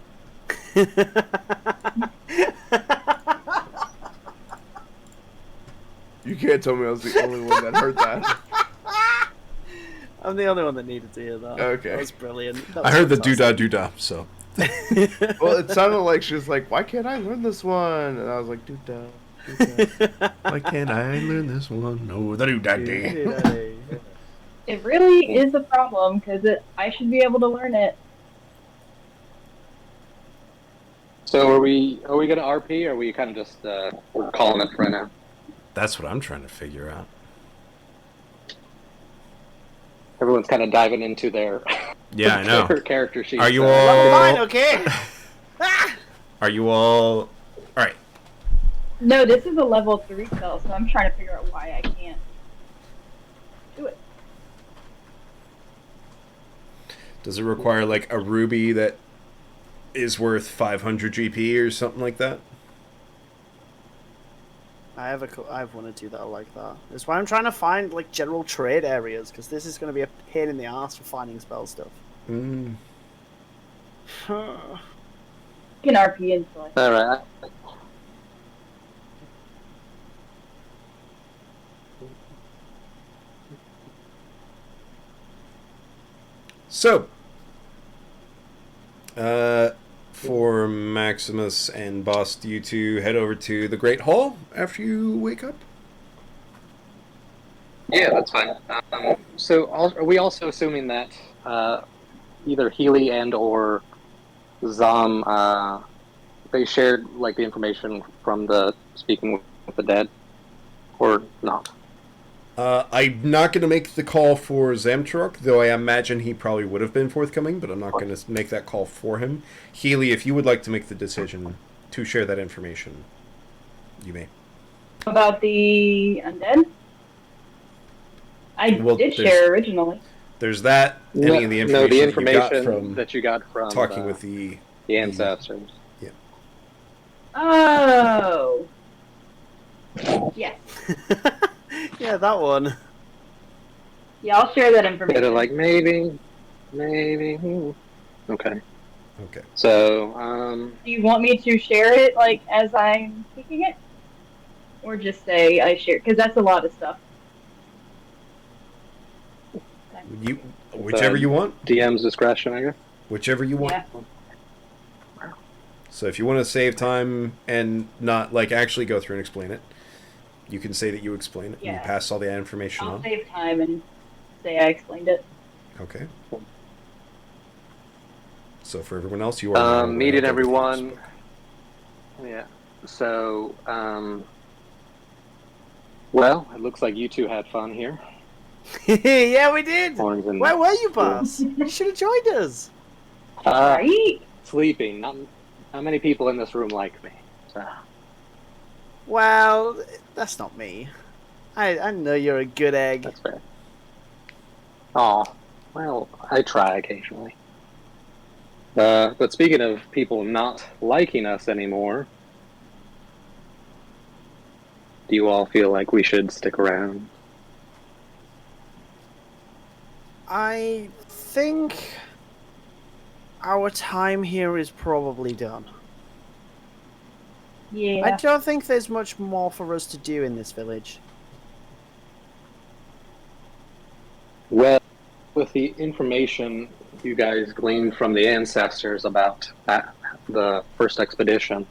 You can't tell me I was the only one that heard that. I'm the only one that needed to hear that. Okay. That was brilliant. That I was heard the fantastic. doodah, so. Well, it sounded like she was like, why can't I learn this one? And I was like, Duda. Duda. Why can't I learn this one? No, the doodah. Hey. It really is a problem because I should be able to learn it. so are we going to RP, or are we kind of just we're calling it for right now? That's what I'm trying to figure out. Everyone's kind of diving into their Yeah, I know. their character sheets. Are you Level all? 9, okay? Are you all? All right. No, this is a level 3 spell, so I'm trying to figure out why I can't do it. Does it require like a ruby that is worth 500 GP or something like that? I have one or two that are like that. That's why I'm trying to find like general trade areas, because this is going to be a pain in the ass for finding spell stuff. Mm. You can RP into it. All right. So, for Maximus and Boss, do you two head over to the Great Hall after you wake up? Yeah, that's fine. So, are we also assuming that either Healy and or Zom they shared like the information from the speaking with the dead, or not? I'm not going to make the call for Zamtruk, though I imagine he probably would have been forthcoming, but I'm not going to make that call for him. Healy, if you would like to make the decision to share that information, you may. About the undead? I did share originally. There's that. Any of the information, that you got from talking with the ancestors. Yeah. Oh. Yes. Yeah, that one. Yeah, I'll share that information. They're like, maybe. Okay. Okay. So, do you want me to share it, like, as I'm speaking it? Or just say I share? Because that's a lot of stuff. Whichever you want. DM's discretion, I guess. Whichever you want. Yeah. So if you want to save time and not, like, actually go through and explain it, you can say that you explain it and you pass all the information on. I'll save time and say I explained it. Okay. So for everyone else, you are meeting everyone. Yeah. So, well, it looks like you two had fun here. Yeah, we did. Where were you, boss? You should have joined us. Right? Sleeping. Not many people in this room like me. So. Well, that's not me. I know you're a good egg. That's fair. Aw, well, I try occasionally. But speaking of people not liking us anymore, do you all feel like we should stick around? I think our time here is probably done. Yeah. I don't think there's much more for us to do in this village. Well, with the information you guys gleaned from the ancestors about the first expedition,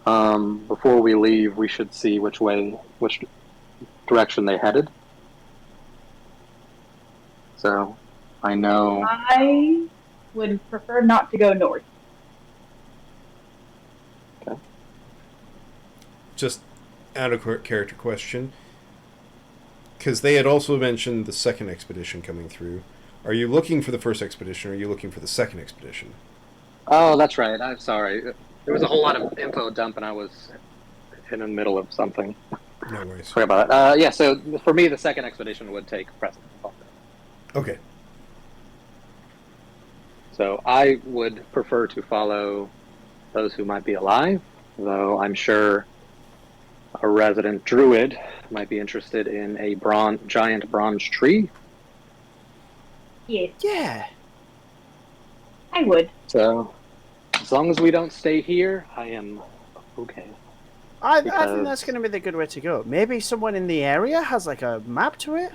before we leave, we should see which direction they headed. So, I know... I would prefer not to go north. Okay. Just out of character question, because they had also mentioned the second expedition coming through. Are you looking for the first expedition, or are you looking for the second expedition? Oh, that's right. I'm sorry. There was a whole lot of info dump, and I was in the middle of something. No worries. Sorry about that. Yeah, so for me, the second expedition would take precedence. Okay. So I would prefer to follow those who might be alive, though I'm sure a resident druid might be interested in a giant bronze tree. Yes. Yeah. I would. So, as long as we don't stay here, I am okay. I think that's going to be the good way to go. Maybe someone in the area has like a map to it.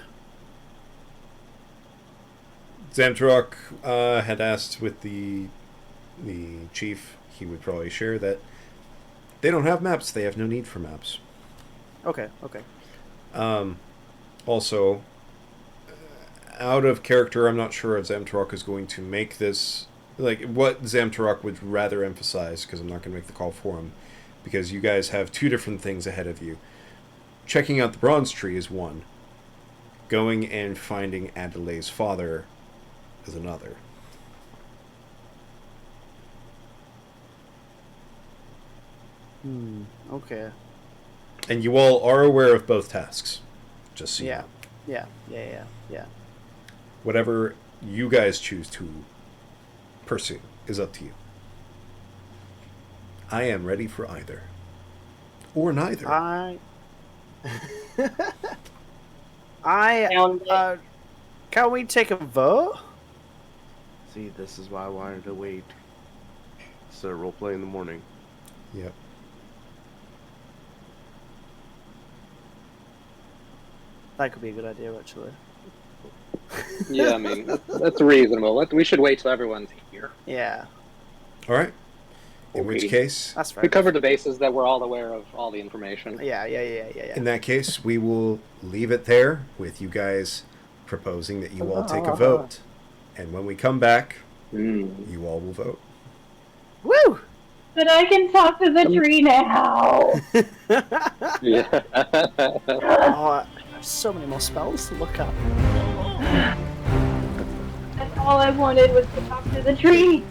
Zamtrok had asked with the chief, he would probably share that they don't have maps. They have no need for maps. Okay. Also, out of character, I'm not sure if Zamtrok is going to make this, like, what Zamtrok would rather emphasize, because I'm not going to make the call for him, because you guys have two different things ahead of you. Checking out the bronze tree is one. Going and finding Adelaide's father is another. Okay. And you all are aware of both tasks. Just so you know. Yeah. Whatever you guys choose to pursue is up to you. I am ready for either. Or neither. Can we take a vote? See, this is why I wanted to wait. So roleplay in the morning. Yep. That could be a good idea, actually. Yeah, I mean, that's reasonable. We should wait till everyone's here. Yeah, All right. In which Okay. case, that's fair. We covered the bases that we're all aware of all the information. Yeah. in that case, we will leave it there with you guys proposing that you all take a vote. And when we come back, you all will vote. Woo! But I can talk to the tree now. Yeah. Oh, I have so many more spells to look at. That's all I wanted was to talk to the tree.